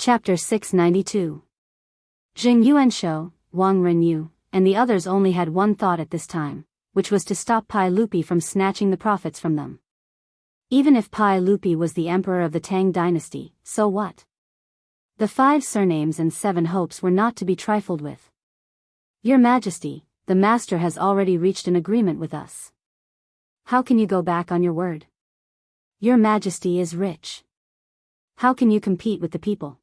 Chapter 692. Jing Yuanshou, Wang Renyu, and the others only had one thought at this time, which was to stop Pai Lupi from snatching the profits from them. Even if Pai Lupi was the emperor of the Tang dynasty, so what? The 5 surnames and 7 hopes were not to be trifled with. Your Majesty, the master has already reached an agreement with us. How can you go back on your word? Your Majesty is rich. How can you compete with the people?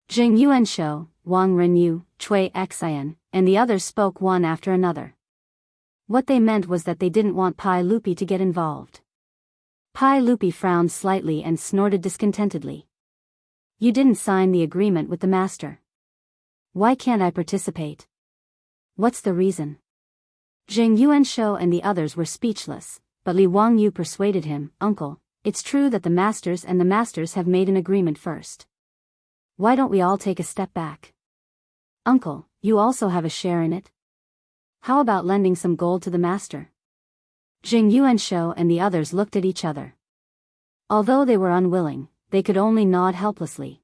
Jing Yuanshou, Wang Renyu, Cui Xian, and the others spoke one after another. What they meant was that they didn't want Pai Lupi to get involved. Pai Lupi frowned slightly and snorted discontentedly. You didn't sign the agreement with the master. Why can't I participate? What's the reason? Jing Yuanshou and the others were speechless, but Li Wangyu persuaded him, Uncle, it's true that the masters have made an agreement first. Why don't we all take a step back? Uncle, you also have a share in it. How about lending some gold to the master? Jing Yuanshou and the others looked at each other. Although they were unwilling, they could only nod helplessly.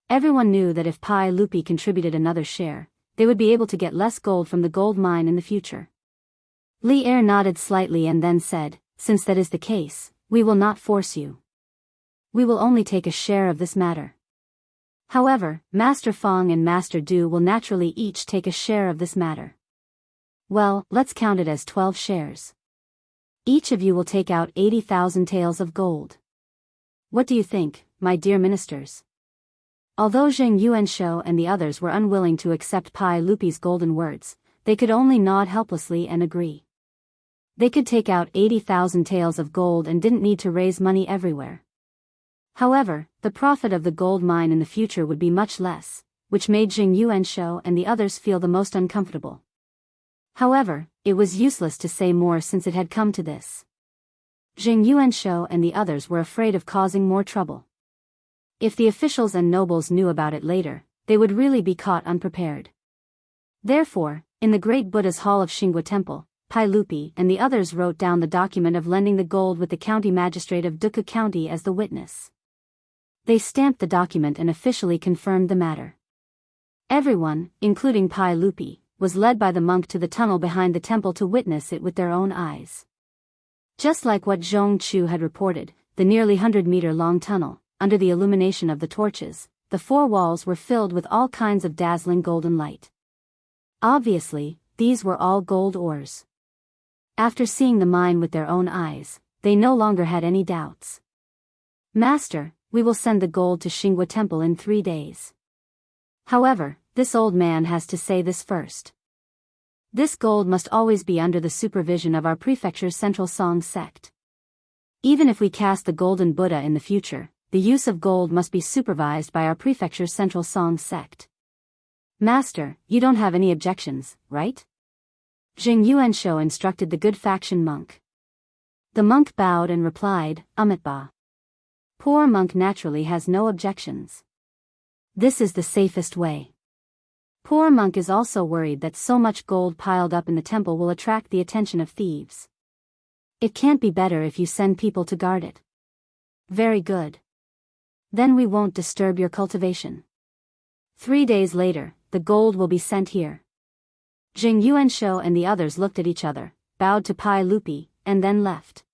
Everyone knew that if Pai Lupi contributed another share, they would be able to get less gold from the gold mine in the future. Li Er nodded slightly and then said, Since that is the case, we will not force you. We will only take a share of this matter. However, Master Feng and Master Du will naturally each take a share of this matter. Well, let's count it as 12 shares. Each of you will take out 80,000 taels of gold. What do you think, my dear ministers? Although Jing Yuanshou and the others were unwilling to accept Pai Lupi's golden words, they could only nod helplessly and agree. They could take out 80,000 taels of gold and didn't need to raise money everywhere. However, the profit of the gold mine in the future would be much less, which made Jing Yuanshou and the others feel the most uncomfortable. However, it was useless to say more since it had come to this. Jing Yuanshou and the others were afraid of causing more trouble. If the officials and nobles knew about it later, they would really be caught unprepared. Therefore, in the great Buddha's hall of Xingwa Temple, Pai Lupi and the others wrote down the document of lending the gold with the county magistrate of Duke County as the witness. They stamped the document and officially confirmed the matter. Everyone, including Pai Lupi, was led by the monk to the tunnel behind the temple to witness it with their own eyes. Just like what Zhong Chu had reported, the nearly 100-meter-long tunnel, under the illumination of the torches, the 4 walls were filled with all kinds of dazzling golden light. Obviously, these were all gold ores. After seeing the mine with their own eyes, they no longer had any doubts. Master, we will send the gold to Xingwa Temple in 3 days. However, this old man has to say this first. This gold must always be under the supervision of our prefecture's central Song sect. Even if we cast the golden Buddha in the future, the use of gold must be supervised by our prefecture's central Song sect. Master, you don't have any objections, right? Jing Yuanshou instructed the good faction monk. The monk bowed and replied, Amitabha. Poor monk naturally has no objections. This is the safest way. Poor monk is also worried that so much gold piled up in the temple will attract the attention of thieves. It can't be better if you send people to guard it. Very good. Then we won't disturb your cultivation. 3 days later, the gold will be sent here. Jing Yuanshou and the others looked at each other, bowed to Pai Lupi, and then left.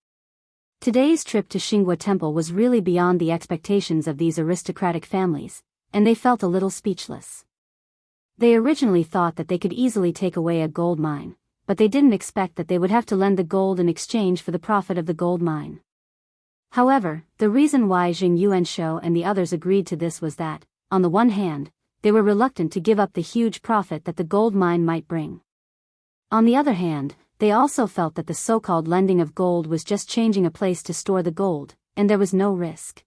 Today's trip to Xingwa Temple was really beyond the expectations of these aristocratic families, and they felt a little speechless. They originally thought that they could easily take away a gold mine, but they didn't expect that they would have to lend the gold in exchange for the profit of the gold mine. However, the reason why Jing Yuanshou and the others agreed to this was that, on the one hand, they were reluctant to give up the huge profit that the gold mine might bring. On the other hand, they also felt that the so-called lending of gold was just changing a place to store the gold, and there was no risk.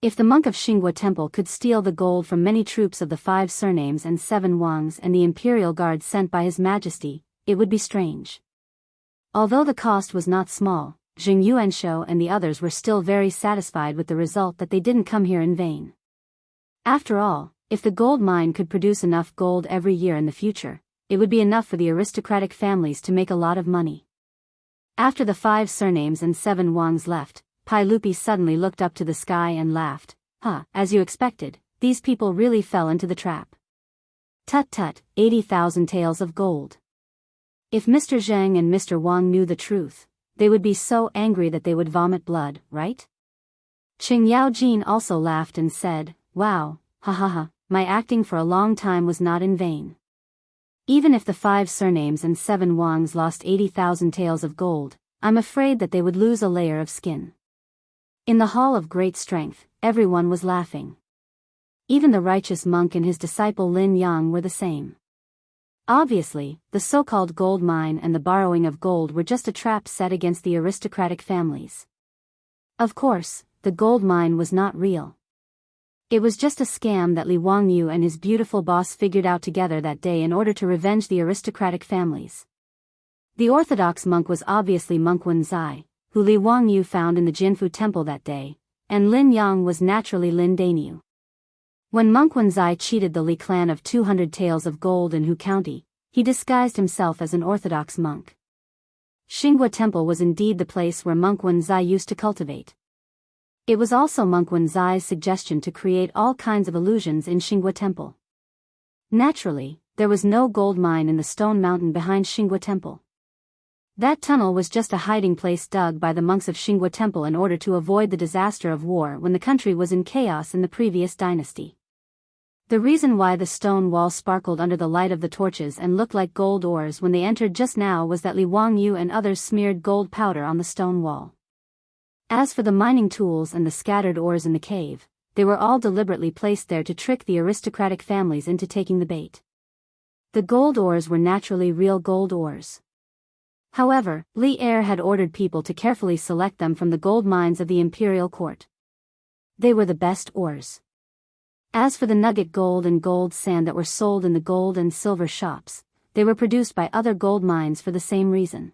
If the monk of Xingwa Temple could steal the gold from many troops of the 5 surnames and 7 Wangs and the imperial guard sent by His Majesty, it would be strange. Although the cost was not small, Jing Yuanshou and the others were still very satisfied with the result that they didn't come here in vain. After all, if the gold mine could produce enough gold every year in the future, it would be enough for the aristocratic families to make a lot of money. After the 5 surnames and 7 Wangs left, Pai Lupi suddenly looked up to the sky and laughed. As you expected, these people really fell into the trap. Tut tut, 80,000 taels of gold. If Mr. Zheng and Mr. Wang knew the truth, they would be so angry that they would vomit blood, right? Qing Yaojin also laughed and said, "Wow, ha ha ha, my acting for a long time was not in vain." Even if the 5 surnames and 7 Wangs lost 80,000 taels of gold, I'm afraid that they would lose a layer of skin. In the Hall of Great Strength, everyone was laughing. Even the righteous monk and his disciple Lin Yang were the same. Obviously, the so-called gold mine and the borrowing of gold were just a trap set against the aristocratic families. Of course, the gold mine was not real. It was just a scam that Li Wangyu and his beautiful boss figured out together that day in order to revenge the aristocratic families. The orthodox monk was obviously Monk Wenzai, who Li Wangyu found in the Jianfu temple that day, and Lin Yang was naturally Lin Dainyu. When Monk Wenzai cheated the Li clan of 200 taels of gold in Hu County, he disguised himself as an orthodox monk. Xinghua Temple was indeed the place where Monk Wenzai used to cultivate. It was also Monk Wenzai's suggestion to create all kinds of illusions in Xinghua Temple. Naturally, there was no gold mine in the stone mountain behind Xinghua Temple. That tunnel was just a hiding place dug by the monks of Xinghua Temple in order to avoid the disaster of war when the country was in chaos in the previous dynasty. The reason why the stone wall sparkled under the light of the torches and looked like gold ores when they entered just now was that Li Wangyu and others smeared gold powder on the stone wall. As for the mining tools and the scattered ores in the cave, they were all deliberately placed there to trick the aristocratic families into taking the bait. The gold ores were naturally real gold ores. However, Li Er had ordered people to carefully select them from the gold mines of the imperial court. They were the best ores. As for the nugget gold and gold sand that were sold in the gold and silver shops, they were produced by other gold mines for the same reason.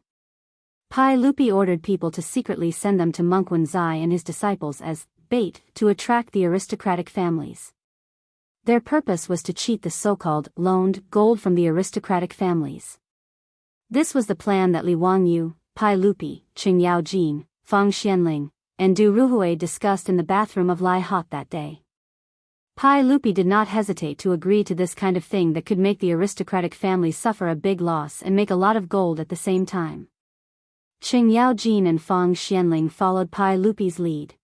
Pai Lupi ordered people to secretly send them to Monk Wenzai and his disciples as bait to attract the aristocratic families. Their purpose was to cheat the so-called loaned gold from the aristocratic families. This was the plan that Li Wangyu, Pai Lupi, Qing Yaojin, Fang Xianling, and Du Ruhui discussed in the bathroom of Lai Hot that day. Pai Lupi did not hesitate to agree to this kind of thing that could make the aristocratic families suffer a big loss and make a lot of gold at the same time. Qing Yaojin and Fang Xianling followed Pai Lupi's lead.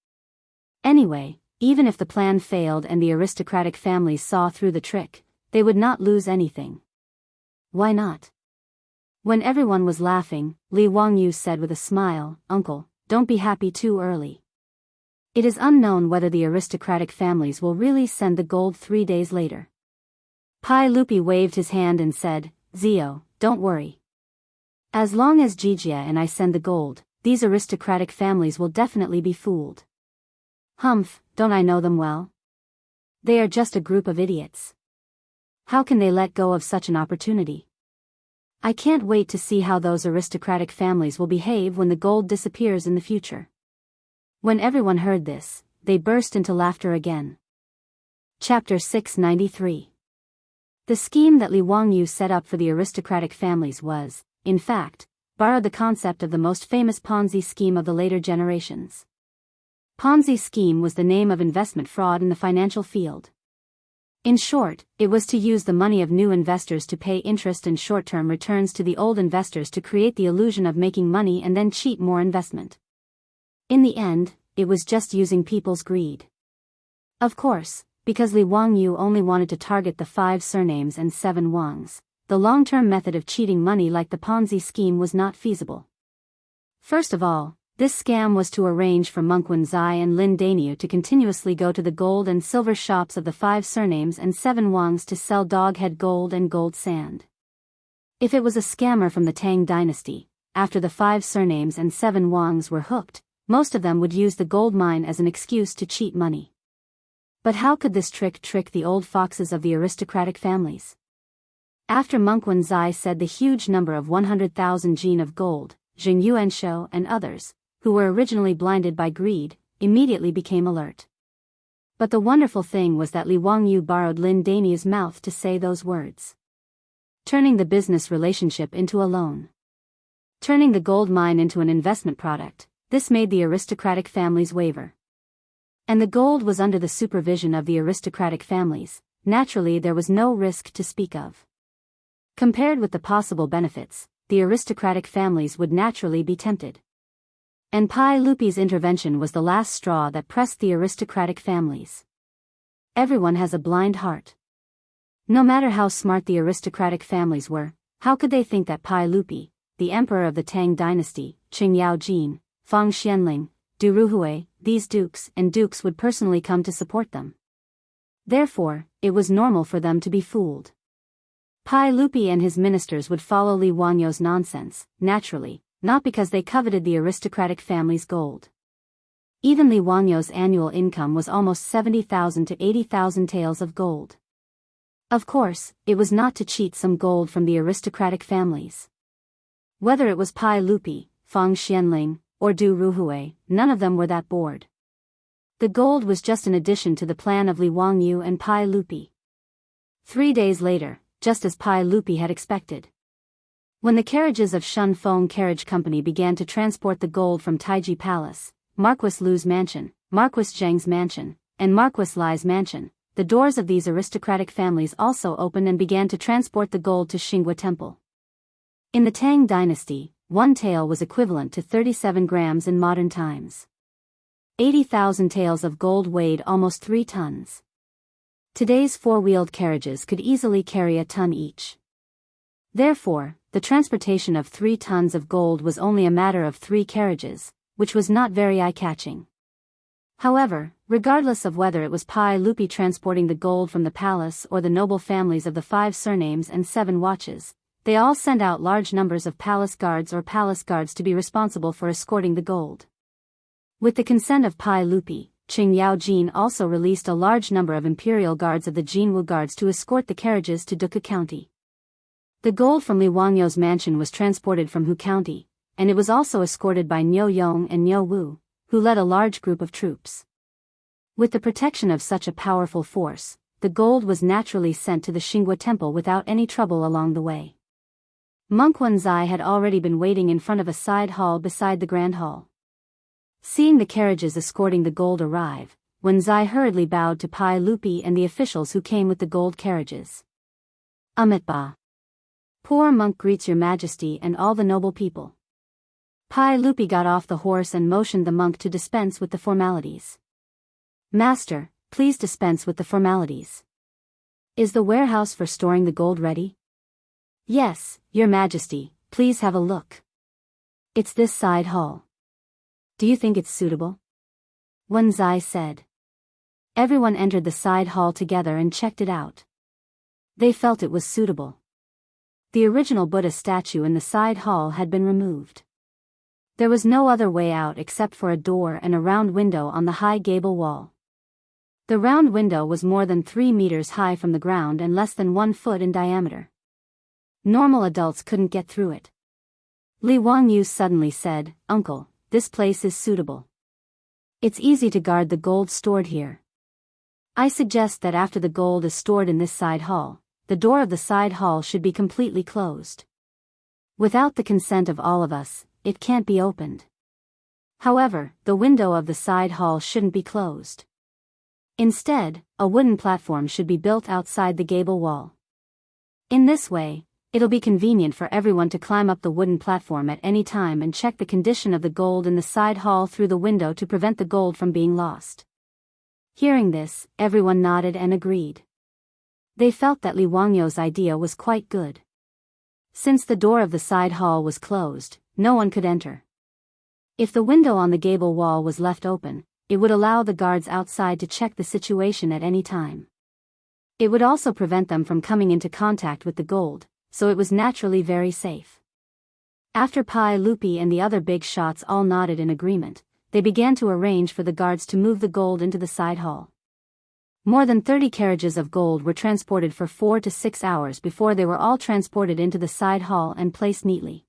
Anyway, even if the plan failed and the aristocratic families saw through the trick, they would not lose anything. Why not? When everyone was laughing, Li Wangyu said with a smile, "Uncle, don't be happy too early. It is unknown whether the aristocratic families will really send the gold 3 days later." Pai Lupi waved his hand and said, "Zio, don't worry. As long as Jijia and I send the gold, these aristocratic families will definitely be fooled. Humph, don't I know them well? They are just a group of idiots. How can they let go of such an opportunity? I can't wait to see how those aristocratic families will behave when the gold disappears in the future." When everyone heard this, they burst into laughter again. Chapter 693. The scheme that Li Wangyu set up for the aristocratic families was, in fact, borrowed the concept of the most famous Ponzi scheme of the later generations. Ponzi scheme was the name of investment fraud in the financial field. In short, it was to use the money of new investors to pay interest and short-term returns to the old investors to create the illusion of making money and then cheat more investment. In the end, it was just using people's greed. Of course, because Li Wangyu only wanted to target the 5 surnames and 7 Wangs, the long-term method of cheating money like the Ponzi scheme was not feasible. First of all, this scam was to arrange for Monk Wenzai and Lin Dainyu to continuously go to the gold and silver shops of the 5 surnames and 7 Wangs to sell dog-head gold and gold sand. If it was a scammer from the Tang dynasty, after the 5 surnames and 7 Wangs were hooked, most of them would use the gold mine as an excuse to cheat money. But how could this trick the old foxes of the aristocratic families? After Monk Wenzai said the huge number of 100,000 jin of gold, Zheng Yuanshou and others, who were originally blinded by greed, immediately became alert. But the wonderful thing was that Li Wangyu borrowed Lin Dainyu's mouth to say those words. Turning the business relationship into a loan. Turning the gold mine into an investment product. This made the aristocratic families waver. And the gold was under the supervision of the aristocratic families. Naturally, there was no risk to speak of. Compared with the possible benefits, the aristocratic families would naturally be tempted. And Pai Lupi's intervention was the last straw that pressed the aristocratic families. Everyone has a blind heart. No matter how smart the aristocratic families were, how could they think that Pai Lupi, the emperor of the Tang dynasty, Qing Yao Jin, Fang Xianling, Du Ruhui, these dukes and dukes would personally come to support them? Therefore, it was normal for them to be fooled. Pai Lupi and his ministers would follow Li Wanyo's nonsense, naturally, not because they coveted the aristocratic family's gold. Even Li Wanyo's annual income was almost 70,000 to 80,000 taels of gold. Of course, it was not to cheat some gold from the aristocratic families. Whether it was Pai Lupi, Fang Xianling, or Du Ruhui, none of them were that bored. The gold was just an addition to the plan of Li Wangyu and Pai Lupi. 3 days later, just as Pai Lupi had expected. When the carriages of Shun Feng Carriage Company began to transport the gold from Taiji Palace, Marquis Lu's mansion, Marquis Zheng's mansion, and Marquis Lai's mansion, the doors of these aristocratic families also opened and began to transport the gold to Xinghua Temple. In the Tang dynasty, 1 tael was equivalent to 37 grams in modern times. 80,000 taels of gold weighed almost 3 tons. Today's 4-wheeled carriages could easily carry a ton each. Therefore, the transportation of 3 tons of gold was only a matter of 3 carriages, which was not very eye-catching. However, regardless of whether it was Pai Lupi transporting the gold from the palace or the noble families of the 5 surnames and 7 watches, they all sent out large numbers of palace guards or palace guards to be responsible for escorting the gold. With the consent of Pai Lupi, Qing Yao Jin also released a large number of imperial guards of the Jianghu guards to escort the carriages to Duke County. The gold from Li Wangyo's mansion was transported from Hu County, and it was also escorted by Niu Yong and Niu Wu, who led a large group of troops. With the protection of such a powerful force, the gold was naturally sent to the Xinghua Temple without any trouble along the way. Monk Wenzai had already been waiting in front of a side hall beside the Grand Hall. Seeing the carriages escorting the gold arrive, Wenzai hurriedly bowed to Pai Lupi and the officials who came with the gold carriages. Amitba. Poor monk greets your majesty and all the noble people. Pai Lupi got off the horse and motioned the monk to dispense with the formalities. Master, please dispense with the formalities. Is the warehouse for storing the gold ready? Yes, your majesty, please have a look. It's this side hall. Do you think it's suitable? Wenzai said. Everyone entered the side hall together and checked it out. They felt it was suitable. The original Buddha statue in the side hall had been removed. There was no other way out except for a door and a round window on the high gable wall. The round window was more than 3 meters high from the ground and less than 1 foot in diameter. Normal adults couldn't get through it. Li Wangyu suddenly said, "Uncle, this place is suitable. It's easy to guard the gold stored here. I suggest that after the gold is stored in this side hall, the door of the side hall should be completely closed. Without the consent of all of us, it can't be opened. However, the window of the side hall shouldn't be closed. Instead, a wooden platform should be built outside the gable wall. In this way, it'll be convenient for everyone to climb up the wooden platform at any time and check the condition of the gold in the side hall through the window to prevent the gold from being lost." Hearing this, everyone nodded and agreed. They felt that Li Wangyo's idea was quite good. Since the door of the side hall was closed, no one could enter. If the window on the gable wall was left open, it would allow the guards outside to check the situation at any time. It would also prevent them from coming into contact with the gold, so it was naturally very safe. After Pai Lupi and the other big shots all nodded in agreement, they began to arrange for the guards to move the gold into the side hall. More than 30 carriages of gold were transported for 4 to 6 hours before they were all transported into the side hall and placed neatly.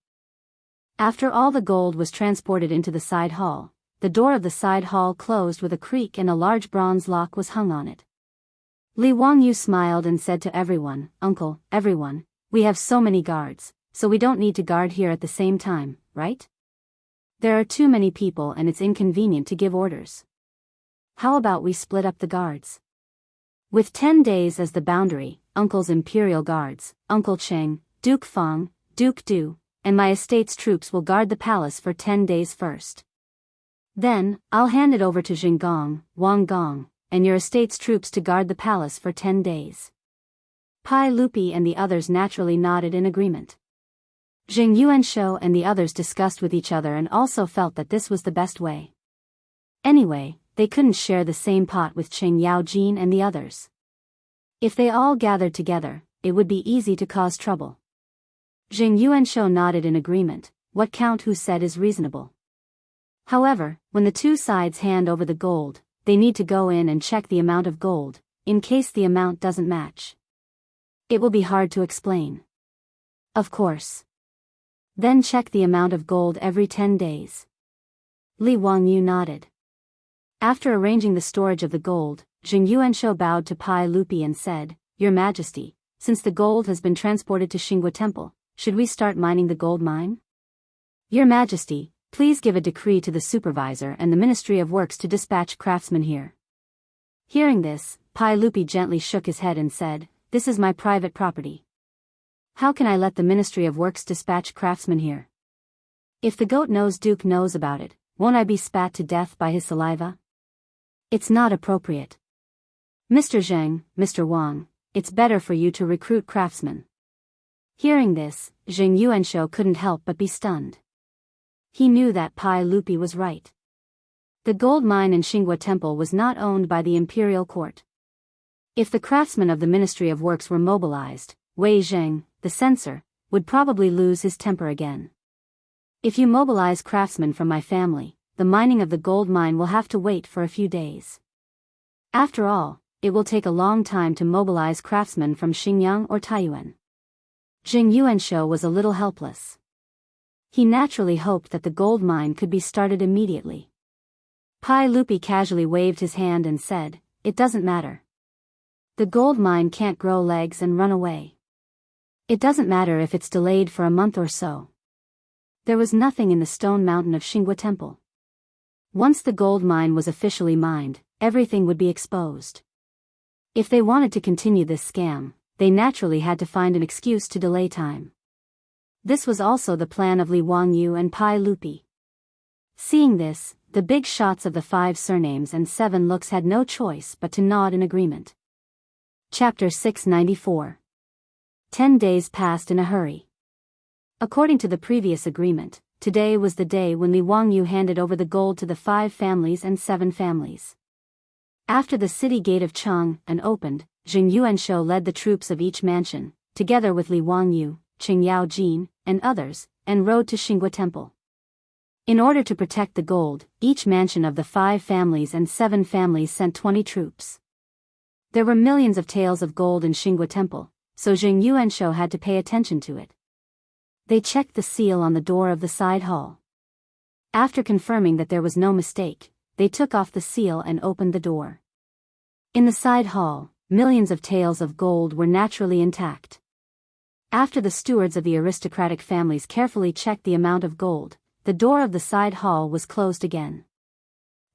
After all the gold was transported into the side hall, the door of the side hall closed with a creak and a large bronze lock was hung on it. Li Wangyu smiled and said to everyone, "Uncle, everyone, we have so many guards, so we don't need to guard here at the same time, right? There are too many people and it's inconvenient to give orders. how about we split up the guards? With 10 days as the boundary, Uncle's Imperial Guards, Uncle Cheng, Duke Feng, Duke Du, and my estate's troops will guard the palace for 10 days first. Then, I'll hand it over to Jinggong, Wang Gong, and your estate's troops to guard the palace for 10 days. Pai Lupi and the others naturally nodded in agreement. Jing Yuanshou and the others discussed with each other and also felt that this was the best way. Anyway, they couldn't share the same pot with Qing Yaojin and the others. If they all gathered together, it would be easy to cause trouble. Jing Yuanshou nodded in agreement. What Count Hu said is reasonable. However, when the two sides hand over the gold, they need to go in and check the amount of gold, in case the amount doesn't match. It will be hard to explain. Of course. Then check the amount of gold every 10 days. Li Wangyu nodded. After arranging the storage of the gold, Jing Yuanshou bowed to Pai Lupi and said, Your Majesty, since the gold has been transported to Xinghua Temple, should we start mining the gold mine? Your Majesty, please give a decree to the supervisor and the Ministry of Works to dispatch craftsmen here. Hearing this, Pai Lupi gently shook his head and said, This is my private property. How can I let the Ministry of Works dispatch craftsmen here? If the goat-nosed Duke knows about it, won't I be spat to death by his saliva? It's not appropriate. Mr. Zheng, Mr. Wang, it's better for you to recruit craftsmen. Hearing this, Jing Yuanshou couldn't help but be stunned. He knew that Pai Lupi was right. The gold mine in Xinghua Temple was not owned by the imperial court. If the craftsmen of the Ministry of Works were mobilized, Wei Zheng, the censor, would probably lose his temper again. If you mobilize craftsmen from my family, the mining of the gold mine will have to wait for a few days. After all, it will take a long time to mobilize craftsmen from Xinjiang or Taiyuan. Jing Yuanshou was a little helpless. He naturally hoped that the gold mine could be started immediately. Pai Lupi casually waved his hand and said, It doesn't matter. The gold mine can't grow legs and run away. It doesn't matter if it's delayed for a month or so. There was nothing in the stone mountain of Xinghua Temple. Once the gold mine was officially mined, everything would be exposed. If they wanted to continue this scam, they naturally had to find an excuse to delay time. This was also the plan of Li Wangyu and Pai Lupi. Seeing this, the big shots of the 5 surnames and 7 looks had no choice but to nod in agreement. Chapter 694. 10 days passed in a hurry. According to the previous agreement, today was the day when Li Wangyu handed over the gold to the 5 families and 7 families. After the city gate of Chang'an opened, Jing Yuanshou led the troops of each mansion, together with Li Wangyu, Qing Yaojin, and others, and rode to Xinghua Temple. In order to protect the gold, each mansion of the 5 families and 7 families sent 20 troops. There were millions of taels of gold in Xinghua Temple, so Jing Yuanshou had to pay attention to it. They checked the seal on the door of the side hall. After confirming that there was no mistake, they took off the seal and opened the door. In the side hall, millions of taels of gold were naturally intact. After the stewards of the aristocratic families carefully checked the amount of gold, the door of the side hall was closed again.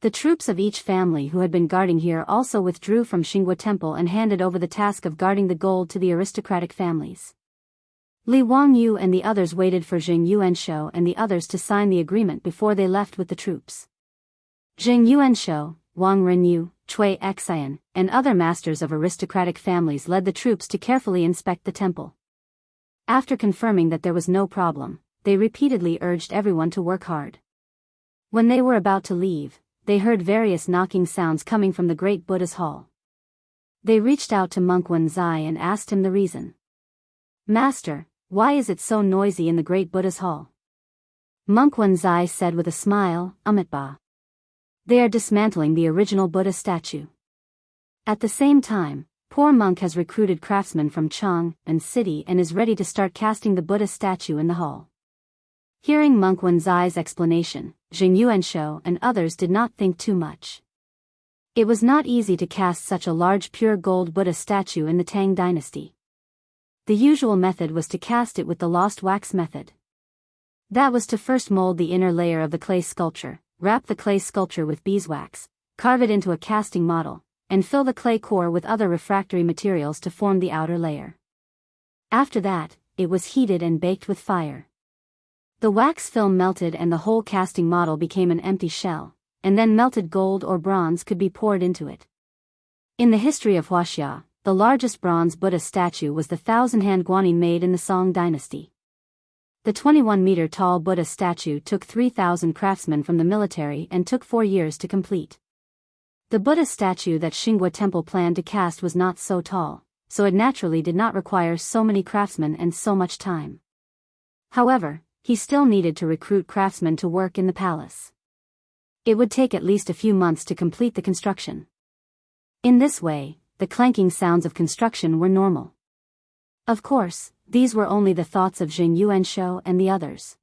The troops of each family who had been guarding here also withdrew from Xinghua Temple and handed over the task of guarding the gold to the aristocratic families. Li Wangyu and the others waited for Jing Yuanshou and the others to sign the agreement before they left with the troops. Jing Yuanshou, Wang Renyu, Cui Xian, and other masters of aristocratic families led the troops to carefully inspect the temple. After confirming that there was no problem, they repeatedly urged everyone to work hard. When they were about to leave, they heard various knocking sounds coming from the great Buddha's hall. They reached out to monk Wenzai and asked him the reason. Master, why is it so noisy in the great Buddha's hall? Monk Wenzai said with a smile, Amitabha. They are dismantling the original Buddha statue. At the same time, poor monk has recruited craftsmen from Chang'an city and is ready to start casting the Buddha statue in the hall. Hearing monk Wenzai's explanation, Jing Yuanshou and others did not think too much. It was not easy to cast such a large pure gold Buddha statue in the Tang dynasty. The usual method was to cast it with the lost wax method. That was to first mold the inner layer of the clay sculpture, wrap the clay sculpture with beeswax, carve it into a casting model, and fill the clay core with other refractory materials to form the outer layer. After that, it was heated and baked with fire. The wax film melted and the whole casting model became an empty shell, and then melted gold or bronze could be poured into it. In the history of Wuxia, the largest bronze Buddha statue was the 1,000-hand guanyin made in the Song dynasty. The 21-meter-tall Buddha statue took 3,000 craftsmen from the military and took 4 years to complete. The Buddha statue that Xinghua Temple planned to cast was not so tall, so it naturally did not require so many craftsmen and so much time. However, he still needed to recruit craftsmen to work in the palace. It would take at least a few months to complete the construction. In this way, the clanking sounds of construction were normal. Of course, these were only the thoughts of Jing Yuanshou and the others.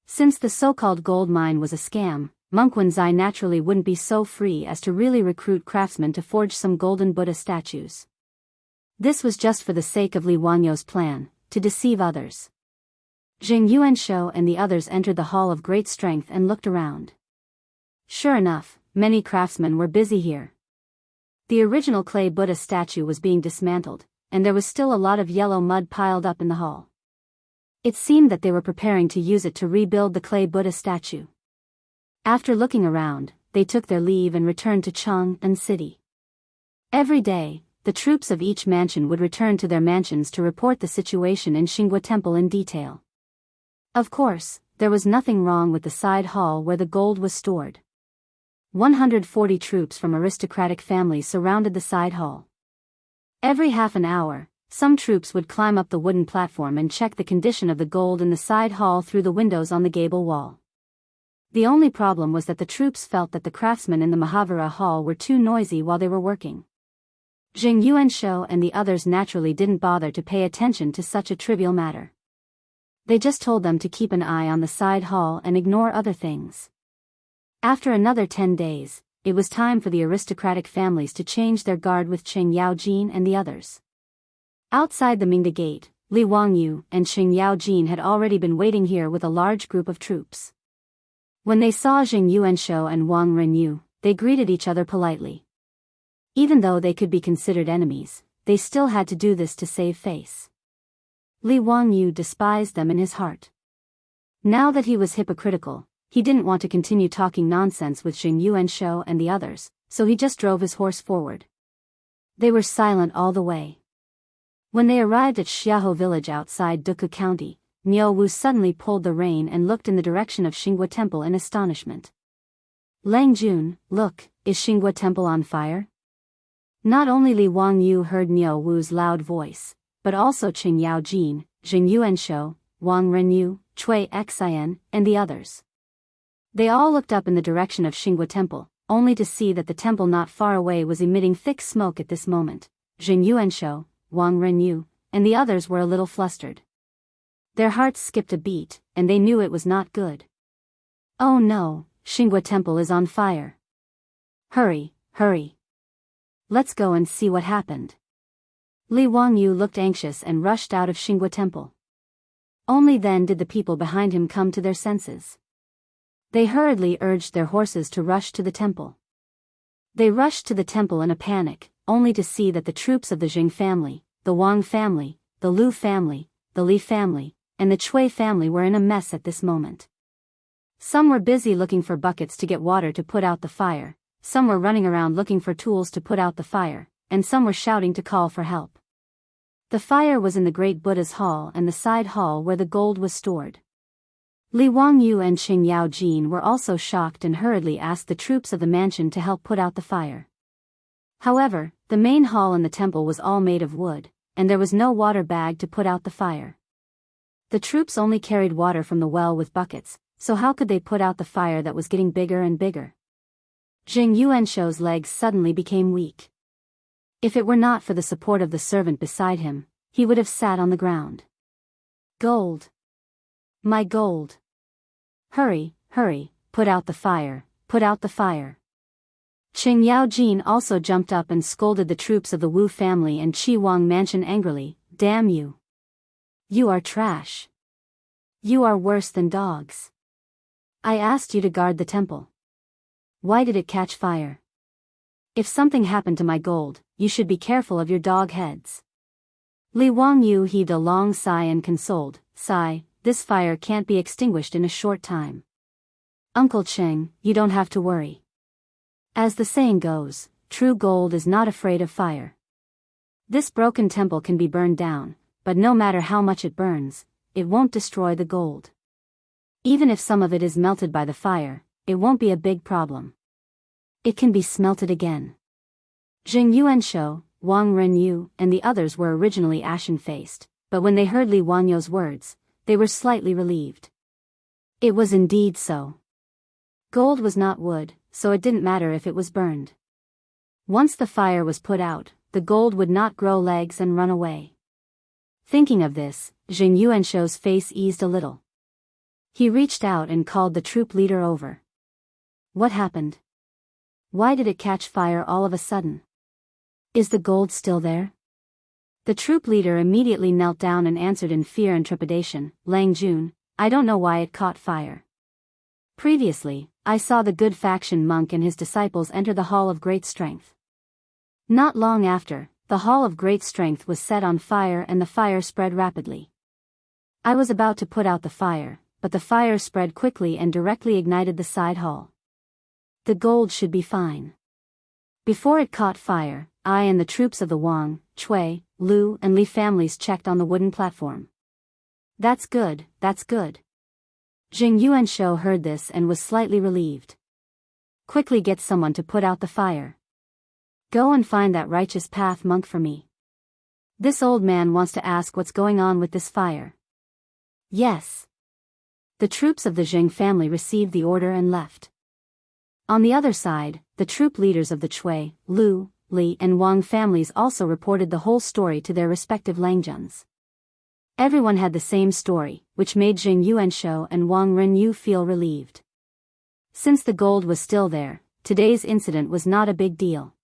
Since the so-called gold mine was a scam, Monk Wenzai naturally wouldn't be so free as to really recruit craftsmen to forge some golden Buddha statues. This was just for the sake of Li Wangyou's plan, to deceive others. Jing Yuanshou and the others entered the Hall of Great Strength and looked around. Sure enough, many craftsmen were busy here. The original clay Buddha statue was being dismantled, and there was still a lot of yellow mud piled up in the hall. It seemed that they were preparing to use it to rebuild the clay Buddha statue. After looking around, they took their leave and returned to Chang'an City. Every day, the troops of each mansion would return to their mansions to report the situation in Xinghua Temple in detail. Of course, there was nothing wrong with the side hall where the gold was stored. 140 troops from aristocratic families surrounded the side hall. Every half an hour, some troops would climb up the wooden platform and check the condition of the gold in the side hall through the windows on the gable wall. The only problem was that the troops felt that the craftsmen in the Mahavira hall were too noisy while they were working. Jing Yuanshou and the others naturally didn't bother to pay attention to such a trivial matter. They just told them to keep an eye on the side hall and ignore other things. After another 10 days, it was time for the aristocratic families to change their guard with Cheng Yaojin and the others. Outside the Mingda Gate, Li Wangyu and Cheng Yaojin had already been waiting here with a large group of troops. When they saw Jing Yuanshou and Wang Renyu, they greeted each other politely. Even though they could be considered enemies, they still had to do this to save face. Li Wangyu despised them in his heart. Now that he was hypocritical, he didn't want to continue talking nonsense with Jing Yuanshou and the others, so he just drove his horse forward. They were silent all the way. When they arrived at Xiaohou village outside Duku County, Niu Wu suddenly pulled the rein and looked in the direction of Xinghua Temple in astonishment. Lang Jun, look, is Xinghua Temple on fire? Not only Li Wangyu heard Niu Wu's loud voice, but also Cheng Yaojin, Jing Yuanshou, Wang Renyu, Cui Xian, and the others. They all looked up in the direction of Xinghua Temple, only to see that the temple not far away was emitting thick smoke at this moment. Jing Yuanshou, Wang Renyu, and the others were a little flustered. Their hearts skipped a beat, and they knew it was not good. Oh no, Xinghua Temple is on fire. Hurry, hurry. Let's go and see what happened. Li Wangyu looked anxious and rushed out of Xinghua Temple. Only then did the people behind him come to their senses. They hurriedly urged their horses to rush to the temple. They rushed to the temple in a panic, only to see that the troops of the Jing family, the Wang family, the Lu family, the Li family, and the Cui family were in a mess at this moment. Some were busy looking for buckets to get water to put out the fire, some were running around looking for tools to put out the fire, and some were shouting to call for help. The fire was in the great Buddha's hall and the side hall where the gold was stored. Li Wangyu and Cheng Yaojin were also shocked and hurriedly asked the troops of the mansion to help put out the fire. However, the main hall in the temple was all made of wood, and there was no water bag to put out the fire. The troops only carried water from the well with buckets, so how could they put out the fire that was getting bigger and bigger? Jing Yuanshou's legs suddenly became weak. If it were not for the support of the servant beside him, he would have sat on the ground. Gold! My gold! Hurry, hurry, put out the fire, put out the fire. Cheng Yaojin also jumped up and scolded the troops of the Wu family and Qi Wang mansion angrily, damn you! You are trash. You are worse than dogs. I asked you to guard the temple. Why did it catch fire? If something happened to my gold, you should be careful of your dog heads. Li Wangyu heaved a long sigh and consoled, "Sigh, this fire can't be extinguished in a short time. Uncle Cheng, you don't have to worry. As the saying goes, true gold is not afraid of fire. This broken temple can be burned down, but no matter how much it burns, it won't destroy the gold. Even if some of it is melted by the fire, it won't be a big problem. It can be smelted again." Jing Yuanshou, Wang Renyu, and the others were originally ashen-faced, but when they heard Li Wangyu's words, they were slightly relieved. It was indeed so. Gold was not wood, so it didn't matter if it was burned. Once the fire was put out, the gold would not grow legs and run away. Thinking of this, Jing Yuanshou's face eased a little. He reached out and called the troop leader over. "What happened? Why did it catch fire all of a sudden? Is the gold still there?" The troop leader immediately knelt down and answered in fear and trepidation, "Lang Jun, I don't know why it caught fire. Previously, I saw the good faction monk and his disciples enter the Hall of Great Strength. Not long after, the Hall of Great Strength was set on fire and the fire spread rapidly. I was about to put out the fire, but the fire spread quickly and directly ignited the side hall. The gold should be fine. Before it caught fire, I and the troops of the Wang, Cui, Lu and Li families checked on the wooden platform." That's good, that's good." Jing Yuanshou heard this and was slightly relieved. "Quickly get someone to put out the fire. Go and find that righteous path monk for me. This old man wants to ask what's going on with this fire." "Yes." The troops of the Jing family received the order and left. On the other side, the troop leaders of the Cui, Lu, Li and Wang families also reported the whole story to their respective Langjuns. Everyone had the same story, which made Jing Yuanshou and Wang Renyu feel relieved. Since the gold was still there, today's incident was not a big deal.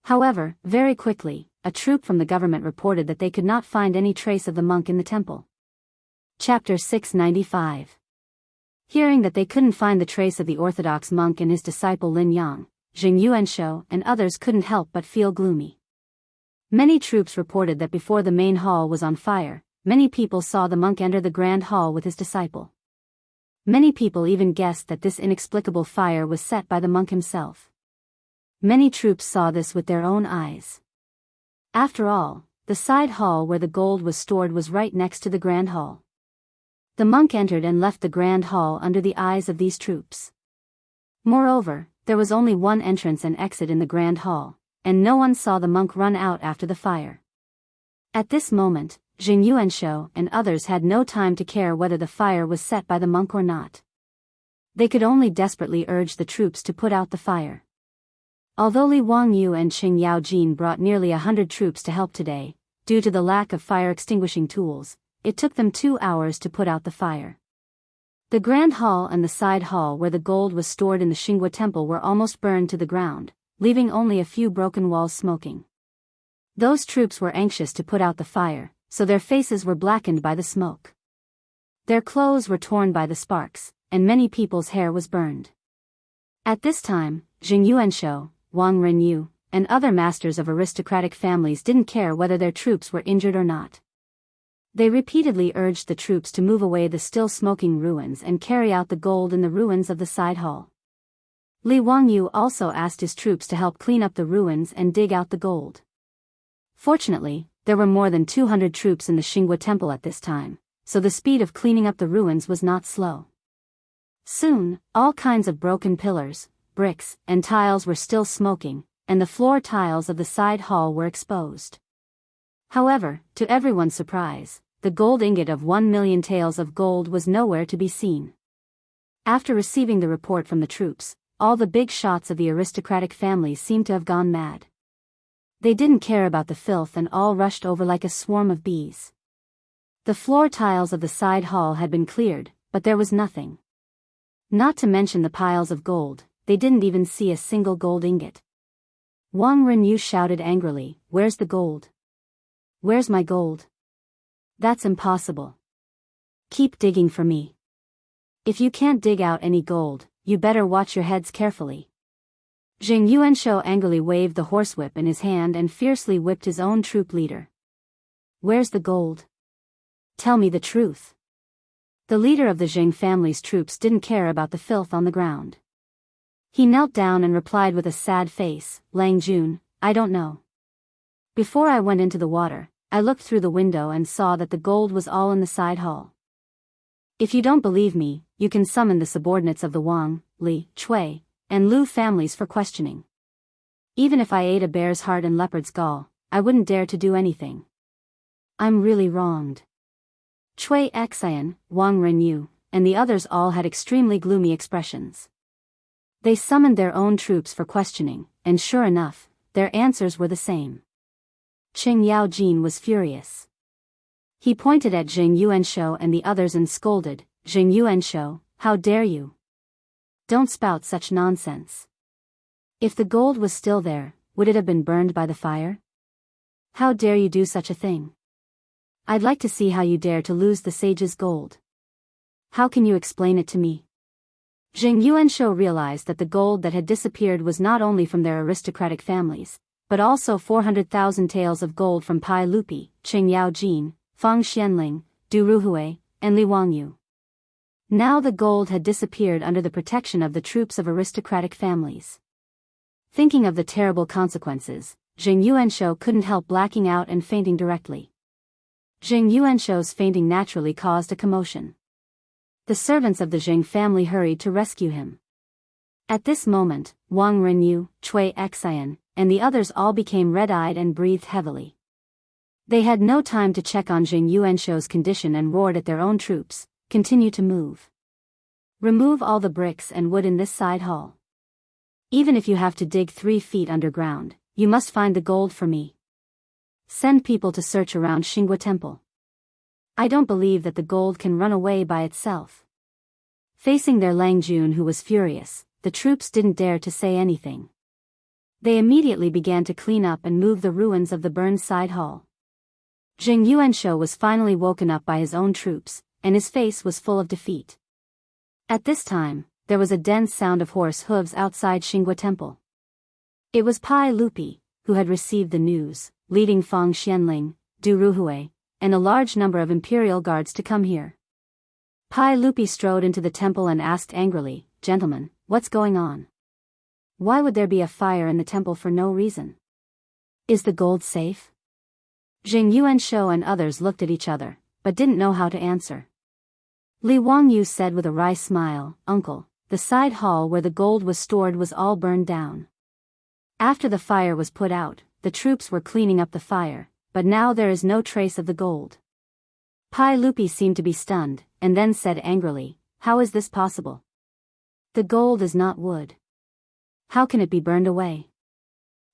However, very quickly, a troop from the government reported that they could not find any trace of the monk in the temple. Chapter 695. Hearing that they couldn't find the trace of the orthodox monk and his disciple Lin Yang, Jing Yuanshou and others couldn't help but feel gloomy. Many troops reported that before the main hall was on fire, many people saw the monk enter the grand hall with his disciple. Many people even guessed that this inexplicable fire was set by the monk himself. Many troops saw this with their own eyes. After all, the side hall where the gold was stored was right next to the grand hall. The monk entered and left the grand hall under the eyes of these troops. Moreover, there was only one entrance and exit in the grand hall, and no one saw the monk run out after the fire. At this moment, Jing Yuanshou and others had no time to care whether the fire was set by the monk or not. They could only desperately urge the troops to put out the fire. Although Li Wangyu and Qing Yaojin brought nearly 100 troops to help today, due to the lack of fire-extinguishing tools, it took them 2 hours to put out the fire. The grand hall and the side hall where the gold was stored in the Xinghua temple were almost burned to the ground, leaving only a few broken walls smoking. Those troops were anxious to put out the fire, so their faces were blackened by the smoke. Their clothes were torn by the sparks, and many people's hair was burned. At this time, Jing Yuanshou, Wang Renyu, and other masters of aristocratic families didn't care whether their troops were injured or not. They repeatedly urged the troops to move away the still smoking ruins and carry out the gold in the ruins of the side hall. Li Wangyu also asked his troops to help clean up the ruins and dig out the gold. Fortunately, there were more than 200 troops in the Xinghua temple at this time, so the speed of cleaning up the ruins was not slow. Soon, all kinds of broken pillars, bricks, and tiles were still smoking, and the floor tiles of the side hall were exposed. However, to everyone's surprise, the gold ingot of 1 million taels of gold was nowhere to be seen. After receiving the report from the troops, all the big shots of the aristocratic families seemed to have gone mad. They didn't care about the filth and all rushed over like a swarm of bees. The floor tiles of the side hall had been cleared, but there was nothing. Not to mention the piles of gold, they didn't even see a single gold ingot. Wang Renyu shouted angrily, "Where's the gold? Where's my gold? That's impossible. Keep digging for me. If you can't dig out any gold, you better watch your heads carefully." Jing Yuanshou angrily waved the horsewhip in his hand and fiercely whipped his own troop leader. Where's the gold? Tell me the truth. The leader of the Jing family's troops didn't care about the filth on the ground. He knelt down and replied with a sad face, Lang Jun, I don't know. Before I went into the water, I looked through the window and saw that the gold was all in the side hall. If you don't believe me, you can summon the subordinates of the Wang, Li, Chui, and Lu families for questioning. Even if I ate a bear's heart and leopard's gall, I wouldn't dare to do anything. I'm really wronged. Chui Xian, Wang Renyu, and the others all had extremely gloomy expressions. They summoned their own troops for questioning, and sure enough, their answers were the same. Qing Yaojin was furious. He pointed at Jing Yuanshou and the others and scolded, Jing Yuanshou, how dare you? Don't spout such nonsense. If the gold was still there, would it have been burned by the fire? How dare you do such a thing? I'd like to see how you dare to lose the sage's gold. How can you explain it to me? Jing Yuanshou realized that the gold that had disappeared was not only from their aristocratic families, but also 400,000 taels of gold from Pai Lupi, Qing Yaojin, Fang Xianling, Du Ruhui, and Li Wangyu. Now the gold had disappeared under the protection of the troops of aristocratic families. Thinking of the terrible consequences, Jing Yuanshou couldn't help blacking out and fainting directly. Jing Yuanshou's fainting naturally caused a commotion. The servants of the Jing family hurried to rescue him. At this moment, Wang Renyu, Chui Xian, and the others all became red-eyed and breathed heavily. They had no time to check on Jing Yuanshou's condition and roared at their own troops, continue to move. Remove all the bricks and wood in this side hall. Even if you have to dig 3 feet underground, you must find the gold for me. Send people to search around Xinghua Temple. I don't believe that the gold can run away by itself. Facing their Lang Jun, who was furious, the troops didn't dare to say anything. They immediately began to clean up and move the ruins of the burned side hall. Jing Yuanshou was finally woken up by his own troops, and his face was full of defeat. At this time, there was a dense sound of horse hooves outside Xinghua Temple. It was Pai Lupi, who had received the news, leading Fang Xianling, Du Ruhui, and a large number of imperial guards to come here. Pai Lupi strode into the temple and asked angrily, Gentlemen, what's going on? Why would there be a fire in the temple for no reason? Is the gold safe? Jing Yuanshou and others looked at each other, but didn't know how to answer. Li Wangyu said with a wry smile, Uncle, the side hall where the gold was stored was all burned down. After the fire was put out, the troops were cleaning up the fire, but now there is no trace of the gold. Pai Lupi seemed to be stunned, and then said angrily, How is this possible? The gold is not wood. How can it be burned away?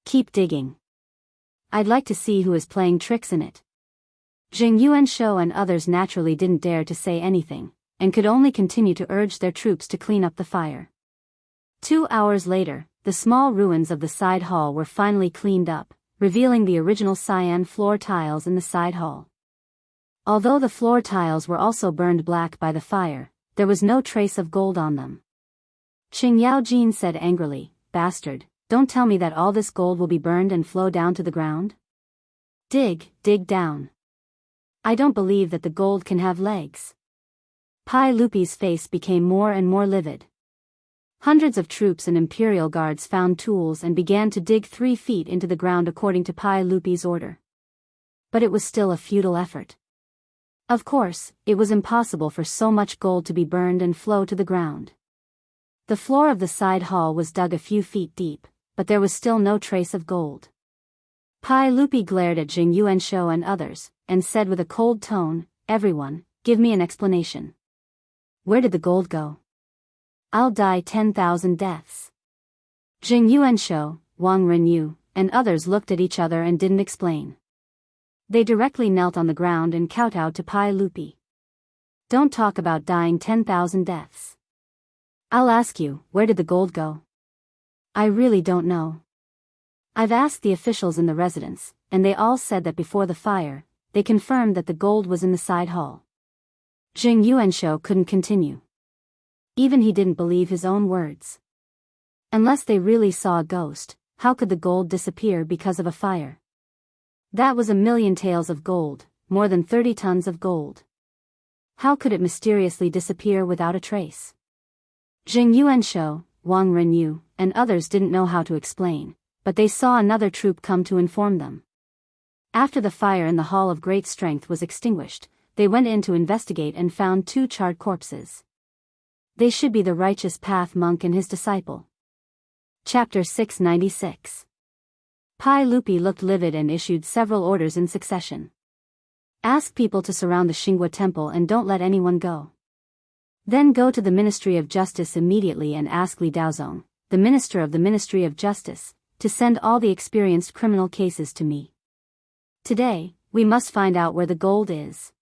Keep digging. I'd like to see who is playing tricks in it. Jing Yuanshou and others naturally didn't dare to say anything, and could only continue to urge their troops to clean up the fire. 2 hours later, the small ruins of the side hall were finally cleaned up, revealing the original cyan floor tiles in the side hall. Although the floor tiles were also burned black by the fire, there was no trace of gold on them. Qing Yaojin said angrily, Bastard, don't tell me that all this gold will be burned and flow down to the ground? Dig down. I don't believe that the gold can have legs. Pai Lupi's face became more and more livid. Hundreds of troops and imperial guards found tools and began to dig 3 feet into the ground according to Pai Lupi's order. But it was still a futile effort. Of course, it was impossible for so much gold to be burned and flow to the ground. The floor of the side hall was dug a few feet deep, but there was still no trace of gold. Pai Lupi glared at Jing Yuanshou and others, and said with a cold tone, Everyone, give me an explanation. Where did the gold go? I'll die 10,000 deaths. Jing Yuanshou, Wang Renyu, and others looked at each other and didn't explain. They directly knelt on the ground and kowtowed to Pai Lupi. Don't talk about dying 10,000 deaths. I'll ask you, where did the gold go? I really don't know. I've asked the officials in the residence, and they all said that before the fire, they confirmed that the gold was in the side hall. Jing Yuanshou couldn't continue. Even he didn't believe his own words. Unless they really saw a ghost, how could the gold disappear because of a fire? That was 1,000,000 taels of gold, more than 30 tons of gold. How could it mysteriously disappear without a trace? Jing Yuanshou, Wang Renyu, and others didn't know how to explain, but they saw another troop come to inform them. After the fire in the Hall of Great Strength was extinguished, they went in to investigate and found 2 charred corpses. They should be the righteous path monk and his disciple. Chapter 696. Pai Lupi looked livid and issued several orders in succession. Ask people to surround the Xinghua temple and don't let anyone go. Then go to the Ministry of Justice immediately and ask Li Daozong, the Minister of the Ministry of Justice, to send all the experienced criminal cases to me. Today, we must find out where the gold is.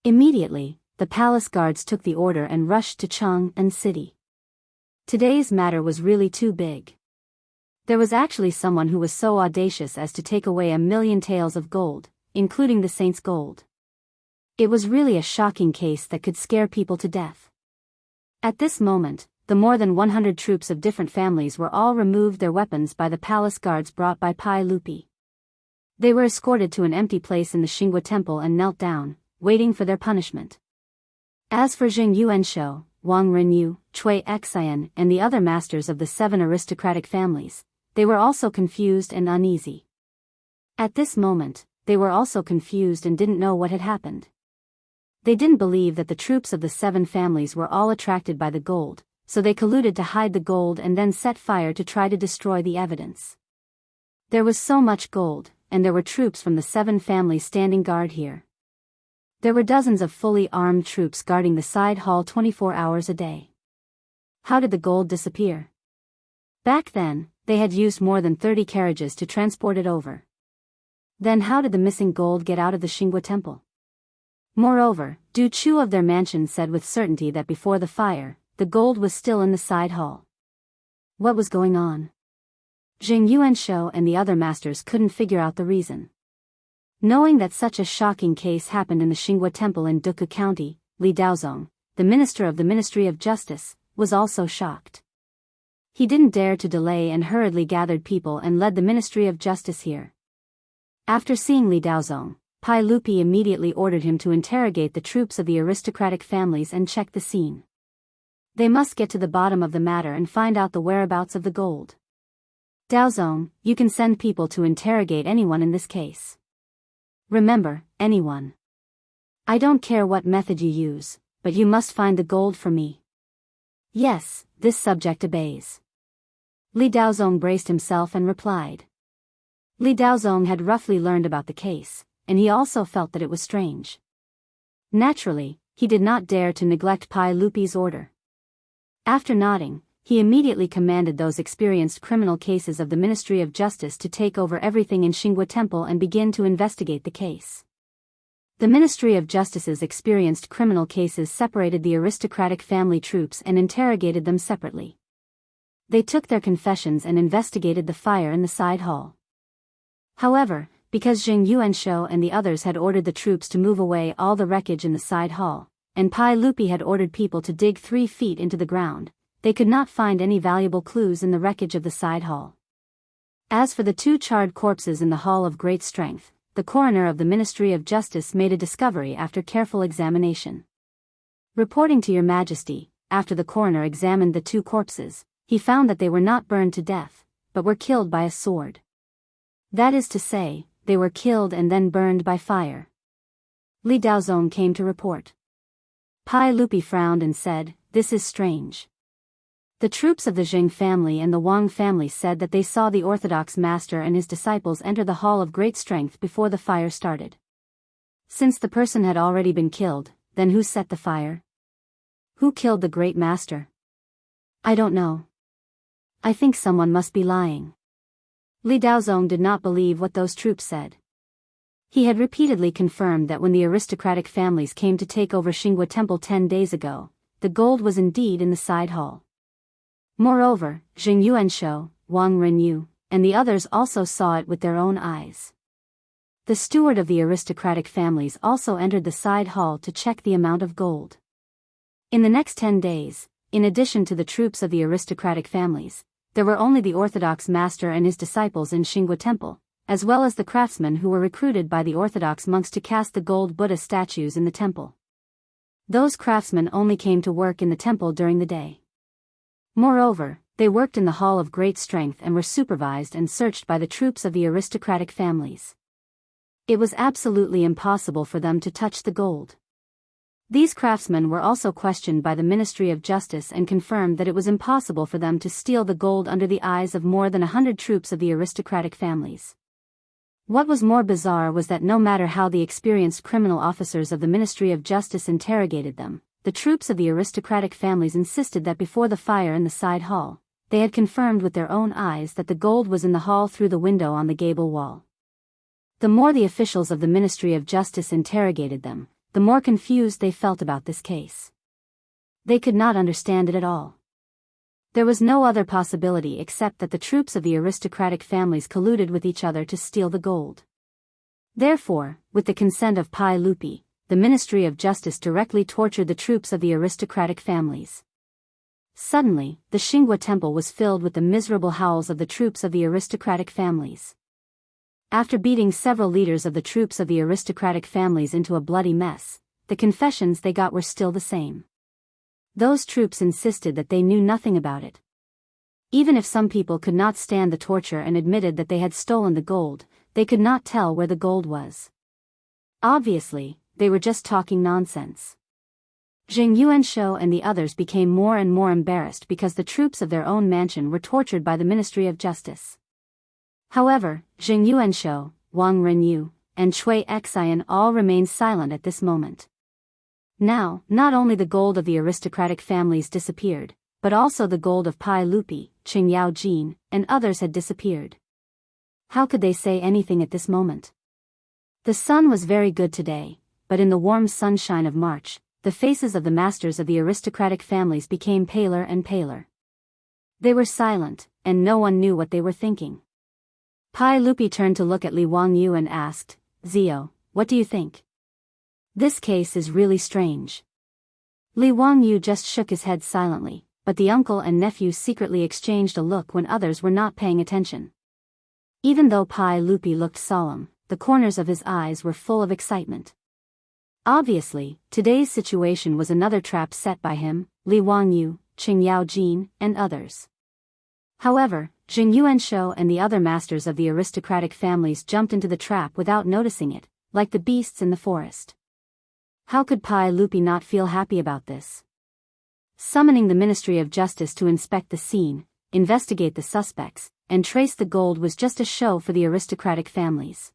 Immediately, the palace guards took the order and rushed to Chang'an City. Today's matter was really too big. There was actually someone who was so audacious as to take away 1,000,000 taels of gold, including the saint's gold. It was really a shocking case that could scare people to death. At this moment, the more than 100 troops of different families were all removed their weapons by the palace guards brought by Pai Lupi. They were escorted to an empty place in the Xinghua temple and knelt down, waiting for their punishment. As for Jing Yuanshou, Wang Renyu, Cui Xian, and the other masters of the 7 aristocratic families, they were also confused and uneasy. At this moment, they were also confused and didn't know what had happened. They didn't believe that the troops of the 7 families were all attracted by the gold, so they colluded to hide the gold and then set fire to try to destroy the evidence. There was so much gold, and there were troops from the 7 families standing guard here. There were dozens of fully armed troops guarding the side hall 24 hours a day. How did the gold disappear? Back then, they had used more than 30 carriages to transport it over. Then how did the missing gold get out of the Xinghua temple? Moreover, Du Chu of their mansion said with certainty that before the fire, the gold was still in the side hall. What was going on? Jing Yuanshou and the other masters couldn't figure out the reason. Knowing that such a shocking case happened in the Xinghua temple in Duku County, Li Daozong, the minister of the Ministry of Justice, was also shocked. He didn't dare to delay and hurriedly gathered people and led the Ministry of Justice here. After seeing Li Daozong, Pai Lupi immediately ordered him to interrogate the troops of the aristocratic families and check the scene. They must get to the bottom of the matter and find out the whereabouts of the gold. Daozong, you can send people to interrogate anyone in this case. Remember, anyone. I don't care what method you use, but you must find the gold for me. Yes, this subject obeys. Li Daozong braced himself and replied. Li Daozong had roughly learned about the case, and he also felt that it was strange. Naturally, he did not dare to neglect Pai Lupi's order. After nodding, he immediately commanded those experienced criminal cases of the Ministry of Justice to take over everything in Xinghua Temple and begin to investigate the case. The Ministry of Justice's experienced criminal cases separated the aristocratic family troops and interrogated them separately. They took their confessions and investigated the fire in the side hall. However, because Jing Yuanshou and the others had ordered the troops to move away all the wreckage in the side hall, and Pai Lupi had ordered people to dig 3 feet into the ground, they could not find any valuable clues in the wreckage of the side hall. As for the 2 charred corpses in the Hall of Great Strength, the coroner of the Ministry of Justice made a discovery after careful examination. Reporting to Your Majesty, after the coroner examined the 2 corpses, he found that they were not burned to death, but were killed by a sword. That is to say, they were killed and then burned by fire. Li Daozong came to report. Pai Lupi frowned and said, "This is strange." The troops of the Jing family and the Wang family said that they saw the Orthodox master and his disciples enter the Hall of Great Strength before the fire started. Since the person had already been killed, then who set the fire? Who killed the great master? I don't know. I think someone must be lying. Li Daozong did not believe what those troops said. He had repeatedly confirmed that when the aristocratic families came to take over Xinghua Temple 10 days ago, the gold was indeed in the side hall. Moreover, Jing Yuanshou, Wang Renyu, and the others also saw it with their own eyes. The steward of the aristocratic families also entered the side hall to check the amount of gold. In the next 10 days, in addition to the troops of the aristocratic families, there were only the Orthodox master and his disciples in Xinghua Temple, as well as the craftsmen who were recruited by the Orthodox monks to cast the gold Buddha statues in the temple. Those craftsmen only came to work in the temple during the day. Moreover, they worked in the Hall of Great Strength and were supervised and searched by the troops of the aristocratic families. It was absolutely impossible for them to touch the gold. These craftsmen were also questioned by the Ministry of Justice and confirmed that it was impossible for them to steal the gold under the eyes of more than 100 troops of the aristocratic families. What was more bizarre was that no matter how the experienced criminal officers of the Ministry of Justice interrogated them, the troops of the aristocratic families insisted that before the fire in the side hall, they had confirmed with their own eyes that the gold was in the hall through the window on the gable wall. The more the officials of the Ministry of Justice interrogated them, the more confused they felt about this case. They could not understand it at all. There was no other possibility except that the troops of the aristocratic families colluded with each other to steal the gold. Therefore, with the consent of Pai Lupi, the Ministry of Justice directly tortured the troops of the aristocratic families. Suddenly, the Xinghua Temple was filled with the miserable howls of the troops of the aristocratic families. After beating several leaders of the troops of the aristocratic families into a bloody mess, the confessions they got were still the same. Those troops insisted that they knew nothing about it. Even if some people could not stand the torture and admitted that they had stolen the gold, they could not tell where the gold was. Obviously, they were just talking nonsense. Jing Yuanshou and the others became more and more embarrassed because the troops of their own mansion were tortured by the Ministry of Justice. However, Jing Yuanshou, Wang Renyu, and Cui Xian all remained silent at this moment. Now, not only the gold of the aristocratic families disappeared, but also the gold of Pai Lupi, Qing Yao Jin, and others had disappeared. How could they say anything at this moment? The sun was very good today, but in the warm sunshine of March, the faces of the masters of the aristocratic families became paler and paler. They were silent, and no one knew what they were thinking. Pai Lupi turned to look at Li Wangyu and asked, "Zio, what do you think? This case is really strange." Li Wangyu just shook his head silently, but the uncle and nephew secretly exchanged a look when others were not paying attention. Even though Pai Lupi looked solemn, the corners of his eyes were full of excitement. Obviously, today's situation was another trap set by him, Li Wangyu, Qing Yao Jin, and others. However, Jing Yuanshou and the other masters of the aristocratic families jumped into the trap without noticing it, like the beasts in the forest. How could Pai Lupi not feel happy about this? Summoning the Ministry of Justice to inspect the scene, investigate the suspects, and trace the gold was just a show for the aristocratic families.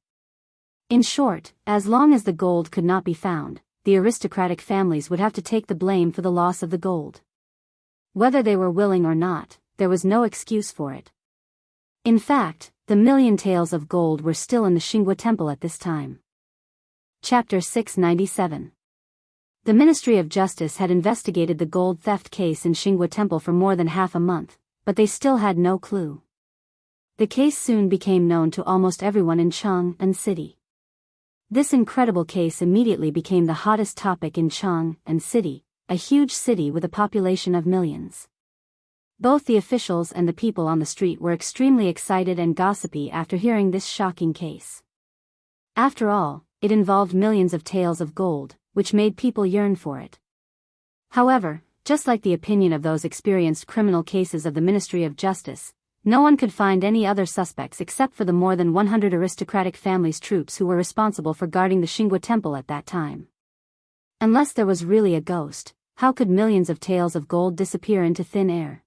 In short, as long as the gold could not be found, the aristocratic families would have to take the blame for the loss of the gold. Whether they were willing or not, there was no excuse for it. In fact, the million taels of gold were still in the Xinghua Temple at this time. Chapter 697. The Ministry of Justice had investigated the gold theft case in Xinghua Temple for more than half a month, but they still had no clue. The case soon became known to almost everyone in Chang'an City. This incredible case immediately became the hottest topic in Chang'an City, a huge city with a population of millions. Both the officials and the people on the street were extremely excited and gossipy after hearing this shocking case. After all, it involved millions of taels of gold, which made people yearn for it. However, just like the opinion of those experienced criminal cases of the Ministry of Justice, no one could find any other suspects except for the more than 100 aristocratic families' troops who were responsible for guarding the Xinghua Temple at that time. Unless there was really a ghost, how could millions of taels of gold disappear into thin air?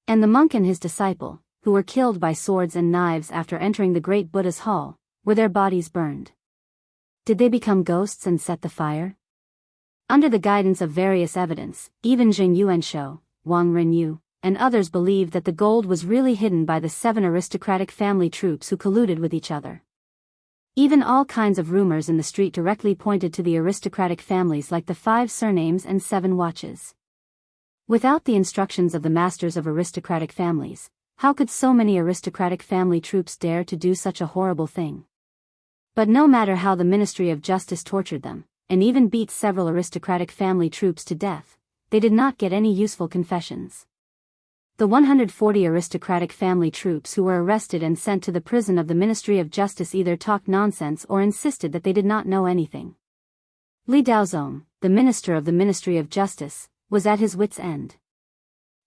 And the monk and his disciple, who were killed by swords and knives after entering the great Buddha's hall, were their bodies burned? Did they become ghosts and set the fire? Under the guidance of various evidence, even Jing Yuanshou, Wang Renyu, and others believed that the gold was really hidden by the 7 aristocratic family troops who colluded with each other. Even all kinds of rumors in the street directly pointed to the aristocratic families, like the 5 surnames and 7 watches. Without the instructions of the masters of aristocratic families, how could so many aristocratic family troops dare to do such a horrible thing? But no matter how the Ministry of Justice tortured them, and even beat several aristocratic family troops to death, they did not get any useful confessions. The 140 aristocratic family troops who were arrested and sent to the prison of the Ministry of Justice either talked nonsense or insisted that they did not know anything. Li Daozong, the minister of the Ministry of Justice, was at his wits' end.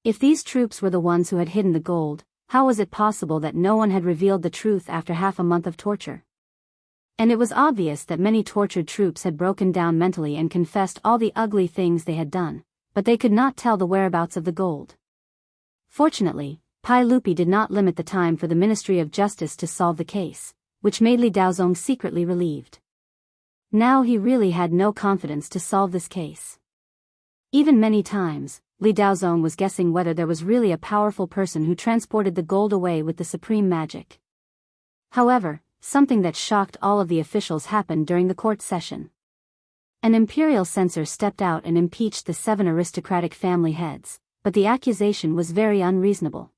If these troops were the ones who had hidden the gold, how was it possible that no one had revealed the truth after half a month of torture? And it was obvious that many tortured troops had broken down mentally and confessed all the ugly things they had done, but they could not tell the whereabouts of the gold. Fortunately, Pai Lupi did not limit the time for the Ministry of Justice to solve the case, which made Li Daozong secretly relieved. Now he really had no confidence to solve this case. Even many times, Li Daozong was guessing whether there was really a powerful person who transported the gold away with the supreme magic. However, something that shocked all of the officials happened during the court session. An imperial censor stepped out and impeached the 7 aristocratic family heads, but the accusation was very unreasonable.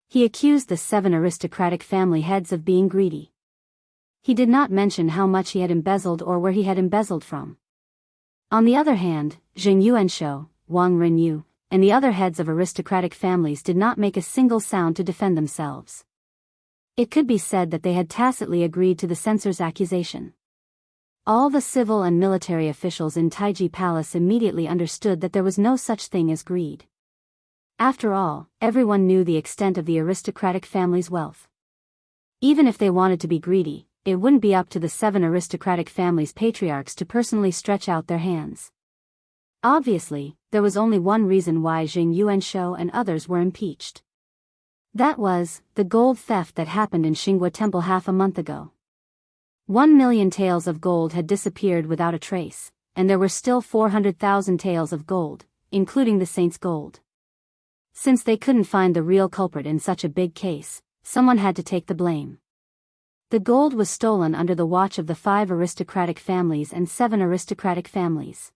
He accused the 7 aristocratic family heads of being greedy. He did not mention how much he had embezzled or where he had embezzled from. On the other hand, Zheng Yuanshou, Wang Renyu, and the other heads of aristocratic families did not make a single sound to defend themselves. It could be said that they had tacitly agreed to the censor's accusation. All the civil and military officials in Taiji Palace immediately understood that there was no such thing as greed. After all, everyone knew the extent of the aristocratic family's wealth. Even if they wanted to be greedy, it wouldn't be up to the 7 aristocratic families' patriarchs to personally stretch out their hands. Obviously, there was only one reason why Zheng Yuanshou and others were impeached. That was, the gold theft that happened in Xinghua Temple half a month ago. 1 million taels of gold had disappeared without a trace, and there were still 400,000 taels of gold, including the saint's gold. Since they couldn't find the real culprit in such a big case, someone had to take the blame. The gold was stolen under the watch of the 5 aristocratic families and 7 aristocratic families.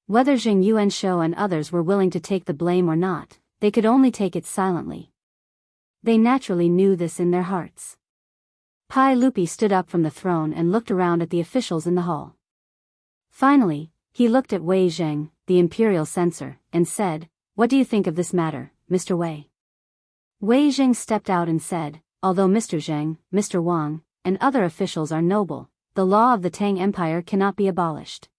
Whether Zheng Yuanshou and others were willing to take the blame or not, they could only take it silently. They naturally knew this in their hearts. Pai Lupi stood up from the throne and looked around at the officials in the hall. Finally, he looked at Wei Zheng, the imperial censor, and said, "What do you think of this matter, Mr. Wei?" Wei Zheng stepped out and said, "Although Mr. Zheng, Mr. Wang, and other officials are noble, the law of the Tang Empire cannot be abolished.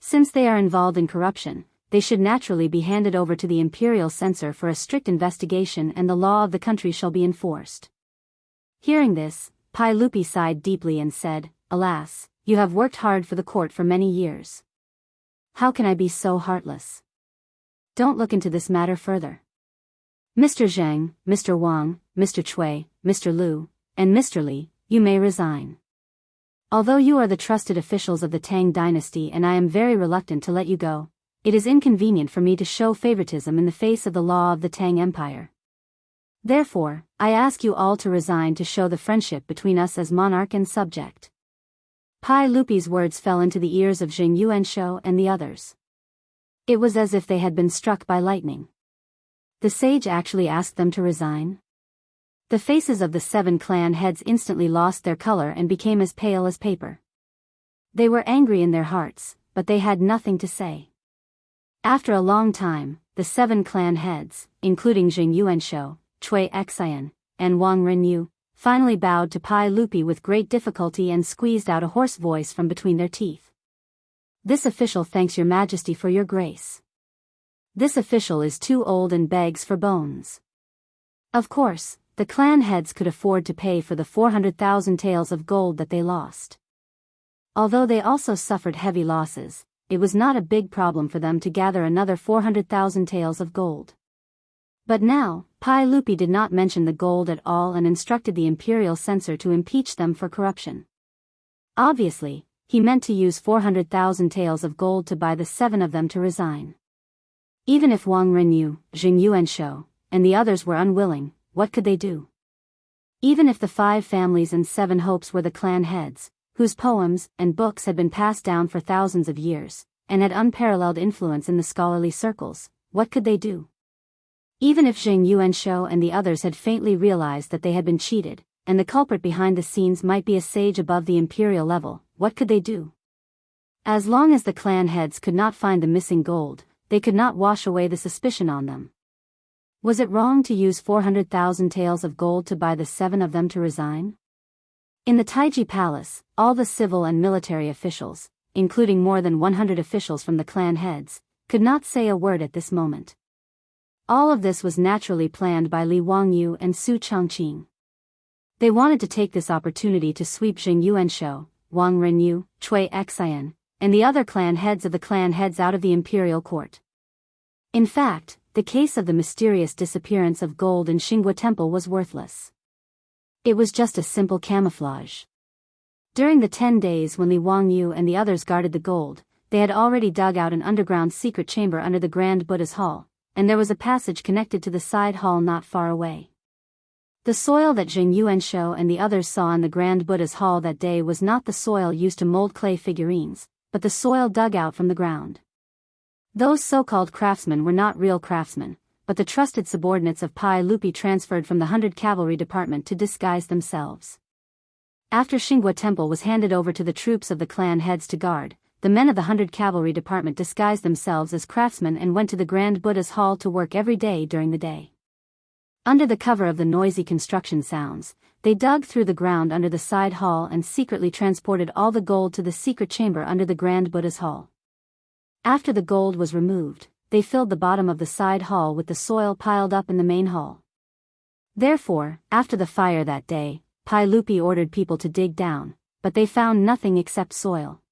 Since they are involved in corruption, they should naturally be handed over to the imperial censor for a strict investigation and the law of the country shall be enforced." Hearing this, Pai Lupi sighed deeply and said, "Alas, you have worked hard for the court for many years. How can I be so heartless? Don't look into this matter further. Mr. Zheng, Mr. Wang, Mr. Cui, Mr. Liu, and Mr. Li, you may resign. Although you are the trusted officials of the Tang dynasty and I am very reluctant to let you go, it is inconvenient for me to show favoritism in the face of the law of the Tang Empire. Therefore, I ask you all to resign to show the friendship between us as monarch and subject." Pai Lupi's words fell into the ears of Zheng Yuanshou and the others. It was as if they had been struck by lightning. The sage actually asked them to resign? The faces of the 7 clan heads instantly lost their color and became as pale as paper. They were angry in their hearts, but they had nothing to say. After a long time, the 7 clan heads, including Zheng Yuanshou, Cui Xian, and Wang Renyu, finally bowed to Pai Lupi with great difficulty and squeezed out a hoarse voice from between their teeth. "This official thanks your majesty for your grace. This official is too old and begs for bones." Of course, the clan heads could afford to pay for the 400,000 taels of gold that they lost. Although they also suffered heavy losses, it was not a big problem for them to gather another 400,000 taels of gold. But now, Pai Lupi did not mention the gold at all and instructed the imperial censor to impeach them for corruption. Obviously, he meant to use 400,000 taels of gold to buy the 7 of them to resign. Even if Wang Renyu, Zheng Yuanshou, and the others were unwilling, what could they do? Even if the 5 families and 7 hopes were the clan heads, whose poems and books had been passed down for thousands of years, and had unparalleled influence in the scholarly circles, what could they do? Even if Zheng Yuanshou and the others had faintly realized that they had been cheated, and the culprit behind the scenes might be a sage above the imperial level, what could they do? As long as the clan heads could not find the missing gold, they could not wash away the suspicion on them. Was it wrong to use 400,000 taels of gold to buy the 7 of them to resign? In the Taiji Palace, all the civil and military officials, including more than 100 officials from the clan heads, could not say a word at this moment. All of this was naturally planned by Li Wangyu and Su Chongqing. They wanted to take this opportunity to sweep Jing Yuanshou, Wang Renyu, Cui Xian, and the other clan heads of the clan heads out of the imperial court. In fact, the case of the mysterious disappearance of gold in Xinghua Temple was worthless. It was just a simple camouflage. During the 10 days when Li Wangyu and the others guarded the gold, they had already dug out an underground secret chamber under the Grand Buddha's Hall, and there was a passage connected to the side hall not far away. The soil that Jing Yuanshou and the others saw in the Grand Buddha's Hall that day was not the soil used to mold clay figurines, but the soil dug out from the ground. Those so-called craftsmen were not real craftsmen, but the trusted subordinates of Pai Lupi transferred from the 100 Cavalry Department to disguise themselves. After Xinghua Temple was handed over to the troops of the clan heads to guard, the men of the 100 Cavalry Department disguised themselves as craftsmen and went to the Grand Buddha's Hall to work every day during the day. Under the cover of the noisy construction sounds, they dug through the ground under the side hall and secretly transported all the gold to the secret chamber under the Grand Buddha's Hall. After the gold was removed, they filled the bottom of the side hall with the soil piled up in the main hall. Therefore, after the fire that day, Pai Lupi ordered people to dig down, but they found nothing except soil.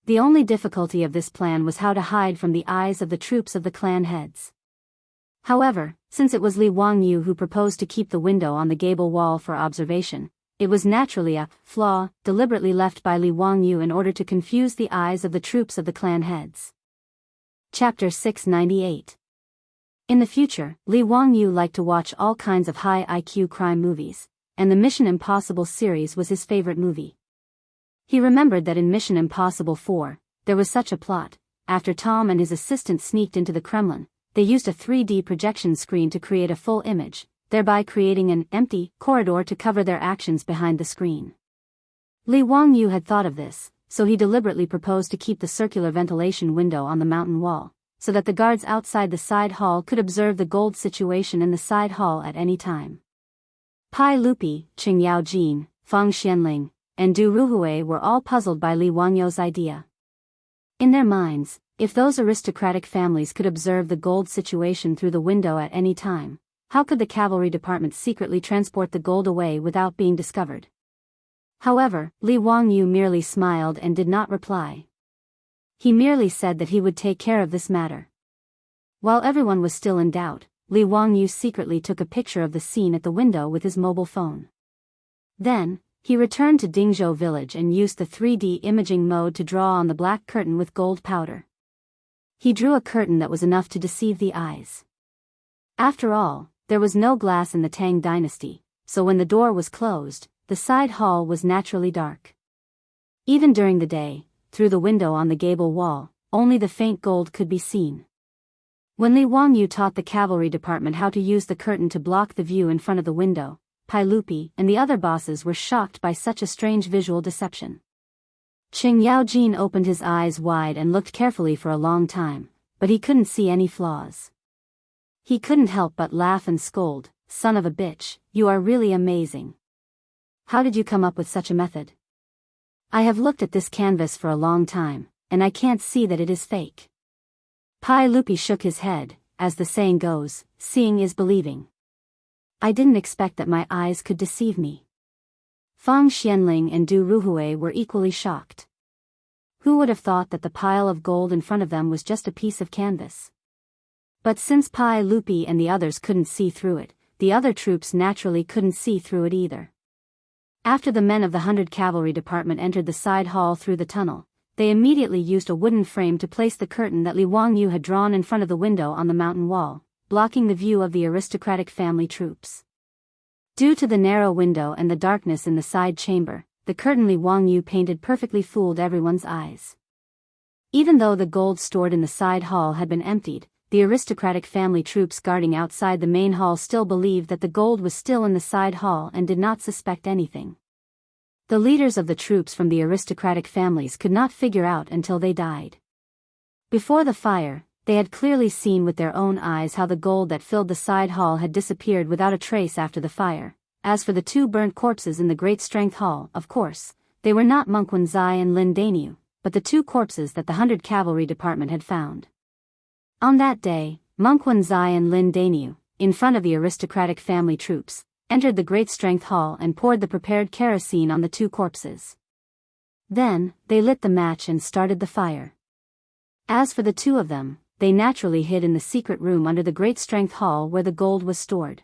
The only difficulty of this plan was how to hide from the eyes of the troops of the clan heads. However, since it was Li Wangyu who proposed to keep the window on the gable wall for observation, it was naturally a flaw deliberately left by Li Wangyu in order to confuse the eyes of the troops of the clan heads. Chapter 698. In the future, Li Wangyu liked to watch all kinds of high IQ crime movies, and the Mission Impossible series was his favorite movie. He remembered that in Mission Impossible 4, there was such a plot. After Tom and his assistant sneaked into the Kremlin, they used a 3D projection screen to create a full image, thereby creating an empty corridor to cover their actions behind the screen. Li Wangyu had thought of this, so he deliberately proposed to keep the circular ventilation window on the mountain wall, so that the guards outside the side hall could observe the gold situation in the side hall at any time. Pai Lupi, Qing Yaojin, Feng Xianling, and Du Ruhui were all puzzled by Li Wangyu's idea. In their minds, if those aristocratic families could observe the gold situation through the window at any time, how could the cavalry department secretly transport the gold away without being discovered? However, Li Wangyu merely smiled and did not reply. He merely said that he would take care of this matter. While everyone was still in doubt, Li Wangyu secretly took a picture of the scene at the window with his mobile phone. Then, he returned to Dingzhou village and used the 3D imaging mode to draw on the black curtain with gold powder. He drew a curtain that was enough to deceive the eyes. After all, there was no glass in the Tang dynasty, so when the door was closed, the side hall was naturally dark. Even during the day, through the window on the gable wall, only the faint gold could be seen. When Li Wangyu taught the cavalry department how to use the curtain to block the view in front of the window, Pai Lupi and the other bosses were shocked by such a strange visual deception. Qing Yaojin opened his eyes wide and looked carefully for a long time, but he couldn't see any flaws. He couldn't help but laugh and scold, "Son of a bitch, you are really amazing. How did you come up with such a method? I have looked at this canvas for a long time, and I can't see that it is fake." Pai Lupi shook his head, as the saying goes, seeing is believing. "I didn't expect that my eyes could deceive me." Feng Xianling and Du Ruhui were equally shocked. Who would have thought that the pile of gold in front of them was just a piece of canvas? But since Pai Lupi and the others couldn't see through it, the other troops naturally couldn't see through it either. After the men of the 100 Cavalry Department entered the side hall through the tunnel, they immediately used a wooden frame to place the curtain that Li Wangyu had drawn in front of the window on the mountain wall, blocking the view of the aristocratic family troops. Due to the narrow window and the darkness in the side chamber, the curtain Li Wangyu painted perfectly fooled everyone's eyes. Even though the gold stored in the side hall had been emptied, the aristocratic family troops guarding outside the main hall still believed that the gold was still in the side hall and did not suspect anything. The leaders of the troops from the aristocratic families could not figure out until they died. Before the fire, they had clearly seen with their own eyes how the gold that filled the side hall had disappeared without a trace after the fire. As for the two burnt corpses in the Great Strength Hall, of course, they were not Monk Wenzai and Lin Dainyu, but the two corpses that the 100 Cavalry Department had found. On that day, Monk Wenzai and Lin Dainyu, in front of the aristocratic family troops, entered the Great Strength Hall and poured the prepared kerosene on the two corpses. Then, they lit the match and started the fire. As for the two of them, they naturally hid in the secret room under the Great Strength Hall where the gold was stored.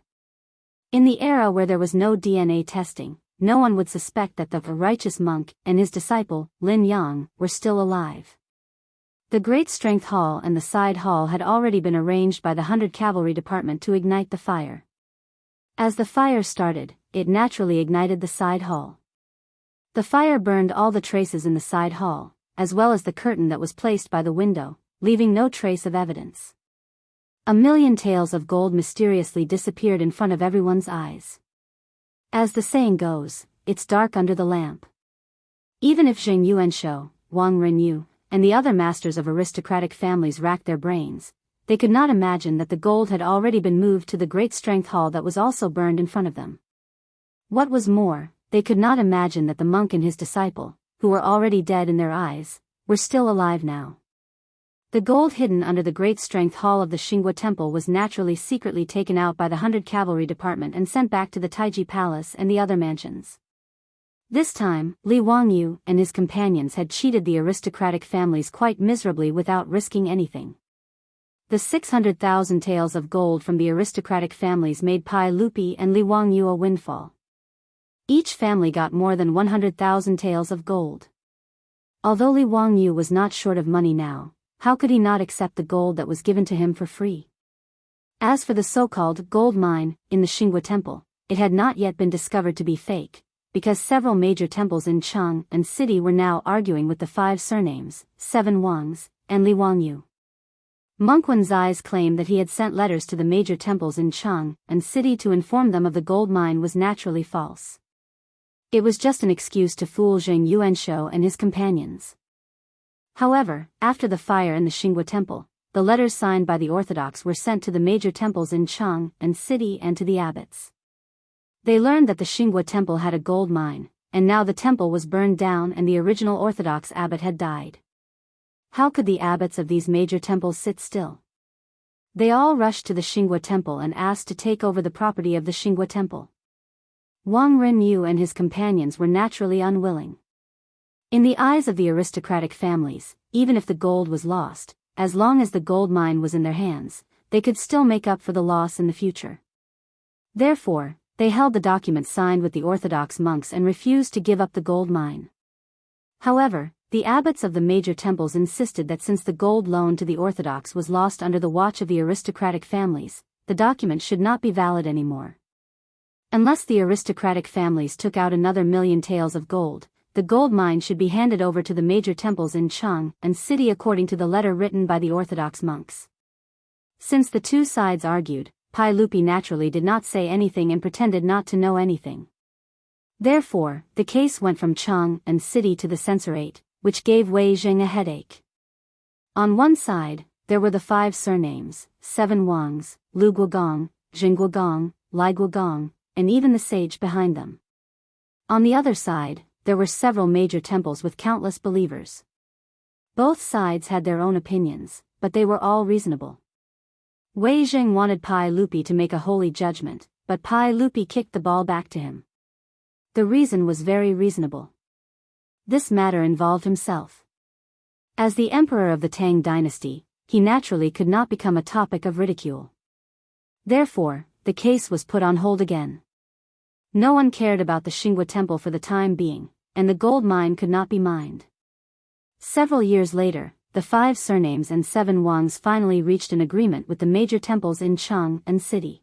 In the era where there was no DNA testing, no one would suspect that the righteous monk and his disciple, Lin Yang, were still alive. The Great Strength Hall and the side hall had already been arranged by the 100 Cavalry Department to ignite the fire. As the fire started, it naturally ignited the side hall. The fire burned all the traces in the side hall, as well as the curtain that was placed by the window, leaving no trace of evidence. 1,000,000 taels of gold mysteriously disappeared in front of everyone's eyes. As the saying goes, it's dark under the lamp. Even if Zheng Yuanshou, Wang Renyu, and the other masters of aristocratic families racked their brains, they could not imagine that the gold had already been moved to the Great Strength Hall that was also burned in front of them. What was more, they could not imagine that the monk and his disciple, who were already dead in their eyes, were still alive now. The gold hidden under the Great Strength Hall of the Xinghua Temple was naturally secretly taken out by the 100 Cavalry Department and sent back to the Taiji Palace and the other mansions. This time, Li Wangyu and his companions had cheated the aristocratic families quite miserably without risking anything. The 600,000 taels of gold from the aristocratic families made Pai Lupi and Li Wangyu a windfall. Each family got more than 100,000 taels of gold. Although Li Wangyu was not short of money now, how could he not accept the gold that was given to him for free? As for the so-called gold mine in the Xinghua Temple, it had not yet been discovered to be fake, because several major temples in Cheng and city were now arguing with the 5 surnames, 7 Wangs, and Li Wangyu. Monk Wenzai's claim that he had sent letters to the major temples in Cheng and city to inform them of the gold mine was naturally false. It was just an excuse to fool Zheng Yuanshou and his companions. However, after the fire in the Xinghua Temple, the letters signed by the Orthodox were sent to the major temples in Cheng and city and to the abbots. They learned that the Xinghua Temple had a gold mine, and now the temple was burned down and the original Orthodox abbot had died. How could the abbots of these major temples sit still? They all rushed to the Xinghua Temple and asked to take over the property of the Xinghua Temple. Wang Renyu and his companions were naturally unwilling. In the eyes of the aristocratic families, even if the gold was lost, as long as the gold mine was in their hands, they could still make up for the loss in the future. Therefore, they held the documents signed with the Orthodox monks and refused to give up the gold mine. However, the abbots of the major temples insisted that since the gold loaned to the Orthodox was lost under the watch of the aristocratic families, the document should not be valid anymore. Unless the aristocratic families took out another 1,000,000 taels of gold, the gold mine should be handed over to the major temples in Cheng and city according to the letter written by the Orthodox monks. Since the two sides argued, Pai Lupi naturally did not say anything and pretended not to know anything. Therefore, the case went from Cheng and city to the censorate, which gave Wei Zheng a headache. On one side, there were the 5 surnames, 7 Wangs, Lu Guogong, Jing Guogong, Lai Guogong, and even the sage behind them. On the other side, there were several major temples with countless believers. Both sides had their own opinions, but they were all reasonable. Wei Zheng wanted Pai Lupi to make a holy judgment, but Pai Lupi kicked the ball back to him. The reason was very reasonable. This matter involved himself. As the emperor of the Tang dynasty, he naturally could not become a topic of ridicule. Therefore, the case was put on hold again. No one cared about the Xinghua Temple for the time being, and the gold mine could not be mined. Several years later, the 5 surnames and 7 Wangs finally reached an agreement with the major temples in Cheng and city.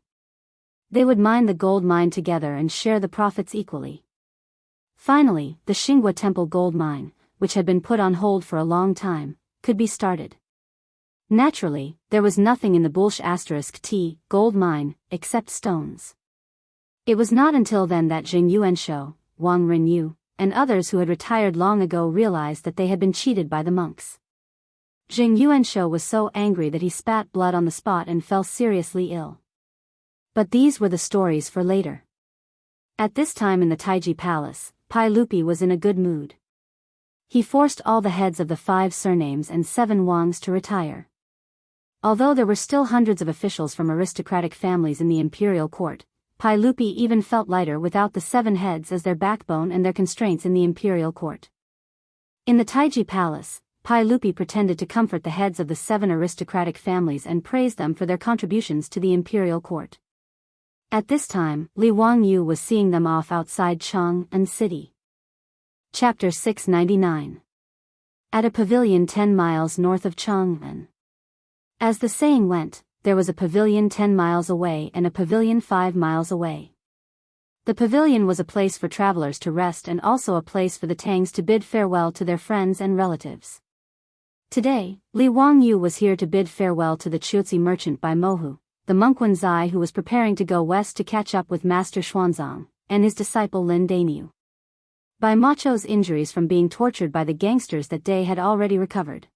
They would mine the gold mine together and share the profits equally. Finally, the Xinghua Temple gold mine, which had been put on hold for a long time, could be started. Naturally, there was nothing in the Bulsh *T gold mine, except stones. It was not until then that Zheng Yuanshou, Wang Renyu, and others who had retired long ago realized that they had been cheated by the monks. Jing Yuanshou was so angry that he spat blood on the spot and fell seriously ill. But these were the stories for later. At this time in the Taiji Palace, Pai Lupi was in a good mood. He forced all the heads of the 5 surnames and 7 Wangs to retire. Although there were still hundreds of officials from aristocratic families in the imperial court, Pai Lupi even felt lighter without the 7 heads as their backbone and their constraints in the imperial court. In the Taiji Palace, Pai Lupi pretended to comfort the heads of the 7 aristocratic families and praised them for their contributions to the imperial court. At this time, Li Wangyu was seeing them off outside Chang'an City. Chapter 699. At a pavilion 10 miles north of Chang'an. As the saying went, there was a pavilion 10 miles away and a pavilion 5 miles away. The pavilion was a place for travelers to rest and also a place for the Tangs to bid farewell to their friends and relatives. Today, Li Wangyu was here to bid farewell to the Chuzi merchant Bai Mohu, the monk Wenzai who was preparing to go west to catch up with Master Xuanzang, and his disciple Lin Dainu. Bai Macho's injuries from being tortured by the gangsters that day had already recovered.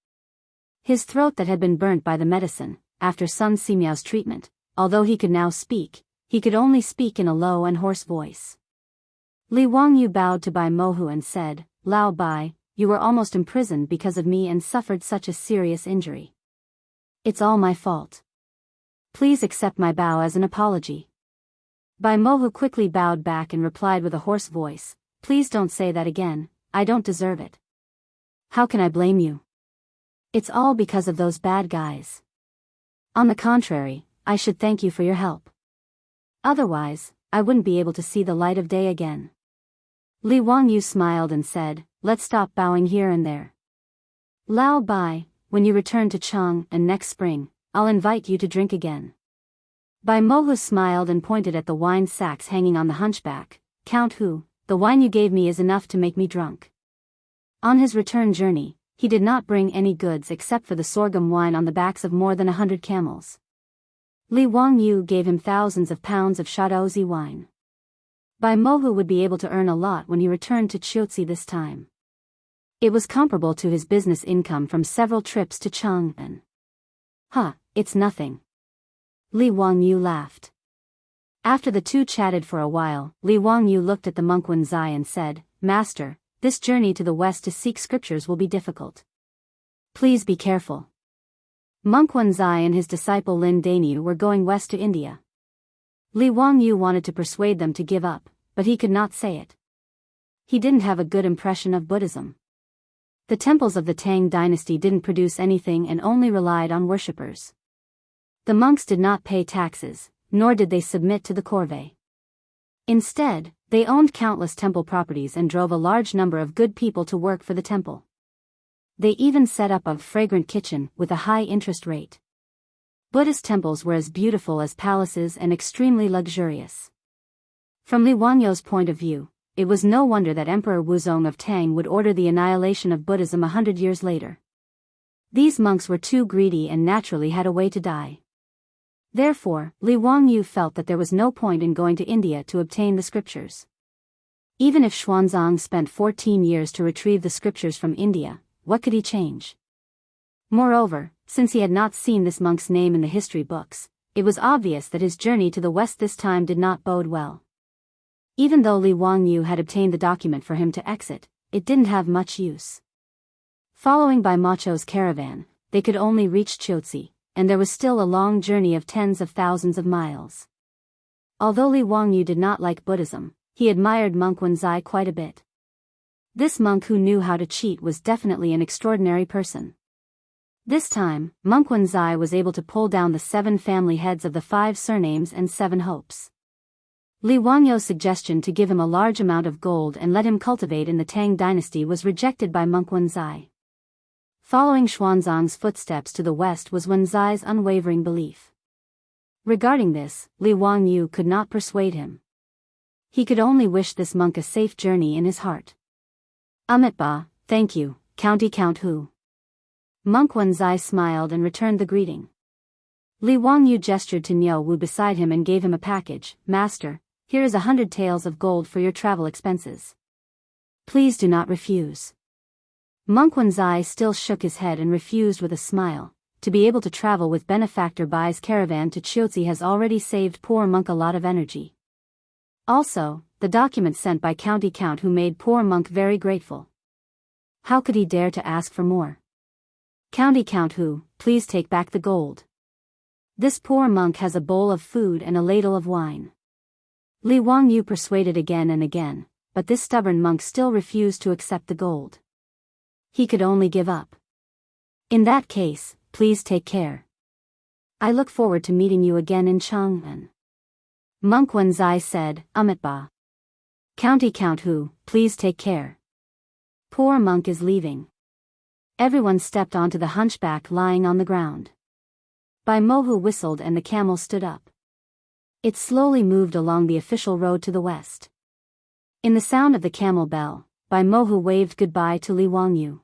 His throat that had been burnt by the medicine, after Sun Simiao's treatment, although he could now speak, he could only speak in a low and hoarse voice. Li Wangyu bowed to Bai Mohu and said, "Lao Bai, you were almost imprisoned because of me and suffered such a serious injury. It's all my fault. Please accept my bow as an apology." Bai Mohu quickly bowed back and replied with a hoarse voice, "Please don't say that again, I don't deserve it. How can I blame you? It's all because of those bad guys. On the contrary, I should thank you for your help. Otherwise, I wouldn't be able to see the light of day again." Li Wangyu smiled and said, "Let's stop bowing here and there. Lao Bai, when you return to Chang'an next spring, I'll invite you to drink again." Bai Mohu smiled and pointed at the wine sacks hanging on the hunchback. "Count Hu, the wine you gave me is enough to make me drunk." On his return journey, he did not bring any goods except for the sorghum wine on the backs of more than 100 camels. Li Wangyu gave him thousands of pounds of Shadozi wine. Bai Mohu would be able to earn a lot when he returned to Chiuzi this time. It was comparable to his business income from several trips to Chang'an. "Huh, it's nothing." Li Wangyu laughed. After the two chatted for a while, Li Wangyu looked at the monk Wenzai and said, "Master, this journey to the west to seek scriptures will be difficult. Please be careful." Monk Wenzai and his disciple Lin Dainu were going west to India. Li Wangyu wanted to persuade them to give up, but he could not say it. He didn't have a good impression of Buddhism. The temples of the Tang dynasty didn't produce anything and only relied on worshippers. The monks did not pay taxes, nor did they submit to the corvée. Instead, they owned countless temple properties and drove a large number of good people to work for the temple. They even set up a fragrant kitchen with a high interest rate. Buddhist temples were as beautiful as palaces and extremely luxurious. From Li Wangyu's point of view, it was no wonder that Emperor Wuzong of Tang would order the annihilation of Buddhism 100 years later. These monks were too greedy and naturally had a way to die. Therefore, Li Wangyu felt that there was no point in going to India to obtain the scriptures. Even if Xuanzang spent 14 years to retrieve the scriptures from India, what could he change? Moreover, since he had not seen this monk's name in the history books, it was obvious that his journey to the west this time did not bode well. Even though Li Wangyu had obtained the document for him to exit, it didn't have much use. Following Bai Macho's caravan, they could only reach Chiuzi, and there was still a long journey of tens of thousands of miles. Although Li Wangyu did not like Buddhism, he admired monk Wenzai quite a bit. This monk who knew how to cheat was definitely an extraordinary person. This time, monk Wenzai was able to pull down the 7 family heads of the 5 surnames and 7 hopes. Li Wangyu's suggestion to give him a large amount of gold and let him cultivate in the Tang dynasty was rejected by monk Wenzai. Following Xuanzang's footsteps to the west was Wenzai's unwavering belief. Regarding this, Li Wangyu could not persuade him. He could only wish this monk a safe journey in his heart. "Amitba, thank you, Count Hu." Monk Wenzai smiled and returned the greeting. Li Wangyu gestured to Niu Wu beside him and gave him a package. "Master, here is 100 taels of gold for your travel expenses. Please do not refuse." Monk Wanzai still shook his head and refused with a smile. To be able to travel with benefactor Bai's caravan to Chiotzi has already saved poor Monk a lot of energy. Also, the document sent by County Count who made poor Monk very grateful. How could he dare to ask for more? County Count who, please take back the gold. This poor monk has a bowl of food and a ladle of wine. Li Wangyu persuaded again and again, but this stubborn monk still refused to accept the gold. He could only give up. In that case, please take care. I look forward to meeting you again in Chang'an. Monk Wanzai said, Amitba. County Count who, please take care. Poor monk is leaving. Everyone stepped onto the hunchback lying on the ground. Bai Mohu whistled and the camel stood up. It slowly moved along the official road to the west. In the sound of the camel bell, Bai Mohu waved goodbye to Li Wangyu.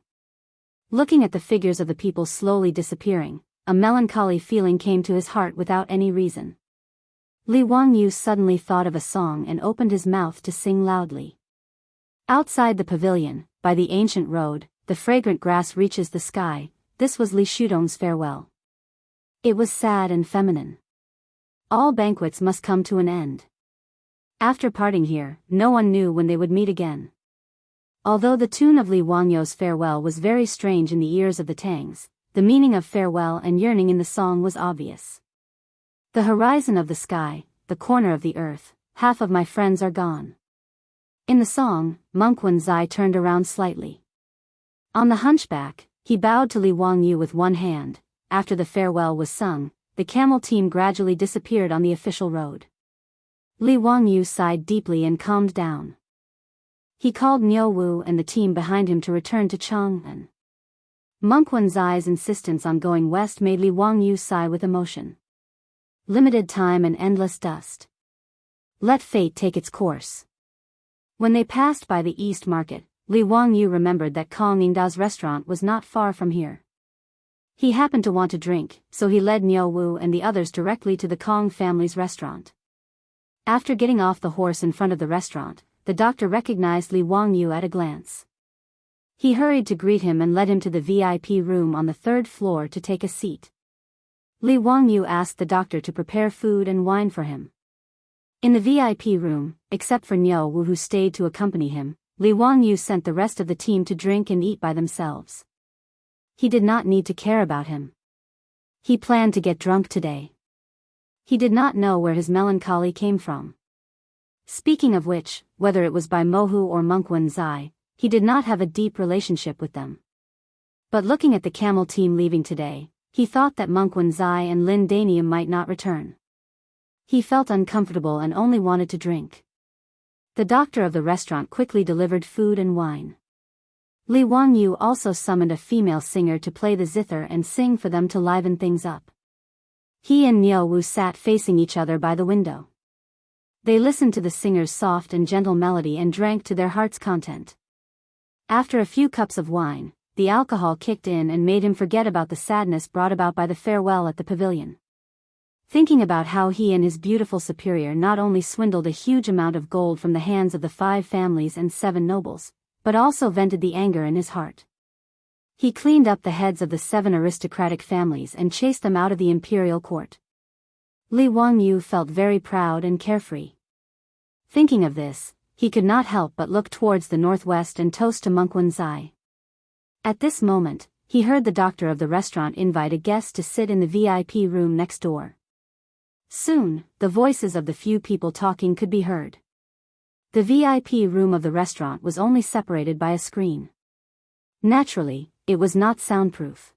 Looking at the figures of the people slowly disappearing, a melancholy feeling came to his heart without any reason. Li Wangyu suddenly thought of a song and opened his mouth to sing loudly. Outside the pavilion, by the ancient road, the fragrant grass reaches the sky. This was Li Shudong's farewell. It was sad and feminine. All banquets must come to an end. After parting here, no one knew when they would meet again. Although the tune of Li Wangyu's farewell was very strange in the ears of the Tangs, the meaning of farewell and yearning in the song was obvious. The horizon of the sky, the corner of the earth, half of my friends are gone. In the song, Monk Wanzai turned around slightly. On the hunchback, he bowed to Li Wangyu with one hand. After the farewell was sung, the camel team gradually disappeared on the official road. Li Wangyu sighed deeply and calmed down. He called Niu Wu and the team behind him to return to Chang'an. Monk Wanzai's insistence on going west made Li Wangyu sigh with emotion. Limited time and endless dust. Let fate take its course. When they passed by the East Market, Li Wangyu remembered that Kong Yingda's restaurant was not far from here. He happened to want to drink, so he led Niu Wu and the others directly to the Kong family's restaurant. After getting off the horse in front of the restaurant, the doctor recognized Li Wangyu at a glance. He hurried to greet him and led him to the VIP room on the third floor to take a seat. Li Wangyu asked the doctor to prepare food and wine for him. In the VIP room, except for Niu Wu who stayed to accompany him, Li Wangyu sent the rest of the team to drink and eat by themselves. He did not need to care about him. He planned to get drunk today. He did not know where his melancholy came from. Speaking of which, whether it was by Mohu or Monk Wanzai, he did not have a deep relationship with them. But looking at the camel team leaving today, he thought that Monk Wanzai and Lin Danium might not return. He felt uncomfortable and only wanted to drink. The doctor of the restaurant quickly delivered food and wine. Li Wangyu also summoned a female singer to play the zither and sing for them to liven things up. He and Niu Wu sat facing each other by the window. They listened to the singer's soft and gentle melody and drank to their heart's content. After a few cups of wine, the alcohol kicked in and made him forget about the sadness brought about by the farewell at the pavilion. Thinking about how he and his beautiful superior not only swindled a huge amount of gold from the hands of the 5 families and 7 nobles, but also vented the anger in his heart. He cleaned up the heads of the 7 aristocratic families and chased them out of the imperial court. Li Wangyu felt very proud and carefree. Thinking of this, he could not help but look towards the northwest and toast to Monk Wanzai. At this moment, he heard the doctor of the restaurant invite a guest to sit in the VIP room next door. Soon, the voices of the few people talking could be heard. The VIP room of the restaurant was only separated by a screen. Naturally, it was not soundproof.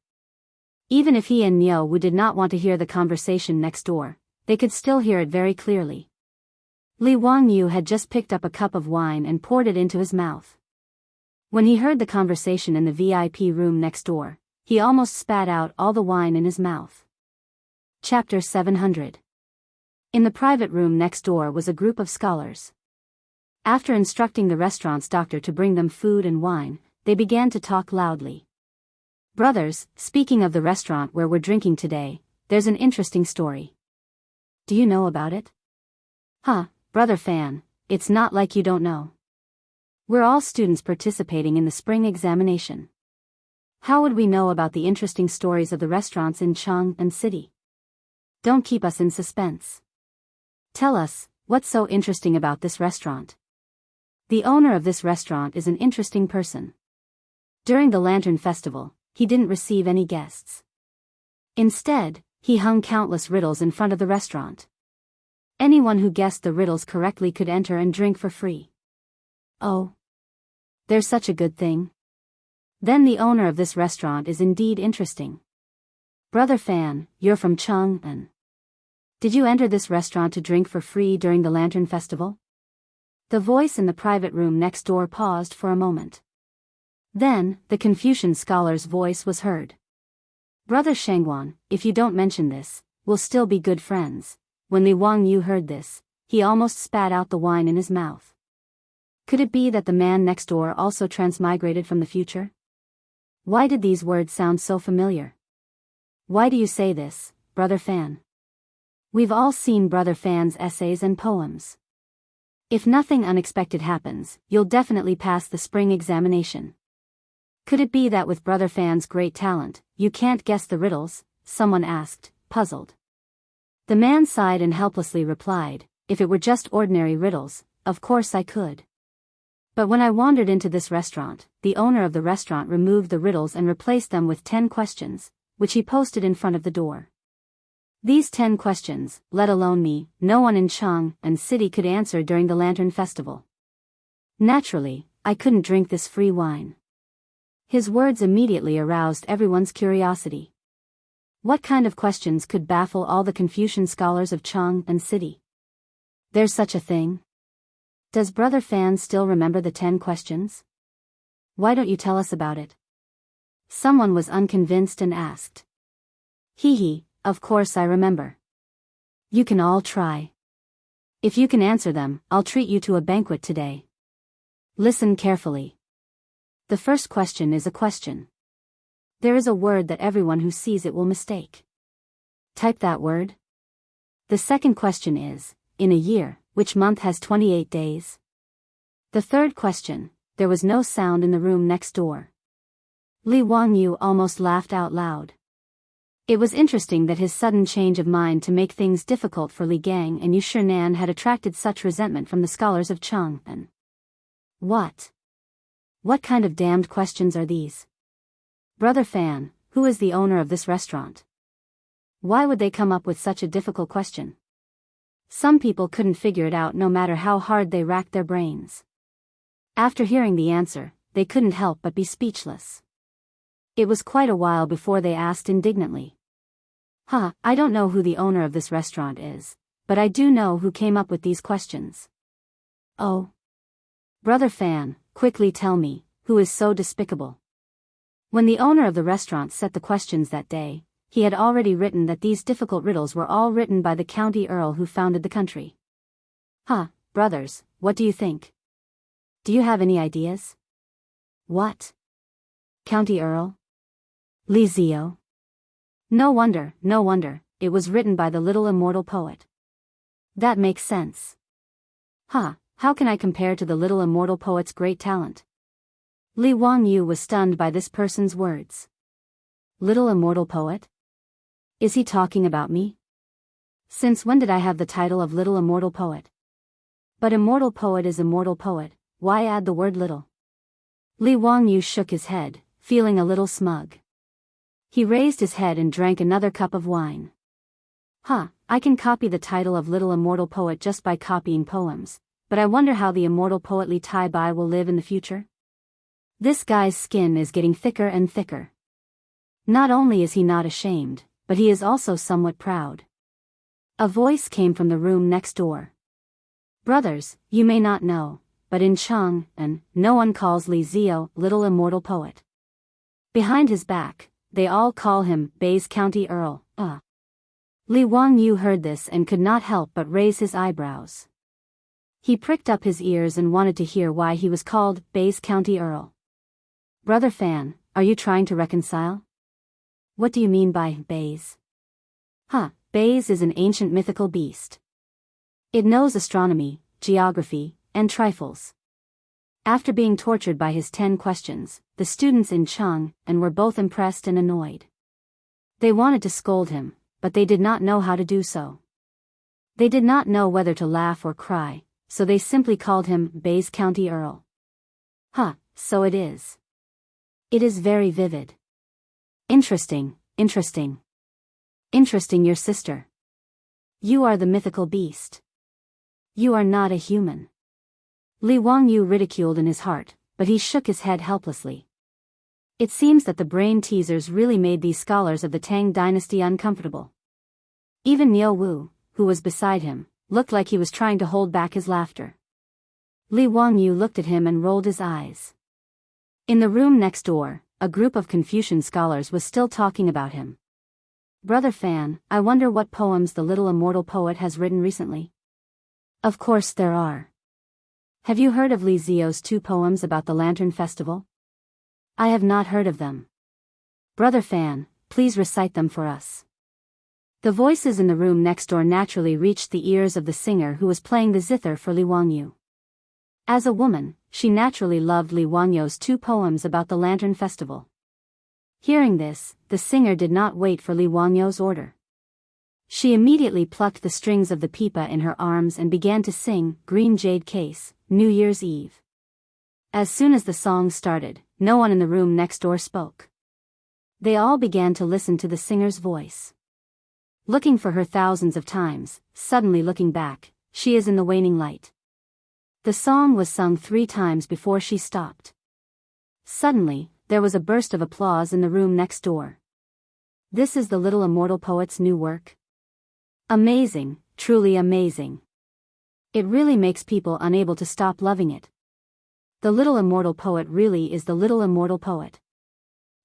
Even if he and Niu Wu did not want to hear the conversation next door, they could still hear it very clearly. Li Wangyu had just picked up a cup of wine and poured it into his mouth. When he heard the conversation in the VIP room next door, he almost spat out all the wine in his mouth. Chapter 700. In the private room next door was a group of scholars. After instructing the restaurant's doctor to bring them food and wine, they began to talk loudly. Brothers, speaking of the restaurant where we're drinking today, there's an interesting story. Do you know about it? Huh, brother Fan, it's not like you don't know. We're all students participating in the spring examination. How would we know about the interesting stories of the restaurants in Jianghu and city? Don't keep us in suspense. Tell us, what's so interesting about this restaurant? The owner of this restaurant is an interesting person. During the Lantern Festival, he didn't receive any guests. Instead, he hung countless riddles in front of the restaurant. Anyone who guessed the riddles correctly could enter and drink for free. Oh. There's such a good thing. Then the owner of this restaurant is indeed interesting. Brother Fan, you're from Jianghu. Did you enter this restaurant to drink for free during the Lantern Festival? The voice in the private room next door paused for a moment. Then, the Confucian scholar's voice was heard. Brother Shengguan, if you don't mention this, we'll still be good friends. When Li Wangyu heard this, he almost spat out the wine in his mouth. Could it be that the man next door also transmigrated from the future? Why did these words sound so familiar? Why do you say this, Brother Fan? We've all seen Brother Fan's essays and poems. If nothing unexpected happens, you'll definitely pass the spring examination. Could it be that with Brother Fan's great talent, you can't guess the riddles? Someone asked, puzzled. The man sighed and helplessly replied, if it were just ordinary riddles, of course I could. But when I wandered into this restaurant, the owner of the restaurant removed the riddles and replaced them with 10 questions, which he posted in front of the door. These 10 questions, let alone me, no one in Jianghu and city could answer during the Lantern Festival. Naturally, I couldn't drink this free wine. His words immediately aroused everyone's curiosity. What kind of questions could baffle all the Confucian scholars of Jianghu and city? There's such a thing? Does Brother Fan still remember the 10 questions? Why don't you tell us about it? Someone was unconvinced and asked. Hee, of course I remember. You can all try. If you can answer them, I'll treat you to a banquet today. Listen carefully. The first question is a question. There is a word that everyone who sees it will mistake. Type that word. The second question is, in a year, which month has 28 days? The third question, there was no sound in the room next door. Li Wangyu almost laughed out loud. It was interesting that his sudden change of mind to make things difficult for Li Gang and Yu Shinan had attracted such resentment from the scholars of Jianghu. What? What kind of damned questions are these? Brother Fan, who is the owner of this restaurant? Why would they come up with such a difficult question? Some people couldn't figure it out no matter how hard they racked their brains. After hearing the answer, they couldn't help but be speechless. It was quite a while before they asked indignantly. I don't know who the owner of this restaurant is, but I do know who came up with these questions. Oh. Brother Fan, quickly tell me, who is so despicable? When the owner of the restaurant set the questions that day, he had already written that these difficult riddles were all written by the county earl who founded the country. Brothers, what do you think? Do you have any ideas? What? County earl? Li Zio? No wonder, it was written by the little immortal poet. That makes sense. How can I compare to the little immortal poet's great talent? Li Wangyu was stunned by this person's words. Little immortal poet? Is he talking about me? Since when did I have the title of little immortal poet? But immortal poet is immortal poet, why add the word little? Li Wangyu shook his head, feeling a little smug. He raised his head and drank another cup of wine. I can copy the title of little immortal poet just by copying poems, but I wonder how the immortal poet Li Tai Bai will live in the future? This guy's skin is getting thicker and thicker. Not only is he not ashamed, but he is also somewhat proud. A voice came from the room next door. Brothers, you may not know, but in Jianghu, no one calls Li Zio little immortal poet. Behind his back, they all call him Bei's County Earl. Li Wangyu heard this and could not help but raise his eyebrows. He pricked up his ears and wanted to hear why he was called Bei's County Earl. Brother Fan, are you trying to reconcile? What do you mean by Bei's? Bei's is an ancient mythical beast. It knows astronomy, geography, and trifles. After being tortured by his 10 questions, the students in Chang and were both impressed and annoyed. They wanted to scold him, but they did not know how to do so. They did not know whether to laugh or cry, so they simply called him Bays County Earl. Huh, so it is. It is very vivid. Interesting, interesting. Interesting, your sister. You are the mythical beast. You are not a human. Li Wangyu ridiculed in his heart, but he shook his head helplessly. It seems that the brain teasers really made these scholars of the Tang dynasty uncomfortable. Even Niu Wu, who was beside him, looked like he was trying to hold back his laughter. Li Wangyu looked at him and rolled his eyes. In the room next door, a group of Confucian scholars was still talking about him. Brother Fan, I wonder what poems the little immortal poet has written recently. Of course there are. Have you heard of Li Zio's 2 poems about the Lantern Festival? I have not heard of them. Brother Fan, please recite them for us. The voices in the room next door naturally reached the ears of the singer who was playing the zither for Li Wangyu. As a woman, she naturally loved Li Wangyu's 2 poems about the Lantern Festival. Hearing this, the singer did not wait for Li Wangyu's order. She immediately plucked the strings of the pipa in her arms and began to sing Green Jade Case, New Year's Eve. As soon as the song started, no one in the room next door spoke. They all began to listen to the singer's voice. Looking for her thousands of times, suddenly looking back, she is in the waning light. The song was sung 3 times before she stopped. Suddenly, there was a burst of applause in the room next door. This is the little immortal poet's new work. Amazing, truly amazing. It really makes people unable to stop loving it. The little immortal poet really is the little immortal poet.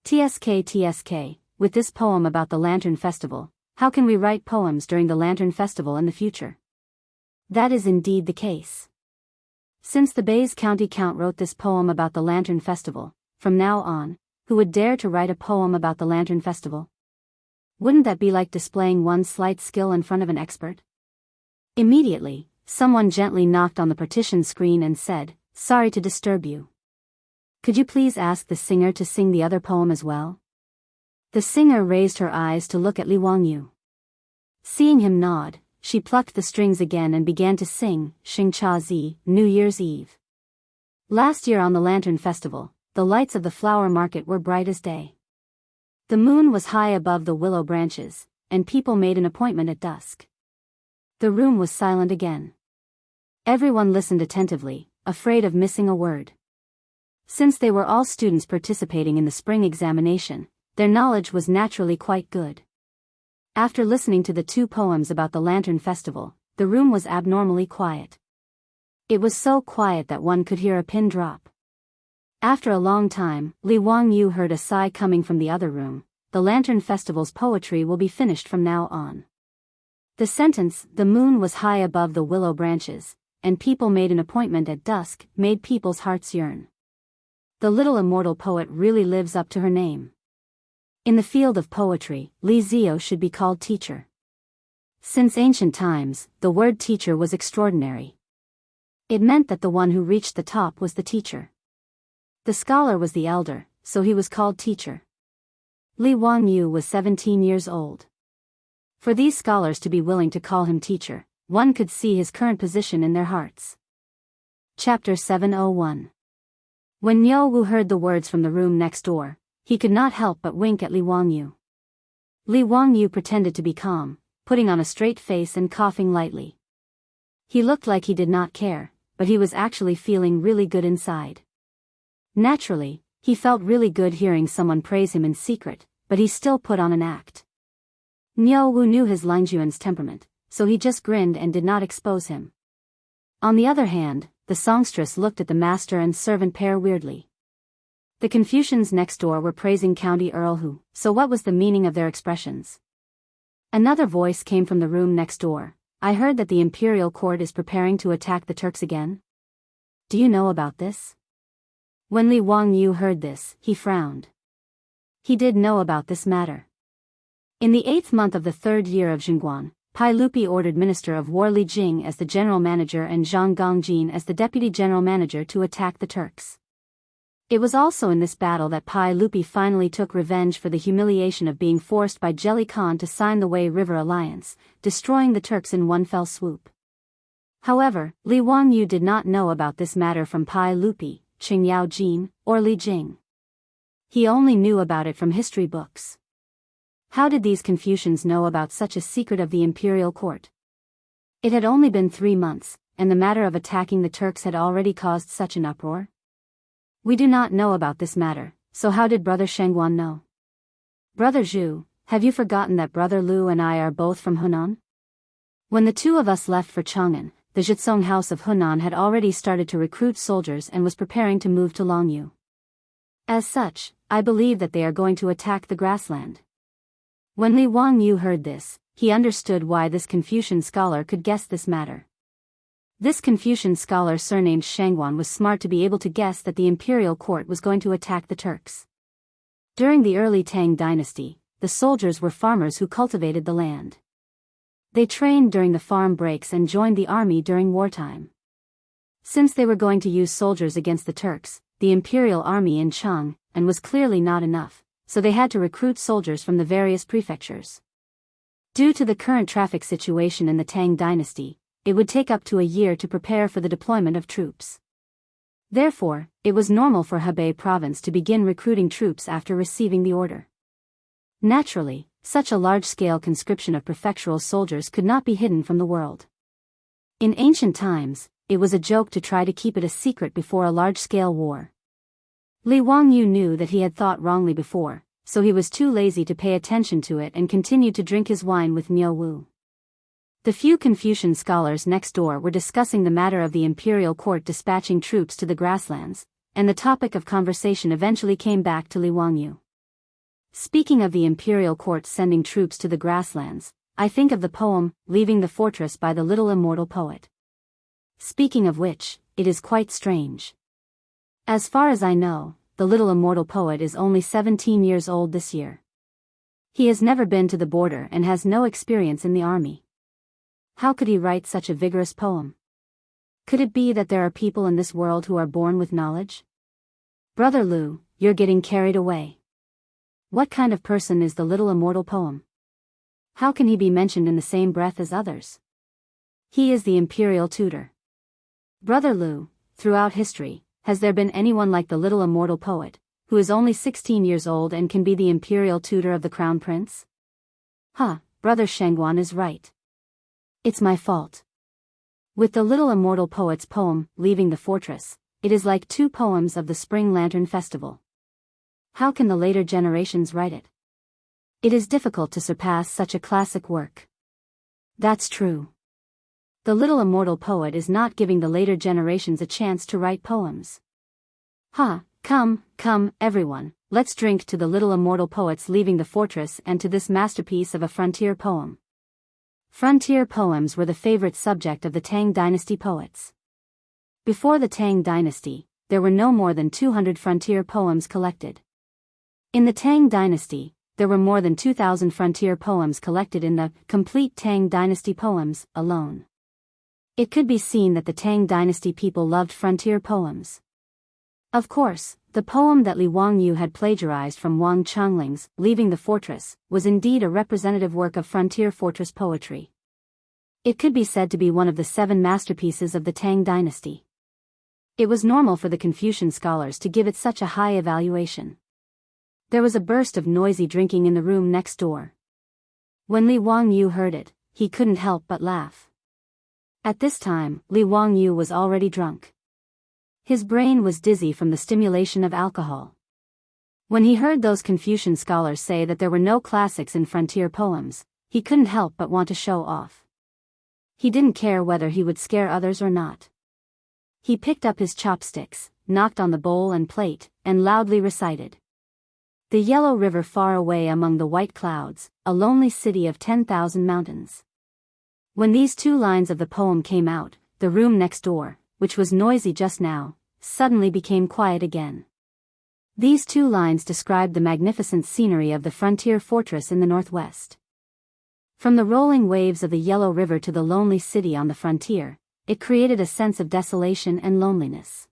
TSK, with this poem about the Lantern Festival, how can we write poems during the Lantern Festival in the future? That is indeed the case. Since the Bays County Count wrote this poem about the Lantern Festival, from now on, who would dare to write a poem about the Lantern Festival? Wouldn't that be like displaying one's slight skill in front of an expert? Immediately, someone gently knocked on the partition screen and said, "Sorry to disturb you. Could you please ask the singer to sing the other poem as well?" The singer raised her eyes to look at Li Wangyu. Seeing him nod, she plucked the strings again and began to sing Xing Cha Zi, New Year's Eve. Last year on the Lantern Festival, the lights of the flower market were bright as day. The moon was high above the willow branches, and people made an appointment at dusk. The room was silent again. Everyone listened attentively, afraid of missing a word. Since they were all students participating in the spring examination, their knowledge was naturally quite good. After listening to the 2 poems about the Lantern Festival, the room was abnormally quiet. It was so quiet that one could hear a pin drop. After a long time, Li Wangyu heard a sigh coming from the other room. The Lantern Festival's poetry will be finished from now on. The sentence, "The moon was high above the willow branches, and people made an appointment at dusk," made people's hearts yearn. The little immortal poet really lives up to her name. In the field of poetry, Li Zio should be called teacher. Since ancient times, the word teacher was extraordinary. It meant that the one who reached the top was the teacher. The scholar was the elder, so he was called teacher. Li Wangyu was 17 years old. For these scholars to be willing to call him teacher, one could see his current position in their hearts. Chapter 701. When Niu Wu heard the words from the room next door, he could not help but wink at Li Wangyu. Li Wangyu pretended to be calm, putting on a straight face and coughing lightly. He looked like he did not care, but he was actually feeling really good inside. Naturally, he felt really good hearing someone praise him in secret, but he still put on an act. Niu Wu knew his Langjuan's temperament, so he just grinned and did not expose him. On the other hand, the songstress looked at the master and servant pair weirdly. The Confucians next door were praising County Earl Hu, so what was the meaning of their expressions? Another voice came from the room next door. "I heard that the imperial court is preparing to attack the Turks again. Do you know about this?" When Li Wangyu heard this, he frowned. He did know about this matter. In the 8th month of the 3rd year of Zhengguan, Pai Lupi ordered Minister of War Li Jing as the general manager and Zhang Gongjin as the deputy general manager to attack the Turks. It was also in this battle that Pai Lupi finally took revenge for the humiliation of being forced by Jelly Khan to sign the Wei River Alliance, destroying the Turks in one fell swoop. However, Li Wangyu did not know about this matter from Pai Lupi, Qingyao Jin, or Li Jing. He only knew about it from history books. How did these Confucians know about such a secret of the imperial court? It had only been 3 months, and the matter of attacking the Turks had already caused such an uproar. We do not know about this matter, so how did Brother Shengguan know? Brother Zhu, have you forgotten that Brother Lu and I are both from Hunan? When the two of us left for Chang'an, the Zhitsong House of Hunan had already started to recruit soldiers and was preparing to move to Longyu. As such, I believe that they are going to attack the grassland. When Li Wangyu heard this, he understood why this Confucian scholar could guess this matter. This Confucian scholar surnamed Shengguan was smart to be able to guess that the imperial court was going to attack the Turks. During the early Tang dynasty, the soldiers were farmers who cultivated the land. They trained during the farm breaks and joined the army during wartime. Since they were going to use soldiers against the Turks, the imperial army in Chang, and was clearly not enough, so they had to recruit soldiers from the various prefectures. Due to the current traffic situation in the Tang dynasty, it would take up to a year to prepare for the deployment of troops. Therefore, it was normal for Hebei province to begin recruiting troops after receiving the order. Naturally, such a large-scale conscription of prefectural soldiers could not be hidden from the world. In ancient times, it was a joke to try to keep it a secret before a large-scale war. Li Wangyu knew that he had thought wrongly before, so he was too lazy to pay attention to it and continued to drink his wine with Niu Wu. The few Confucian scholars next door were discussing the matter of the imperial court dispatching troops to the grasslands, and the topic of conversation eventually came back to Li Wangyu. Speaking of the imperial court sending troops to the grasslands, I think of the poem, Leaving the Fortress by the little immortal poet. Speaking of which, it is quite strange. As far as I know, the little immortal poet is only 17 years old this year. He has never been to the border and has no experience in the army. How could he write such a vigorous poem? Could it be that there are people in this world who are born with knowledge? Brother Lu, you're getting carried away. What kind of person is the little immortal poem? How can he be mentioned in the same breath as others? He is the imperial tutor. Brother Lu, throughout history, has there been anyone like the little immortal poet, who is only 16 years old and can be the imperial tutor of the crown prince? Brother Shengguan is right. It's my fault. With the little immortal poet's poem, Leaving the Fortress, it is like 2 poems of the Spring Lantern Festival. How can the later generations write it? It is difficult to surpass such a classic work. That's true. The little immortal poet is not giving the later generations a chance to write poems. Come, everyone, let's drink to the little immortal poet's Leaving the Fortress and to this masterpiece of a frontier poem. Frontier poems were the favorite subject of the Tang dynasty poets. Before the Tang dynasty, there were no more than 200 frontier poems collected. In the Tang dynasty, there were more than 2,000 frontier poems collected in the Complete Tang Dynasty Poems alone. It could be seen that the Tang dynasty people loved frontier poems. Of course, the poem that Li Wangyu had plagiarized from Wang Changling's Leaving the Fortress was indeed a representative work of frontier fortress poetry. It could be said to be one of the 7 masterpieces of the Tang dynasty. It was normal for the Confucian scholars to give it such a high evaluation. There was a burst of noisy drinking in the room next door. When Li Wangyu heard it, he couldn't help but laugh. At this time, Li Wangyu was already drunk. His brain was dizzy from the stimulation of alcohol. When he heard those Confucian scholars say that there were no classics in frontier poems, he couldn't help but want to show off. He didn't care whether he would scare others or not. He picked up his chopsticks, knocked on the bowl and plate, and loudly recited. The yellow river far away among the white clouds, a lonely city of 10,000 mountains. When these 2 lines of the poem came out, the room next door, which was noisy just now, suddenly became quiet again. These 2 lines described the magnificent scenery of the frontier fortress in the northwest. From the rolling waves of the Yellow River to the lonely city on the frontier, it created a sense of desolation and loneliness.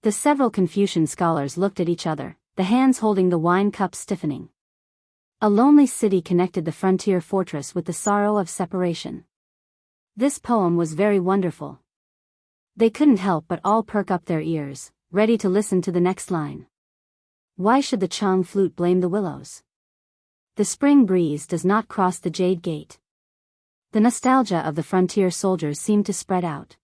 The several Confucian scholars looked at each other, the hands holding the wine cups stiffening. A lonely city connected the frontier fortress with the sorrow of separation. This poem was very wonderful. They couldn't help but all perk up their ears, ready to listen to the next line. Why should the Chang flute blame the willows? The spring breeze does not cross the jade gate. The nostalgia of the frontier soldiers seemed to spread out.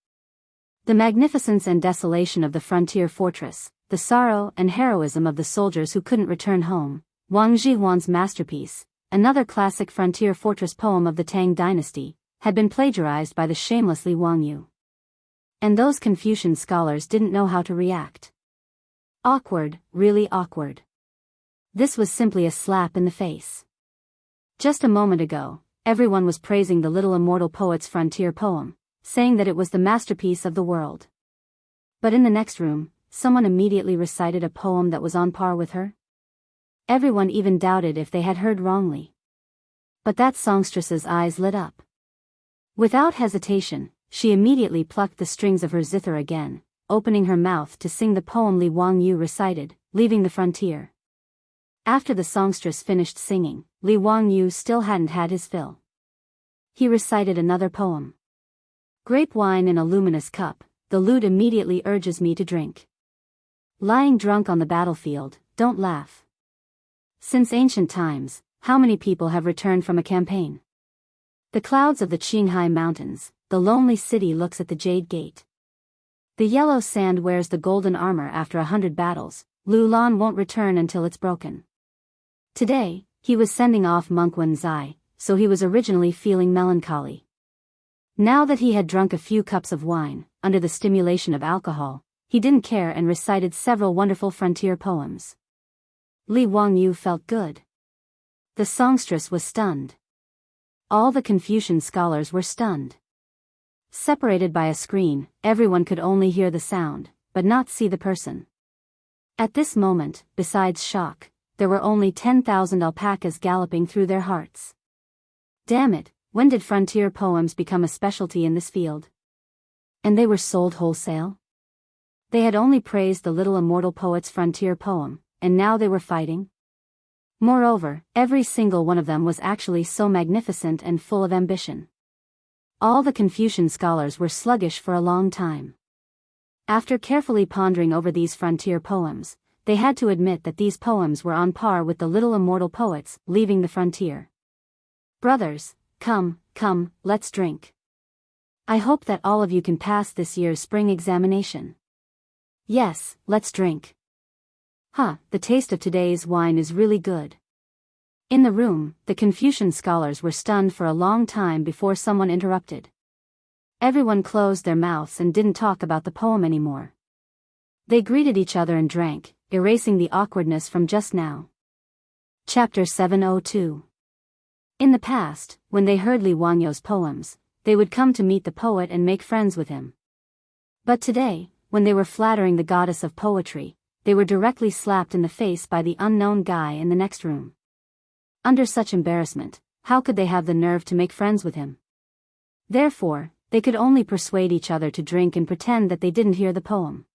The magnificence and desolation of the frontier fortress, the sorrow and heroism of the soldiers who couldn't return home. Wang Zhihuan's masterpiece, another classic frontier fortress poem of the Tang dynasty, had been plagiarized by the shameless Li Wangyu. And those Confucian scholars didn't know how to react. Awkward, really awkward. This was simply a slap in the face. Just a moment ago, everyone was praising the little immortal poet's frontier poem, saying that it was the masterpiece of the world. But in the next room, someone immediately recited a poem that was on par with her. Everyone even doubted if they had heard wrongly. But that songstress's eyes lit up. Without hesitation, she immediately plucked the strings of her zither again, opening her mouth to sing the poem Li Wangyu recited, leaving the frontier. After the songstress finished singing, Li Wangyu still hadn't had his fill. He recited another poem. Grape wine in a luminous cup, the lute immediately urges me to drink. Lying drunk on the battlefield, don't laugh. Since ancient times, how many people have returned from a campaign? The clouds of the Qinghai Mountains, the lonely city looks at the Jade Gate. The yellow sand wears the golden armor after 100 battles, Lulan won't return until it's broken. Today, he was sending off monk Wen Zai, so he was originally feeling melancholy. Now that he had drunk a few cups of wine, under the stimulation of alcohol, he didn't care and recited several wonderful frontier poems. Li Wangyu felt good. The songstress was stunned. All the Confucian scholars were stunned. Separated by a screen, everyone could only hear the sound, but not see the person. At this moment, besides shock, there were only 10,000 alpacas galloping through their hearts. Damn it, when did frontier poems become a specialty in this field? And they were sold wholesale? They had only praised the little immortal poet's frontier poem, and now they were fighting? Moreover, every single one of them was actually so magnificent and full of ambition. All the Confucian scholars were sluggish for a long time. After carefully pondering over these frontier poems, they had to admit that these poems were on par with the little immortal poets leaving the frontier. Brothers, come, let's drink. I hope that all of you can pass this year's spring examination. Yes, let's drink. The taste of today's wine is really good. In the room, the Confucian scholars were stunned for a long time before someone interrupted. Everyone closed their mouths and didn't talk about the poem anymore. They greeted each other and drank, erasing the awkwardness from just now. Chapter 702. In the past, when they heard Li Wangyu's poems, they would come to meet the poet and make friends with him. But today, when they were flattering the goddess of poetry, they were directly slapped in the face by the unknown guy in the next room. Under such embarrassment, how could they have the nerve to make friends with him? Therefore, they could only persuade each other to drink and pretend that they didn't hear the poem.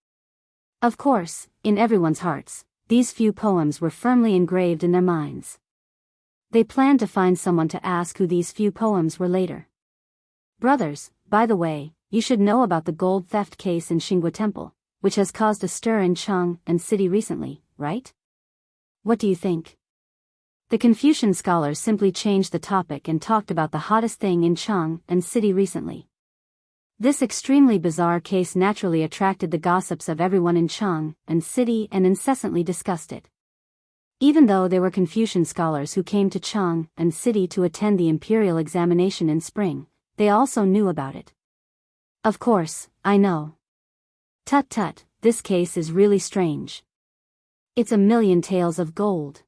Of course, in everyone's hearts, these few poems were firmly engraved in their minds. They planned to find someone to ask who these few poems were later. Brothers, by the way, you should know about the gold theft case in Xinghua Temple, which has caused a stir in Chang and city recently, right? What do you think? The Confucian scholars simply changed the topic and talked about the hottest thing in Chang and city recently. This extremely bizarre case naturally attracted the gossips of everyone in Chang and city and incessantly discussed it. Even though there were Confucian scholars who came to Chang and city to attend the imperial examination in spring, they also knew about it. Of course, I know. Tut, this case is really strange. It's 1,000,000 taels of gold.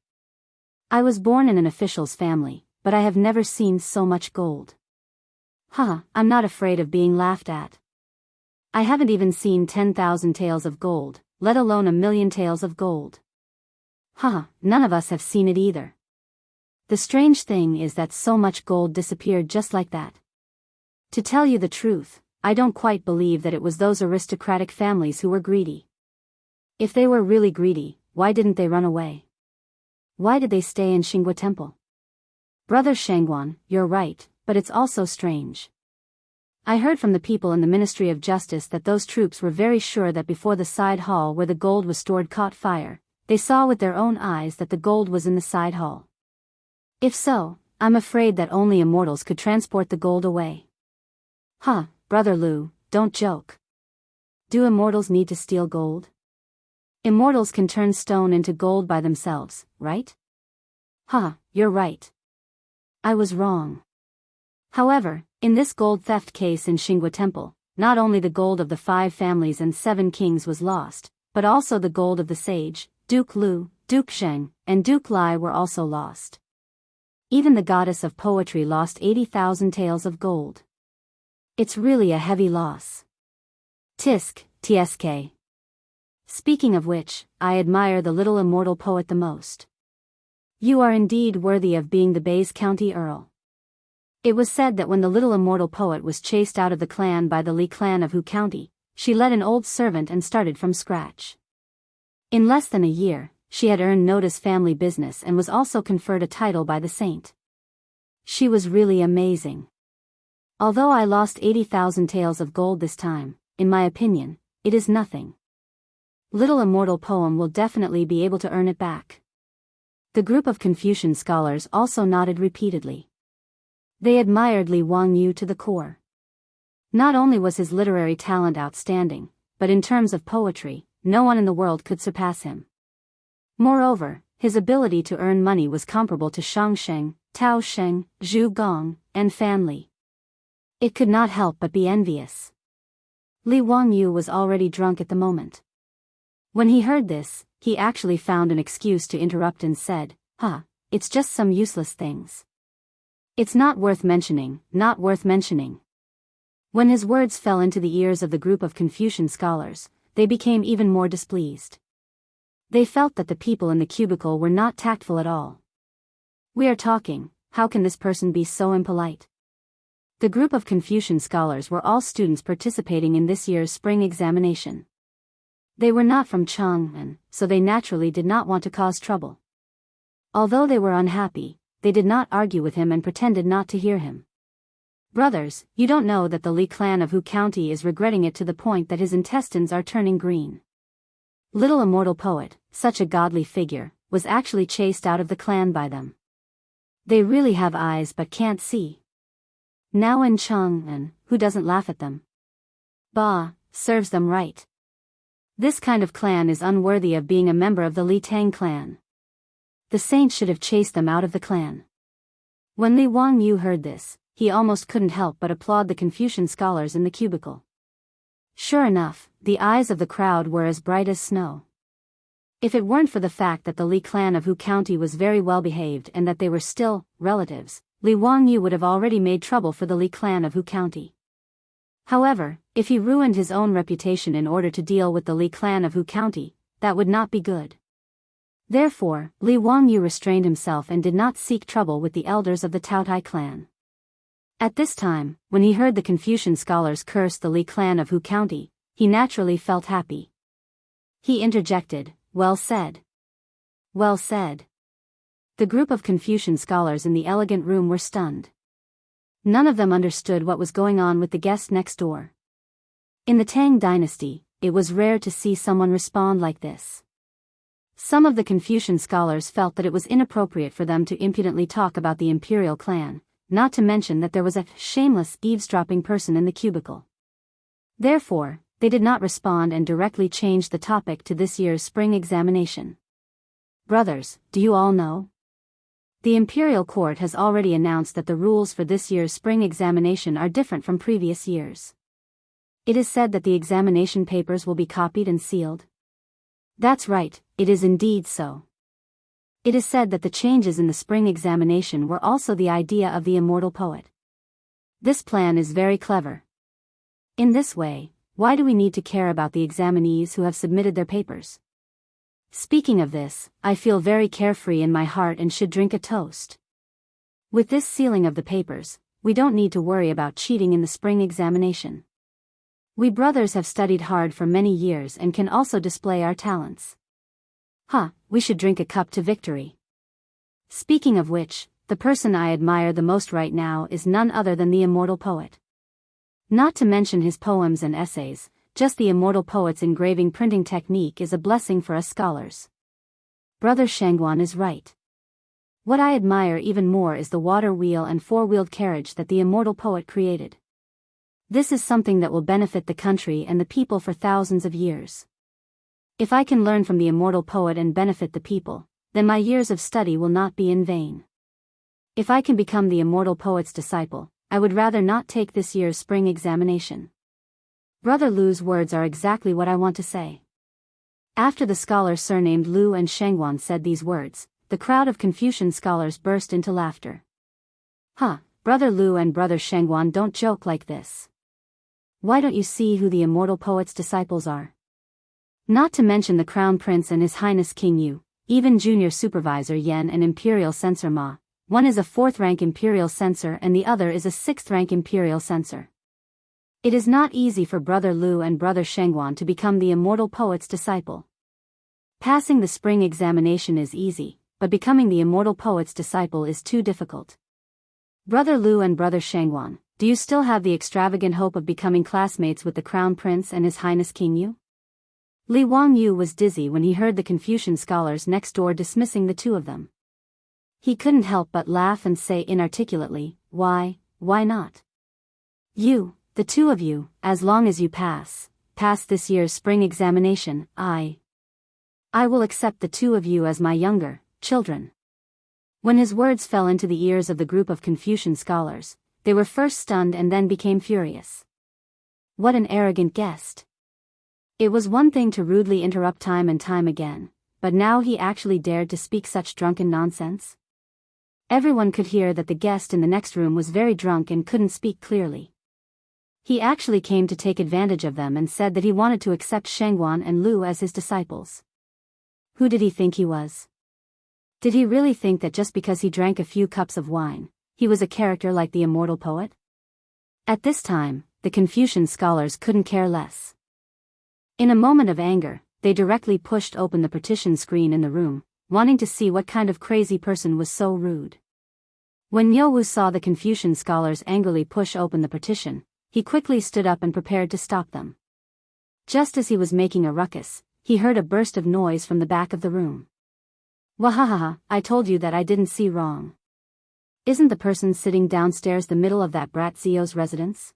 I was born in an official's family, but I have never seen so much gold. I'm not afraid of being laughed at. I haven't even seen 10,000 taels of gold, let alone 1,000,000 taels of gold. None of us have seen it either. The strange thing is that so much gold disappeared just like that. To tell you the truth, I don't quite believe that it was those aristocratic families who were greedy. If they were really greedy, why didn't they run away? Why did they stay in Xinghua Temple? Brother Shangguan, you're right, but it's also strange. I heard from the people in the Ministry of Justice that those troops were very sure that before the side hall where the gold was stored caught fire, they saw with their own eyes that the gold was in the side hall. If so, I'm afraid that only immortals could transport the gold away. Huh, Brother Lu, don't joke. Do immortals need to steal gold? Immortals can turn stone into gold by themselves, right? Huh, you're right. I was wrong. However, in this gold theft case in Xinghua Temple, not only the gold of the 5 families and 7 kings was lost, but also the gold of the sage, Duke Lu, Duke Sheng, and Duke Lai were also lost. Even the goddess of poetry lost 80,000 taels of gold. It's really a heavy loss. Tisk, tsk. Speaking of which, I admire the little immortal poet the most. You are indeed worthy of being the Bays County Earl. It was said that when the little immortal poet was chased out of the clan by the Li clan of Hu County, she led an old servant and started from scratch. In less than a year, she had earned notice family business and was also conferred a title by the saint. She was really amazing. Although I lost 80,000 taels of gold this time, in my opinion, it is nothing. Little immortal poem will definitely be able to earn it back. The group of Confucian scholars also nodded repeatedly. They admired Li Wangyu to the core. Not only was his literary talent outstanding, but in terms of poetry, no one in the world could surpass him. Moreover, his ability to earn money was comparable to Shang Sheng, Tao Sheng, Zhu Gong, and Fan Li. It could not help but be envious. Li Wangyu was already drunk at the moment. When he heard this, he actually found an excuse to interrupt and said, it's just some useless things. It's not worth mentioning, not worth mentioning. When his words fell into the ears of the group of Confucian scholars, they became even more displeased. They felt that the people in the cubicle were not tactful at all. We are talking, how can this person be so impolite? The group of Confucian scholars were all students participating in this year's spring examination. They were not from Chang'an, so they naturally did not want to cause trouble. Although they were unhappy, they did not argue with him and pretended not to hear him. Brothers, you don't know that the Li clan of Hu County is regretting it to the point that his intestines are turning green. Little immortal poet, such a godly figure, was actually chased out of the clan by them. They really have eyes but can't see. Now in Chang'an, who doesn't laugh at them? Bah, serves them right. This kind of clan is unworthy of being a member of the Li Tang clan. The saint should have chased them out of the clan. When Li Wangyu heard this, he almost couldn't help but applaud the Confucian scholars in the cubicle. Sure enough, the eyes of the crowd were as bright as snow. If it weren't for the fact that the Li clan of Hu County was very well behaved and that they were still relatives, Li Wangyu would have already made trouble for the Li clan of Hu County. However, if he ruined his own reputation in order to deal with the Li clan of Hu County, that would not be good. Therefore, Li Wangyu restrained himself and did not seek trouble with the elders of the Taotai clan. At this time, when he heard the Confucian scholars curse the Li clan of Hu County, he naturally felt happy. He interjected, "Well said. Well said." The group of Confucian scholars in the elegant room were stunned. None of them understood what was going on with the guest next door. In the Tang dynasty, it was rare to see someone respond like this. Some of the Confucian scholars felt that it was inappropriate for them to impudently talk about the imperial clan, not to mention that there was a shameless eavesdropping person in the cubicle. Therefore, they did not respond and directly changed the topic to this year's spring examination. Brothers, do you all know? The imperial court has already announced that the rules for this year's spring examination are different from previous years. It is said that the examination papers will be copied and sealed. That's right, it is indeed so. It is said that the changes in the spring examination were also the idea of the immortal poet. This plan is very clever. In this way, why do we need to care about the examinees who have submitted their papers? Speaking of this, I feel very carefree in my heart and should drink a toast. With this sealing of the papers, we don't need to worry about cheating in the spring examination. We brothers have studied hard for many years and can also display our talents. We should drink a cup to victory. Speaking of which, the person I admire the most right now is none other than the immortal poet. Not to mention his poems and essays, just the immortal poet's engraving printing technique is a blessing for us scholars. Brother Shangguan is right. What I admire even more is the water wheel and four-wheeled carriage that the immortal poet created. This is something that will benefit the country and the people for thousands of years. If I can learn from the immortal poet and benefit the people, then my years of study will not be in vain. If I can become the immortal poet's disciple, I would rather not take this year's spring examination. Brother Lu's words are exactly what I want to say. After the scholar surnamed Lu and Shangguan said these words, the crowd of Confucian scholars burst into laughter. Brother Lu and Brother Shangguan don't joke like this. Why don't you see who the immortal poet's disciples are? Not to mention the Crown Prince and His Highness King Yu, even Junior Supervisor Yen and Imperial Censor Ma. One is a 4th-rank Imperial Censor and the other is a 6th-rank Imperial Censor. It is not easy for Brother Lu and Brother Shangguan to become the immortal poet's disciple. Passing the spring examination is easy, but becoming the immortal poet's disciple is too difficult. Brother Lu and Brother Shangguan, do you still have the extravagant hope of becoming classmates with the Crown Prince and His Highness King Yu? Li Wangyu was dizzy when he heard the Confucian scholars next door dismissing the two of them. He couldn't help but laugh and say inarticulately, why not? You, the two of you, as long as you pass this year's spring examination, I will accept the two of you as my younger children. When his words fell into the ears of the group of Confucian scholars, they were first stunned and then became furious. What an arrogant guest! It was one thing to rudely interrupt time and time again, but now he actually dared to speak such drunken nonsense? Everyone could hear that the guest in the next room was very drunk and couldn't speak clearly. He actually came to take advantage of them and said that he wanted to accept Shangguan and Lu as his disciples. Who did he think he was? Did he really think that just because he drank a few cups of wine, he was a character like the immortal poet? At this time, the Confucian scholars couldn't care less. In a moment of anger, they directly pushed open the partition screen in the room, wanting to see what kind of crazy person was so rude. When Niuwu saw the Confucian scholars angrily push open the partition, he quickly stood up and prepared to stop them. Just as he was making a ruckus, he heard a burst of noise from the back of the room. Wahahaha, I told you that I didn't see wrong. Isn't the person sitting downstairs the middle of that brat Zio's residence?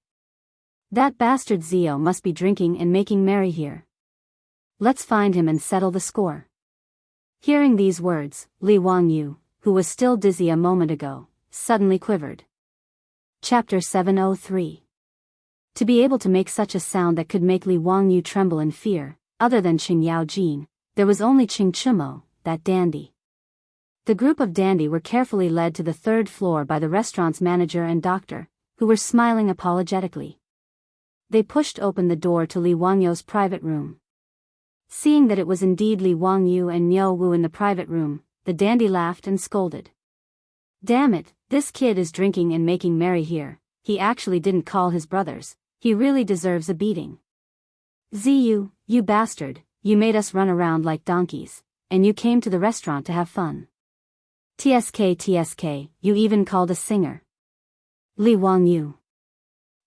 That bastard Zio must be drinking and making merry here. Let's find him and settle the score. Hearing these words, Li Wangyu, who was still dizzy a moment ago, suddenly quivered. Chapter 703. To be able to make such a sound that could make Li Wangyu tremble in fear, other than Qing Yaojin, there was only Qing Chumo, that dandy. The group of dandy were carefully led to the 3rd floor by the restaurant's manager and doctor, who were smiling apologetically. They pushed open the door to Li Wangyu's private room. Seeing that it was indeed Li Wangyu and Niu Wu in the private room, the dandy laughed and scolded. Damn it, this kid is drinking and making merry here. He actually didn't call his brothers. He really deserves a beating. Ziyu, you bastard, you made us run around like donkeys, and you came to the restaurant to have fun. TSK, you even called a singer. Li Wangyu.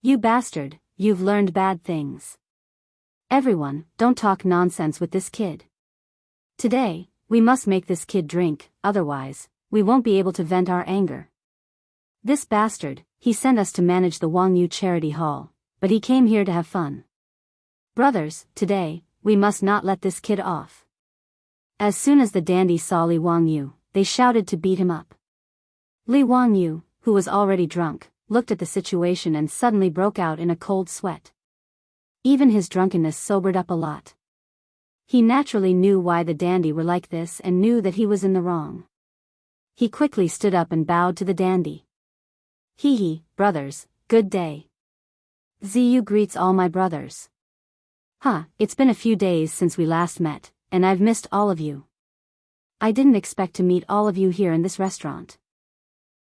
You bastard, you've learned bad things. Everyone, don't talk nonsense with this kid. Today, we must make this kid drink, otherwise, we won't be able to vent our anger. This bastard, he sent us to manage the Wangyu Charity Hall, but he came here to have fun. Brothers, today, we must not let this kid off. As soon as the dandy saw Li Wangyu, they shouted to beat him up. Li Wangyu, who was already drunk, looked at the situation and suddenly broke out in a cold sweat. Even his drunkenness sobered up a lot. He naturally knew why the dandy were like this and knew that he was in the wrong. He quickly stood up and bowed to the dandy. Hee, brothers, good day. Ziyu greets all my brothers. It's been a few days since we last met, and I've missed all of you. I didn't expect to meet all of you here in this restaurant.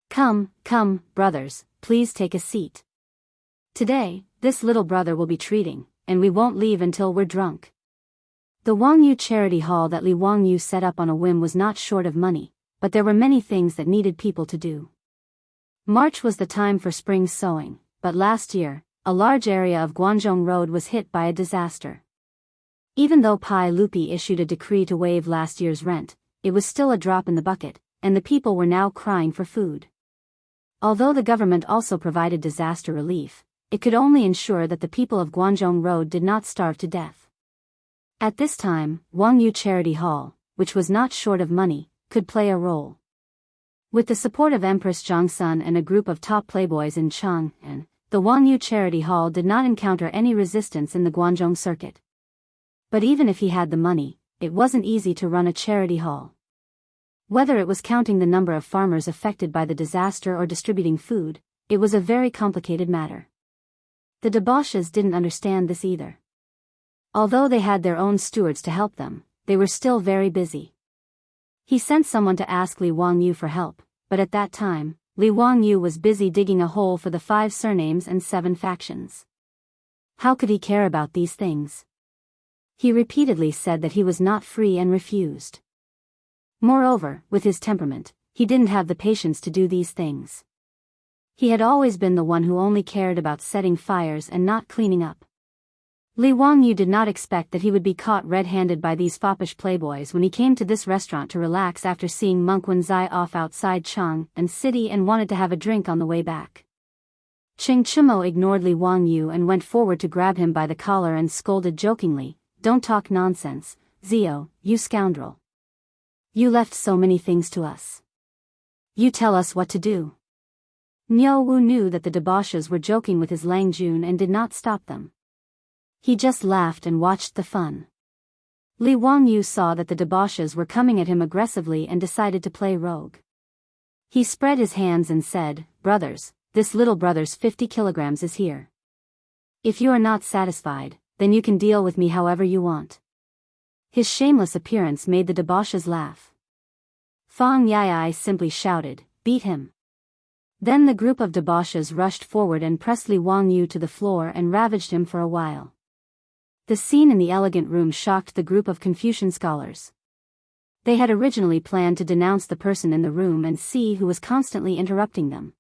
Come, come, brothers, please take a seat. Today, this little brother will be treating, and we won't leave until we're drunk. The Wangyu charity hall that Li Wangyu set up on a whim was not short of money, but there were many things that needed people to do. March was the time for spring sowing, but last year, a large area of Guangzhong Road was hit by a disaster. Even though Pai Lupi issued a decree to waive last year's rent, it was still a drop in the bucket, and the people were now crying for food. Although the government also provided disaster relief, it could only ensure that the people of Guangzhong Road did not starve to death. At this time, Wangyu Charity Hall, which was not short of money, could play a role. With the support of Empress Zhongsun and a group of top playboys in Chang'an, the Wangyu Charity Hall did not encounter any resistance in the Guangzhong circuit. But even if he had the money, it wasn't easy to run a charity hall. Whether it was counting the number of farmers affected by the disaster or distributing food, it was a very complicated matter. The debauches didn't understand this either. Although they had their own stewards to help them, they were still very busy. He sent someone to ask Li Wangyu for help, but at that time, Li Wangyu was busy digging a hole for the 5 surnames and 7 factions. How could he care about these things? He repeatedly said that he was not free and refused. Moreover, with his temperament, he didn't have the patience to do these things. He had always been the one who only cared about setting fires and not cleaning up. Li Wangyu did not expect that he would be caught red-handed by these foppish playboys when he came to this restaurant to relax after seeing Monk Wenzai off outside Chang'an City and wanted to have a drink on the way back. Cheng Chumo ignored Li Wangyu and went forward to grab him by the collar and scolded jokingly, "Don't talk nonsense, Zio, you scoundrel. You left so many things to us. You tell us what to do." Niao Wu knew that the debauches were joking with his Lang Jun and did not stop them. He just laughed and watched the fun. Li Wangyu saw that the debauches were coming at him aggressively and decided to play rogue. He spread his hands and said, "Brothers, this little brother's 50 kilograms is here. If you are not satisfied, then you can deal with me however you want." His shameless appearance made the debauches laugh. Fang Yai simply shouted, "Beat him." Then the group of debauches rushed forward and pressed Li Wangyu to the floor and ravaged him for a while. The scene in the elegant room shocked the group of Confucian scholars. They had originally planned to denounce the person in the room and see who was constantly interrupting them.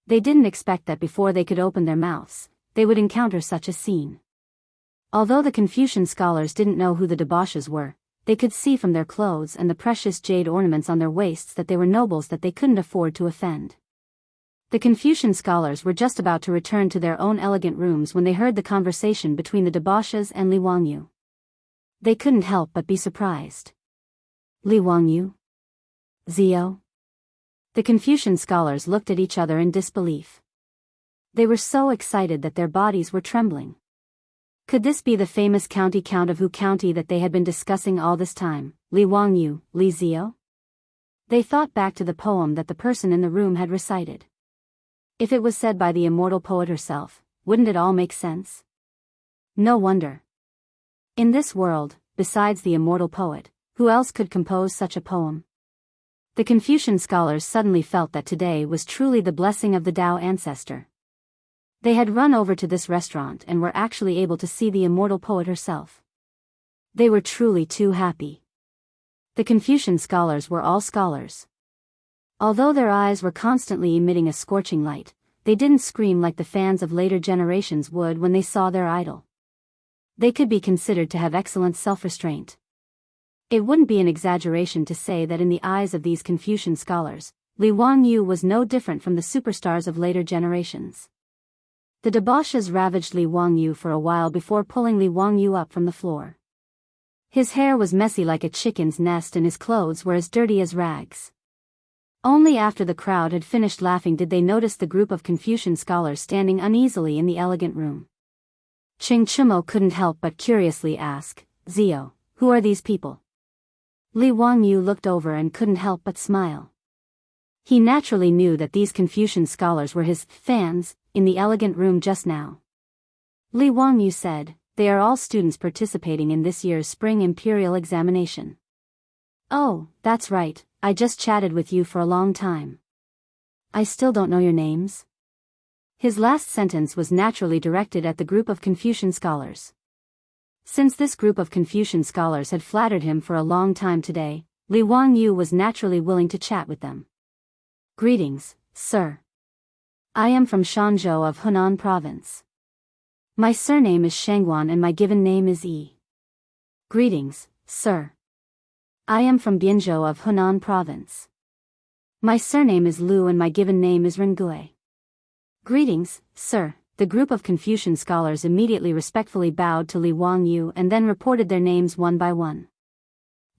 They didn't expect that before they could open their mouths, they would encounter such a scene. Although the Confucian scholars didn't know who the debauches were, they could see from their clothes and the precious jade ornaments on their waists that they were nobles that they couldn't afford to offend. The Confucian scholars were just about to return to their own elegant rooms when they heard the conversation between the debauches and Li Wangyu. They couldn't help but be surprised. Li Wangyu? Zio? The Confucian scholars looked at each other in disbelief. They were so excited that their bodies were trembling. Could this be the famous county Count of Hu County that they had been discussing all this time, Li Wangyu, Li Zio? They thought back to the poem that the person in the room had recited. If it was said by the immortal poet herself, wouldn't it all make sense? No wonder. In this world, besides the immortal poet, who else could compose such a poem? The Confucian scholars suddenly felt that today was truly the blessing of the Tao ancestor. They had run over to this restaurant and were actually able to see the immortal poet herself. They were truly too happy. The Confucian scholars were all scholars. Although their eyes were constantly emitting a scorching light, they didn't scream like the fans of later generations would when they saw their idol. They could be considered to have excellent self-restraint. It wouldn't be an exaggeration to say that in the eyes of these Confucian scholars, Li Wangyu was no different from the superstars of later generations. The debauches ravaged Li Wangyu for a while before pulling Li Wangyu up from the floor. His hair was messy like a chicken's nest and his clothes were as dirty as rags. Only after the crowd had finished laughing did they notice the group of Confucian scholars standing uneasily in the elegant room. Cheng Chumo couldn't help but curiously ask, "Zio, who are these people?" Li Wangyu looked over and couldn't help but smile. He naturally knew that these Confucian scholars were his fans in the elegant room just now. Li Wangyu said, "They are all students participating in this year's spring imperial examination." "Oh, that's right, I just chatted with you for a long time." I still don't know your names? His last sentence was naturally directed at the group of Confucian scholars. Since this group of Confucian scholars had flattered him for a long time today, Li Wangyu was naturally willing to chat with them. Greetings, sir. I am from Shanzhou of Hunan province. My surname is Shangguan and my given name is Yi. Greetings, sir. I am from Biyao of Hunan province. My surname is Lu and my given name is Rengui. Greetings, sir. The group of Confucian scholars immediately respectfully bowed to Li Wangyu and then reported their names one by one.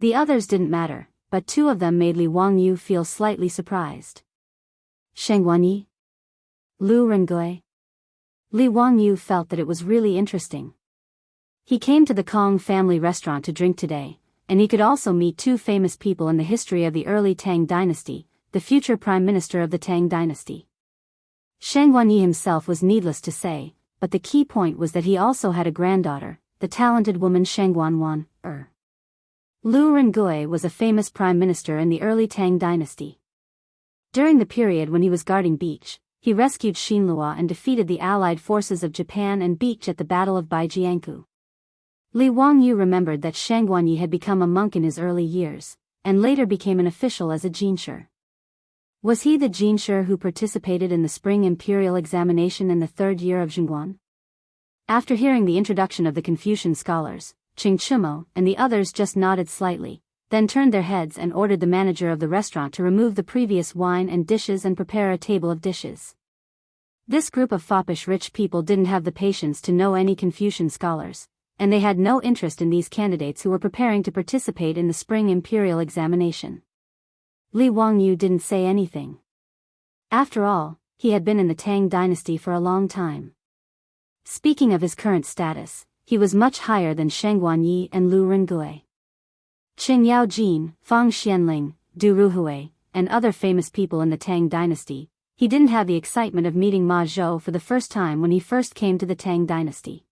The others didn't matter, but two of them made Li Wangyu feel slightly surprised. Shangguan Yi? Lu Rengui? Li Wangyu felt that it was really interesting. He came to the Kong family restaurant to drink today, and he could also meet two famous people in the history of the early Tang dynasty, the future prime minister of the Tang dynasty. Shangguan Yi himself was needless to say, but the key point was that he also had a granddaughter, the talented woman Shangguan Wan. Lu Rengui was a famous prime minister in the early Tang dynasty. During the period when he was guarding Beach, he rescued Xinlua and defeated the allied forces of Japan and Beach at the Battle of Jianghu. Li Wangyu remembered that Shangguan Yi had become a monk in his early years, and later became an official as a jinshi. Was he the jinshi who participated in the spring imperial examination in the third year of Zhengguan? After hearing the introduction of the Confucian scholars, Qing Chumo and the others just nodded slightly, then turned their heads and ordered the manager of the restaurant to remove the previous wine and dishes and prepare a table of dishes. This group of foppish rich people didn't have the patience to know any Confucian scholars, and they had no interest in these candidates who were preparing to participate in the spring imperial examination. Li Wangyu didn't say anything. After all, he had been in the Tang dynasty for a long time. Speaking of his current status, he was much higher than Shangguan Yi and Lu Rengui. Qing Yaojin, Fang Xianling, Du Ruhui, and other famous people in the Tang dynasty, he didn't have the excitement of meeting Ma Zhou for the first time when he first came to the Tang dynasty.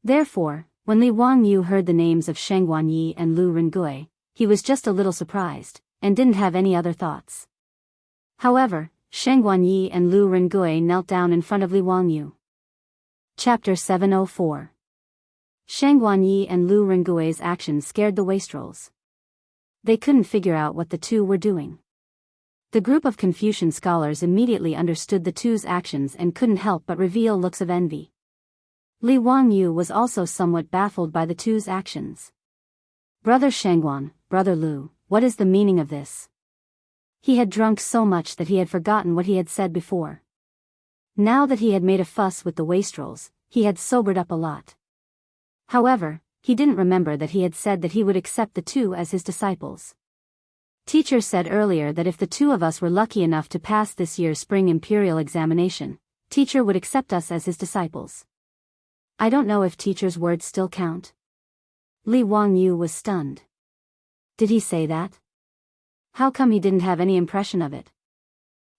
Therefore, when Li Wangyu heard the names of Shangguan Yi and Lu Rengui, he was just a little surprised, and didn't have any other thoughts. However, Shangguan Yi and Lu Rengui knelt down in front of Li Wangyu. Chapter 704. Shangguan Yi and Lu Rengui's actions scared the wastrels. They couldn't figure out what the two were doing. The group of Confucian scholars immediately understood the two's actions and couldn't help but reveal looks of envy. Li Wangyu was also somewhat baffled by the two's actions. Brother Shangguan, Brother Lu, what is the meaning of this? He had drunk so much that he had forgotten what he had said before. Now that he had made a fuss with the wastrels, he had sobered up a lot. However, he didn't remember that he had said that he would accept the two as his disciples. Teacher said earlier that if the two of us were lucky enough to pass this year's spring imperial examination, teacher would accept us as his disciples. I don't know if teacher's words still count. Li Wangyu was stunned. Did he say that? How come he didn't have any impression of it?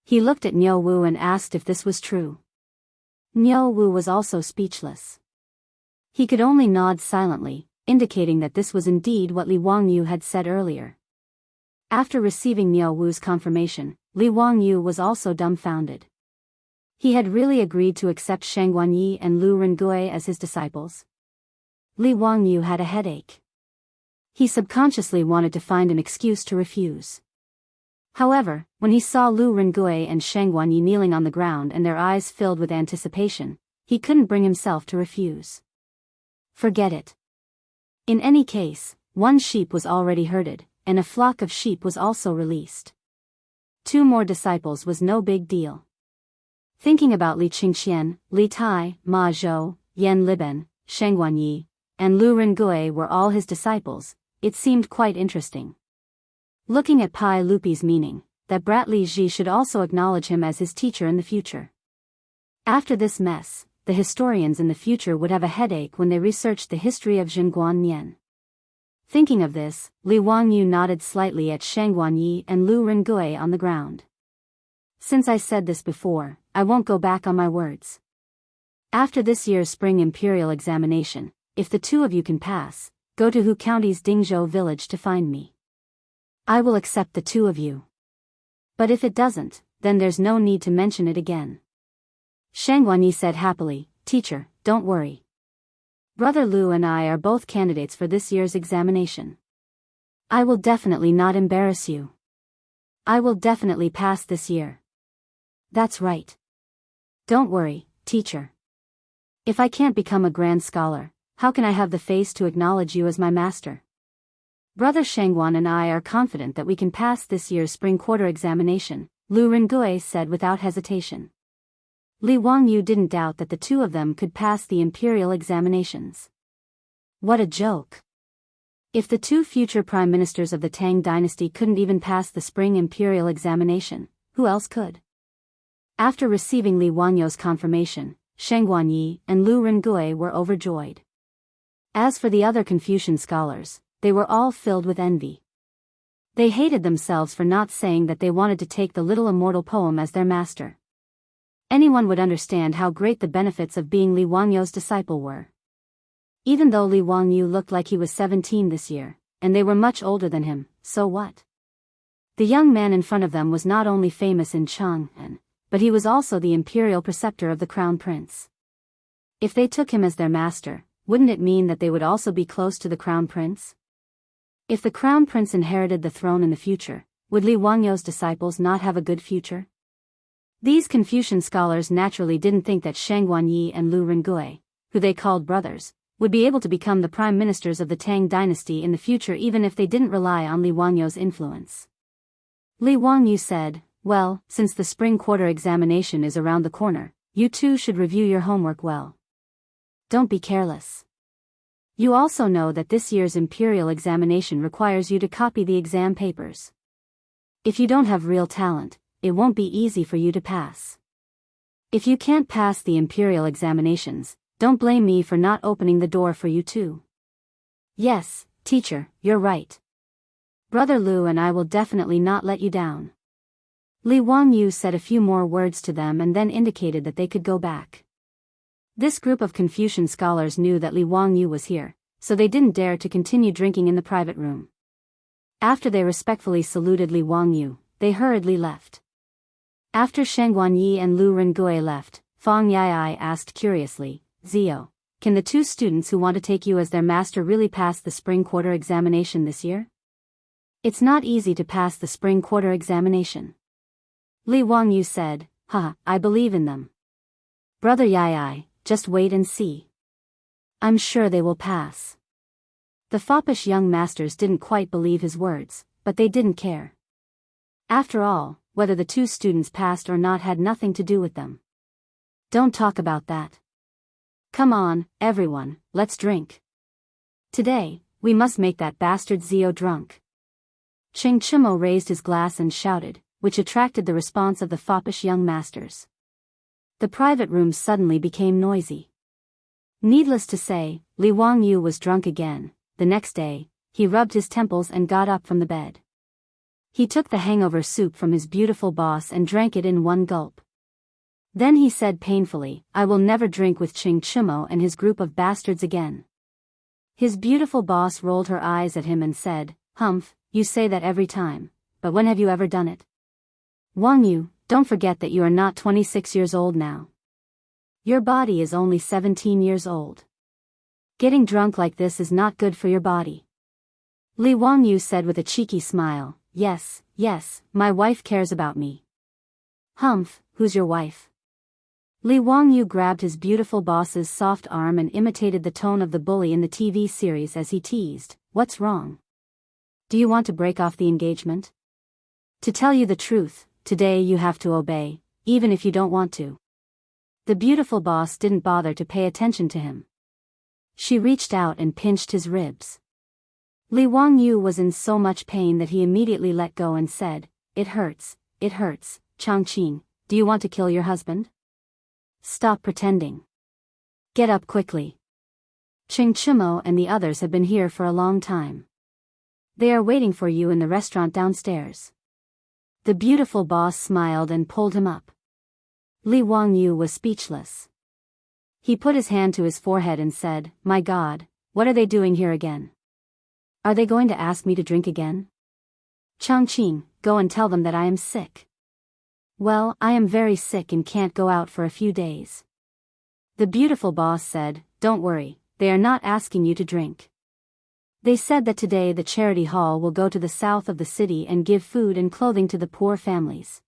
He looked at Niu Wu and asked if this was true. Niu Wu was also speechless. He could only nod silently, indicating that this was indeed what Li Wangyu had said earlier. After receiving Niu Wu's confirmation, Li Wangyu was also dumbfounded. He had really agreed to accept Shangguan Yi and Lu Rengui as his disciples. Li Wangyu had a headache. He subconsciously wanted to find an excuse to refuse. However, when he saw Lu Rengui and Shangguan Yi kneeling on the ground and their eyes filled with anticipation, he couldn't bring himself to refuse. Forget it. In any case, one sheep was already herded, and a flock of sheep was also released. 2 more disciples was no big deal. Thinking about Li Qingxian, Li Tai, Ma Zhou, Yan Liben, Shangguan Yi, and Lu Rengui were all his disciples, it seemed quite interesting. Looking at Pai Lupi's meaning, that brat Li Ji should also acknowledge him as his teacher in the future. After this mess, the historians in the future would have a headache when they researched the history of Zhengguan Nian. Thinking of this, Li Wangyu nodded slightly at Shangguan Yi and Lu Rengui on the ground. Since I said this before, I won't go back on my words. After this year's spring imperial examination, if the two of you can pass, go to Hu County's Dingzhou village to find me. I will accept the two of you. But if it doesn't, then there's no need to mention it again. Shang Guanyi said happily, "Teacher, don't worry. Brother Lu and I are both candidates for this year's examination. I will definitely not embarrass you. I will definitely pass this year." "That's right. Don't worry, teacher. If I can't become a grand scholar, how can I have the face to acknowledge you as my master? Brother Shangguan and I are confident that we can pass this year's spring quarter examination," Lu Rengui said without hesitation. Li Wangyu didn't doubt that the two of them could pass the imperial examinations. What a joke. If the two future prime ministers of the Tang dynasty couldn't even pass the spring imperial examination, who else could? After receiving Li Wangyu's confirmation, Shang Guanyi and Lu Rengui were overjoyed. As for the other Confucian scholars, they were all filled with envy. They hated themselves for not saying that they wanted to take the little immortal poem as their master. Anyone would understand how great the benefits of being Li Wangyu's disciple were. Even though Li Wangyu looked like he was 17 this year, and they were much older than him, so what? The young man in front of them was not only famous in Chang'an, but he was also the imperial preceptor of the crown prince. If they took him as their master, wouldn't it mean that they would also be close to the crown prince? If the crown prince inherited the throne in the future, would Li Wangyu's disciples not have a good future? These Confucian scholars naturally didn't think that Shang Guanyi and Lu Rengui, who they called brothers, would be able to become the prime ministers of the Tang dynasty in the future even if they didn't rely on Li Wangyu's influence. Li Wangyu said, "Well, since the spring quarter examination is around the corner, you two should review your homework well. Don't be careless. You also know that this year's imperial examination requires you to copy the exam papers. If you don't have real talent, it won't be easy for you to pass. If you can't pass the imperial examinations, don't blame me for not opening the door for you too." "Yes, teacher, you're right. Brother Lu and I will definitely not let you down." Li Wangyu said a few more words to them and then indicated that they could go back. This group of Confucian scholars knew that Li Wangyu was here, so they didn't dare to continue drinking in the private room. After they respectfully saluted Li Wangyu, they hurriedly left. After Shang Guanyi and Lu Rengui left, Fang Yai asked curiously, "Zio, can the two students who want to take you as their master really pass the spring quarter examination this year?" "It's not easy to pass the spring quarter examination." Li Wangyu said, I believe in them. Brother Yai, just wait and see. I'm sure they will pass." The foppish young masters didn't quite believe his words, but they didn't care. After all, whether the two students passed or not had nothing to do with them. "Don't talk about that. Come on, everyone, let's drink. Today, we must make that bastard Zio drunk." Cheng Chimo raised his glass and shouted, which attracted the response of the foppish young masters. The private room suddenly became noisy. Needless to say, Li Wangyu was drunk again. The next day, he rubbed his temples and got up from the bed. He took the hangover soup from his beautiful boss and drank it in one gulp. Then he said painfully, "I will never drink with Cheng Chimo and his group of bastards again." His beautiful boss rolled her eyes at him and said, "Humph, you say that every time, but when have you ever done it? Wangyu, don't forget that you are not 26 years old now. Your body is only 17 years old. Getting drunk like this is not good for your body." Li Wangyu said with a cheeky smile, Yes, my wife cares about me." "Humph, who's your wife?" Li Wangyu grabbed his beautiful boss's soft arm and imitated the tone of the bully in the TV series as he teased, "What's wrong? Do you want to break off the engagement? To tell you the truth, today you have to obey, even if you don't want to." The beautiful boss didn't bother to pay attention to him. She reached out and pinched his ribs. Li Wangyu was in so much pain that he immediately let go and said, it hurts, Changqing, do you want to kill your husband? Stop pretending. Get up quickly. Cheng Chimo and the others have been here for a long time. They are waiting for you in the restaurant downstairs." The beautiful boss smiled and pulled him up. Li Wangyu was speechless. He put his hand to his forehead and said, "My God, what are they doing here again? Are they going to ask me to drink again? Changqing, go and tell them that I am sick." Well, I am very sick and can't go out for a few days. The beautiful boss said, don't worry, they are not asking you to drink. They said that today the charity hall will go to the south of the city and give food and clothing to the poor families.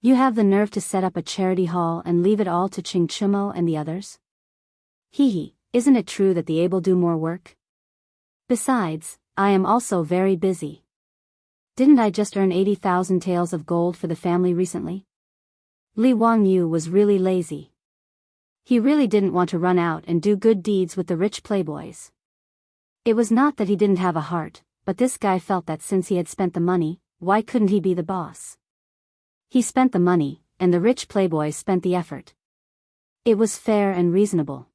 You have the nerve to set up a charity hall and leave it all to Ching Chumo and the others? Hee, isn't it true that the able do more work? Besides, I am also very busy. Didn't I just earn 80,000 taels of gold for the family recently? Li Wangyu was really lazy. He really didn't want to run out and do good deeds with the rich playboys. It was not that he didn't have a heart, but this guy felt that since he had spent the money, why couldn't he be the boss? He spent the money, and the rich playboys spent the effort. It was fair and reasonable.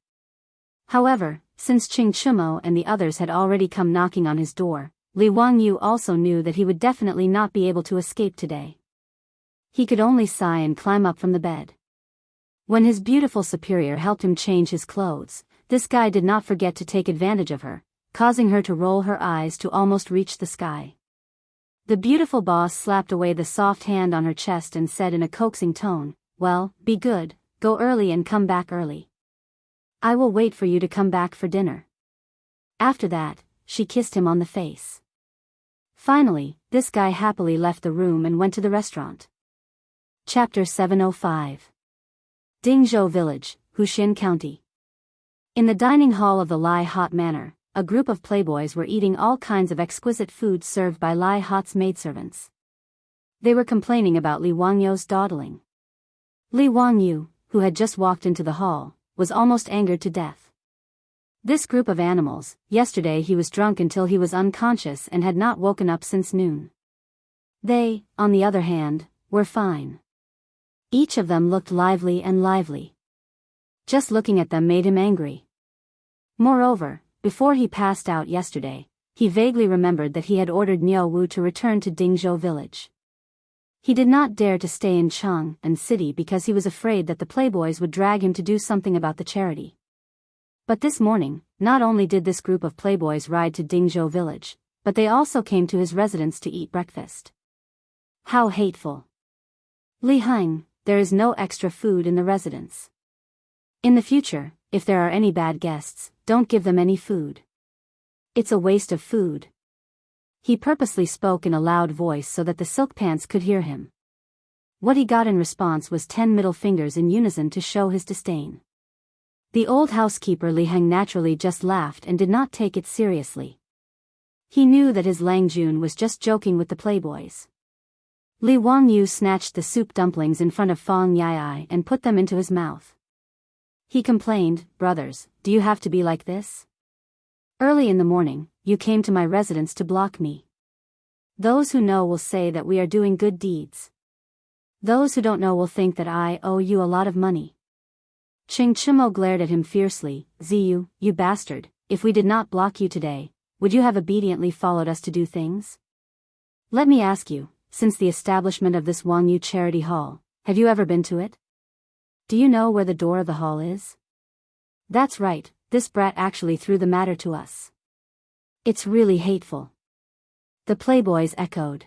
However, since Ching Chumo and the others had already come knocking on his door, Li Wangyu also knew that he would definitely not be able to escape today. He could only sigh and climb up from the bed. When his beautiful superior helped him change his clothes, this guy did not forget to take advantage of her, causing her to roll her eyes to almost reach the sky. The beautiful boss slapped away the soft hand on her chest and said in a coaxing tone, well, be good, go early and come back early. I will wait for you to come back for dinner. After that, she kissed him on the face. Finally, this guy happily left the room and went to the restaurant. Chapter 705. Dingzhou Village, Huxin County. In the dining hall of the Lai Hot Manor, a group of playboys were eating all kinds of exquisite food served by Lai Hot's maidservants. They were complaining about Li Wangyu's dawdling. Li Wangyu, who had just walked into the hall, was almost angered to death. This group of animals, yesterday he was drunk until he was unconscious and had not woken up since noon. They, on the other hand, were fine. Each of them looked lively and lively. Just looking at them made him angry. Moreover, before he passed out yesterday, he vaguely remembered that he had ordered Niu Wu to return to Dingzhou village. He did not dare to stay in Chang'an city because he was afraid that the playboys would drag him to do something about the charity. But this morning, not only did this group of playboys ride to Dingzhou village, but they also came to his residence to eat breakfast. How hateful. Li Heng, there is no extra food in the residence. In the future, if there are any bad guests, don't give them any food. It's a waste of food. He purposely spoke in a loud voice so that the silk pants could hear him. What he got in response was 10 middle fingers in unison to show his disdain. The old housekeeper Li Heng naturally just laughed and did not take it seriously. He knew that his Lang Jun was just joking with the playboys. Li Wangyu snatched the soup dumplings in front of Fang Yai and put them into his mouth. He complained, brothers, do you have to be like this? Early in the morning, you came to my residence to block me. Those who know will say that we are doing good deeds. Those who don't know will think that I owe you a lot of money. Ching Chumo glared at him fiercely, Ziyu, you bastard, if we did not block you today, would you have obediently followed us to do things? Let me ask you, since the establishment of this Wangyu charity hall, have you ever been to it? Do you know where the door of the hall is? That's right, this brat actually threw the matter to us. It's really hateful. The playboys echoed.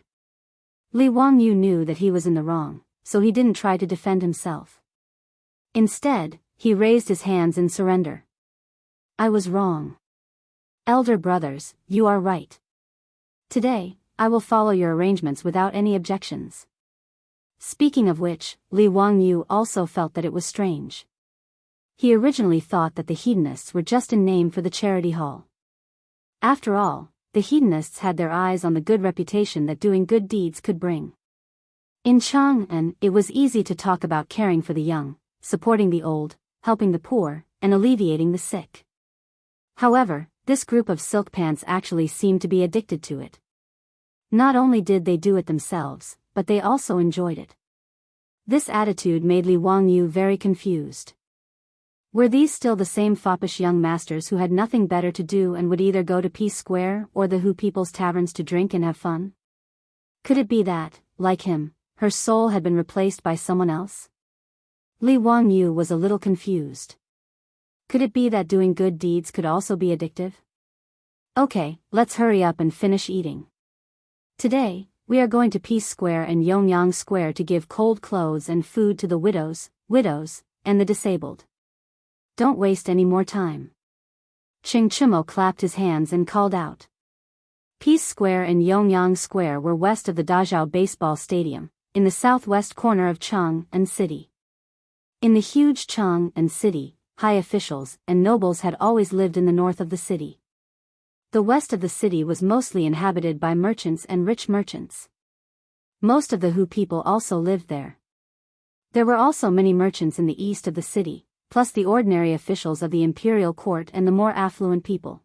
Li Wangyu knew that he was in the wrong, so he didn't try to defend himself. Instead, he raised his hands in surrender. I was wrong. Elder brothers, you are right. Today, I will follow your arrangements without any objections. Speaking of which, Li Wangyu also felt that it was strange. He originally thought that the hedonists were just a name for the charity hall. After all, the hedonists had their eyes on the good reputation that doing good deeds could bring. In Chang'an, it was easy to talk about caring for the young, supporting the old, helping the poor, and alleviating the sick. However, this group of silk pants actually seemed to be addicted to it. Not only did they do it themselves, but they also enjoyed it. This attitude made Li Wangyu very confused. Were these still the same foppish young masters who had nothing better to do and would either go to Peace Square or the Hu People's taverns to drink and have fun? Could it be that, like him, her soul had been replaced by someone else? Li Wangyu was a little confused. Could it be that doing good deeds could also be addictive? Okay, let's hurry up and finish eating. Today, We are going to Peace Square and Yongyang Square to give cold clothes and food to the widows, and the disabled. Don't waste any more time. Ching Chimo clapped his hands and called out. Peace Square and Yongyang Square were west of the Dazhao Baseball Stadium, in the southwest corner of Chang'an City. In the huge Chang'an City, high officials and nobles had always lived in the north of the city. The west of the city was mostly inhabited by merchants and rich merchants. Most of the Hu people also lived there. There were also many merchants in the east of the city, plus the ordinary officials of the imperial court and the more affluent people.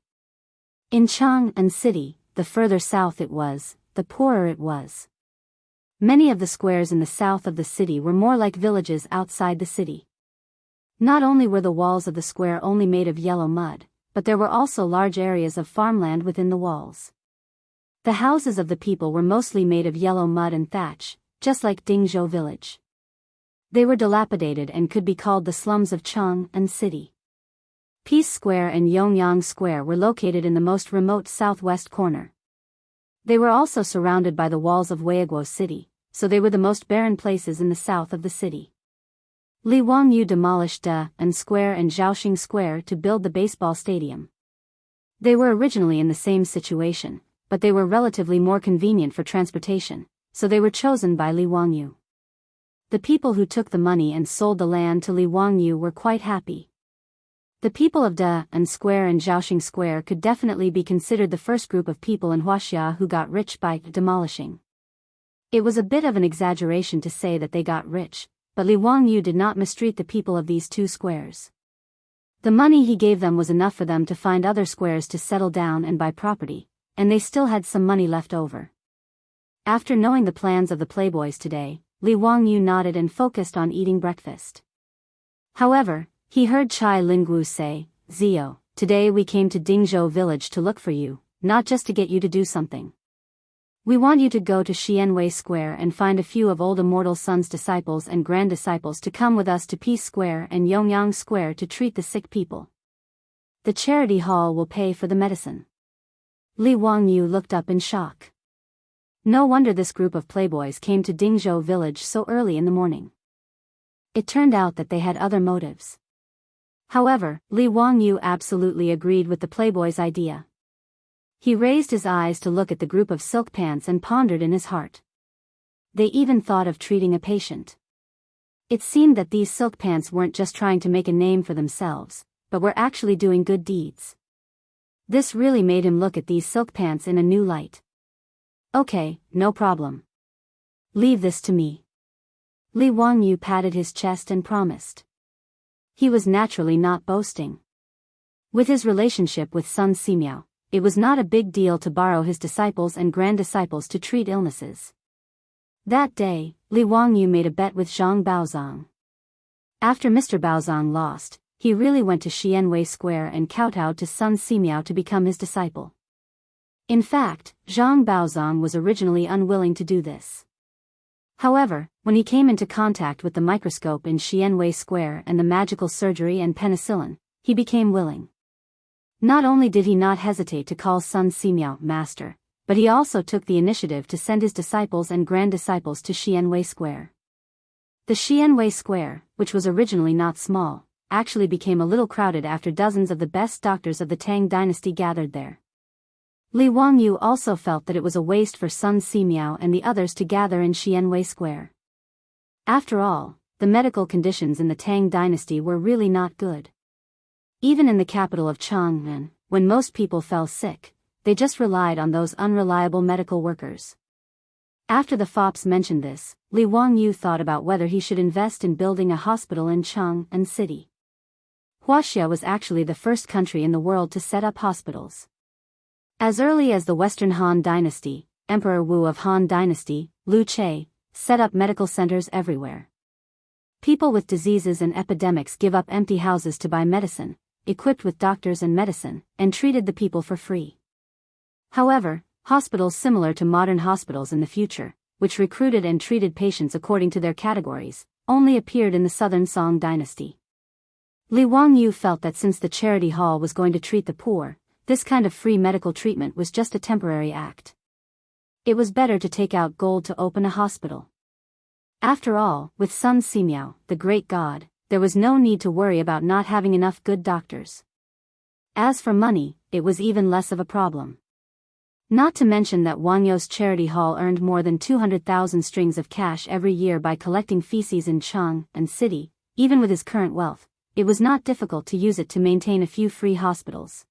In Chang'an City, the further south it was, the poorer it was. Many of the squares in the south of the city were more like villages outside the city. Not only were the walls of the square only made of yellow mud, but there were also large areas of farmland within the walls. The houses of the people were mostly made of yellow mud and thatch, just like Dingzhou village. They were dilapidated and could be called the slums of Chang'an City. Peace Square and Yongyang Square were located in the most remote southwest corner. They were also surrounded by the walls of Weiguo City, so they were the most barren places in the south of the city. Li Wangyu demolished Da'an Square and Zhaoxing Square to build the baseball stadium. They were originally in the same situation, but they were relatively more convenient for transportation, so they were chosen by Li Wangyu. The people who took the money and sold the land to Li Wangyu were quite happy. The people of Da'an Square and Zhaoxing Square could definitely be considered the first group of people in Wuxia who got rich by demolishing. It was a bit of an exaggeration to say that they got rich, but Li Wangyu did not mistreat the people of these two squares. The money he gave them was enough for them to find other squares to settle down and buy property, and they still had some money left over. After knowing the plans of the playboys today, Li Wangyu nodded and focused on eating breakfast. However, he heard Chai Lingwu say, "Zio, today we came to Dingzhou village to look for you, not just to get you to do something. We want you to go to Xianwei Square and find a few of old Immortal Sun's disciples and grand disciples to come with us to Peace Square and Yongyang Square to treat the sick people. The charity hall will pay for the medicine." Li Wangyu looked up in shock. No wonder this group of playboys came to Dingzhou village so early in the morning. It turned out that they had other motives. However, Li Wangyu absolutely agreed with the playboys' idea. He raised his eyes to look at the group of silk pants and pondered in his heart. They even thought of treating a patient. It seemed that these silk pants weren't just trying to make a name for themselves, but were actually doing good deeds. This really made him look at these silk pants in a new light. "Okay, no problem. Leave this to me." Li Wangyu patted his chest and promised. He was naturally not boasting. With his relationship with Sun Simiao, it was not a big deal to borrow his disciples and grand disciples to treat illnesses. That day, Li Wangyu made a bet with Zhang Baozong. After Mr. Baozong lost, he really went to Xianwei Square and kowtowed to Sun Simiao to become his disciple. In fact, Zhang Baozong was originally unwilling to do this. However, when he came into contact with the microscope in Xianwei Square and the magical surgery and penicillin, he became willing. Not only did he not hesitate to call Sun Simiao master, but he also took the initiative to send his disciples and grand disciples to Xianwei Square. The Xianwei Square, which was originally not small, actually became a little crowded after dozens of the best doctors of the Tang dynasty gathered there. Li Wangyu also felt that it was a waste for Sun Simiao and the others to gather in Xianwei Square. After all, the medical conditions in the Tang dynasty were really not good. Even in the capital of Chang'an, when most people fell sick, they just relied on those unreliable medical workers. After the fops mentioned this, Li Wangyu thought about whether he should invest in building a hospital in Chang'an City. Wuxia was actually the first country in the world to set up hospitals. As early as the Western Han Dynasty, Emperor Wu of Han Dynasty, Lu Che, set up medical centers everywhere. People with diseases and epidemics give up empty houses to buy medicine, equipped with doctors and medicine, and treated the people for free. However, hospitals similar to modern hospitals in the future, which recruited and treated patients according to their categories, only appeared in the Southern Song Dynasty. Li Wangyu felt that since the charity hall was going to treat the poor, this kind of free medical treatment was just a temporary act. It was better to take out gold to open a hospital. After all, with Sun Simiao, the great god, there was no need to worry about not having enough good doctors. As for money, it was even less of a problem. Not to mention that Wang You's charity hall earned more than 200,000 strings of cash every year by collecting feces in Chang and city. Even with his current wealth, it was not difficult to use it to maintain a few free hospitals.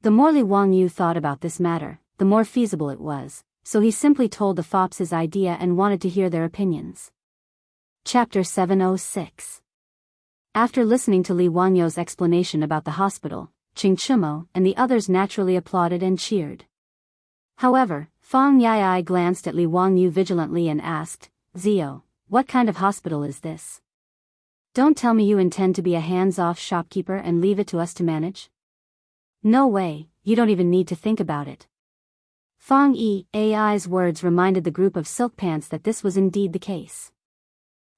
The more Li Wangyu thought about this matter, the more feasible it was, so he simply told the fops his idea and wanted to hear their opinions. Chapter 706. After listening to Li Wangyu's explanation about the hospital, Qing Chumo and the others naturally applauded and cheered. However, Fang Yai glanced at Li Wangyu vigilantly and asked, "Zio, what kind of hospital is this? Don't tell me you intend to be a hands-off shopkeeper and leave it to us to manage? No way, you don't even need to think about it." Fang Ai's words reminded the group of silk pants that this was indeed the case.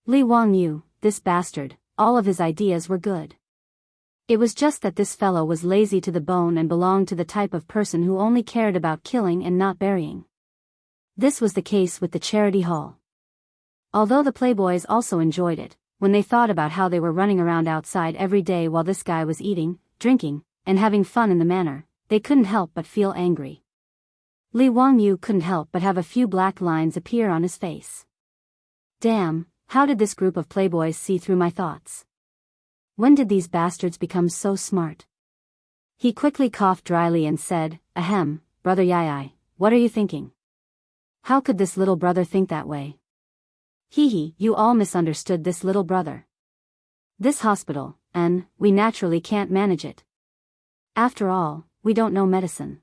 Li Wangyu, this bastard, all of his ideas were good. It was just that this fellow was lazy to the bone and belonged to the type of person who only cared about killing and not burying. This was the case with the charity hall. Although the playboys also enjoyed it, when they thought about how they were running around outside every day while this guy was eating, drinking, and having fun in the manor, they couldn't help but feel angry. Li Wangyu couldn't help but have a few black lines appear on his face. Damn, how did this group of playboys see through my thoughts? When did these bastards become so smart? He quickly coughed dryly and said, "Ahem, brother Yai, what are you thinking? How could this little brother think that way? Hee, you all misunderstood this little brother. This hospital, and we naturally can't manage it. After all, we don't know medicine.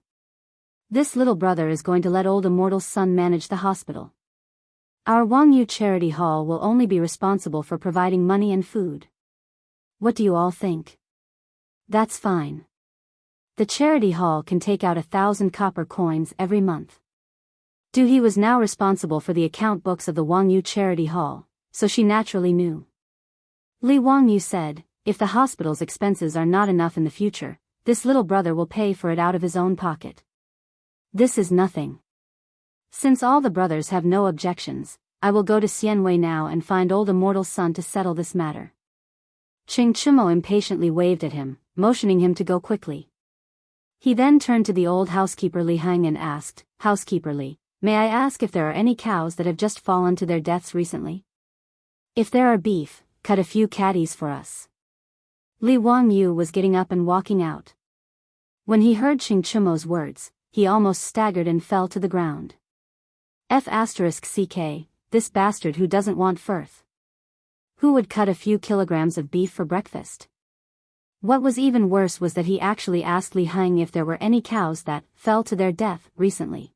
This little brother is going to let old immortal's son manage the hospital. Our Wangyu Charity Hall will only be responsible for providing money and food. What do you all think? That's fine. The charity hall can take out 1,000 copper coins every month." He was now responsible for the account books of the Wangyu Charity Hall, so she naturally knew. Li Wangyu said, "If the hospital's expenses are not enough in the future, this little brother will pay for it out of his own pocket. This is nothing. Since all the brothers have no objections, I will go to Xianwei now and find old immortal's son to settle this matter." Qing Chumo impatiently waved at him, motioning him to go quickly. He then turned to the old housekeeper Li Hang and asked, "Housekeeper Li, may I ask if there are any cows that have just fallen to their deaths recently? If there are beef, cut a few catties for us." Li Wangyu was getting up and walking out. When he heard Qing Chumo's words, he almost staggered and fell to the ground. *CK, this bastard who doesn't want firth. Who would cut a few kilograms of beef for breakfast? What was even worse was that he actually asked Li Hang if there were any cows that fell to their death recently.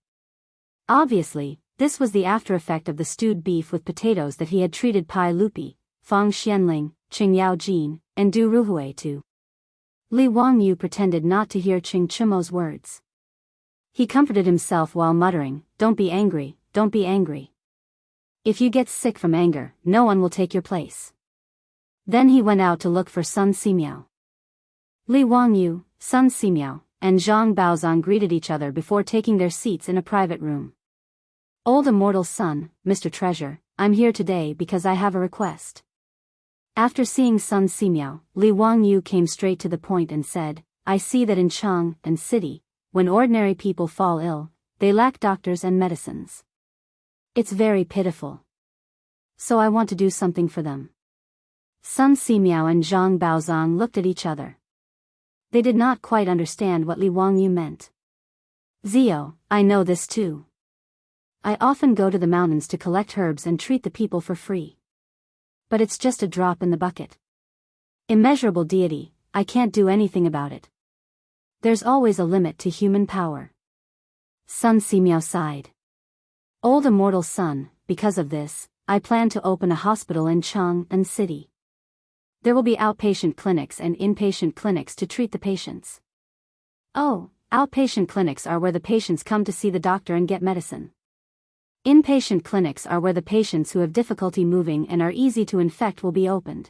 Obviously, this was the after effect of the stewed beef with potatoes that he had treated Pai Lupi, Fang Xianling, Qing Yaojin, and Du Ruhui to. Li Wangyu pretended not to hear Qing Chumo's words. He comforted himself while muttering, "Don't be angry, don't be angry. If you get sick from anger, no one will take your place." Then he went out to look for Sun Simiao. Li Wangyu, Sun Simiao, and Zhang Baozong greeted each other before taking their seats in a private room. "Old immortal son, Mr. Treasure, I'm here today because I have a request." After seeing Sun Simiao, Li Wangyu came straight to the point and said, "I see that in Chang and city, when ordinary people fall ill, they lack doctors and medicines. It's very pitiful. So I want to do something for them." Sun Simiao and Zhang Baozong looked at each other. They did not quite understand what Li Wangyu meant. "Zio, I know this too. I often go to the mountains to collect herbs and treat the people for free. But it's just a drop in the bucket. Immeasurable deity, I can't do anything about it. There's always a limit to human power." Sun Simiao sighed. "Old immortal son, because of this, I plan to open a hospital in Chang and city. There will be outpatient clinics and inpatient clinics to treat the patients." "Oh, outpatient clinics are where the patients come to see the doctor and get medicine. Inpatient clinics are where the patients who have difficulty moving and are easy to infect will be opened.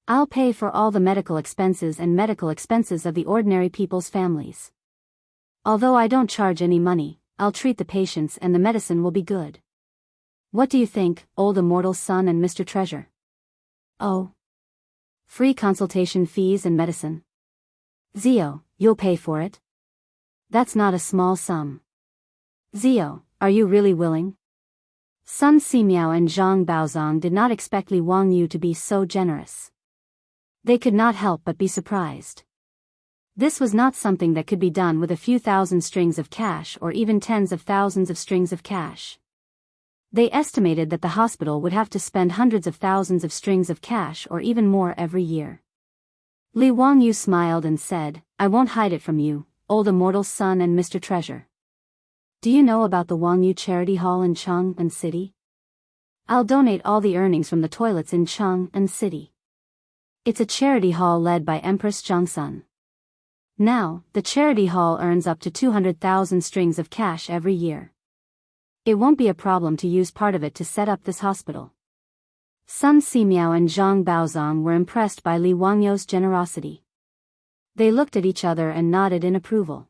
I'll pay for all the medical expenses and medical expenses of the ordinary people's families. Although I don't charge any money, I'll treat the patients and the medicine will be good. What do you think, old immortal son and Mr. Treasure? Oh. Free consultation fees and medicine. Zio, you'll pay for it? That's not a small sum. Zio, are you really willing? Sun Simiao and Zhang Baozong did not expect Li Wangyu to be so generous. They could not help but be surprised. This was not something that could be done with a few thousand strings of cash or even tens of thousands of strings of cash. They estimated that the hospital would have to spend hundreds of thousands of strings of cash or even more every year. Li Wangyu smiled and said, I won't hide it from you, old immortal son and Mr. Treasure. Do you know about the Wangyu Charity Hall in Chang'an City? I'll donate all the earnings from the toilets in Chang'an City. It's a charity hall led by Empress Zhongsun. Now, the charity hall earns up to 200,000 strings of cash every year. It won't be a problem to use part of it to set up this hospital. Sun Simiao and Zhang Baozong were impressed by Li Wangyu's generosity. They looked at each other and nodded in approval.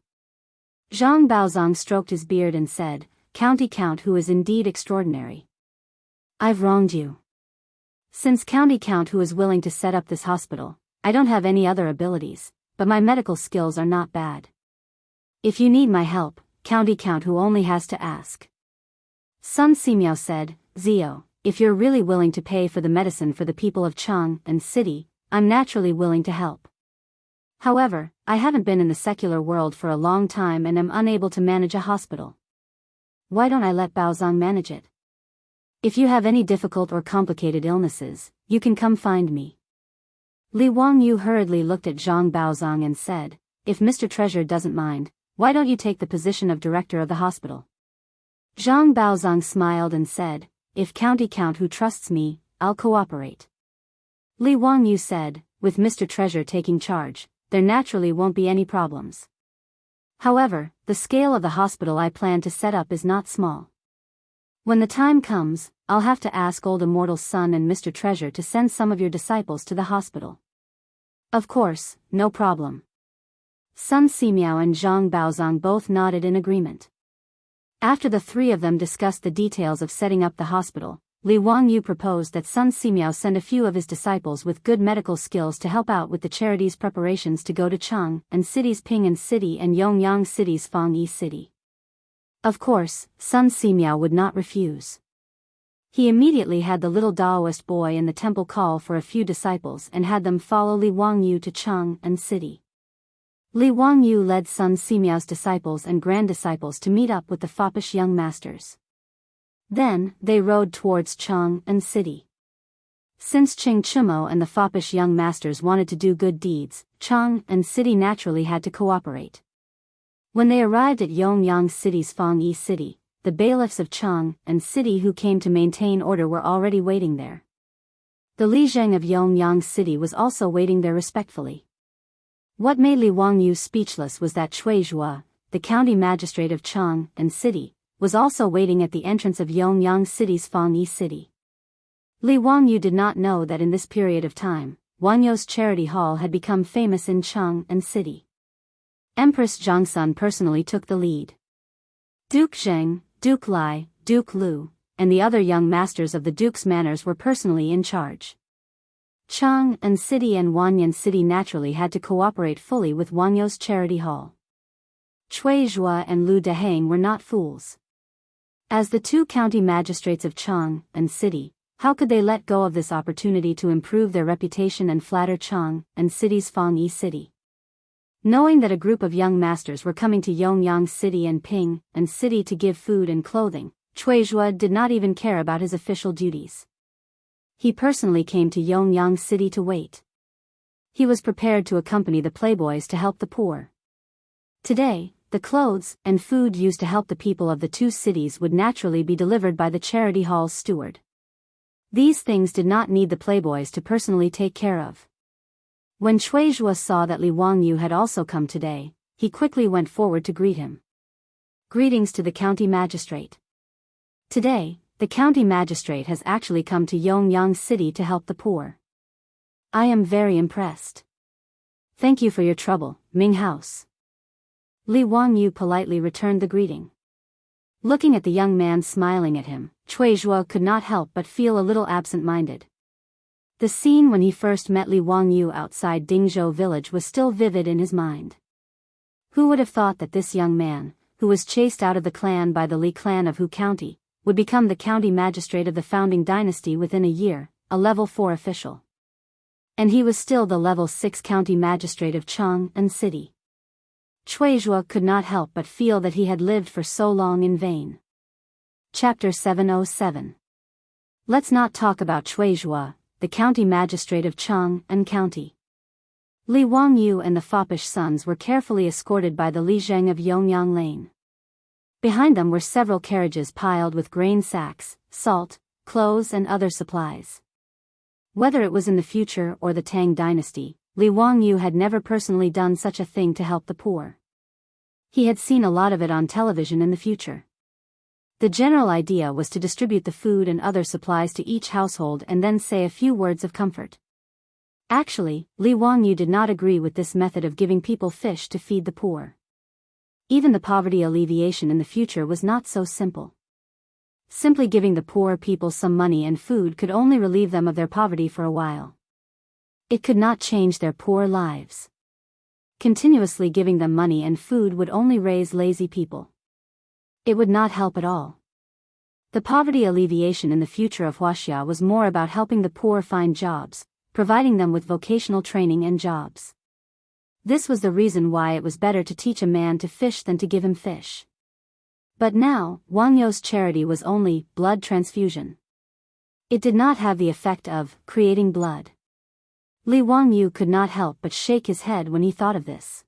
Zhang Baozong stroked his beard and said, County Count who is indeed extraordinary. I've wronged you. Since County Count who is willing to set up this hospital, I don't have any other abilities, but my medical skills are not bad. If you need my help, County Count who only has to ask. Sun Simiao said, Zio, if you're really willing to pay for the medicine for the people of Chang'an City, I'm naturally willing to help. However, I haven't been in the secular world for a long time and am unable to manage a hospital. Why don't I let Baozong manage it? If you have any difficult or complicated illnesses, you can come find me. Li Wangyu hurriedly looked at Zhang Baozong and said, if Mr. Treasure doesn't mind, why don't you take the position of director of the hospital? Zhang Baozong smiled and said, if County Count who trusts me, I'll cooperate. Li Wangyu said, with Mr. Treasure taking charge, there naturally won't be any problems. However, the scale of the hospital I plan to set up is not small. When the time comes, I'll have to ask old immortal son and Mr. Treasure to send some of your disciples to the hospital. Of course, no problem. Sun Simiao and Zhang Baozong both nodded in agreement. After the three of them discussed the details of setting up the hospital, Li Wangyu proposed that Sun Simiao send a few of his disciples with good medical skills to help out with the charity's preparations to go to Chang'an City's Ping'an City and Yongyang City's Fangyi City. Of course, Sun Simiao would not refuse. He immediately had the little Daoist boy in the temple call for a few disciples and had them follow Li Wangyu to Chang'an City. Li Wangyu led Sun Simiao's disciples and grand-disciples to meet up with the foppish young masters. Then, they rode towards Chang'an City. Since Ching Chumo and the foppish young masters wanted to do good deeds, Chang'an City naturally had to cooperate. When they arrived at Yongyang City's Fangyi City, the bailiffs of Chang'an City who came to maintain order were already waiting there. The Lizheng of Yongyang City was also waiting there respectfully. What made Li Wangyu speechless was that Cui Zhua, the county magistrate of Chang'an City, was also waiting at the entrance of Yongyang City's Fangyi City. Li Wangyu did not know that in this period of time, Wangyu's charity hall had become famous in Chang'an City. Empress Zhongsun personally took the lead. Duke Zheng, Duke Lai, Duke Lu, and the other young masters of the Duke's manors were personally in charge. Chang'an City and Wanyan City naturally had to cooperate fully with Wangyu's charity hall. Cui Zhua and Lu Deheng were not fools. As the two county magistrates of Chang'an City, how could they let go of this opportunity to improve their reputation and flatter Chang'an City's Fangyi City? Knowing that a group of young masters were coming to Yongyang City and Ping'an City to give food and clothing, Cui Zhua did not even care about his official duties. He personally came to Yongyang City to wait. He was prepared to accompany the playboys to help the poor. Today, the clothes and food used to help the people of the two cities would naturally be delivered by the charity hall's steward. These things did not need the playboys to personally take care of. When Cui Zhua saw that Li Wangyu had also come today, he quickly went forward to greet him. Greetings to the county magistrate. Today, the county magistrate has actually come to Yongyang City to help the poor. I am very impressed. Thank you for your trouble, Ming House. Li Wangyu politely returned the greeting. Looking at the young man smiling at him, Cui Zhuo could not help but feel a little absent-minded. The scene when he first met Li Wangyu outside Dingzhou village was still vivid in his mind. Who would have thought that this young man, who was chased out of the clan by the Li clan of Hu County, would become the county magistrate of the founding dynasty within a year, a level 4 official. And he was still the level 6 county magistrate of Chang'an City. Cui Zhuo could not help but feel that he had lived for so long in vain. Chapter 707. Let's not talk about Cui Zhuo, the county magistrate of Chang'an County. Li Wangyu and the foppish sons were carefully escorted by the Li Zheng of Yongyang Lane. Behind them were several carriages piled with grain sacks, salt, clothes and other supplies. Whether it was in the future or the Tang dynasty, Li Wangyu had never personally done such a thing to help the poor. He had seen a lot of it on television in the future. The general idea was to distribute the food and other supplies to each household and then say a few words of comfort. Actually, Li Wangyu did not agree with this method of giving people fish to feed the poor. Even the poverty alleviation in the future was not so simple. Simply giving the poor people some money and food could only relieve them of their poverty for a while. It could not change their poor lives. Continuously giving them money and food would only raise lazy people. It would not help at all. The poverty alleviation in the future of Wuxia was more about helping the poor find jobs, providing them with vocational training and jobs. This was the reason why it was better to teach a man to fish than to give him fish. But now, Wangyou's charity was only blood transfusion. It did not have the effect of creating blood. Li Wangyu could not help but shake his head when he thought of this.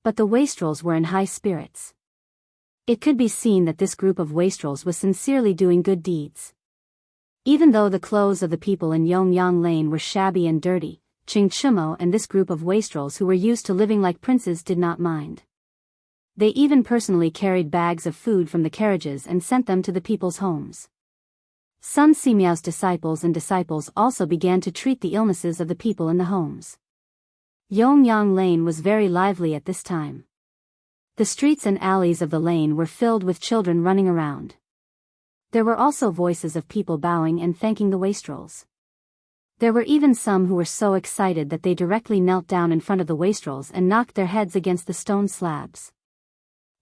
But the wastrels were in high spirits. It could be seen that this group of wastrels was sincerely doing good deeds. Even though the clothes of the people in Yongyang Lane were shabby and dirty, Qing Chumo and this group of wastrels who were used to living like princes did not mind. They even personally carried bags of food from the carriages and sent them to the people's homes. Sun Simiao's disciples also began to treat the illnesses of the people in the homes. Yongyang Lane was very lively at this time. The streets and alleys of the lane were filled with children running around. There were also voices of people bowing and thanking the wastrels. There were even some who were so excited that they directly knelt down in front of the wastrels and knocked their heads against the stone slabs.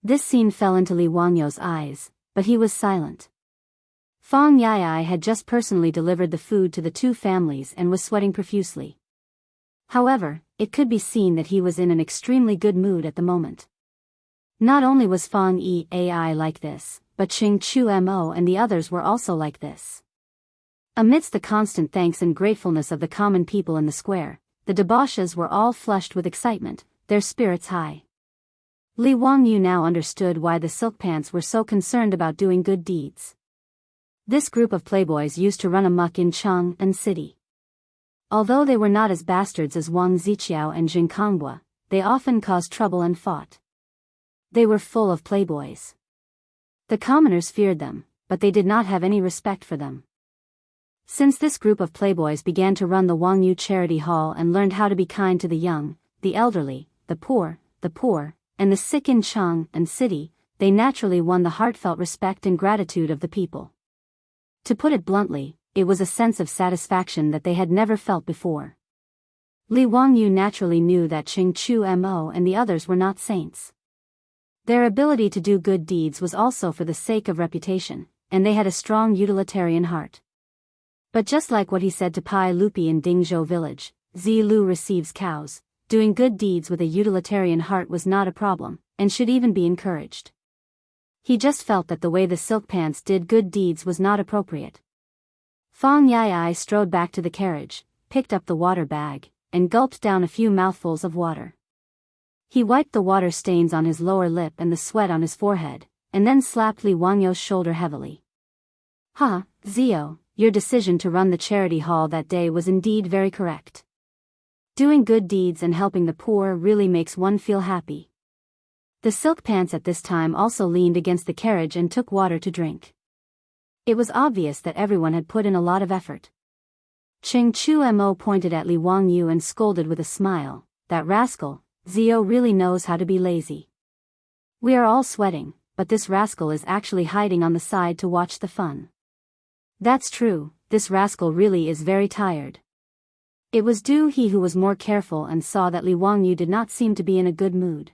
This scene fell into Li Wangyou's eyes, but he was silent. Fang Yai had just personally delivered the food to the two families and was sweating profusely. However, it could be seen that he was in an extremely good mood at the moment. Not only was Fang Yai like this, but Qing Chu Mo and the others were also like this. Amidst the constant thanks and gratefulness of the common people in the square, the debauches were all flushed with excitement, their spirits high. Li Wangyu now understood why the silk pants were so concerned about doing good deeds. This group of playboys used to run amok in Chang'an City. Although they were not as bastards as Wang Ziqiao and Jing Konghua, they often caused trouble and fought. They were full of playboys. The commoners feared them, but they did not have any respect for them. Since this group of playboys began to run the Wangyu Charity Hall and learned how to be kind to the young, the elderly, the poor, and the sick in Chang'an City, they naturally won the heartfelt respect and gratitude of the people. To put it bluntly, it was a sense of satisfaction that they had never felt before. Li Wangyu naturally knew that Qing Chu Mo and the others were not saints. Their ability to do good deeds was also for the sake of reputation, and they had a strong utilitarian heart. But just like what he said to Pai Lupi in Dingzhou village, Zi Lu receives cows, doing good deeds with a utilitarian heart was not a problem, and should even be encouraged. He just felt that the way the silk pants did good deeds was not appropriate. Fang Yai strode back to the carriage, picked up the water bag, and gulped down a few mouthfuls of water. He wiped the water stains on his lower lip and the sweat on his forehead, and then slapped Li Wangyou's shoulder heavily. "Ha, Zio, your decision to run the charity hall that day was indeed very correct. Doing good deeds and helping the poor really makes one feel happy." The silk pants at this time also leaned against the carriage and took water to drink. It was obvious that everyone had put in a lot of effort. Qing Chu Mo pointed at Li Wangyu and scolded with a smile, "That rascal, Zio really knows how to be lazy. We are all sweating, but this rascal is actually hiding on the side to watch the fun. That's true, this rascal really is very tired. It was he who was more careful and saw that Li Wangyu did not seem to be in a good mood.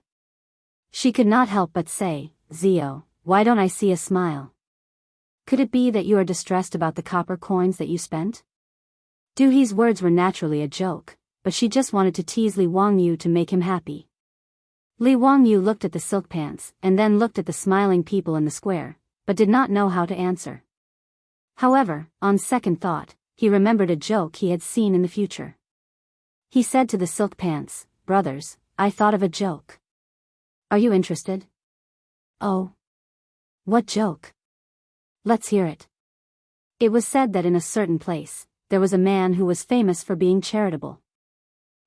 She could not help but say, Zio, why don't I see a smile? Could it be that you are distressed about the copper coins that you spent? He's words were naturally a joke, but she just wanted to tease Li Wangyu to make him happy. Li Wangyu looked at the silk pants and then looked at the smiling people in the square, but did not know how to answer. However, on second thought, he remembered a joke he had seen in the future. He said to the silk pants, brothers, I thought of a joke. Are you interested? Oh. What joke? Let's hear it. It was said that in a certain place, there was a man who was famous for being charitable.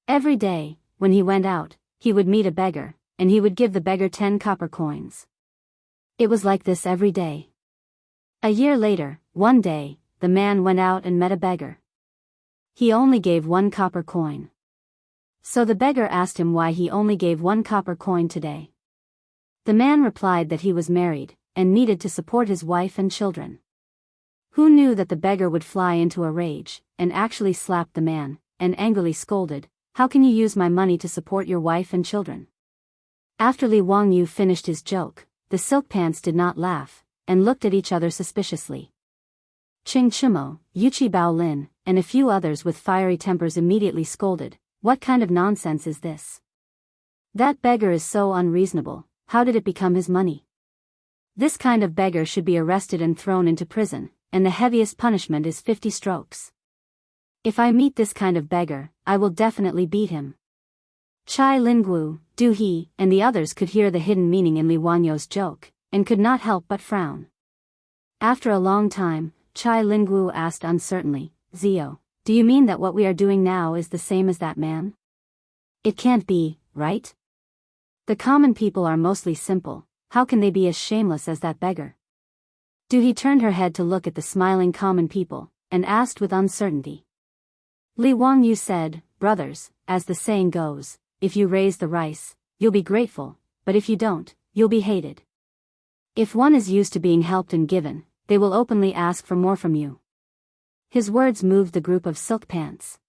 Every day, when he went out, he would meet a beggar, and he would give the beggar 10 copper coins. It was like this every day. A year later, one day, the man went out and met a beggar. He only gave 1 copper coin. So the beggar asked him why he only gave 1 copper coin today. The man replied that he was married, and needed to support his wife and children. Who knew that the beggar would fly into a rage, and actually slapped the man, and angrily scolded, how can you use my money to support your wife and children? After Li Wangyu finished his joke, the silk pants did not laugh, and looked at each other suspiciously. Qing Chimo, Yuchi Baolin, and a few others with fiery tempers immediately scolded, what kind of nonsense is this? That beggar is so unreasonable, how did it become his money? This kind of beggar should be arrested and thrown into prison, and the heaviest punishment is 50 strokes. If I meet this kind of beggar, I will definitely beat him. Chai Lingguo, Du He, and the others could hear the hidden meaning in Li Wangyu's joke, and could not help but frown. After a long time, Chai Lingguo asked uncertainly, Zio, do you mean that what we are doing now is the same as that man? It can't be, right? The common people are mostly simple, how can they be as shameless as that beggar? Du He turned her head to look at the smiling common people, and asked with uncertainty. Li Wangyu said, brothers, as the saying goes, if you raise the rice, you'll be grateful, but if you don't, you'll be hated. If one is used to being helped and given, they will openly ask for more from you. His words moved the group of silk pants.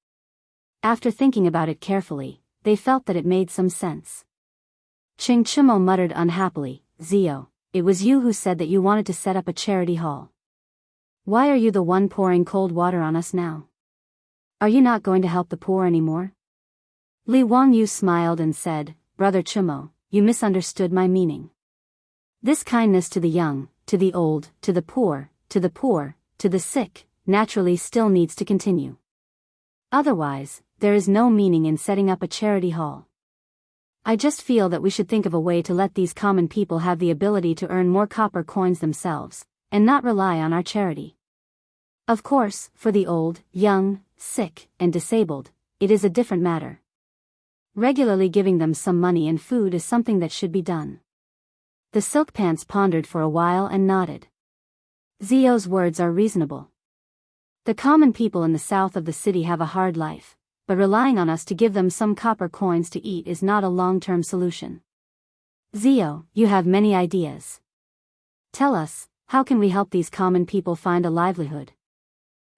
After thinking about it carefully, they felt that it made some sense. Qing Chimo muttered unhappily, Zio, it was you who said that you wanted to set up a charity hall. Why are you the one pouring cold water on us now? Are you not going to help the poor anymore? Li Wangyu smiled and said, Brother Chimo, you misunderstood my meaning. This kindness to the young, to the old, to the poor, to the sick, naturally still needs to continue. Otherwise, there is no meaning in setting up a charity hall. I just feel that we should think of a way to let these common people have the ability to earn more copper coins themselves, and not rely on our charity. Of course, for the old, young, sick, and disabled, it is a different matter. Regularly giving them some money and food is something that should be done. The silk pants pondered for a while and nodded. Zio's words are reasonable. The common people in the south of the city have a hard life, but relying on us to give them some copper coins to eat is not a long-term solution. Zio, you have many ideas. Tell us, how can we help these common people find a livelihood?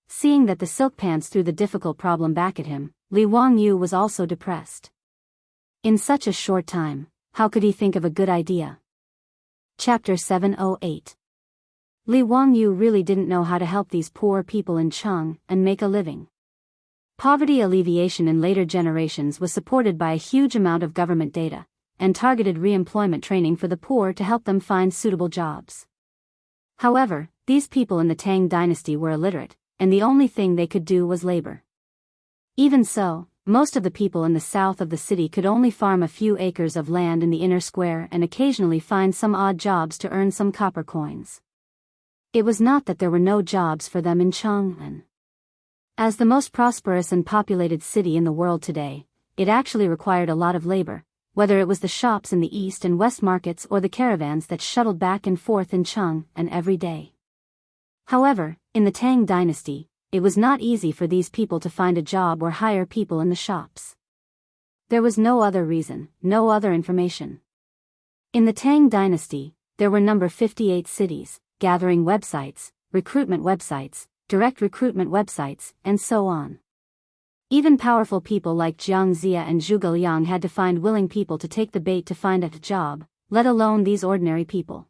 Seeing that the silk pants threw the difficult problem back at him, Li Wangyu was also depressed. In such a short time, how could he think of a good idea? Chapter 708. Li Wangyu really didn't know how to help these poor people in Cheng and make a living. Poverty alleviation in later generations was supported by a huge amount of government data, and targeted re-employment training for the poor to help them find suitable jobs. However, these people in the Tang dynasty were illiterate, and the only thing they could do was labor. Even so, most of the people in the south of the city could only farm a few acres of land in the inner square and occasionally find some odd jobs to earn some copper coins. It was not that there were no jobs for them in Chang'an. As the most prosperous and populated city in the world today, it actually required a lot of labor, whether it was the shops in the east and west markets or the caravans that shuttled back and forth in Chang'an every day. However, in the Tang dynasty, it was not easy for these people to find a job or hire people in the shops. There was no other reason, no other information. In the Tang dynasty, there were number 58 cities, gathering websites, recruitment websites, direct recruitment websites, and so on. Even powerful people like Jiang Zia and Zhuge Liang had to find willing people to take the bait to find a job, let alone these ordinary people.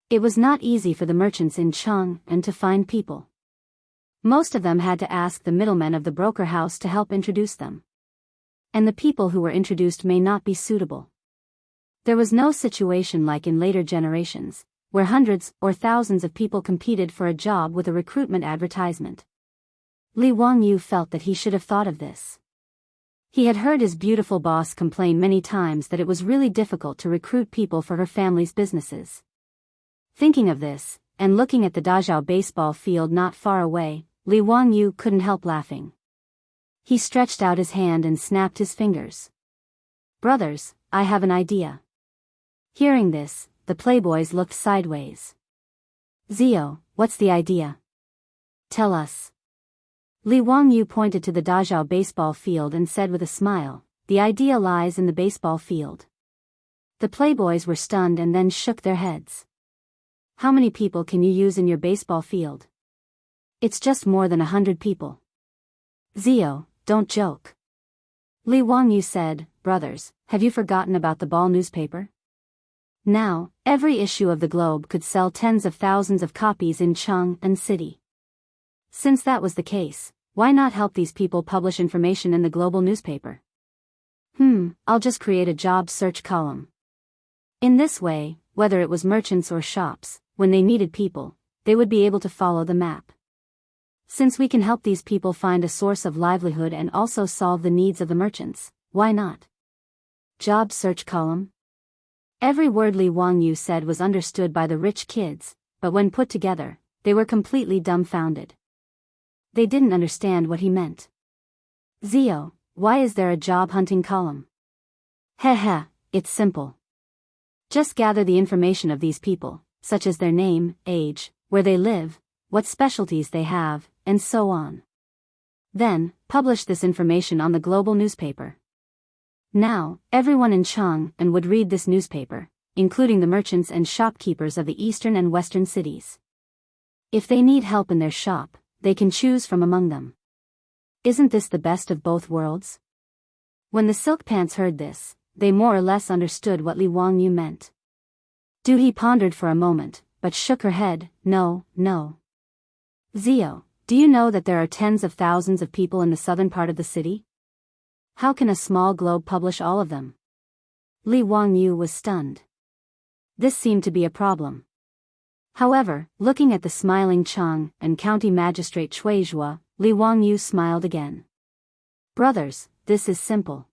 It was not easy for the merchants in Chang'an to find people. Most of them had to ask the middlemen of the broker house to help introduce them. And the people who were introduced may not be suitable. There was no situation like in later generations, where hundreds or thousands of people competed for a job with a recruitment advertisement. Li Wangyu felt that he should have thought of this. He had heard his beautiful boss complain many times that it was really difficult to recruit people for her family's businesses. Thinking of this, and looking at the Dazhao baseball field not far away, Li Wangyu couldn't help laughing. He stretched out his hand and snapped his fingers. "Brothers, I have an idea." Hearing this, the playboys looked sideways. "Zio, what's the idea? Tell us." Li Wangyu pointed to the Dazhao baseball field and said with a smile, "The idea lies in the baseball field." The playboys were stunned and then shook their heads. "How many people can you use in your baseball field?" "It's just more than 100 people." "Zio, don't joke." Li Wangyu said, "Brothers, have you forgotten about the ball newspaper? Now, every issue of the Globe could sell tens of thousands of copies in Chang'an City. Since that was the case, why not help these people publish information in the global newspaper? I'll just create a job search column. In this way, whether it was merchants or shops, when they needed people, they would be able to follow the map. Since we can help these people find a source of livelihood and also solve the needs of the merchants, why not? Job search column? Every word Li Wangyu said was understood by the rich kids, but when put together, they were completely dumbfounded. They didn't understand what he meant. "Zio, why is there a job hunting column?" "Heh, it's simple. Just gather the information of these people, such as their name, age, where they live, what specialties they have, and so on. Then, publish this information on the global newspaper. Now, everyone in Chang'an would read this newspaper, including the merchants and shopkeepers of the eastern and western cities. If they need help in their shop, they can choose from among them. Isn't this the best of both worlds?" When the silk pants heard this, they more or less understood what Li Wangyu meant. He pondered for a moment, but shook her head, No. "Zio, do you know that there are tens of thousands of people in the southern part of the city? How can a small globe publish all of them?" Li Wangyu was stunned. This seemed to be a problem. However, looking at the smiling Chang and County Magistrate Cui Zhuo, Li Wangyu smiled again. "Brothers, this is simple.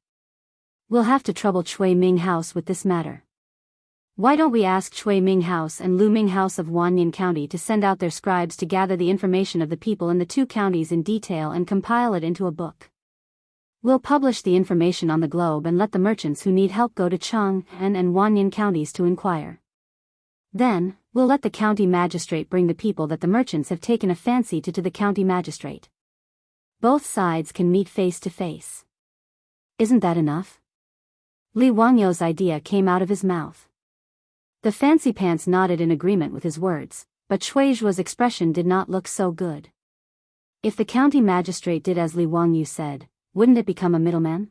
We'll have to trouble Cui Ming House with this matter. Why don't we ask Cui Ming House and Lu Ming House of Wanyan County to send out their scribes to gather the information of the people in the two counties in detail and compile it into a book? We'll publish the information on the Globe and let the merchants who need help go to Chang'an and Wanyan counties to inquire. Then, we'll let the county magistrate bring the people that the merchants have taken a fancy to the county magistrate. Both sides can meet face to face. Isn't that enough?" Li Wangyu's idea came out of his mouth. The fancy pants nodded in agreement with his words, but Cui Zhuo's expression did not look so good. If the county magistrate did as Li Wangyu said, wouldn't it become a middleman?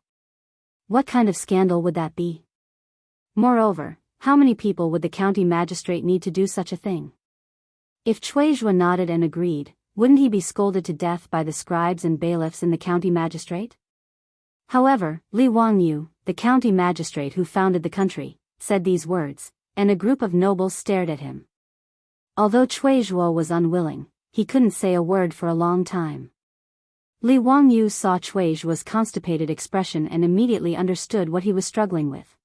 What kind of scandal would that be? Moreover, how many people would the county magistrate need to do such a thing? If Cui Zhuo nodded and agreed, wouldn't he be scolded to death by the scribes and bailiffs in the county magistrate? However, Li Wangyu, the county magistrate who founded the country, said these words, and a group of nobles stared at him. Although Cui Zhuo was unwilling, he couldn't say a word for a long time. Li Wangyu saw Cui Zhuo's constipated expression and immediately understood what he was struggling with.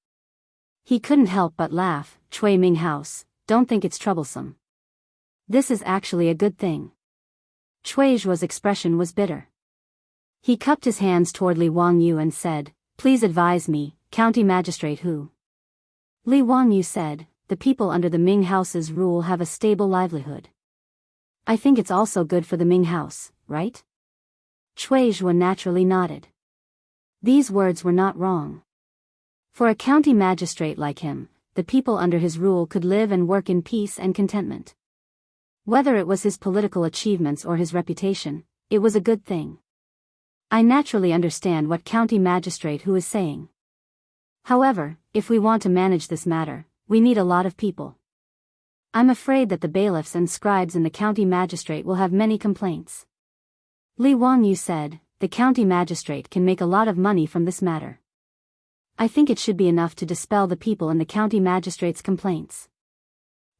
He couldn't help but laugh. "Cui Ming House, don't think it's troublesome. This is actually a good thing." Cui Zhuo's expression was bitter. He cupped his hands toward Li Wangyu and said, "Please advise me, county magistrate who?" Li Wangyu said, "The people under the Ming House's rule have a stable livelihood. I think it's also good for the Ming House, right?" Cui Zhuo naturally nodded. These words were not wrong. For a county magistrate like him, the people under his rule could live and work in peace and contentment. Whether it was his political achievements or his reputation, it was a good thing. I naturally understand what County Magistrate Hu is saying. However, if we want to manage this matter, we need a lot of people. I'm afraid that the bailiffs and scribes in the county magistrate will have many complaints. Li Wangyu said, the county magistrate can make a lot of money from this matter. I think it should be enough to dispel the people in the county magistrate's complaints.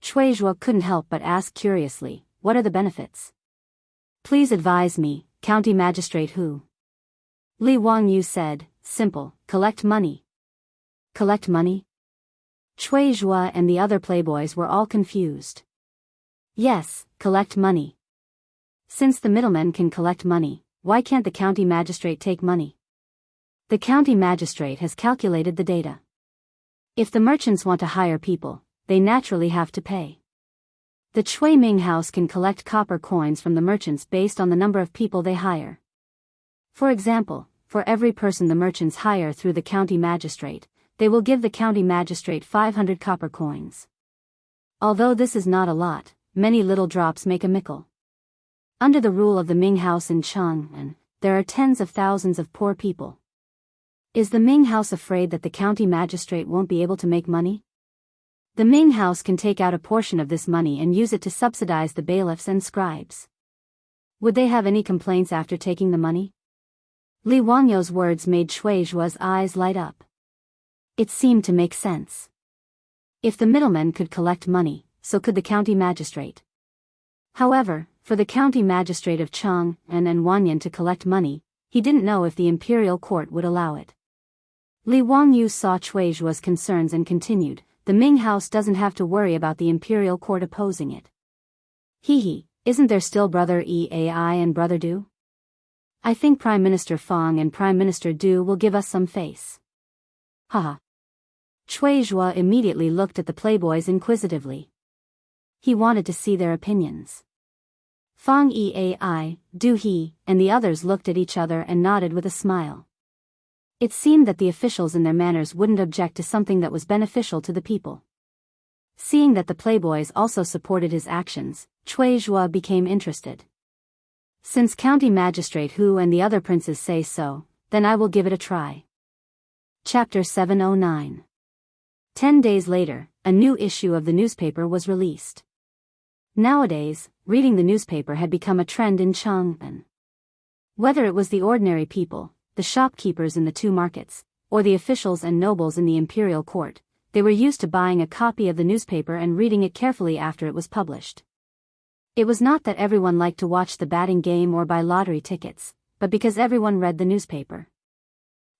Cui Zhuo couldn't help but ask curiously, what are the benefits? Please advise me, County Magistrate Hu. Li Wangyu said, simple, collect money. Collect money? Cui Zhuo and the other playboys were all confused. Yes, collect money. Since the middlemen can collect money, why can't the county magistrate take money? The county magistrate has calculated the data. If the merchants want to hire people, they naturally have to pay. The Cui Ming House can collect copper coins from the merchants based on the number of people they hire. For example, for every person the merchants hire through the county magistrate, they will give the county magistrate 500 copper coins. Although this is not a lot, many little drops make a mickle. Under the rule of the Ming House in Chang'an, there are tens of thousands of poor people. Is the Ming House afraid that the county magistrate won't be able to make money? The Ming House can take out a portion of this money and use it to subsidize the bailiffs and scribes. Would they have any complaints after taking the money? Li Wangyu's words made Cui Zhuo's eyes light up. It seemed to make sense. If the middlemen could collect money, so could the county magistrate. However, for the county magistrate of Chang'an and Wanyan to collect money, he didn't know if the imperial court would allow it. Li Wangyu saw Cui Zhuo's concerns and continued, the Ming House doesn't have to worry about the imperial court opposing it. Isn't there still Brother Eai and Brother Du? I think Prime Minister Fang and Prime Minister Du will give us some face. Haha. Cui Zhuo immediately looked at the playboys inquisitively. He wanted to see their opinions. Fang Eai, Du He, and the others looked at each other and nodded with a smile. It seemed that the officials in their manners wouldn't object to something that was beneficial to the people. Seeing that the playboys also supported his actions, Cui Zhuo became interested. Since County Magistrate Hu and the other princes say so, then I will give it a try. Chapter 709. 10 days later, a new issue of the newspaper was released. Nowadays, reading the newspaper had become a trend in Chang'an. Whether it was the ordinary people, the shopkeepers in the two markets, or the officials and nobles in the imperial court, they were used to buying a copy of the newspaper and reading it carefully after it was published. It was not that everyone liked to watch the batting game or buy lottery tickets, but because everyone read the newspaper.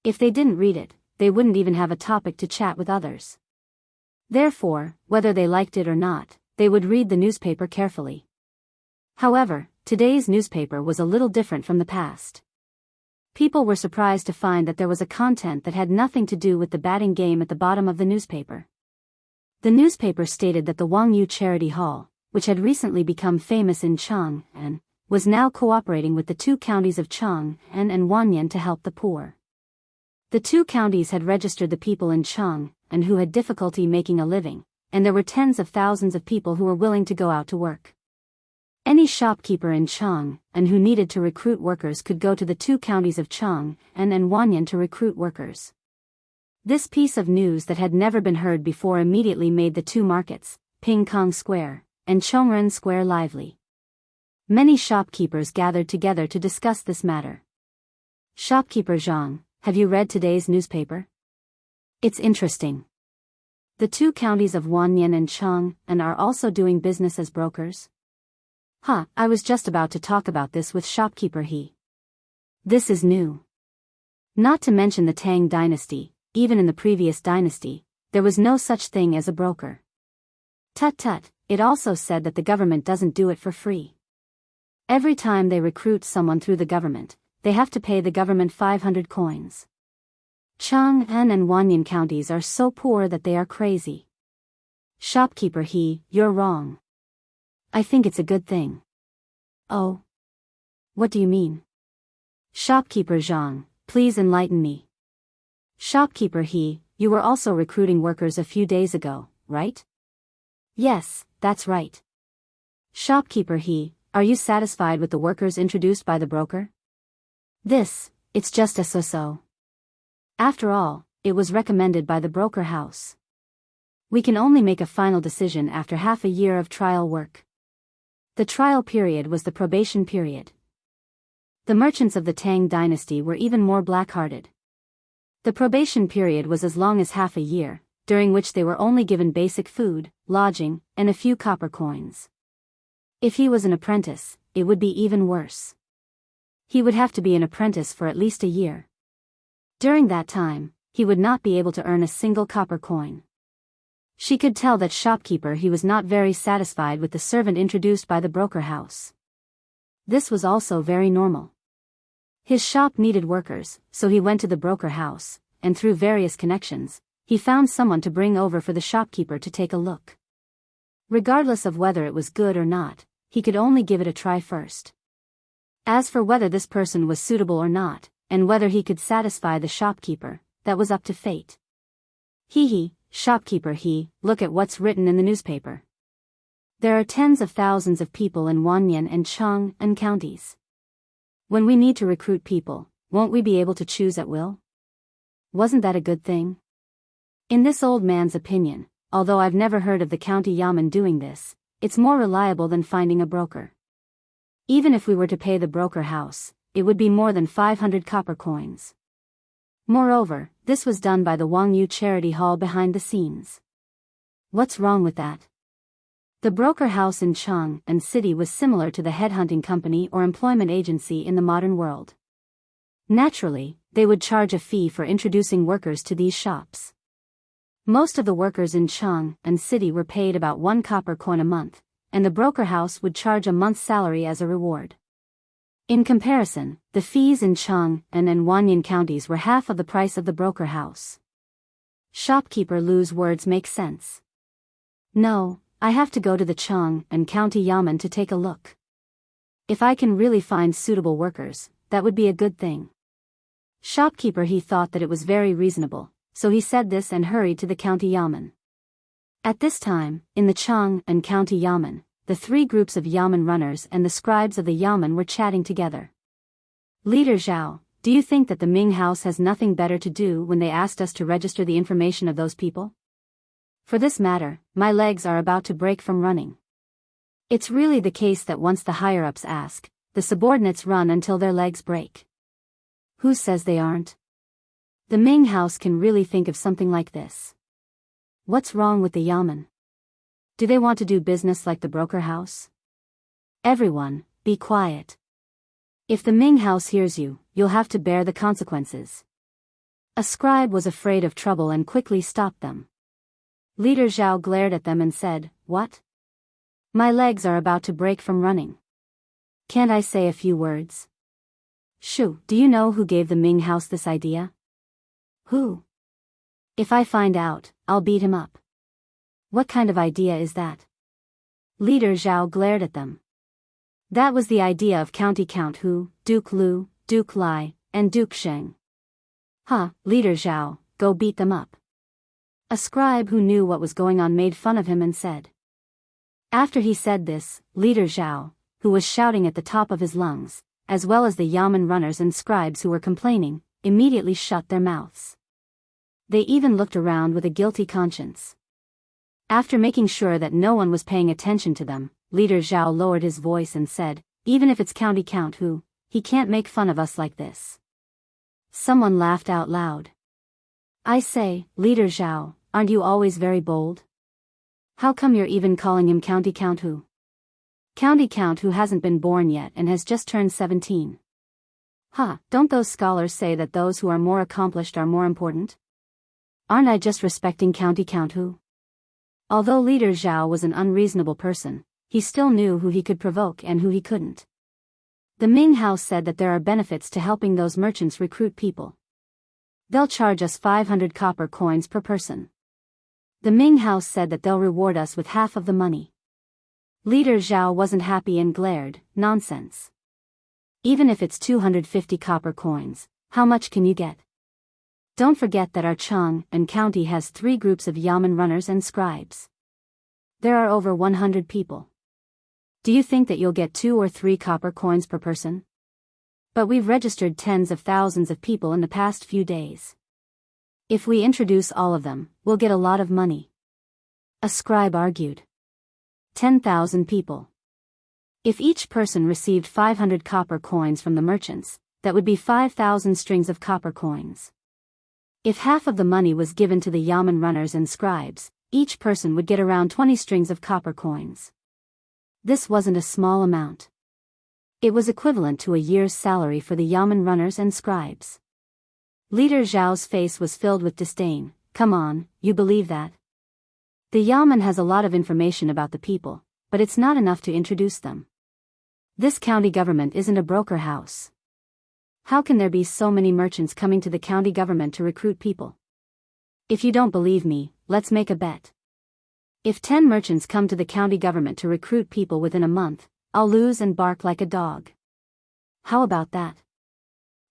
If they didn't read it, they wouldn't even have a topic to chat with others. Therefore, whether they liked it or not, they would read the newspaper carefully. However, today's newspaper was a little different from the past. People were surprised to find that there was a content that had nothing to do with the batting game at the bottom of the newspaper. The newspaper stated that the Wangyu Charity Hall, which had recently become famous in Chang'an, was now cooperating with the two counties of Chang'an and Wanyan to help the poor. The two counties had registered the people in Chang'an who had difficulty making a living, and there were tens of thousands of people who were willing to go out to work. Any shopkeeper in Chang'an who needed to recruit workers could go to the two counties of Chang'an and Wanyan to recruit workers. This piece of news that had never been heard before immediately made the two markets, Ping Kong Square and Chongren Square, lively. Many shopkeepers gathered together to discuss this matter. Shopkeeper Zhang, have you read today's newspaper? It's interesting. The two counties of Wanyan and Chang'an are also doing business as brokers. I was just about to talk about this with shopkeeper He. This is new. Not to mention the Tang dynasty, even in the previous dynasty, there was no such thing as a broker. Tut, it also said that the government doesn't do it for free. Every time they recruit someone through the government, they have to pay the government 500 coins. Chang'an and Wanyan counties are so poor that they are crazy. Shopkeeper He, you're wrong. I think it's a good thing. Oh? What do you mean? Shopkeeper Zhang, please enlighten me. Shopkeeper He, you were also recruiting workers a few days ago, right? Yes, that's right. Shopkeeper he, are you satisfied with the workers introduced by the broker? It's just a so-so. After all, it was recommended by the broker house. We can only make a final decision after half a year of trial work. The trial period was the probation period. The merchants of the Tang dynasty were even more black-hearted. The probation period was as long as half a year, during which they were only given basic food, lodging, and a few copper coins. If he was an apprentice, it would be even worse. He would have to be an apprentice for at least a year. During that time, he would not be able to earn a single copper coin. She could tell that shopkeeper he was not very satisfied with the servant introduced by the broker house. This was also very normal. His shop needed workers, so he went to the broker house, and through various connections, he found someone to bring over for the shopkeeper to take a look. Regardless of whether it was good or not, he could only give it a try first. As for whether this person was suitable or not, and whether he could satisfy the shopkeeper, that was up to fate. Shopkeeper look at what's written in the newspaper. There are tens of thousands of people in Wanyan and Chang'an counties. When we need to recruit people, won't we be able to choose at will? Wasn't that a good thing? In this old man's opinion, although I've never heard of the county yamen doing this, it's more reliable than finding a broker. Even if we were to pay the broker house, it would be more than 500 copper coins. Moreover, this was done by the Wangyu charity hall behind the scenes. What's wrong with that? The broker house in Chang'an city was similar to the headhunting company or employment agency in the modern world. Naturally, they would charge a fee for introducing workers to these shops. Most of the workers in Chang'an city were paid about 1 copper coin a month, and the broker house would charge a month's salary as a reward. In comparison, the fees in Chang'an and Wanyan counties were half of the price of the broker house. Shopkeeper Lu's words make sense. No, I have to go to the Chang'an county yamen to take a look. If I can really find suitable workers, that would be a good thing. Shopkeeper he thought that it was very reasonable, so he said this and hurried to the county yamen. At this time, in the Chang'an county yamen, the 3 groups of yamen runners and the scribes of the yamen were chatting together. Leader Zhao, do you think that the Ming house has nothing better to do when they asked us to register the information of those people? For this matter, my legs are about to break from running. It's really the case that once the higher-ups ask, the subordinates run until their legs break. Who says they aren't? The Ming house can really think of something like this. What's wrong with the yamen? Do they want to do business like the broker house? Everyone, be quiet. If the Ming house hears you, you'll have to bear the consequences. A scribe was afraid of trouble and quickly stopped them. Leader Zhao glared at them and said, "What? My legs are about to break from running. Can't I say a few words?" "Shu, do you know who gave the Ming house this idea?" "Who?" "If I find out, I'll beat him up." "What kind of idea is that?" Leader Zhao glared at them. That was the idea of County Count Hu, Duke Lu, Duke Lai, and Duke Sheng. Leader Zhao, go beat them up. A scribe who knew what was going on made fun of him and said. After he said this, Leader Zhao, who was shouting at the top of his lungs, as well as the yamen runners and scribes who were complaining, immediately shut their mouths. They even looked around with a guilty conscience. After making sure that no one was paying attention to them, Leader Zhao lowered his voice and said, "Even if it's County Count Hu, he can't make fun of us like this." Someone laughed out loud. "I say, Leader Zhao, aren't you always very bold? How come you're even calling him County Count Hu? County Count Hu hasn't been born yet and has just turned 17. Don't those scholars say that those who are more accomplished are more important? Aren't I just respecting County Count Hu?" Although Leader Zhao was an unreasonable person, he still knew who he could provoke and who he couldn't. The Ming house said that there are benefits to helping those merchants recruit people. They'll charge us 500 copper coins per person. The Ming house said that they'll reward us with half of the money. Leader Zhao wasn't happy and glared, "Nonsense. Even if it's 250 copper coins, how much can you get?" Don't forget that our Chang and county has 3 groups of yamen runners and scribes. There are over 100 people. Do you think that you'll get 2 or 3 copper coins per person? But we've registered tens of thousands of people in the past few days. If we introduce all of them, we'll get a lot of money. A scribe argued. 10,000 people. If each person received 500 copper coins from the merchants, that would be 5,000 strings of copper coins. If half of the money was given to the yamen runners and scribes, each person would get around 20 strings of copper coins. This wasn't a small amount. It was equivalent to a year's salary for the yamen runners and scribes. Leader Zhao's face was filled with disdain. Come on, you believe that? The yamen has a lot of information about the people, but it's not enough to introduce them. This county government isn't a broker house. How can there be so many merchants coming to the county government to recruit people? If you don't believe me, let's make a bet. If 10 merchants come to the county government to recruit people within a month, I'll lose and bark like a dog. How about that?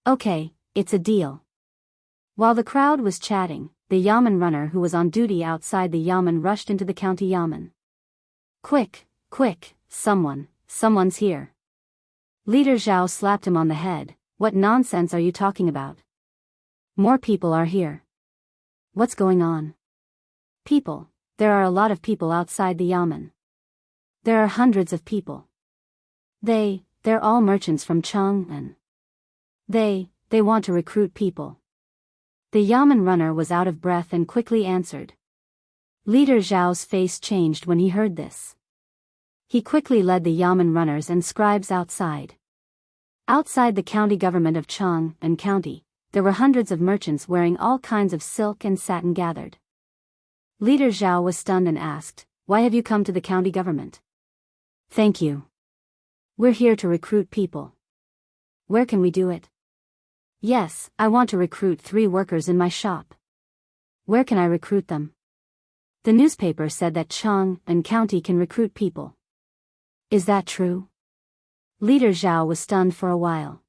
Okay, it's a deal. While the crowd was chatting, the yamen runner who was on duty outside the yamen rushed into the county yamen. Quick, quick, someone's here. Leader Zhao slapped him on the head. What nonsense are you talking about? More people are here. What's going on? People, there are a lot of people outside the yamen. There are hundreds of people. They're all merchants from Chang'an. They want to recruit people. The yamen runner was out of breath and quickly answered. Leader Zhao's face changed when he heard this. He quickly led the yamen runners and scribes outside. Outside the county government of Chang'an County, there were hundreds of merchants wearing all kinds of silk and satin gathered. Leader Zhao was stunned and asked, "Why have you come to the county government?" "Thank you. We're here to recruit people." "Where can we do it?" "Yes, I want to recruit 3 workers in my shop." "Where can I recruit them?" "The newspaper said that Chang'an County can recruit people." "Is that true?" Leader Zhao was stunned for a while.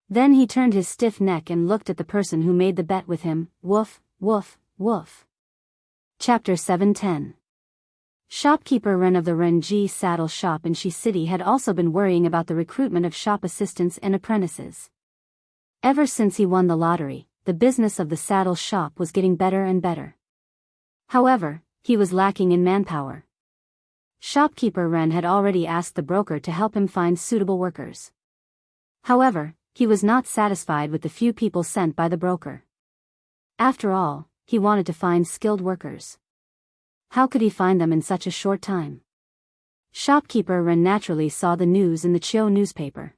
Then he turned his stiff neck and looked at the person who made the bet with him. Woof, woof, woof. Chapter 710. Shopkeeper Ren of the Renji saddle shop in Shi City had also been worrying about the recruitment of shop assistants and apprentices. Ever since he won the lottery, the business of the saddle shop was getting better and better. However, he was lacking in manpower. Shopkeeper Ren had already asked the broker to help him find suitable workers. However, he was not satisfied with the few people sent by the broker. After all, he wanted to find skilled workers. How could he find them in such a short time? Shopkeeper Ren naturally saw the news in the Chiu newspaper.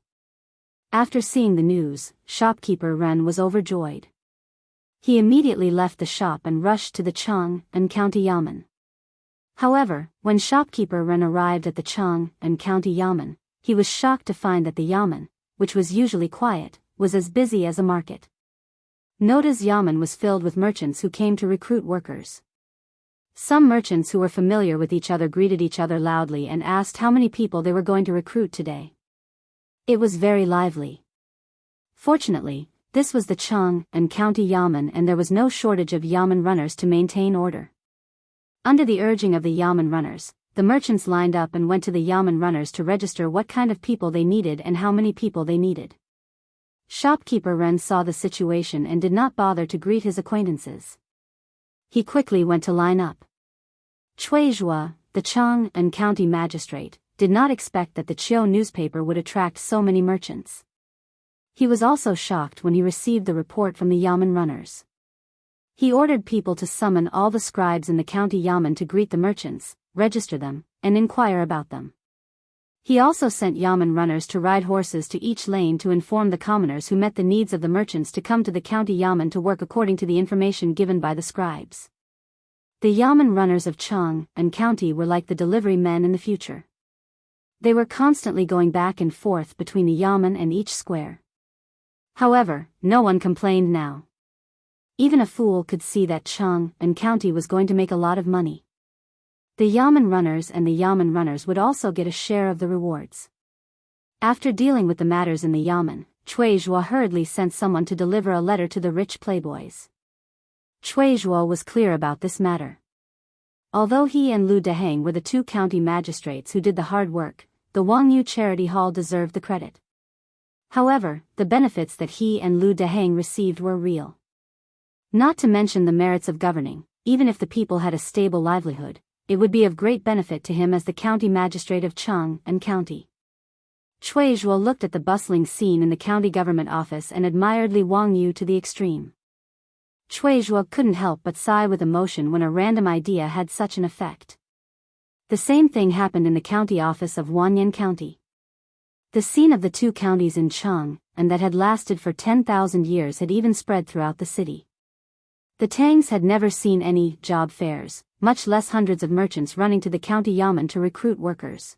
After seeing the news, Shopkeeper Ren was overjoyed. He immediately left the shop and rushed to the Chang'an County Yamen. However, when Shopkeeper Ren arrived at the Chang'an County Yamen, he was shocked to find that the yamen, which was usually quiet, was as busy as a market. Noda's yamen was filled with merchants who came to recruit workers. Some merchants who were familiar with each other greeted each other loudly and asked how many people they were going to recruit today. It was very lively. Fortunately, this was the Chang'an County Yamen and there was no shortage of yamen runners to maintain order. Under the urging of the yamen runners, the merchants lined up and went to the yamen runners to register what kind of people they needed and how many people they needed. Shopkeeper Ren saw the situation and did not bother to greet his acquaintances. He quickly went to line up. Cui Zhua, the Chang'an County magistrate, did not expect that the Chiu newspaper would attract so many merchants. He was also shocked when he received the report from the yamen runners. He ordered people to summon all the scribes in the county yamen to greet the merchants, register them, and inquire about them. He also sent yamen runners to ride horses to each lane to inform the commoners who met the needs of the merchants to come to the county yamen to work according to the information given by the scribes. The yamen runners of Chang'an County were like the delivery men in the future. They were constantly going back and forth between the yamen and each square. However, no one complained now. Even a fool could see that Chang'an County was going to make a lot of money. The yamen runners and the yamen runners would also get a share of the rewards. After dealing with the matters in the yamen, Cui Zhuo hurriedly sent someone to deliver a letter to the rich playboys. Cui Zhuo was clear about this matter. Although he and Lu Deheng were the two county magistrates who did the hard work, the Wangyu Charity Hall deserved the credit. However, the benefits that he and Lu Deheng received were real. Not to mention the merits of governing, even if the people had a stable livelihood, it would be of great benefit to him as the county magistrate of Chang and County. Cui Zhuo looked at the bustling scene in the county government office and admired Li Wangyu to the extreme. Cui Zhuo couldn't help but sigh with emotion when a random idea had such an effect. The same thing happened in the county office of Wanyan County. The scene of the two counties in Chang, and that had lasted for 10,000 years, had even spread throughout the city. The Tangs had never seen any job fairs, much less hundreds of merchants running to the county yamen to recruit workers.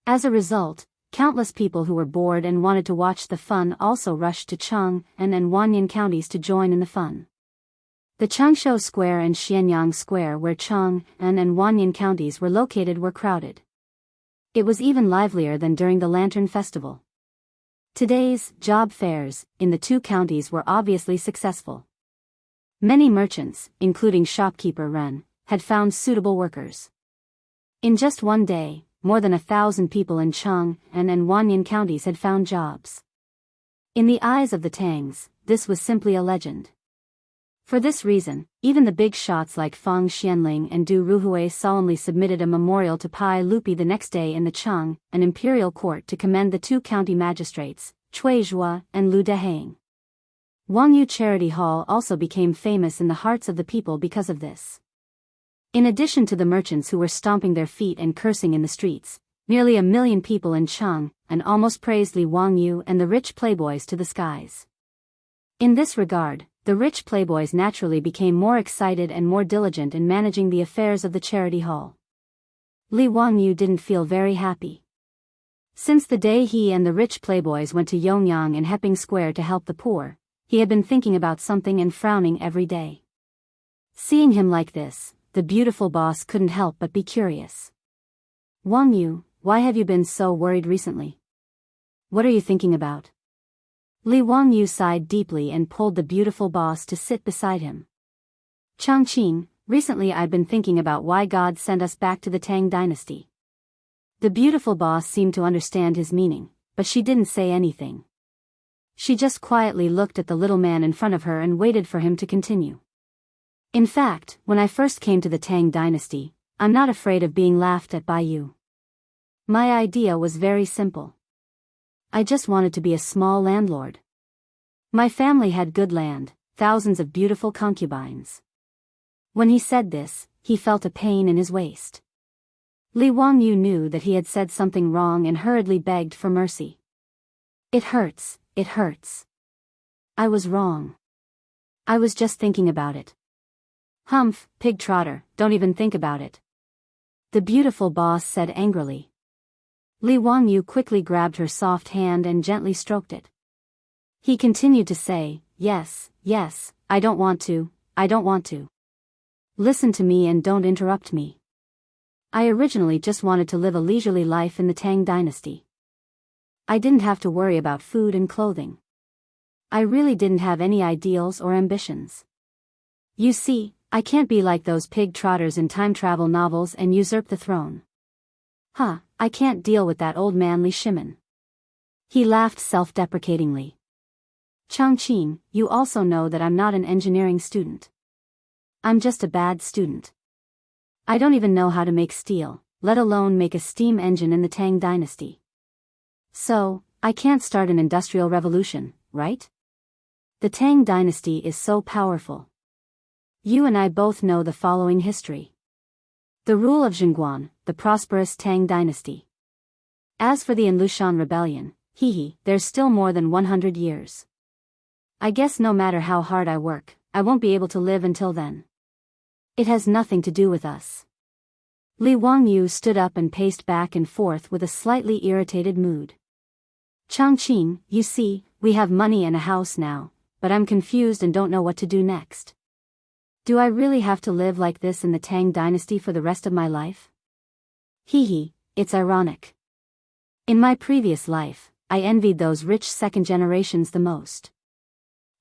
As a result, countless people who were bored and wanted to watch the fun also rushed to Chang and Wanyan counties to join in the fun. The Changshu Square and Xianyang Square, where Chang and Wanyan counties were located, were crowded. It was even livelier than during the Lantern Festival. Today's job fairs in the two counties were obviously successful. Many merchants, including shopkeeper Ren, had found suitable workers. In just one day, more than 1,000 people in Chang and Wanyan counties had found jobs. In the eyes of the Tangs, this was simply a legend. For this reason, even the big shots like Fang Xianling and Du Ruhui solemnly submitted a memorial to Pai Lupi the next day in the Chang, an imperial court, to commend the two county magistrates, Cui Zhuo and Lu Deheng. Wangyu Charity Hall also became famous in the hearts of the people because of this. In addition to the merchants who were stomping their feet and cursing in the streets, nearly 1 million people in Chang and almost praised Li Wangyu and the rich playboys to the skies. In this regard, the rich playboys naturally became more excited and more diligent in managing the affairs of the charity hall. Li Wangyu didn't feel very happy. Since the day he and the rich playboys went to Yongyang and Heping Square to help the poor, he had been thinking about something and frowning every day. Seeing him like this, the beautiful boss couldn't help but be curious. "Wangyu, why have you been so worried recently? What are you thinking about?" Li Wangyu sighed deeply and pulled the beautiful boss to sit beside him. "Changqing, recently I've been thinking about why God sent us back to the Tang dynasty." The beautiful boss seemed to understand his meaning, but she didn't say anything. She just quietly looked at the little man in front of her and waited for him to continue. "In fact, when I first came to the Tang dynasty, I'm not afraid of being laughed at by you. My idea was very simple. I just wanted to be a small landlord. My family had good land, thousands of beautiful concubines." When he said this, he felt a pain in his waist. Li Wangyu knew that he had said something wrong and hurriedly begged for mercy. "It hurts, it hurts. I was wrong. I was just thinking about it." "Humph, pig trotter, don't even think about it," the beautiful boss said angrily. Li Wangyu quickly grabbed her soft hand and gently stroked it. He continued to say, "Yes, yes, I don't want to. Listen to me and don't interrupt me. I originally just wanted to live a leisurely life in the Tang dynasty. I didn't have to worry about food and clothing. I really didn't have any ideals or ambitions. You see, I can't be like those pig trotters in time travel novels and usurp the throne. I can't deal with that old man Li Shimin." He laughed self-deprecatingly. "Changqing, you also know that I'm not an engineering student. I'm just a bad student. I don't even know how to make steel, let alone make a steam engine in the Tang dynasty. So, I can't start an industrial revolution, right? The Tang dynasty is so powerful. You and I both know the following history. The rule of Zhengguan, the prosperous Tang dynasty. As for the Anlushan rebellion, there's still more than 100 years. I guess no matter how hard I work, I won't be able to live until then. It has nothing to do with us." Li Wangyu stood up and paced back and forth with a slightly irritated mood. "Changqing, you see, we have money and a house now, but I'm confused and don't know what to do next. Do I really have to live like this in the Tang dynasty for the rest of my life? It's ironic. In my previous life, I envied those rich second generations the most.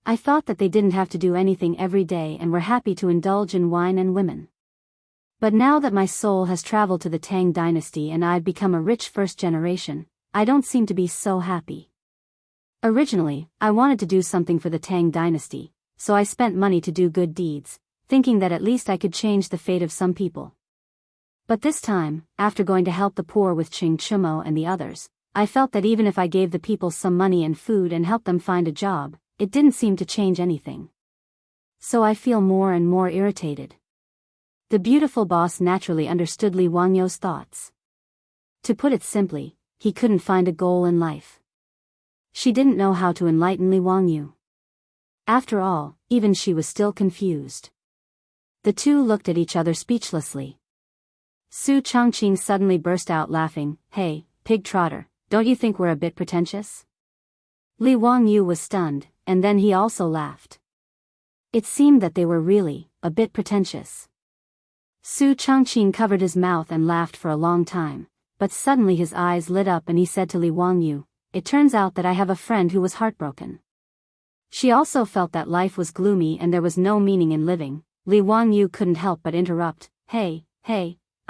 I thought that they didn't have to do anything every day and were happy to indulge in wine and women. But now that my soul has traveled to the Tang dynasty and I've become a rich first generation, I don't seem to be so happy. Originally, I wanted to do something for the Tang dynasty, so I spent money to do good deeds, thinking that at least I could change the fate of some people. But this time, after going to help the poor with Ching Chumo and the others, I felt that even if I gave the people some money and food and helped them find a job, it didn't seem to change anything. So I feel more and more irritated. The beautiful boss naturally understood Li Wangyu's thoughts. To put it simply, he couldn't find a goal in life. She didn't know how to enlighten Li Wangyu. After all, even she was still confused. The two looked at each other speechlessly. Su Chongqing suddenly burst out laughing. "Hey, pig trotter, don't you think we're a bit pretentious?" Li Wangyu was stunned, and then he also laughed. It seemed that they were really a bit pretentious. Su Chongqing covered his mouth and laughed for a long time, but suddenly his eyes lit up and he said to Li Wangyu, "It turns out that I have a friend who was heartbroken." She also felt that life was gloomy and there was no meaning in living. Li Wangyu couldn't help but interrupt. Hey,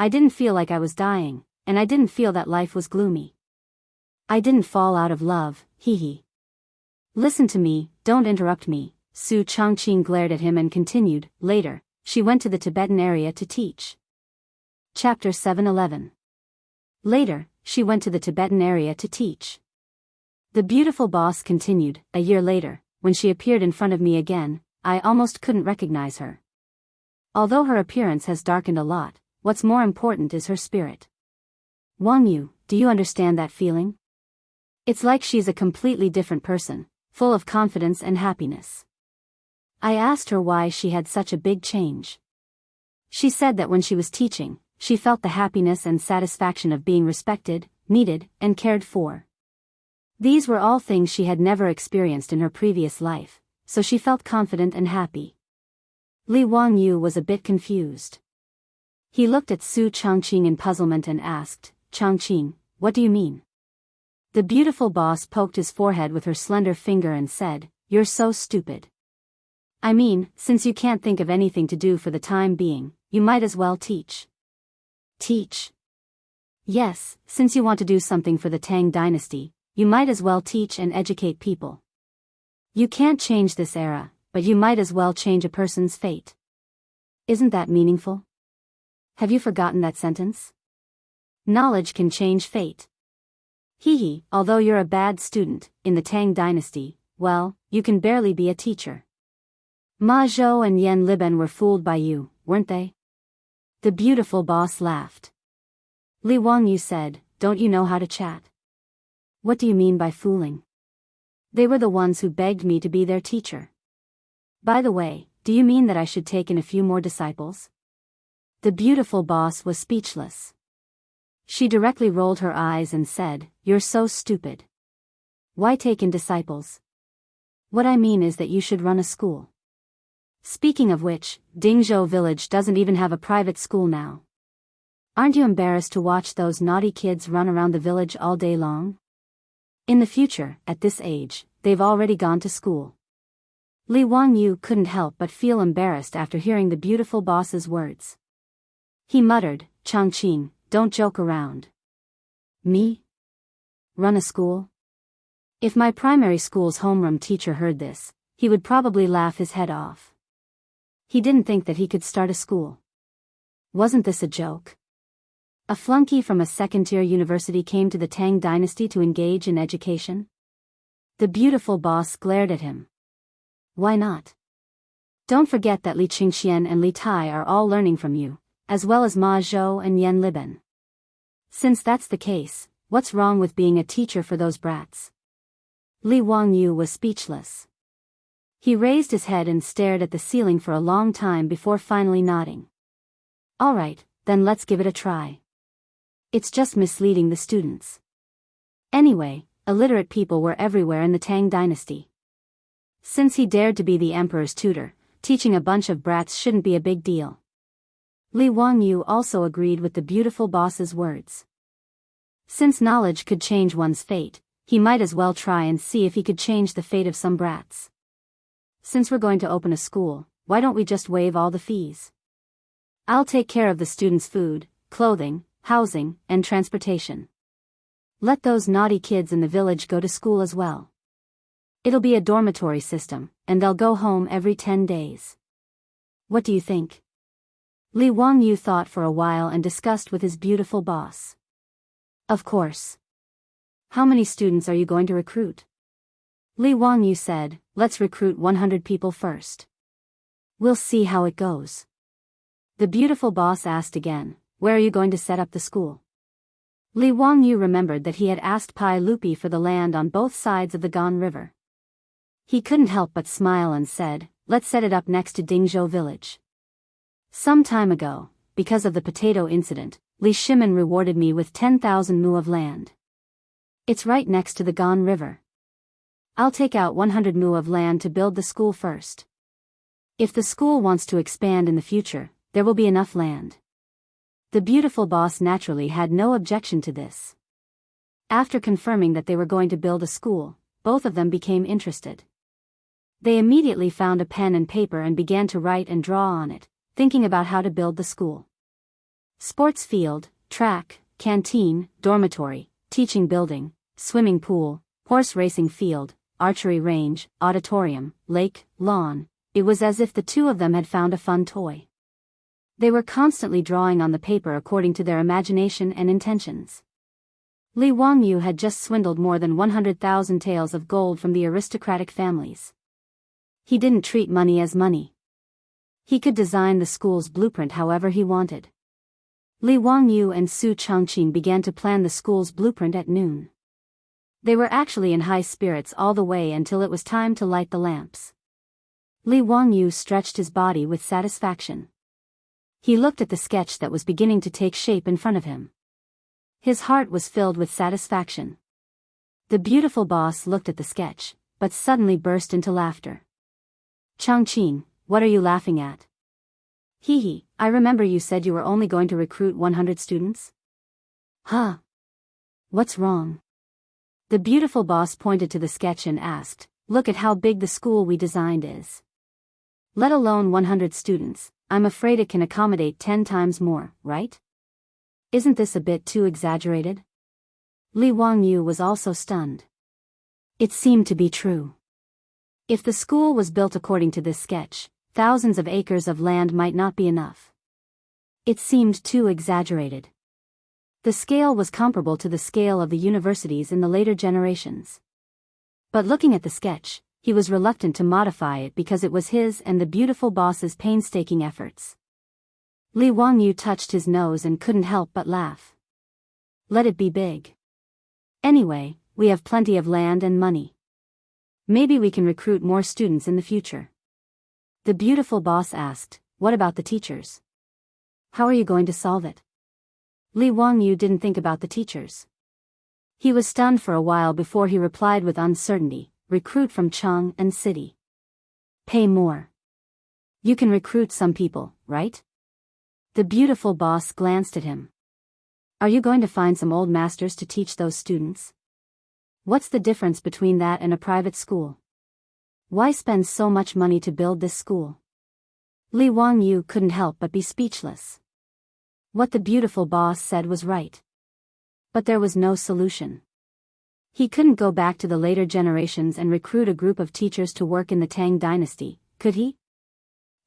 I didn't feel like I was dying, and I didn't feel that life was gloomy. I didn't fall out of love, hee." "Listen to me, don't interrupt me," Su Chongqing glared at him and continued. Later, she went to the Tibetan area to teach. Chapter 711. Later, she went to the Tibetan area to teach. The beautiful boss continued. A year later, when she appeared in front of me again, I almost couldn't recognize her. Although her appearance has darkened a lot, what's more important is her spirit. Wangyu, do you understand that feeling? It's like she's a completely different person, full of confidence and happiness. I asked her why she had such a big change. She said that when she was teaching, she felt the happiness and satisfaction of being respected, needed, and cared for. These were all things she had never experienced in her previous life, so she felt confident and happy. Li Wangyu was a bit confused. He looked at Su Chongqing in puzzlement and asked, "Chongqing, what do you mean?" The beautiful boss poked his forehead with her slender finger and said, "You're so stupid. I mean, since you can't think of anything to do for the time being, you might as well teach." "Teach?" "Yes, since you want to do something for the Tang dynasty, you might as well teach and educate people. You can't change this era, but you might as well change a person's fate. Isn't that meaningful? Have you forgotten that sentence? Knowledge can change fate. Hee, although you're a bad student, in the Tang dynasty, well, you can barely be a teacher. Ma Zhou and Yan Liben were fooled by you, weren't they?" The beautiful boss laughed. Li Wangyu said, "Don't you know how to chat?" "What do you mean by fooling?" "They were the ones who begged me to be their teacher." "By the way, do you mean that I should take in a few more disciples?" The beautiful boss was speechless. She directly rolled her eyes and said, "You're so stupid. Why take in disciples? What I mean is that you should run a school. Speaking of which, Dingzhou village doesn't even have a private school now. Aren't you embarrassed to watch those naughty kids run around the village all day long? In the future, at this age, they've already gone to school." Li Wangyu couldn't help but feel embarrassed after hearing the beautiful boss's words. He muttered, "Chongqing, don't joke around. Me? Run a school?" If my primary school's homeroom teacher heard this, he would probably laugh his head off. He didn't think that he could start a school. Wasn't this a joke? A flunky from a second-tier university came to the Tang dynasty to engage in education? The beautiful boss glared at him. Why not? Don't forget that Li Qingxian and Li Tai are all learning from you, as well as Ma Zhou and Yan Liben. Since that's the case, what's wrong with being a teacher for those brats? Li Wangyu was speechless. He raised his head and stared at the ceiling for a long time before finally nodding. "All right, then let's give it a try. It's just misleading the students. Anyway, illiterate people were everywhere in the Tang dynasty. Since he dared to be the emperor's tutor, teaching a bunch of brats shouldn't be a big deal." Li Wangyu also agreed with the beautiful boss's words. Since knowledge could change one's fate, He might as well try and see if he could change the fate of some brats. Since we're going to open a school, why don't we just waive all the fees? I'll take care of the students' food, clothing, housing, and transportation. Let those naughty kids in the village go to school as well. It'll be a dormitory system, and they'll go home every 10 days. What do you think? Li Wangyu thought for a while and discussed with his beautiful boss. Of course. How many students are you going to recruit? Li Wangyu said, let's recruit 100 people first. We'll see how it goes. The beautiful boss asked again, where are you going to set up the school? Li Wangyu remembered that he had asked Pai Lupi for the land on both sides of the Gan River. He couldn't help but smile and said, let's set it up next to Dingzhou village. Some time ago, because of the potato incident, Li Shimin rewarded me with 10,000 mu of land. It's right next to the Gan River. I'll take out 100 mu of land to build the school first. If the school wants to expand in the future, there will be enough land. The beautiful boss naturally had no objection to this. After confirming that they were going to build a school, both of them became interested. They immediately found a pen and paper and began to write and draw on it, thinking about how to build the school. Sports field, track, canteen, dormitory, teaching building, swimming pool, horse racing field, archery range, auditorium, lake, lawn. It was as if the two of them had found a fun toy. They were constantly drawing on the paper according to their imagination and intentions. Li Wangyu had just swindled more than 100,000 taels of gold from the aristocratic families. He didn't treat money as money. He could design the school's blueprint however he wanted. Li Wangyu and Su Changqing began to plan the school's blueprint at noon. They were actually in high spirits all the way until it was time to light the lamps. Li Wangyu stretched his body with satisfaction. He looked at the sketch that was beginning to take shape in front of him. His heart was filled with satisfaction. The beautiful boss looked at the sketch, but suddenly burst into laughter. Changqing, what are you laughing at? Hee, I remember you said you were only going to recruit 100 students? Huh? What's wrong? The beautiful boss pointed to the sketch and asked, look at how big the school we designed is. Let alone 100 students, I'm afraid it can accommodate 10 times more, right? Isn't this a bit too exaggerated? Li Wangyu was also stunned. It seemed to be true. If the school was built according to this sketch, thousands of acres of land might not be enough. It seemed too exaggerated. The scale was comparable to the scale of the universities in the later generations. But looking at the sketch, he was reluctant to modify it because it was his and the beautiful boss's painstaking efforts. Li Wangyu touched his nose and couldn't help but laugh. Let it be big. Anyway, we have plenty of land and money. Maybe we can recruit more students in the future. The beautiful boss asked, what about the teachers? How are you going to solve it? Li Wangyu didn't think about the teachers. He was stunned for a while before he replied with uncertainty, recruit from Cheng and city. Pay more. You can recruit some people, right? The beautiful boss glanced at him. Are you going to find some old masters to teach those students? What's the difference between that and a private school? Why spend so much money to build this school? Li Wangyu couldn't help but be speechless. What the beautiful boss said was right. But there was no solution. He couldn't go back to the later generations and recruit a group of teachers to work in the Tang dynasty, could he?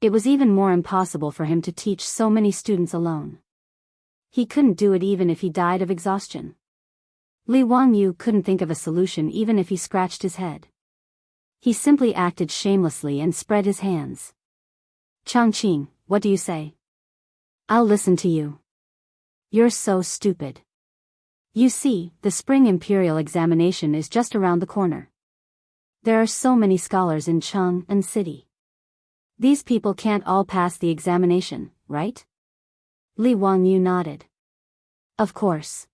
It was even more impossible for him to teach so many students alone. He couldn't do it even if he died of exhaustion. Li Wangyu couldn't think of a solution even if he scratched his head. He simply acted shamelessly and spread his hands. Changqing, what do you say? I'll listen to you. You're so stupid. You see, the spring imperial examination is just around the corner. There are so many scholars in Cheng and city. These people can't all pass the examination, right? Li Wangyu nodded. Of course.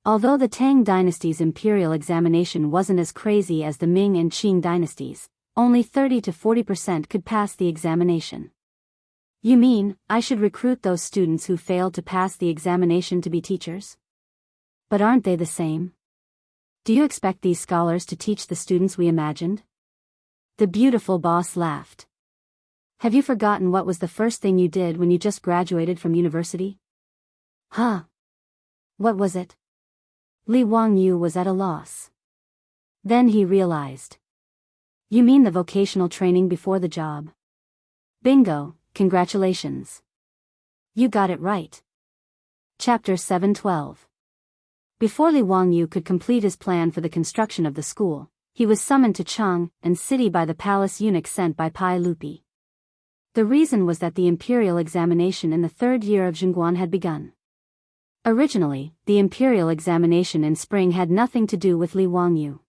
Although the Tang dynasty's imperial examination wasn't as crazy as the Ming and Qing dynasties, only 30 to 40% could pass the examination. You mean, I should recruit those students who failed to pass the examination to be teachers? But aren't they the same? Do you expect these scholars to teach the students we imagined? The beautiful boss laughed. Have you forgotten what was the first thing you did when you just graduated from university? Huh? What was it? Li Wangyu was at a loss. Then he realized. You mean the vocational training before the job? Bingo, congratulations. You got it right. Chapter 7:12. Before Li Wangyu could complete his plan for the construction of the school, he was summoned to Chang and city by the palace eunuch sent by Pai Lupi. The reason was that the imperial examination in the third year of Zhongguan had begun. Originally, the imperial examination in spring had nothing to do with Li Wangyu.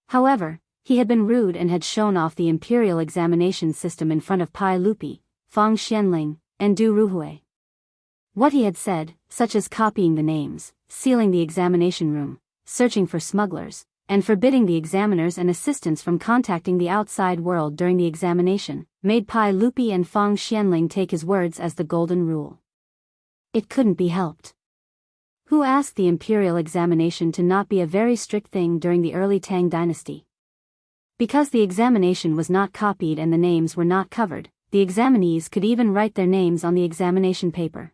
However, he had been rude and had shown off the imperial examination system in front of Pai Lupi, Fang Xianling, and Du Ruhui. What he had said, such as copying the names, sealing the examination room, searching for smugglers, and forbidding the examiners and assistants from contacting the outside world during the examination, made Pai Lupi and Fang Xianling take his words as the golden rule. It couldn't be helped. Who asked the imperial examination to not be a very strict thing during the early Tang dynasty? Because the examination was not copied and the names were not covered, the examinees could even write their names on the examination paper.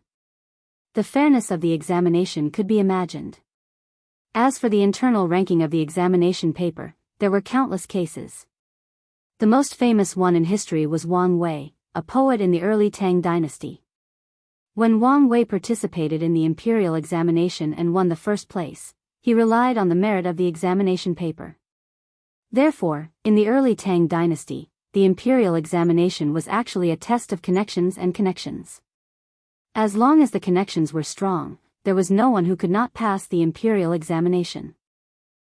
The fairness of the examination could be imagined. As for the internal ranking of the examination paper, there were countless cases. The most famous one in history was Wang Wei, a poet in the early Tang dynasty. When Wang Wei participated in the imperial examination and won the first place, he relied on the merit of the examination paper. Therefore, in the early Tang dynasty, the imperial examination was actually a test of connections and connections. As long as the connections were strong, there was no one who could not pass the imperial examination.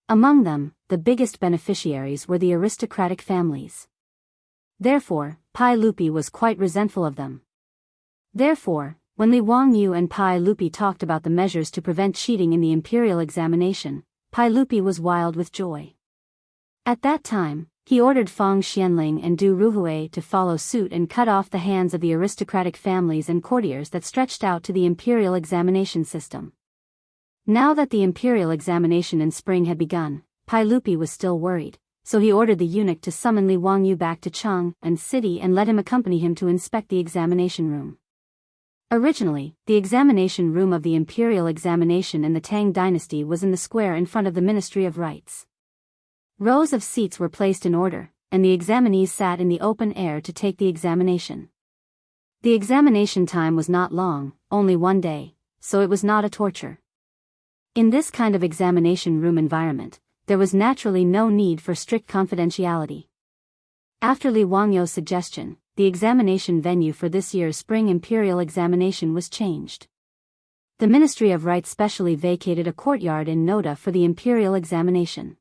Among them, the biggest beneficiaries were the aristocratic families. Therefore, Pai Lupi was quite resentful of them. Therefore, when Li Wangyu and Pai Lupi talked about the measures to prevent cheating in the imperial examination, Pai Lupi was wild with joy. At that time, he ordered Fang Xianling and Du Ruhui to follow suit and cut off the hands of the aristocratic families and courtiers that stretched out to the imperial examination system. Now that the imperial examination in spring had begun, Pai Lupi was still worried, so he ordered the eunuch to summon Li Wangyu back to Chang and city and let him accompany him to inspect the examination room. Originally, the examination room of the imperial examination in the Tang dynasty was in the square in front of the Ministry of Rites. Rows of seats were placed in order, and the examinees sat in the open air to take the examination. The examination time was not long, only 1 day, so it was not a torture. In this kind of examination room environment, there was naturally no need for strict confidentiality. After Li Wangyu's suggestion, the examination venue for this year's spring imperial examination was changed. The Ministry of Rites specially vacated a courtyard in Noda for the imperial examination.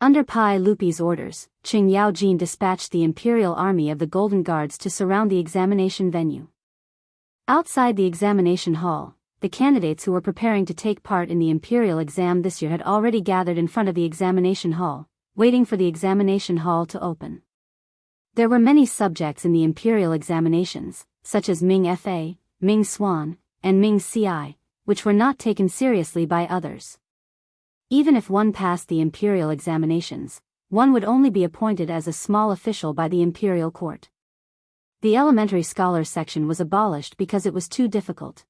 Under Pai Lupi's orders, Qing Yaojin dispatched the imperial army of the Golden Guards to surround the examination venue. Outside the examination hall, the candidates who were preparing to take part in the imperial exam this year had already gathered in front of the examination hall, waiting for the examination hall to open. There were many subjects in the imperial examinations, such as Ming Fa, Ming Swan, and Ming Ci, which were not taken seriously by others. Even if one passed the imperial examinations, one would only be appointed as a small official by the imperial court. The elementary scholars section was abolished because it was too difficult.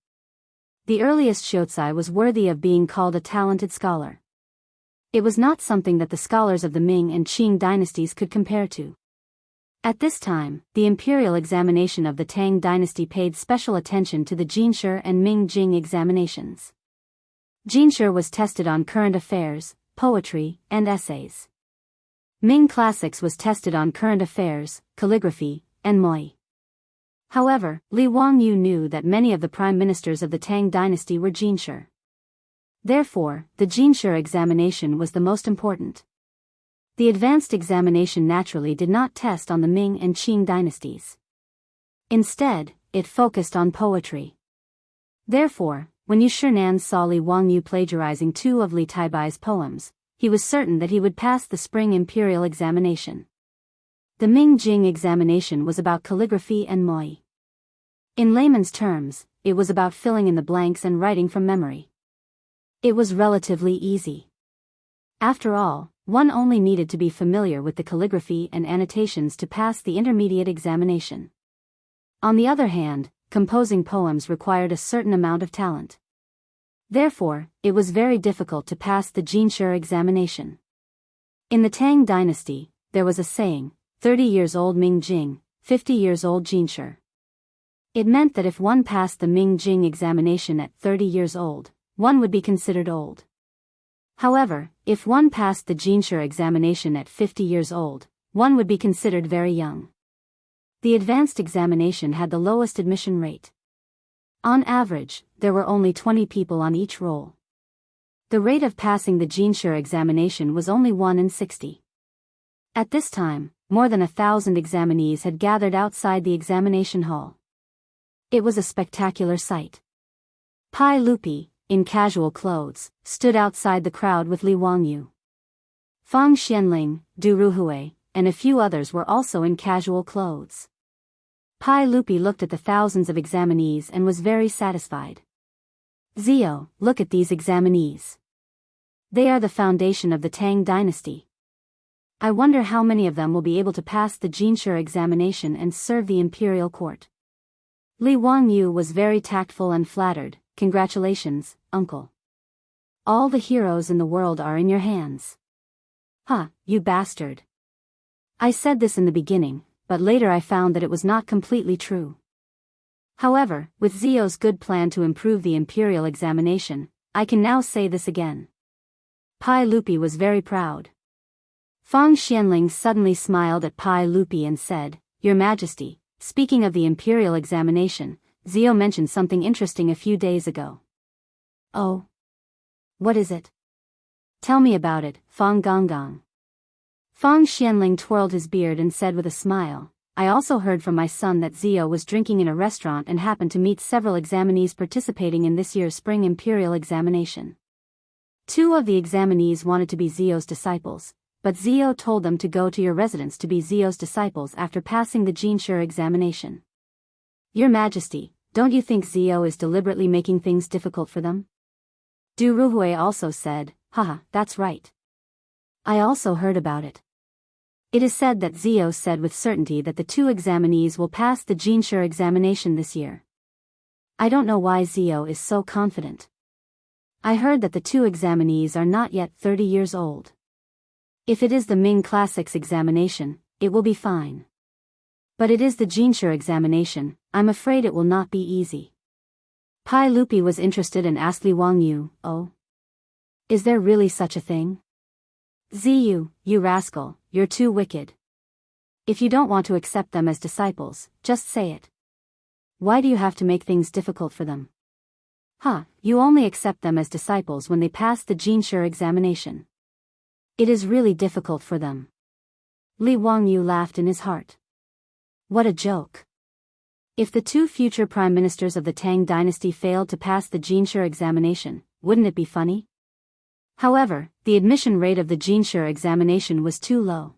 The earliest Shiozai was worthy of being called a talented scholar. It was not something that the scholars of the Ming and Qing dynasties could compare to. At this time, the imperial examination of the Tang dynasty paid special attention to the Jinshi and Ming Jing examinations. Jinshi was tested on current affairs, poetry, and essays. Ming classics was tested on current affairs, calligraphy, and moi. However, Li Wangyu knew that many of the prime ministers of the Tang dynasty were Jinshi. Therefore, the Jinshi examination was the most important. The advanced examination naturally did not test on the Ming and Qing dynasties. Instead, it focused on poetry. Therefore, when Yu Shinan saw Li Wangyu plagiarizing 2 of Li Taibai's poems, he was certain that he would pass the spring imperial examination. The Ming Jing examination was about calligraphy and moi. In layman's terms, it was about filling in the blanks and writing from memory. It was relatively easy. After all, one only needed to be familiar with the calligraphy and annotations to pass the intermediate examination. On the other hand, composing poems required a certain amount of talent. Therefore, it was very difficult to pass the Jinshi examination. In the Tang dynasty, there was a saying, 30 years old Ming Jing, 50 years old Jinshi. It meant that if one passed the Ming Jing examination at 30 years old, one would be considered old. However, if one passed the Jinshi examination at 50 years old, one would be considered very young. The advanced examination had the lowest admission rate. On average, there were only 20 people on each roll. The rate of passing the Jinshi examination was only 1 in 60. At this time, more than 1,000 examinees had gathered outside the examination hall. It was a spectacular sight. Pai Lupi, in casual clothes, stood outside the crowd with Li Wangyu. Fang Xianling, Du Ruhui, and a few others were also in casual clothes. Pai Lupi looked at the thousands of examinees and was very satisfied. Zio, look at these examinees. They are the foundation of the Tang dynasty. I wonder how many of them will be able to pass the Jinshi examination and serve the imperial court. Li Wangyu was very tactful and flattered. Congratulations, uncle. All the heroes in the world are in your hands. Huh, you bastard. I said this in the beginning, but later I found that it was not completely true. However, with Zio's good plan to improve the imperial examination, I can now say this again. Pai Lupi was very proud. Fang Xianling suddenly smiled at Pai Lupi and said, Your Majesty, speaking of the imperial examination, Zio mentioned something interesting a few days ago. Oh? What is it? Tell me about it, Fang Gonggong. Fang Xianling twirled his beard and said with a smile, I also heard from my son that Zio was drinking in a restaurant and happened to meet several examinees participating in this year's spring imperial examination. 2 of the examinees wanted to be Zio's disciples, but Zio told them to go to your residence to be Zio's disciples after passing the Jinshi examination. Your Majesty, don't you think Zio is deliberately making things difficult for them? Du Ruhui also said, Haha, that's right. I also heard about it. It is said that Zio said with certainty that the 2 examinees will pass the Jinshi examination this year. I don't know why Zio is so confident. I heard that the 2 examinees are not yet 30 years old. If it is the Ming Classics examination, it will be fine. But it is the Jinshi examination, I'm afraid it will not be easy. Pai Lupi was interested and asked Li Wangyu, Oh? Is there really such a thing? Ziyu, you rascal, you're too wicked. If you don't want to accept them as disciples, just say it. Why do you have to make things difficult for them? You only accept them as disciples when they pass the Jinshi examination. It is really difficult for them. Li Wangyu laughed in his heart. What a joke. If the 2 future prime ministers of the Tang dynasty failed to pass the Jinshi examination, wouldn't it be funny? However, the admission rate of the Jinshi examination was too low.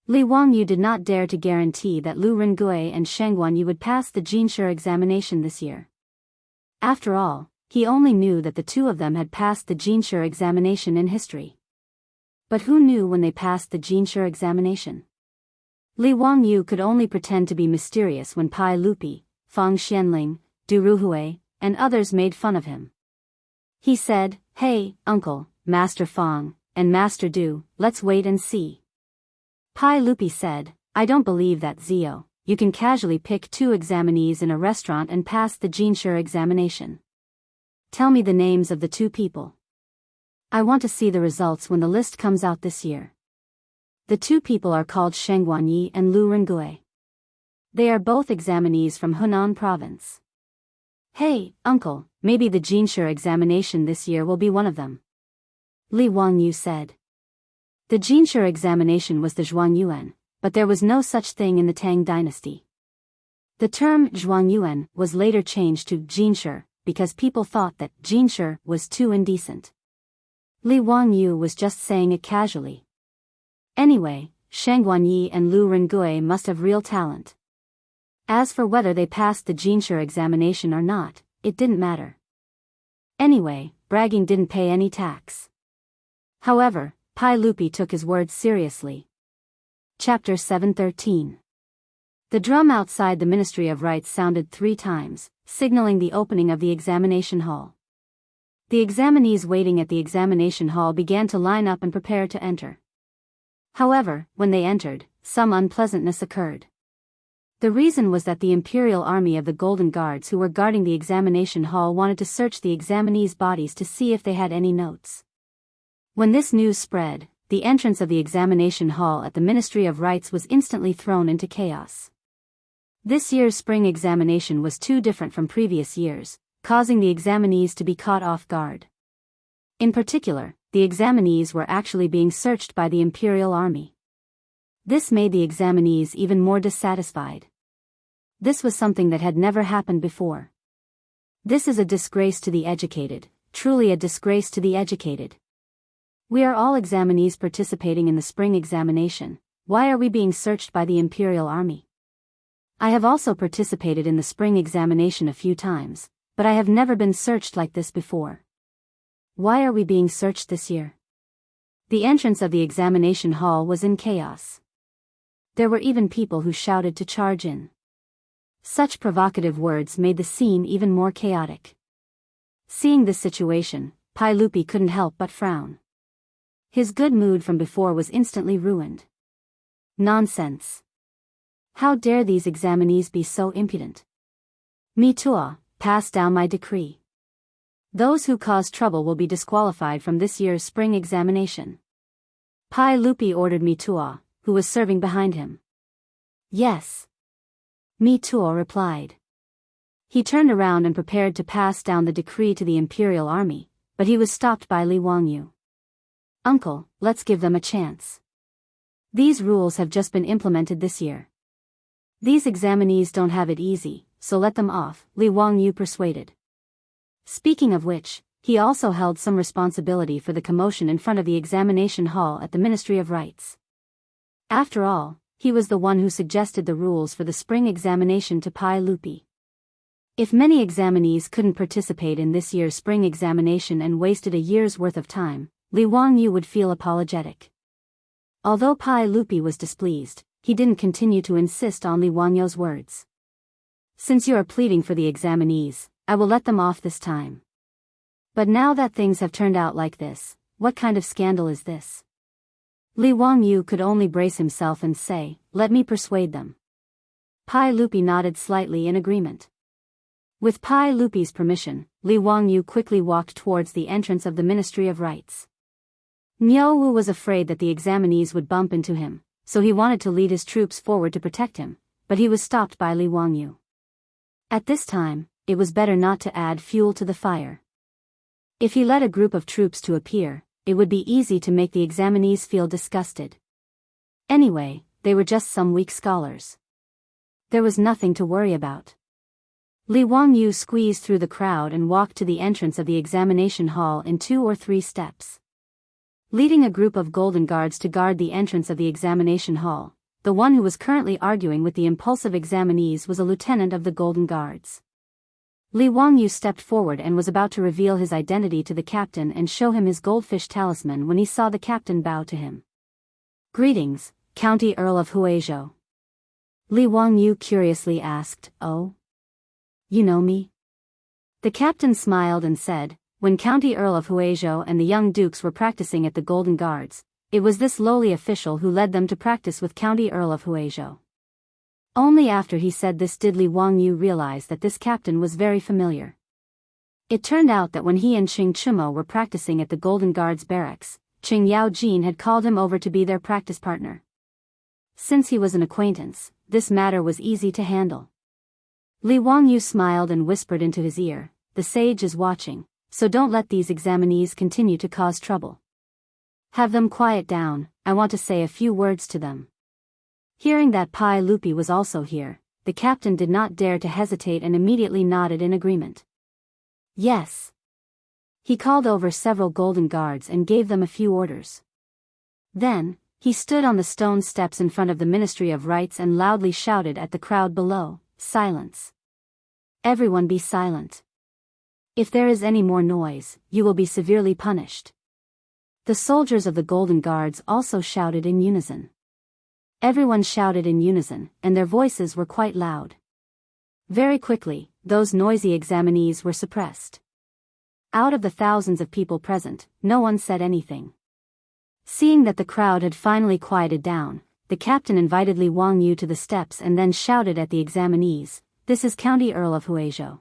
Li Wangyu did not dare to guarantee that Lu Rengui and Sheng Guanyu would pass the Jinshi examination this year. After all, he only knew that the 2 of them had passed the Jinshi examination in history. But who knew when they passed the Jinshi examination? Li Wangyu could only pretend to be mysterious when Pai Lupi, Fang Xianling, Du Ruhui, and others made fun of him. He said, Hey, Uncle, Master Fang, and Master Du, let's wait and see. Pai Lupi said, I don't believe that Zio, you can casually pick 2 examinees in a restaurant and pass the Jinshi examination. Tell me the names of the 2 people. I want to see the results when the list comes out this year. The 2 people are called Sheng Guanyi and Lu Rengui. They are both examinees from Hunan province. Hey, Uncle, maybe the Jinshi examination this year will be one of them. Li Wangyu said. The Jinshi examination was the Zhuangyuan, but there was no such thing in the Tang dynasty. The term Zhuangyuan was later changed to Jinshi because people thought that Jinshi was too indecent. Li Wangyu was just saying it casually. Anyway, Sheng Guanyi and Lu Rengui must have real talent. As for whether they passed the Jinshi examination or not, it didn't matter. Anyway, bragging didn't pay any tax. However, Pai Lupi took his words seriously. Chapter 713. The drum outside the Ministry of Rites sounded 3 times, signaling the opening of the examination hall. The examinees waiting at the examination hall began to line up and prepare to enter. However, when they entered, some unpleasantness occurred. The reason was that the Imperial Army of the Golden Guards who were guarding the examination hall wanted to search the examinees' bodies to see if they had any notes. When this news spread, the entrance of the examination hall at the Ministry of Rites was instantly thrown into chaos. This year's spring examination was too different from previous years, causing the examinees to be caught off guard. In particular, the examinees were actually being searched by the Imperial Army. This made the examinees even more dissatisfied. This was something that had never happened before. This is a disgrace to the educated, truly a disgrace to the educated. We are all examinees participating in the spring examination. Why are we being searched by the Imperial Army? I have also participated in the spring examination a few times, but I have never been searched like this before. Why are we being searched this year? The entrance of the examination hall was in chaos. There were even people who shouted to charge in. Such provocative words made the scene even more chaotic. Seeing this situation, Pai Lupi couldn't help but frown. His good mood from before was instantly ruined. Nonsense. How dare these examinees be so impudent? Mitua, pass down my decree. Those who cause trouble will be disqualified from this year's spring examination. Pai Lupi ordered Mitua, who was serving behind him. Yes. Mitua replied. He turned around and prepared to pass down the decree to the Imperial Army, but he was stopped by Li Wangyu. Uncle, let's give them a chance. These rules have just been implemented this year. These examinees don't have it easy, so let them off, Li Wangyu persuaded. Speaking of which, he also held some responsibility for the commotion in front of the examination hall at the Ministry of Rites. After all, he was the one who suggested the rules for the spring examination to Pai Lupi. If many examinees couldn't participate in this year's spring examination and wasted a year's worth of time, Li Wangyu would feel apologetic. Although Pai Lupi was displeased, he didn't continue to insist on Li Wangyu's words. Since you are pleading for the examinees, I will let them off this time. But now that things have turned out like this, what kind of scandal is this? Li Wangyu could only brace himself and say, let me persuade them. Pai Lupi nodded slightly in agreement. With Pai Lupi's permission, Li Wangyu quickly walked towards the entrance of the Ministry of Rites. Miao Wu was afraid that the examinees would bump into him, so he wanted to lead his troops forward to protect him, but he was stopped by Li Wangyu. At this time, it was better not to add fuel to the fire. If he led a group of troops to appear, it would be easy to make the examinees feel disgusted. Anyway, they were just some weak scholars. There was nothing to worry about. Li Wangyu squeezed through the crowd and walked to the entrance of the examination hall in 2 or 3 steps. Leading a group of golden guards to guard the entrance of the examination hall, the one who was currently arguing with the impulsive examinees was a lieutenant of the Golden Guards. Li Wangyu stepped forward and was about to reveal his identity to the captain and show him his goldfish talisman when he saw the captain bow to him. Greetings, County Earl of Huizhou. Li Wangyu curiously asked, Oh? You know me? The captain smiled and said, when County Earl of Huizhou and the young dukes were practicing at the Golden Guards, it was this lowly official who led them to practice with County Earl of Huizhou. Only after he said this did Li Wangyu realize that this captain was very familiar. It turned out that when he and Qing Chumo were practicing at the Golden Guards barracks, Qing Yaojin had called him over to be their practice partner. Since he was an acquaintance, this matter was easy to handle. Li Wangyu smiled and whispered into his ear, the sage is watching, so don't let these examinees continue to cause trouble. Have them quiet down, I want to say a few words to them. Hearing that Pai Lupi was also here, the captain did not dare to hesitate and immediately nodded in agreement. Yes. He called over several golden guards and gave them a few orders. Then, he stood on the stone steps in front of the Ministry of Rites and loudly shouted at the crowd below, Silence. Everyone be silent. If there is any more noise, you will be severely punished. The soldiers of the Golden Guards also shouted in unison. Everyone shouted in unison, and their voices were quite loud. Very quickly, those noisy examinees were suppressed. Out of the thousands of people present, no one said anything. Seeing that the crowd had finally quieted down, the captain invited Li Wangyu to the steps and then shouted at the examinees, "This is County Earl of Huizhou.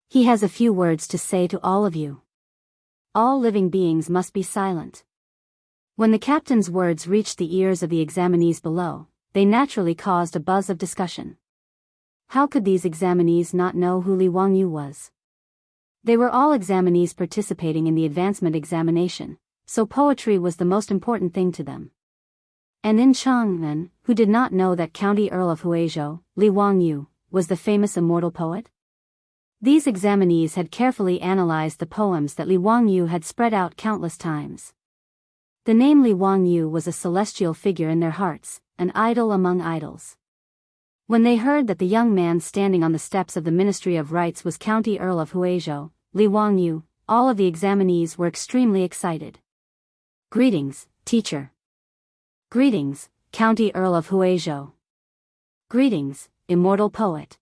He has a few words to say to all of you. All living beings must be silent." When the captain's words reached the ears of the examinees below, they naturally caused a buzz of discussion. How could these examinees not know who Li Wangyu was? They were all examinees participating in the advancement examination, so poetry was the most important thing to them. And in Chang'an, who did not know that County Earl of Huizhou, Li Wangyu, was the famous immortal poet? These examinees had carefully analyzed the poems that Li Wangyu had spread out countless times. The name Li Wangyu was a celestial figure in their hearts, an idol among idols. When they heard that the young man standing on the steps of the Ministry of Rights was County Earl of Huizhou, Li Wangyu, all of the examinees were extremely excited. "Greetings, teacher. Greetings, County Earl of Huizhou. Greetings, immortal poet."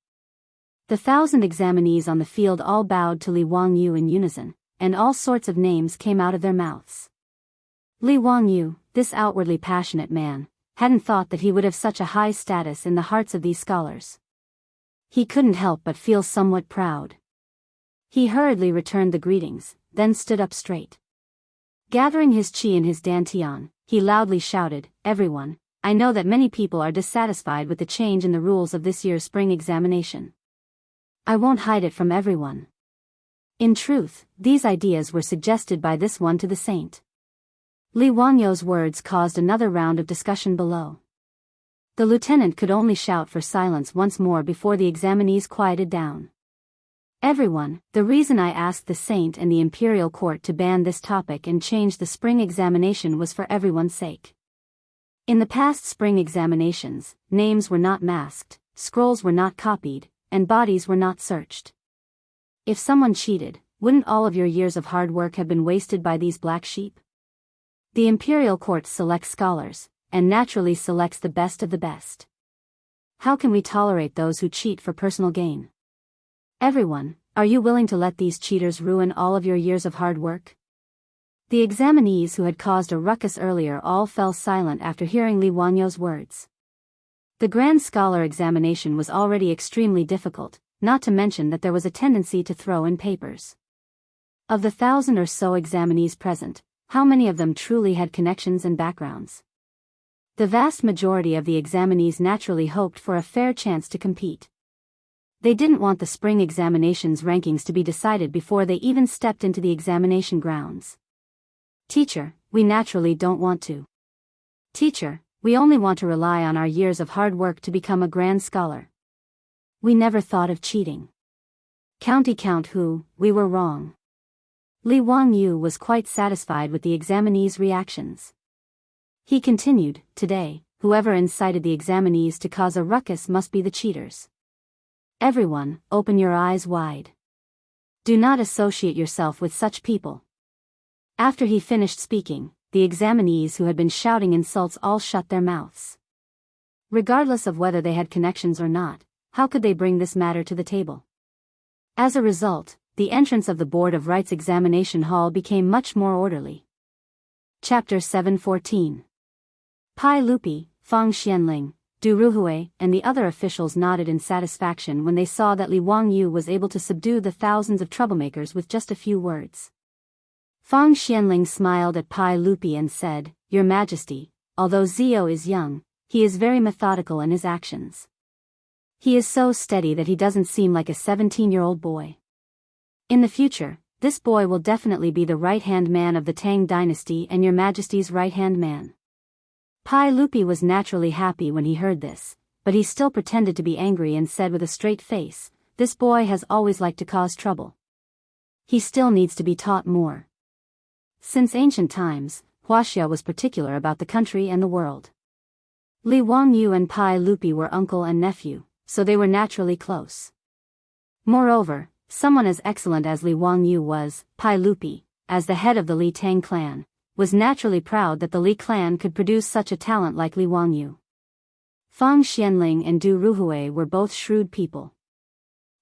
The 1,000 examinees on the field all bowed to Li Wangyu in unison, and all sorts of names came out of their mouths. Li Wangyu, this outwardly passionate man, hadn't thought that he would have such a high status in the hearts of these scholars. He couldn't help but feel somewhat proud. He hurriedly returned the greetings, then stood up straight. Gathering his chi in his dantian, he loudly shouted, "Everyone, I know that many people are dissatisfied with the change in the rules of this year's spring examination. I won't hide it from everyone. In truth, these ideas were suggested by this one to the saint." Li Wangyu's words caused another round of discussion below. The lieutenant could only shout for silence once more before the examinees quieted down. "Everyone, the reason I asked the saint and the imperial court to ban this topic and change the spring examination was for everyone's sake. In the past spring examinations, names were not masked, scrolls were not copied, and bodies were not searched. If someone cheated, wouldn't all of your years of hard work have been wasted by these black sheep? The imperial court selects scholars, and naturally selects the best of the best. How can we tolerate those who cheat for personal gain? Everyone, are you willing to let these cheaters ruin all of your years of hard work?" The examinees who had caused a ruckus earlier all fell silent after hearing Li Wangyu's words. The Grand Scholar examination was already extremely difficult, not to mention that there was a tendency to throw in papers. Of the 1,000 or so examinees present, how many of them truly had connections and backgrounds? The vast majority of the examinees naturally hoped for a fair chance to compete. They didn't want the spring examinations rankings to be decided before they even stepped into the examination grounds. "Teacher, we naturally don't want to. Teacher, we only want to rely on our years of hard work to become a grand scholar. We never thought of cheating. County Count Hu, we were wrong." Li Wangyu was quite satisfied with the examinees' reactions. He continued, "Today, whoever incited the examinees to cause a ruckus must be the cheaters. Everyone, open your eyes wide. Do not associate yourself with such people." After he finished speaking, the examinees who had been shouting insults all shut their mouths. Regardless of whether they had connections or not, how could they bring this matter to the table? As a result, the entrance of the Board of Rights examination hall became much more orderly. Chapter 714. Pai Lupi, Fang Xianling, Du Ruhui, and the other officials nodded in satisfaction when they saw that Li Wangyu was able to subdue the thousands of troublemakers with just a few words. Fang Xianling smiled at Pai Lupi and said, "Your Majesty, although Zio is young, he is very methodical in his actions. He is so steady that he doesn't seem like a 17-year-old boy. In the future, this boy will definitely be the right-hand man of the Tang dynasty and your Majesty's right-hand man." Pai Lupi was naturally happy when he heard this, but he still pretended to be angry and said with a straight face, "This boy has always liked to cause trouble. He still needs to be taught more." Since ancient times, Wuxia was particular about the country and the world. Li Wangyu and Pai Lupi were uncle and nephew, so they were naturally close. Moreover, someone as excellent as Li Wangyu was, Pai Lupi, as the head of the Li Tang clan, was naturally proud that the Li clan could produce such a talent like Li Wangyu. Fang Xianling and Du Ruhui were both shrewd people.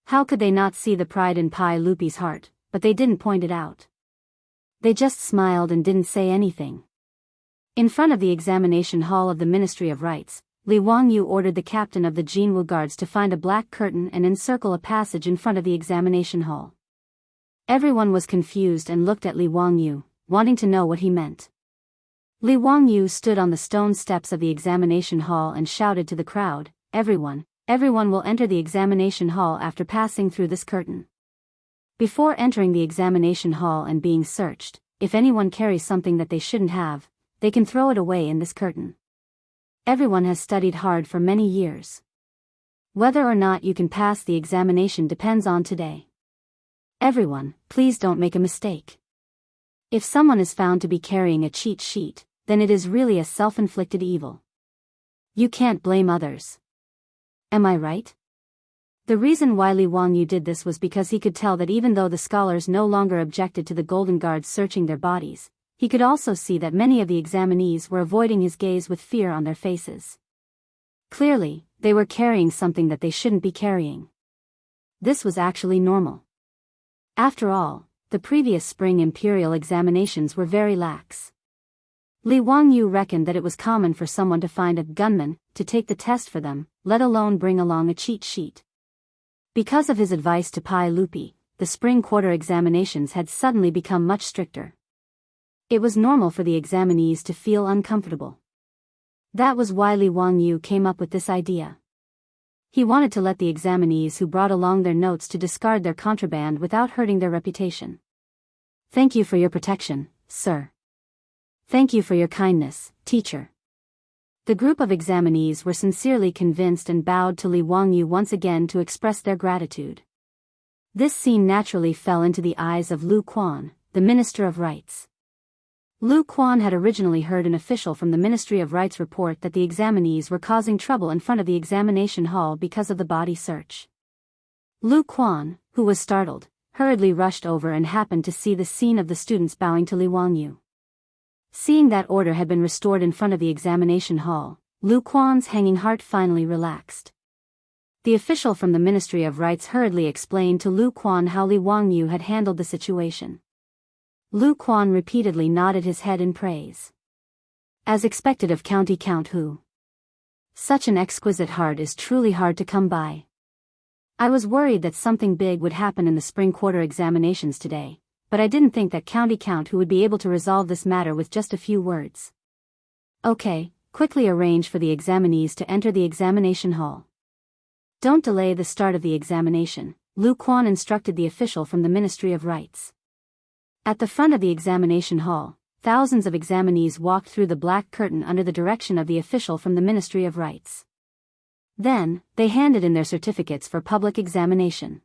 How could they not see the pride in Pai Lupi's heart, but they didn't point it out. They just smiled and didn't say anything. In front of the examination hall of the Ministry of Rites, Li Wangyu ordered the captain of the Jianghu guards to find a black curtain and encircle a passage in front of the examination hall. Everyone was confused and looked at Li Wangyu, wanting to know what he meant. Li Wangyu stood on the stone steps of the examination hall and shouted to the crowd, Everyone will enter the examination hall after passing through this curtain. Before entering the examination hall and being searched, if anyone carries something that they shouldn't have, they can throw it away in this curtain. Everyone has studied hard for many years. Whether or not you can pass the examination depends on today. Everyone, please don't make a mistake. If someone is found to be carrying a cheat sheet, then it is really a self-inflicted evil. You can't blame others. Am I right? The reason why Li Wangyu did this was because he could tell that even though the scholars no longer objected to the golden guards searching their bodies, he could also see that many of the examinees were avoiding his gaze with fear on their faces. Clearly, they were carrying something that they shouldn't be carrying. This was actually normal. After all, the previous spring imperial examinations were very lax. Li Wangyu reckoned that it was common for someone to find a gunman to take the test for them, let alone bring along a cheat sheet. Because of his advice to Pai Lupi, the spring quarter examinations had suddenly become much stricter. It was normal for the examinees to feel uncomfortable. That was why Li Wangyu came up with this idea. He wanted to let the examinees who brought along their notes to discard their contraband without hurting their reputation. Thank you for your protection, sir. Thank you for your kindness, teacher. The group of examinees were sincerely convinced and bowed to Li Wangyu once again to express their gratitude. This scene naturally fell into the eyes of Lu Quan, the Minister of Rites. Lu Quan had originally heard an official from the Ministry of Rites report that the examinees were causing trouble in front of the examination hall because of the body search. Lu Quan, who was startled, hurriedly rushed over and happened to see the scene of the students bowing to Li Wangyu. Seeing that order had been restored in front of the examination hall, Lu Quan's hanging heart finally relaxed. The official from the Ministry of Rites hurriedly explained to Lu Quan how Li Wangyu had handled the situation. Lu Quan repeatedly nodded his head in praise. As expected of County Count Hu. Such an exquisite heart is truly hard to come by. I was worried that something big would happen in the spring quarter examinations today, but I didn't think that County Count Hu would be able to resolve this matter with just a few words. Okay, quickly arrange for the examinees to enter the examination hall. Don't delay the start of the examination, Lu Quan instructed the official from the Ministry of Rites. At the front of the examination hall, thousands of examinees walked through the black curtain under the direction of the official from the Ministry of Rites. Then, they handed in their certificates for public examination.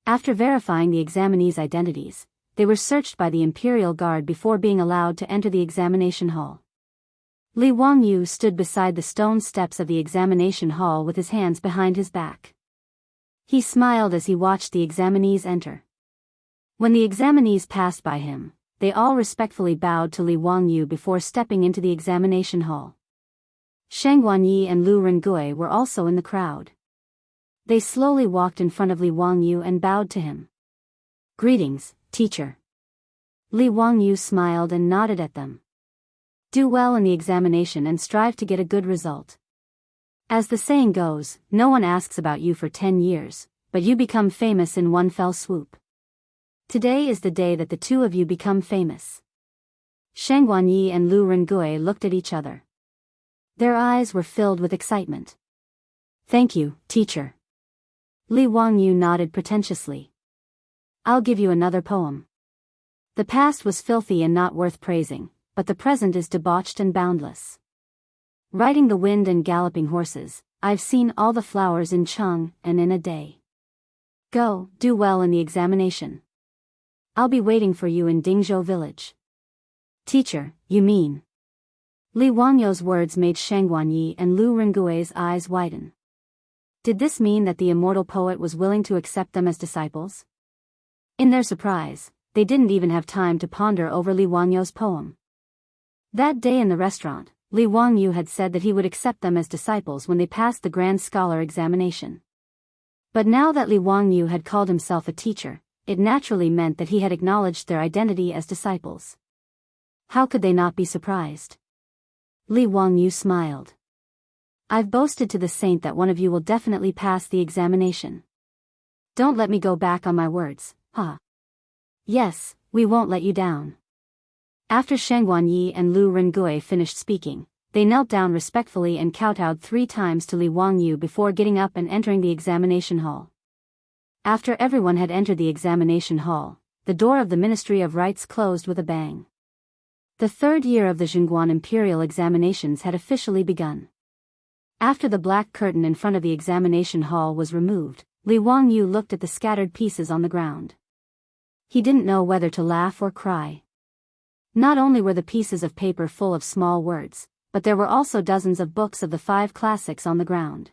After verifying the examinees' identities, they were searched by the Imperial Guard before being allowed to enter the examination hall. Li Wangyu stood beside the stone steps of the examination hall with his hands behind his back. He smiled as he watched the examinees enter. When the examinees passed by him, they all respectfully bowed to Li Wangyu before stepping into the examination hall. Sheng Guanyi and Lu Rengui were also in the crowd. They slowly walked in front of Li Wangyu and bowed to him. Greetings, teacher. Li Wangyu smiled and nodded at them. Do well in the examination and strive to get a good result. As the saying goes, no one asks about you for 10 years, but you become famous in one fell swoop. Today is the day that the two of you become famous. Sheng Guanyi and Lu Rengui looked at each other. Their eyes were filled with excitement. Thank you, teacher. Li Wangyu nodded pretentiously. I'll give you another poem. The past was filthy and not worth praising, but the present is debauched and boundless. Riding the wind and galloping horses, I've seen all the flowers in Cheng and in a day. Go, do well in the examination. I'll be waiting for you in Dingzhou village. Teacher, you mean? Li Wangyu's words made Sheng Guanyi and Lu Rengui's eyes widen. Did this mean that the immortal poet was willing to accept them as disciples? In their surprise, they didn't even have time to ponder over Li Wangyu's poem. That day in the restaurant, Li Wangyu had said that he would accept them as disciples when they passed the Grand Scholar examination. But now that Li Wangyu had called himself a teacher, it naturally meant that he had acknowledged their identity as disciples. How could they not be surprised? Li Wangyu smiled. I've boasted to the saint that one of you will definitely pass the examination. Don't let me go back on my words, huh? Yes, we won't let you down. After Sheng Guanyi and Lu Rengui finished speaking, they knelt down respectfully and kowtowed 3 times to Li Wangyu before getting up and entering the examination hall. After everyone had entered the examination hall, the door of the Ministry of Rites closed with a bang. The 3rd year of the Jingguan Imperial examinations had officially begun. After the black curtain in front of the examination hall was removed, Li Wangyu looked at the scattered pieces on the ground. He didn't know whether to laugh or cry. Not only were the pieces of paper full of small words, but there were also dozens of books of the 5 classics on the ground.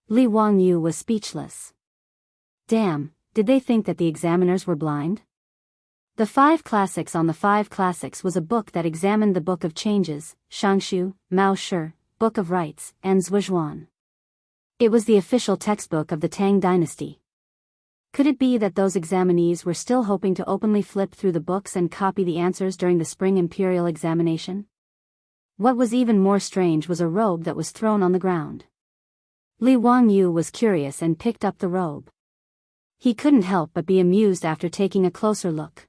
Li Wangyu was speechless. Damn, did they think that the examiners were blind? The 5 classics on the 5 classics was a book that examined the Book of Changes, Shangshu, Mao Shi, Book of Rites, and Zhuozhuan. It was the official textbook of the Tang dynasty. Could it be that those examinees were still hoping to openly flip through the books and copy the answers during the spring imperial examination? What was even more strange was a robe that was thrown on the ground. Li Wangyu was curious and picked up the robe. He couldn't help but be amused after taking a closer look.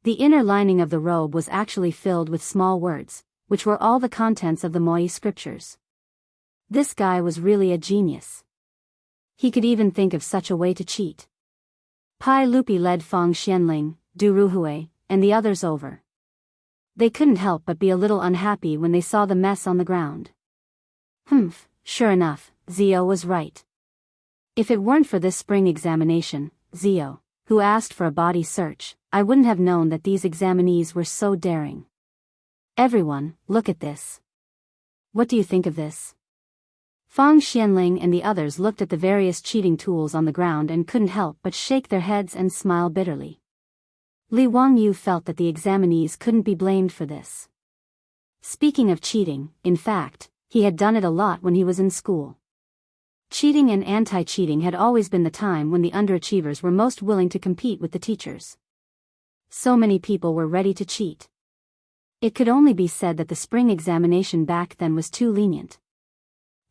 The inner lining of the robe was actually filled with small words, which were all the contents of the Moyi scriptures. This guy was really a genius. He could even think of such a way to cheat. Pai Lupi led Fang Xianling, Du Ruhui, and the others over. They couldn't help but be a little unhappy when they saw the mess on the ground. Humph, sure enough, Zio was right. If it weren't for this spring examination, Zio, who asked for a body search, I wouldn't have known that these examinees were so daring. Everyone, look at this. What do you think of this? Fang Xianling and the others looked at the various cheating tools on the ground and couldn't help but shake their heads and smile bitterly. Li Wangyu felt that the examinees couldn't be blamed for this. Speaking of cheating, in fact, he had done it a lot when he was in school. Cheating and anti-cheating had always been the time when the underachievers were most willing to compete with the teachers. So many people were ready to cheat. It could only be said that the spring examination back then was too lenient.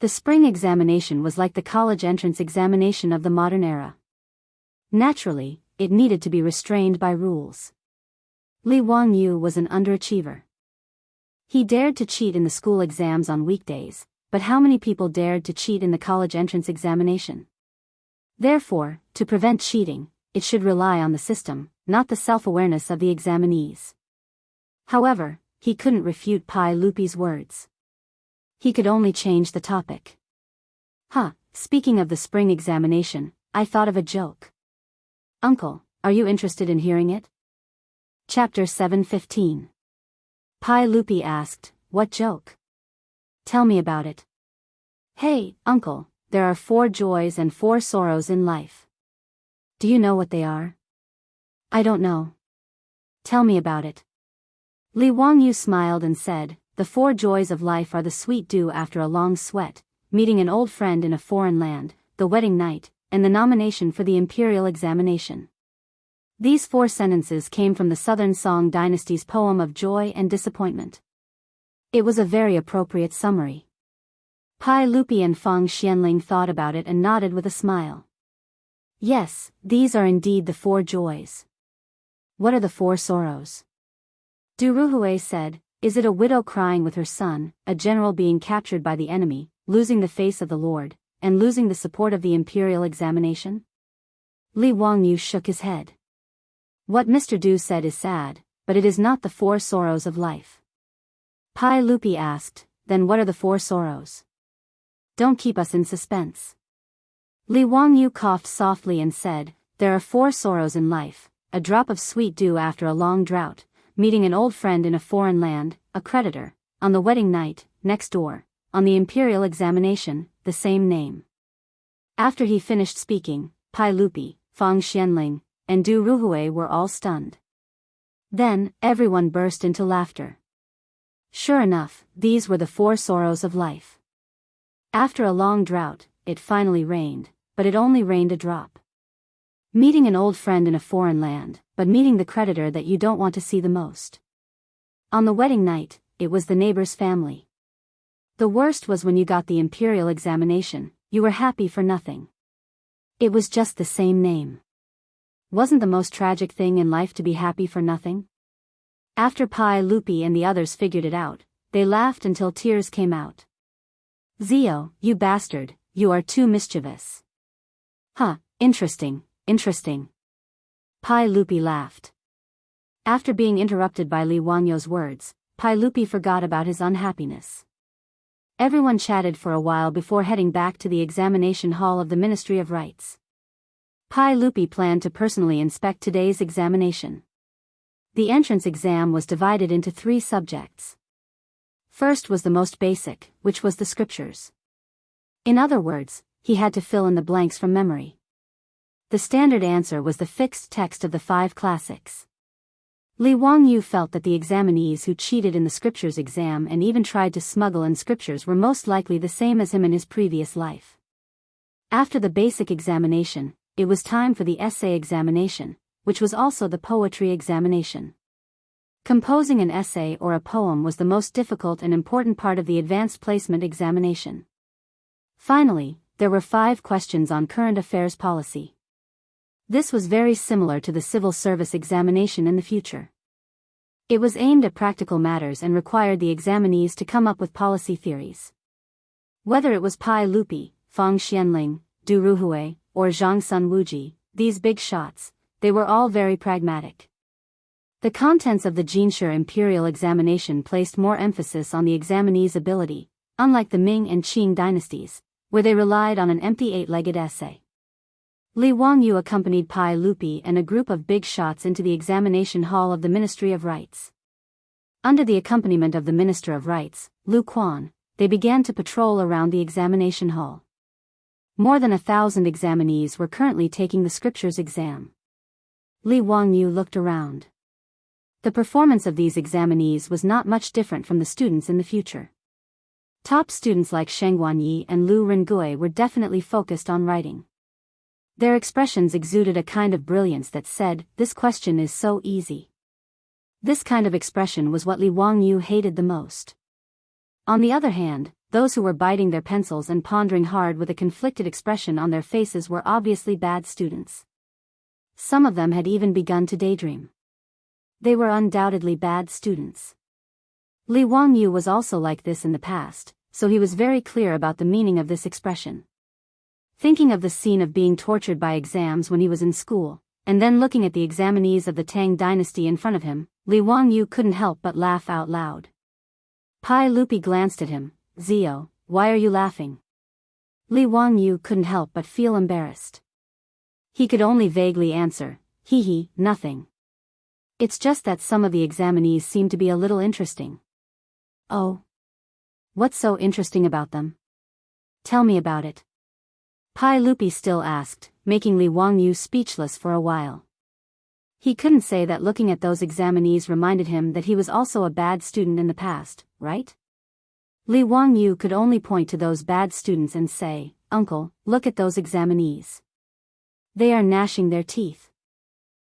The spring examination was like the college entrance examination of the modern era. Naturally, it needed to be restrained by rules. Li Wangyu was an underachiever. He dared to cheat in the school exams on weekdays, but how many people dared to cheat in the college entrance examination? Therefore, to prevent cheating, it should rely on the system, not the self-awareness of the examinees. However, he couldn't refute Pai Lupi's words. He could only change the topic. Speaking of the spring examination, I thought of a joke. Uncle, are you interested in hearing it? Chapter 7:15. Pai Lupi asked, what joke? Tell me about it. Hey, uncle, there are 4 joys and 4 sorrows in life. Do you know what they are? I don't know. Tell me about it. Li Wangyu smiled and said, the 4 joys of life are the sweet dew after a long sweat, meeting an old friend in a foreign land, the wedding night, and the nomination for the imperial examination. These 4 sentences came from the Southern Song Dynasty's poem of joy and disappointment. It was a very appropriate summary. Pai Lupi and Fang Xianling thought about it and nodded with a smile. Yes, these are indeed the 4 joys. What are the 4 sorrows? Du Ruhui said, is it a widow crying with her son, a general being captured by the enemy, losing the face of the Lord, and losing the support of the imperial examination? Li Wangyu shook his head. What Mr. Du said is sad, but it is not the 4 sorrows of life. Pai Lupi asked, then what are the 4 sorrows? Don't keep us in suspense. Li Wangyu coughed softly and said, there are 4 sorrows in life, a drop of sweet dew after a long drought, meeting an old friend in a foreign land, a creditor, on the wedding night, next door, on the imperial examination, the same name. After he finished speaking, Pai Lupi, Fang Xianling, and Du Ruhui were all stunned. Then, everyone burst into laughter. Sure enough, these were the 4 sorrows of life. After a long drought, it finally rained, but it only rained a drop. Meeting an old friend in a foreign land, but meeting the creditor that you don't want to see the most. On the wedding night, it was the neighbor's family. The worst was when you got the imperial examination, you were happy for nothing. It was just the same name. Wasn't the most tragic thing in life to be happy for nothing? After Pai Lupi and the others figured it out, they laughed until tears came out. Zio, you bastard, you are too mischievous. Huh, interesting, interesting. Pai Lupi laughed. After being interrupted by Li Wangyou's words, Pai Lupi forgot about his unhappiness. Everyone chatted for a while before heading back to the examination hall of the Ministry of Rites. Pai Lupi planned to personally inspect today's examination. The entrance exam was divided into 3 subjects. First was the most basic, which was the scriptures. In other words, he had to fill in the blanks from memory. The standard answer was the fixed text of the 5 classics. Li Wangyu felt that the examinees who cheated in the scriptures exam and even tried to smuggle in scriptures were most likely the same as him in his previous life. After the basic examination, it was time for the essay examination, which was also the poetry examination. Composing an essay or a poem was the most difficult and important part of the advanced placement examination. Finally, there were 5 questions on current affairs policy. This was very similar to the civil service examination in the future. It was aimed at practical matters and required the examinees to come up with policy theories. Whether it was Pai Lupi, Fang Xianling, Du Ruhui, or Zhang Sun Wuji, these big shots, they were all very pragmatic. The contents of the Jinshe imperial examination placed more emphasis on the examinees' ability, unlike the Ming and Qing dynasties, where they relied on an empty 8-legged essay. Li Wangyu accompanied Pai Lupi and a group of big shots into the examination hall of the Ministry of Rites. Under the accompaniment of the Minister of Rites, Lu Quan, they began to patrol around the examination hall. More than 1,000 examinees were currently taking the scriptures exam. Li Wangyu looked around. The performance of these examinees was not much different from the students in the future. Top students like Sheng Guanyi and Lu Rengui were definitely focused on writing. Their expressions exuded a kind of brilliance that said, "This question is so easy." This kind of expression was what Li Wangyu hated the most. On the other hand, those who were biting their pencils and pondering hard with a conflicted expression on their faces were obviously bad students. Some of them had even begun to daydream. They were undoubtedly bad students. Li Wangyu was also like this in the past, so he was very clear about the meaning of this expression. Thinking of the scene of being tortured by exams when he was in school, and then looking at the examinees of the Tang dynasty in front of him, Li Wangyu couldn't help but laugh out loud. Pai Lupi glanced at him. "Zio, why are you laughing?" Li Wangyu couldn't help but feel embarrassed. He could only vaguely answer, "Hee, nothing. It's just that some of the examinees seem to be a little interesting." "Oh? What's so interesting about them? Tell me about it." Pai Lupi still asked, making Li Wangyu speechless for a while. He couldn't say that looking at those examinees reminded him that he was also a bad student in the past, right? Li Wangyu could only point to those bad students and say, "Uncle, look at those examinees. They are gnashing their teeth.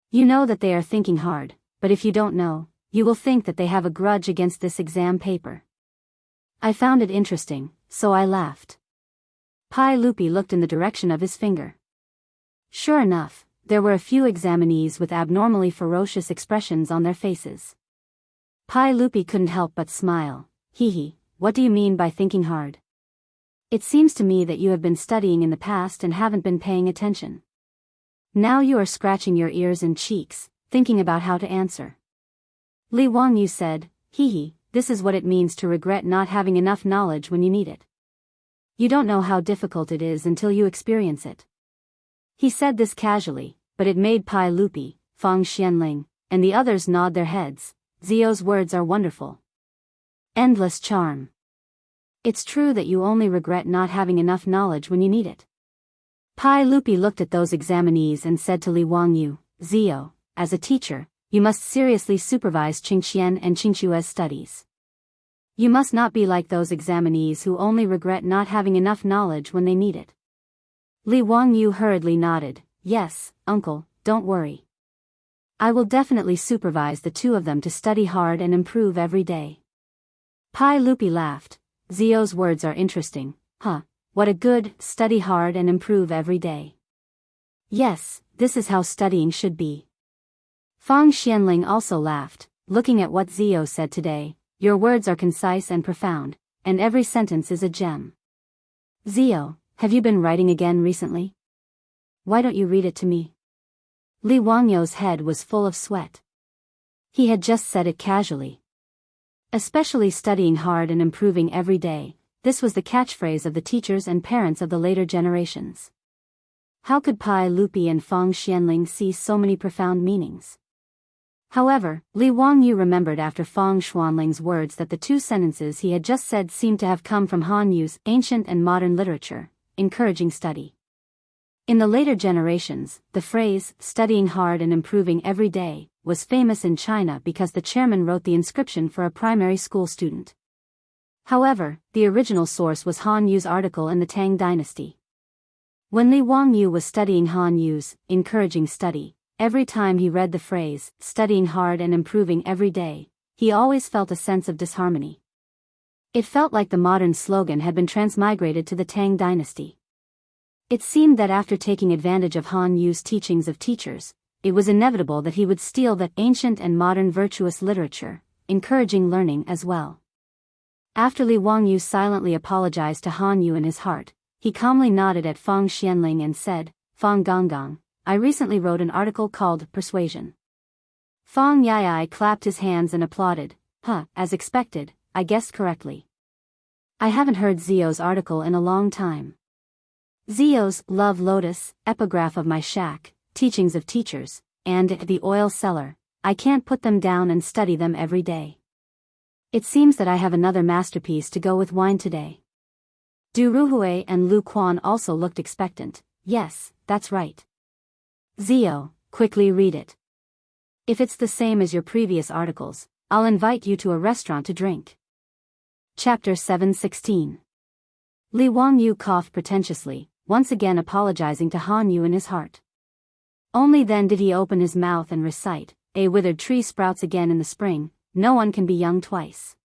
You know that they are thinking hard, but if you don't know, you will think that they have a grudge against this exam paper." I found it interesting, so I laughed. Pai Lupi looked in the direction of his finger. Sure enough, there were a few examinees with abnormally ferocious expressions on their faces. Pai Lupi couldn't help but smile. "Hee, what do you mean by thinking hard? It seems to me that you have been studying in the past and haven't been paying attention. Now you are scratching your ears and cheeks, thinking about how to answer." Li Wangyu said, "Hee, this is what it means to regret not having enough knowledge when you need it. You don't know how difficult it is until you experience it." He said this casually, but it made Pai Lupi, Fang Xianling, and the others nod their heads. Zio's words are wonderful. Endless charm. It's true that you only regret not having enough knowledge when you need it. Pai Lupi looked at those examinees and said to Li Wangyu, "Zio, as a teacher, you must seriously supervise Qingqian and Qingque's studies. You must not be like those examinees who only regret not having enough knowledge when they need it. Li Wangyu hurriedly nodded. Yes, uncle, don't worry. I will definitely supervise the two of them to study hard and improve every day. Pai Lupi laughed. Zio's words are interesting, huh? What a good, study hard and improve every day. Yes, this is how studying should be. Fang Xianling also laughed, looking at what Zio said today. Your words are concise and profound, and every sentence is a gem. Zio, have you been writing again recently? Why don't you read it to me? Li Wangyu's head was full of sweat. He had just said it casually. Especially studying hard and improving every day, this was the catchphrase of the teachers and parents of the later generations. How could Pai Lupi and Fang Xianling see so many profound meanings? However, Li Wangyu remembered after Fang Xuanling's words that the two sentences he had just said seemed to have come from Han Yu's ancient and modern literature, encouraging study. In the later generations, the phrase, studying hard and improving every day, was famous in China because the chairman wrote the inscription for a primary school student. However, the original source was Han Yu's article in the Tang dynasty. When Li Wangyu was studying Han Yu's, encouraging study, every time he read the phrase, studying hard and improving every day, he always felt a sense of disharmony. It felt like the modern slogan had been transmigrated to the Tang dynasty. It seemed that after taking advantage of Han Yu's teachings of teachers, it was inevitable that he would steal that ancient and modern virtuous literature, encouraging learning as well. After Li Wangyu silently apologized to Han Yu in his heart, he calmly nodded at Fang Xianling and said, Fang Gonggang, I recently wrote an article called Persuasion. Fang Yai clapped his hands and applauded. As expected, I guessed correctly. I haven't heard Zio's article in a long time. Zio's Love Lotus, Epigraph of My Shack, Teachings of Teachers, and The Oil Cellar, I can't put them down and study them every day. It seems that I have another masterpiece to go with wine today. Du Ruhui and Lu Quan also looked expectant. Yes, that's right. Zio, quickly read it. If it's the same as your previous articles, I'll invite you to a restaurant to drink. Chapter 716. Li Wangyu coughed pretentiously, once again apologizing to Han Yu in his heart. Only then did he open his mouth and recite, A withered tree sprouts again in the spring, no one can be young twice.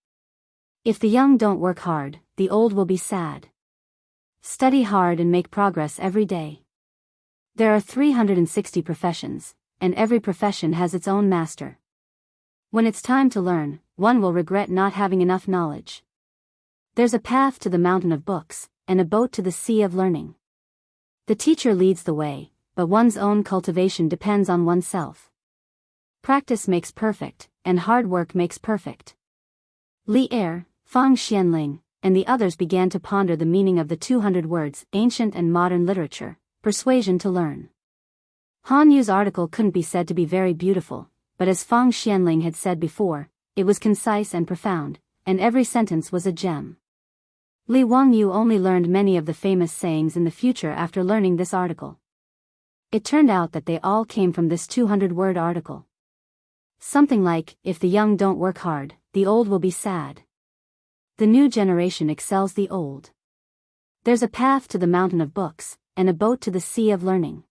If the young don't work hard, the old will be sad. Study hard and make progress every day. There are 360 professions, and every profession has its own master. When it's time to learn, one will regret not having enough knowledge. There's a path to the mountain of books, and a boat to the sea of learning. The teacher leads the way, but one's own cultivation depends on oneself. Practice makes perfect, and hard work makes perfect. Li Er, Fang Xianling, and the others began to ponder the meaning of the 200 words, ancient and modern literature, persuasion to learn. Han Yu's article couldn't be said to be very beautiful, but as Fang Xianling had said before, it was concise and profound, and every sentence was a gem. Li Wangyu only learned many of the famous sayings in the future after learning this article. It turned out that they all came from this 200-word article. Something like, if the young don't work hard, the old will be sad. The new generation excels the old. There's a path to the mountain of books, and a boat to the sea of learning.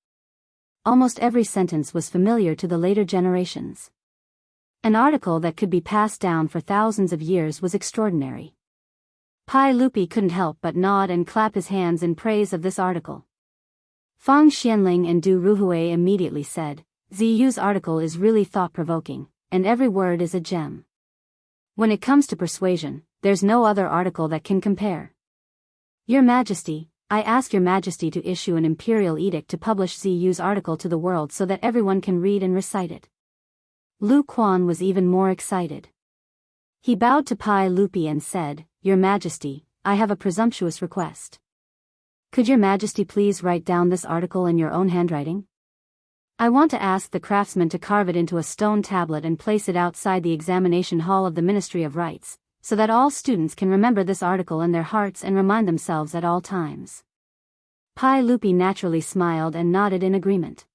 Almost every sentence was familiar to the later generations. An article that could be passed down for thousands of years was extraordinary. Pai Lupi couldn't help but nod and clap his hands in praise of this article. Fang Xianling and Du Ruhui immediately said, Ziyu's article is really thought-provoking, and every word is a gem. When it comes to persuasion, there's no other article that can compare. Your Majesty, I ask Your Majesty to issue an imperial edict to publish Ziyu's article to the world so that everyone can read and recite it. Lu Quan was even more excited. He bowed to Pai Lupi and said, Your Majesty, I have a presumptuous request. Could Your Majesty please write down this article in your own handwriting? I want to ask the craftsman to carve it into a stone tablet and place it outside the examination hall of the Ministry of Rites, so that all students can remember this article in their hearts and remind themselves at all times. Pai Lupi naturally smiled and nodded in agreement.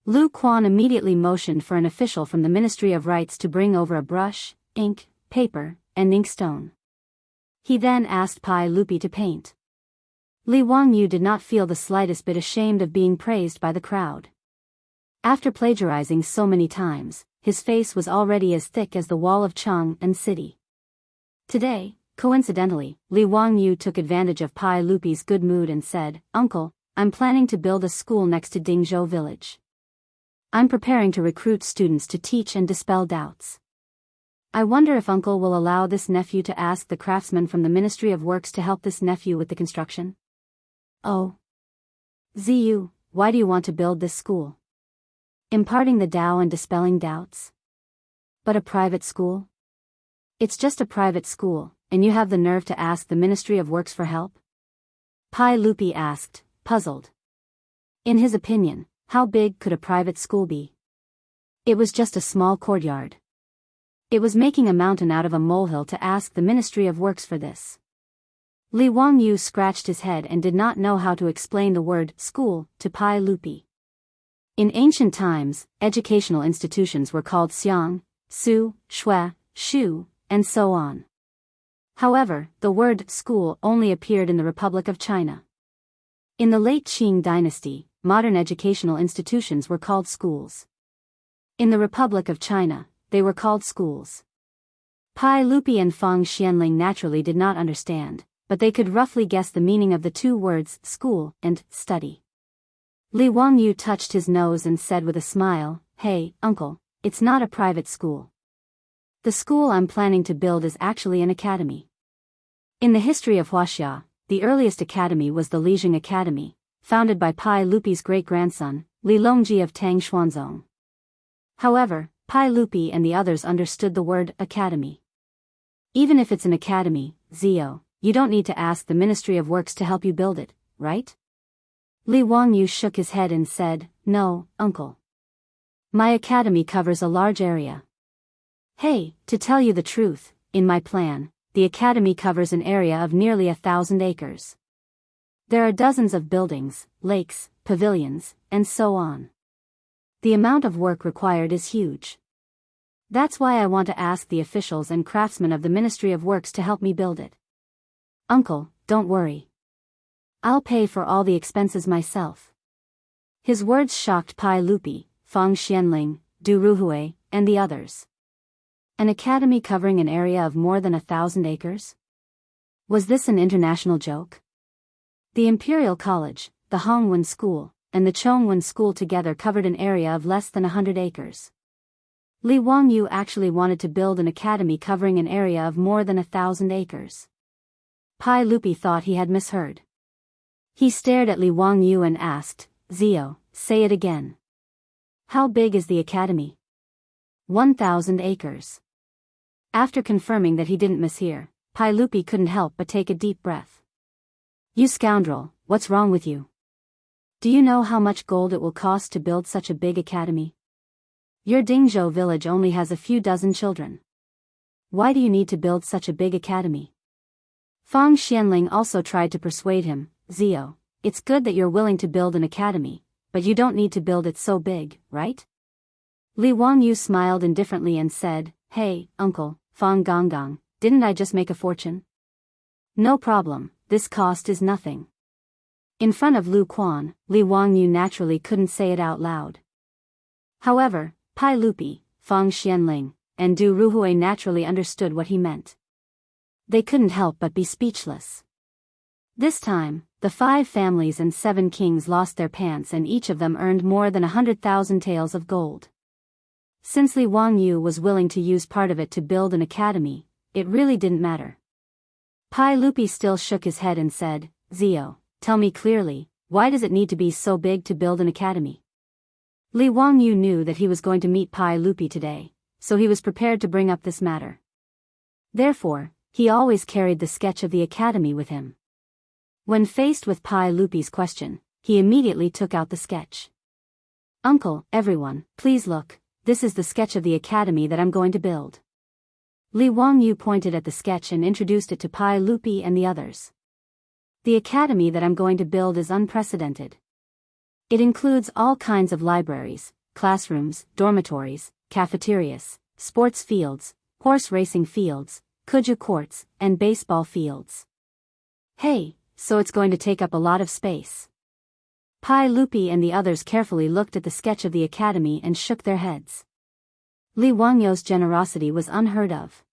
Lu Quan immediately motioned for an official from the Ministry of Rites to bring over a brush, ink, paper, and inkstone. He then asked Pai Lupi to paint. Li Wangyu did not feel the slightest bit ashamed of being praised by the crowd. After plagiarizing so many times, his face was already as thick as the wall of Chang and city. Today, coincidentally, Li Wangyu took advantage of Pai Lupi's good mood and said, "Uncle, I'm planning to build a school next to Dingzhou village. I'm preparing to recruit students to teach and dispel doubts. I wonder if Uncle will allow this nephew to ask the craftsman from the Ministry of Works to help this nephew with the construction." "Oh. Ziyu, why do you want to build this school? Imparting the Tao and dispelling doubts? But a private school? It's just a private school, and you have the nerve to ask the Ministry of Works for help?" Pai Lupi asked, puzzled. In his opinion, how big could a private school be? It was just a small courtyard. It was making a mountain out of a molehill to ask the Ministry of Works for this. Li Wangyu scratched his head and did not know how to explain the word school to Pai Lupi. In ancient times, educational institutions were called xiang, su, shui, shu, and so on. However, the word school only appeared in the Republic of China. In the late Qing dynasty, modern educational institutions were called schools. In the Republic of China, they were called schools. Pai Lupi and Fang Xianling naturally did not understand, but they could roughly guess the meaning of the two words school and study. Li Wangyu touched his nose and said with a smile, "Hey, uncle, it's not a private school. The school I'm planning to build is actually an academy." In the history of Wuxia, the earliest academy was the Lijing Academy, founded by Pai Lupi's great-grandson, Li Longji of Tang Xuanzong. However, Pai Lupi and the others understood the word academy. "Even if it's an academy, Zio, you don't need to ask the Ministry of Works to help you build it, right?" Li Wangyu shook his head and said, "No, uncle. My academy covers a large area. Hey, to tell you the truth, in my plan, the academy covers an area of nearly 1,000 acres. There are dozens of buildings, lakes, pavilions, and so on. The amount of work required is huge. That's why I want to ask the officials and craftsmen of the Ministry of Works to help me build it. Uncle, don't worry. I'll pay for all the expenses myself." His words shocked Pai Lupi, Fang Xianling, Du Ruhui, and the others. An academy covering an area of more than 1,000 acres? Was this an international joke? The Imperial College, the Hongwen School, and the Chongwen School together covered an area of less than 100 acres. Li Wangyu actually wanted to build an academy covering an area of more than 1,000 acres. Pai Lupi thought he had misheard. He stared at Li Wangyu and asked, "Zio, say it again. How big is the academy?" 1,000 acres. After confirming that he didn't mishear, Pai Lupi couldn't help but take a deep breath. "You scoundrel, what's wrong with you? Do you know how much gold it will cost to build such a big academy? Your Dingzhou village only has a few dozen children. Why do you need to build such a big academy?" Fang Xianling also tried to persuade him, "Zio, it's good that you're willing to build an academy, but you don't need to build it so big, right?" Li Wangyu smiled indifferently and said, "Hey, uncle, Fang Gonggang, didn't I just make a fortune? No problem, this cost is nothing." In front of Lu Quan, Li Wangyu naturally couldn't say it out loud. However, Pai Lupi, Fang Xianling, and Du Ruhui naturally understood what he meant. They couldn't help but be speechless. This time, the 5 families and 7 kings lost their pants and each of them earned more than 100,000 taels of gold. Since Li Wangyu was willing to use part of it to build an academy, it really didn't matter. Pai Lupi still shook his head and said, "Zio, tell me clearly, why does it need to be so big to build an academy?" Li Wangyu knew that he was going to meet Pai Lupi today, so he was prepared to bring up this matter. Therefore, he always carried the sketch of the academy with him. When faced with Pai Lupi's question, he immediately took out the sketch. "Uncle, everyone, please look, this is the sketch of the academy that I'm going to build." Li Wangyu pointed at the sketch and introduced it to Pai Lupi and the others. "The academy that I'm going to build is unprecedented. It includes all kinds of libraries, classrooms, dormitories, cafeterias, sports fields, horse racing fields, kuju courts, and baseball fields. Hey, so it's going to take up a lot of space. Pai Lupi and the others carefully looked at the sketch of the academy and shook their heads. Li Wangyou's generosity was unheard of.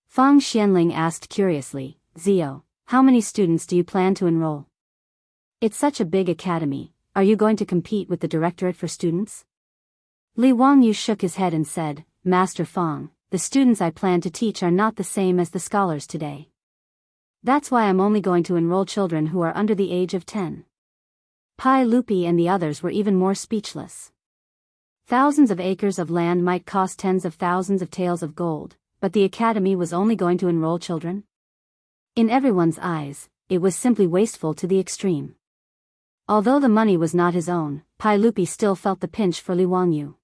Fang Xianling asked curiously, Zio, how many students do you plan to enroll? It's such a big academy, are you going to compete with the Directorate for Students? Li Wangyou shook his head and said, Master Fang, the students I plan to teach are not the same as the scholars today. That's why I'm only going to enroll children who are under the age of 10. Pai Lupi and the others were even more speechless. Thousands of acres of land might cost tens of thousands of taels of gold, but the academy was only going to enroll children? In everyone's eyes, it was simply wasteful to the extreme. Although the money was not his own, Pai Lupi still felt the pinch for Li Wangyou.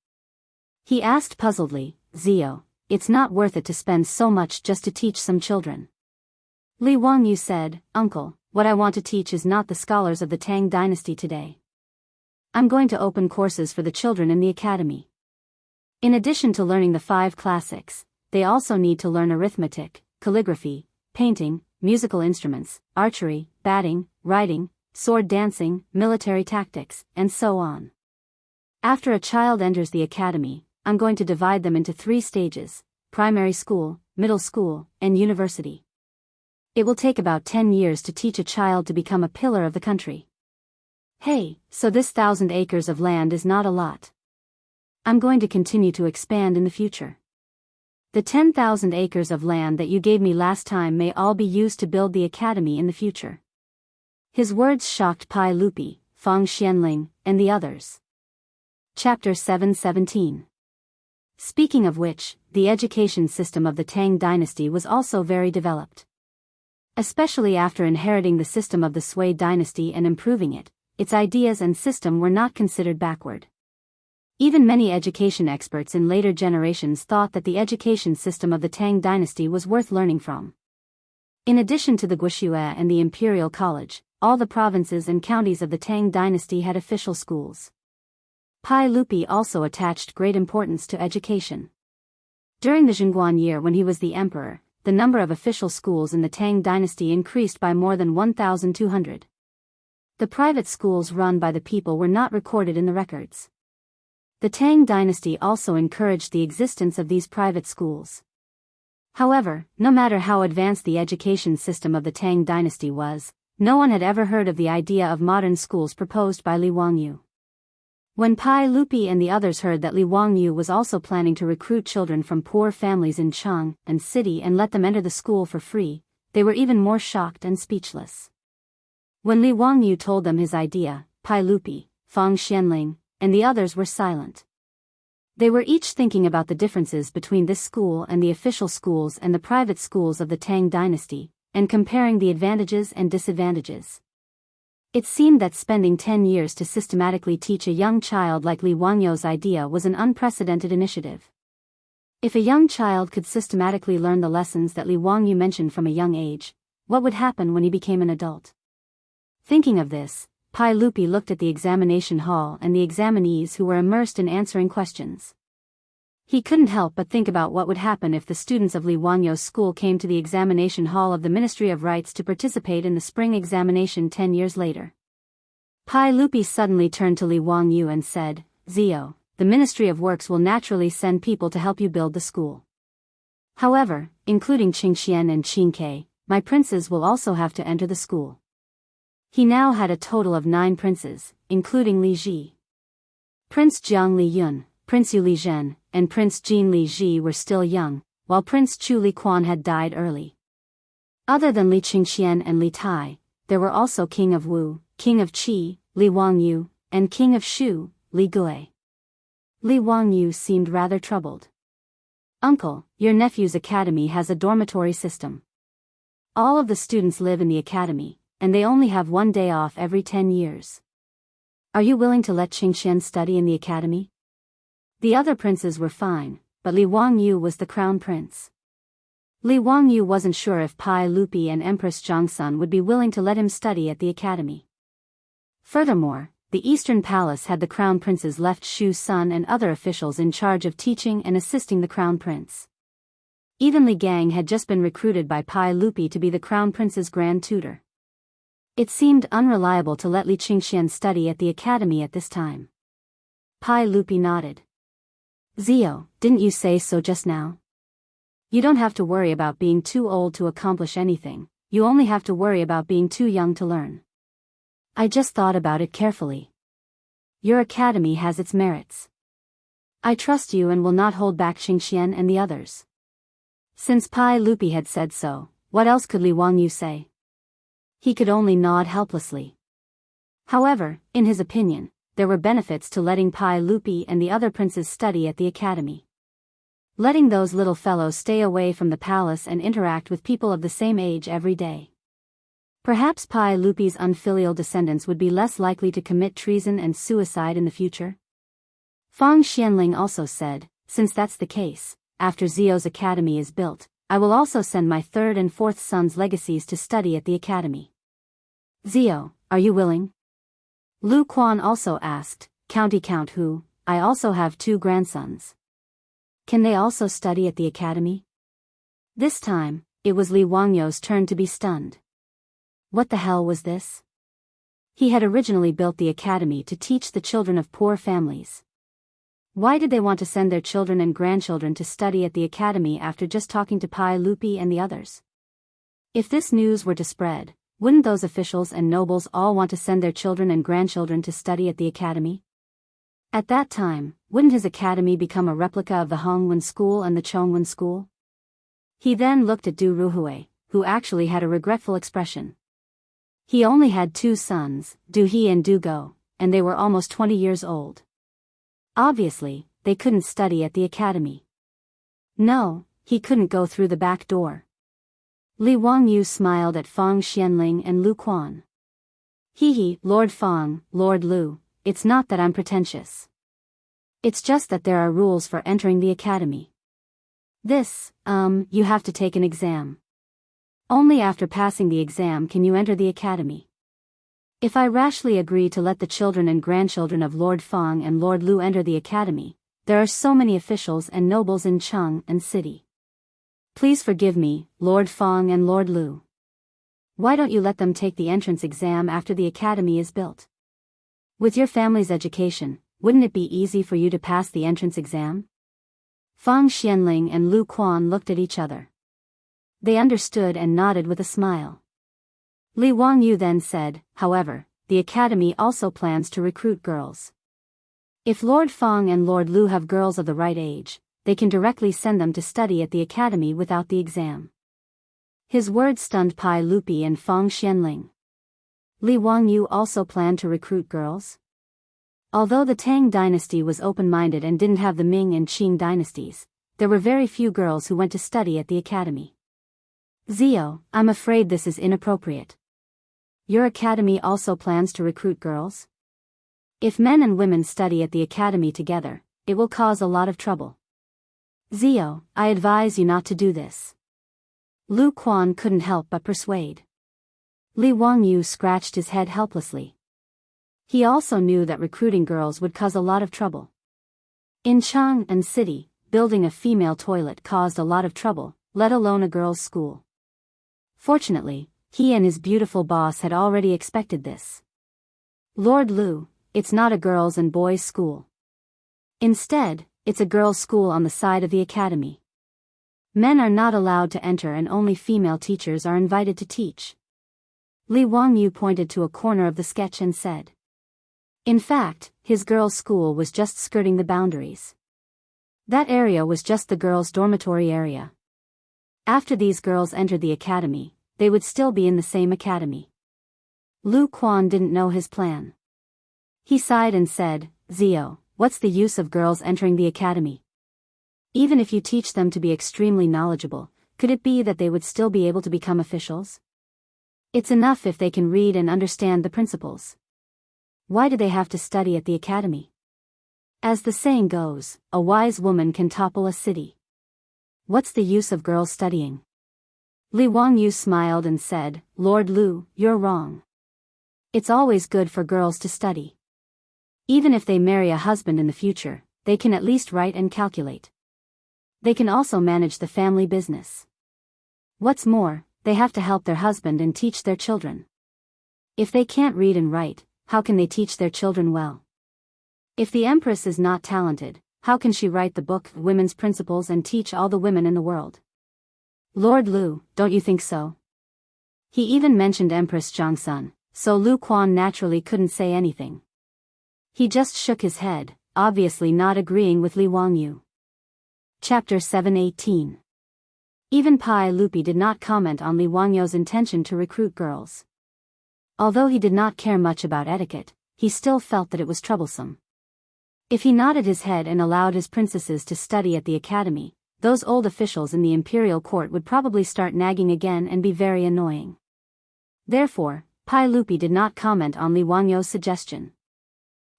He asked puzzledly, Zio, it's not worth it to spend so much just to teach some children. Li Wangyou said, Uncle, what I want to teach is not the scholars of the Tang dynasty today. I'm going to open courses for the children in the academy. In addition to learning the 5 classics, they also need to learn arithmetic, calligraphy, painting, musical instruments, archery, batting, riding, sword dancing, military tactics, and so on. After a child enters the academy, I'm going to divide them into 3 stages: primary school, middle school, and university. It will take about 10 years to teach a child to become a pillar of the country. Hey, so this 1,000 acres of land is not a lot. I'm going to continue to expand in the future. The 10,000 acres of land that you gave me last time may all be used to build the academy in the future. His words shocked Pai Lupi, Fang Xianling, and the others. Chapter 717. Speaking of which, the education system of the Tang dynasty was also very developed. Especially after inheriting the system of the Sui dynasty and improving it, its ideas and system were not considered backward. Even many education experts in later generations thought that the education system of the Tang dynasty was worth learning from. In addition to the Guoxue and the Imperial College, all the provinces and counties of the Tang dynasty had official schools. Pai Lupi also attached great importance to education. During the Zhenguan year when he was the emperor, the number of official schools in the Tang dynasty increased by more than 1,200. The private schools run by the people were not recorded in the records. The Tang dynasty also encouraged the existence of these private schools. However, no matter how advanced the education system of the Tang dynasty was, no one had ever heard of the idea of modern schools proposed by Li Wangyou. When Pai Lupi and the others heard that Li Wangyou was also planning to recruit children from poor families in Chang and city and let them enter the school for free, they were even more shocked and speechless. When Li Wangyou told them his idea, Pai Lupi, Fang Xianling, and the others were silent. They were each thinking about the differences between this school and the official schools and the private schools of the Tang dynasty, and comparing the advantages and disadvantages. It seemed that spending 10 years to systematically teach a young child like Li Wangyou's idea was an unprecedented initiative. If a young child could systematically learn the lessons that Li Wangyou mentioned from a young age, what would happen when he became an adult? Thinking of this, Pai Lupi looked at the examination hall and the examinees who were immersed in answering questions. He couldn't help but think about what would happen if the students of Li Wangyou's school came to the examination hall of the Ministry of Rites to participate in the spring examination 10 years later. Pai Lupi suddenly turned to Li Wangyou and said, Zio, the Ministry of Works will naturally send people to help you build the school. However, including Qingxian and Qingke, my princes will also have to enter the school. He now had a total of 9 princes, including Li Ji. Prince Jiang Li Yun, Prince Yu Li Zhen, and Prince Jin Li Ji were still young, while Prince Chu Li Quan had died early. Other than Li Qingxian and Li Tai, there were also King of Wu, King of Qi, Li Wangyou, and King of Shu, Li Gui. Li Wangyou seemed rather troubled. Uncle, your nephew's academy has a dormitory system. All of the students live in the academy, and they only have 1 day off every 10 years. Are you willing to let Qingxian study in the academy? The other princes were fine, but Li Wangyou was the crown prince. Li Wangyou wasn't sure if Pai Lupi and Empress Zhongsun would be willing to let him study at the academy. Furthermore, the Eastern Palace had the crown prince's left Shu son and other officials in charge of teaching and assisting the crown prince. Even Li Gang had just been recruited by Pai Lupi to be the crown prince's grand tutor. It seemed unreliable to let Li Qingxian study at the academy at this time. Pai Lupi nodded. Zio, didn't you say so just now? You don't have to worry about being too old to accomplish anything, you only have to worry about being too young to learn. I just thought about it carefully. Your academy has its merits. I trust you and will not hold back Qingxian and the others. Since Pai Lupi had said so, what else could Li Wangyu say? He could only nod helplessly. However, in his opinion, there were benefits to letting Pai Lupi and the other princes study at the academy. Letting those little fellows stay away from the palace and interact with people of the same age every day. Perhaps Pai Lupi's unfilial descendants would be less likely to commit treason and suicide in the future. Fang Xianling also said, since that's the case, after Zio's academy is built, I will also send my third and fourth sons' legacies to study at the academy. Zio, are you willing? Lu Quan also asked, County Count Hu, I also have 2 grandsons. Can they also study at the academy? This time, it was Li Wangyu's turn to be stunned. What the hell was this? He had originally built the academy to teach the children of poor families. Why did they want to send their children and grandchildren to study at the academy after just talking to Pai Lupi and the others? If this news were to spread, wouldn't those officials and nobles all want to send their children and grandchildren to study at the academy? At that time, wouldn't his academy become a replica of the Hongwen School and the Chongwen School? He then looked at Du Ruhui, who actually had a regretful expression. He only had 2 sons, Du He and Du Go, and they were almost 20 years old. Obviously, they couldn't study at the academy. No, he couldn't go through the back door. Li Wangyu smiled at Fang Xianling and Lu Quan. Hee, Lord Fang, Lord Lu, it's not that I'm pretentious. It's just that there are rules for entering the academy. You have to take an exam. Only after passing the exam can you enter the academy. If I rashly agree to let the children and grandchildren of Lord Fang and Lord Lu enter the academy, there are so many officials and nobles in Cheng and city. Please forgive me, Lord Fang and Lord Lu. Why don't you let them take the entrance exam after the academy is built? With your family's education, wouldn't it be easy for you to pass the entrance exam? Fang Xianling and Lu Quan looked at each other. They understood and nodded with a smile. Li Wangyu then said, however, the academy also plans to recruit girls. If Lord Fang and Lord Lu have girls of the right age, they can directly send them to study at the academy without the exam. His words stunned Pai Lupi and Fang Xianling. Li Wangyu also planned to recruit girls? Although the Tang dynasty was open-minded and didn't have the Ming and Qing dynasties, there were very few girls who went to study at the academy. Zio, I'm afraid this is inappropriate. Your academy also plans to recruit girls? If men and women study at the academy together, it will cause a lot of trouble. Zio, I advise you not to do this. Lu Quan couldn't help but persuade. Li Wangyu scratched his head helplessly. He also knew that recruiting girls would cause a lot of trouble. In Cheng and city, building a female toilet caused a lot of trouble, let alone a girls' school. Fortunately, he and his beautiful boss had already expected this. Lord Lu, it's not a girls' and boys' school. Instead, it's a girls' school on the side of the academy. Men are not allowed to enter and only female teachers are invited to teach. Li Wangyu pointed to a corner of the sketch and said. In fact, his girls' school was just skirting the boundaries. That area was just the girls' dormitory area. After these girls entered the academy, they would still be in the same academy. Lu Quan didn't know his plan. He sighed and said, Zio, what's the use of girls entering the academy? Even if you teach them to be extremely knowledgeable, could it be that they would still be able to become officials? It's enough if they can read and understand the principles. Why do they have to study at the academy? As the saying goes, a wise woman can topple a city. What's the use of girls studying? Li Wangyu smiled and said, Lord Lu, you're wrong. It's always good for girls to study. Even if they marry a husband in the future, they can at least write and calculate. They can also manage the family business. What's more, they have to help their husband and teach their children. If they can't read and write, how can they teach their children well? If the Empress is not talented, how can she write the book Women's Principles and teach all the women in the world? Lord Lu, don't you think so? He even mentioned Empress Jiangsun, so Lu Quan naturally couldn't say anything. He just shook his head, obviously not agreeing with Li Wangyu. Chapter 718. Even Pai Lupi did not comment on Li Wangyu's intention to recruit girls. Although he did not care much about etiquette, he still felt that it was troublesome. If he nodded his head and allowed his princesses to study at the academy, those old officials in the imperial court would probably start nagging again and be very annoying. Therefore, Pai Lupi did not comment on Li Wangyu's suggestion.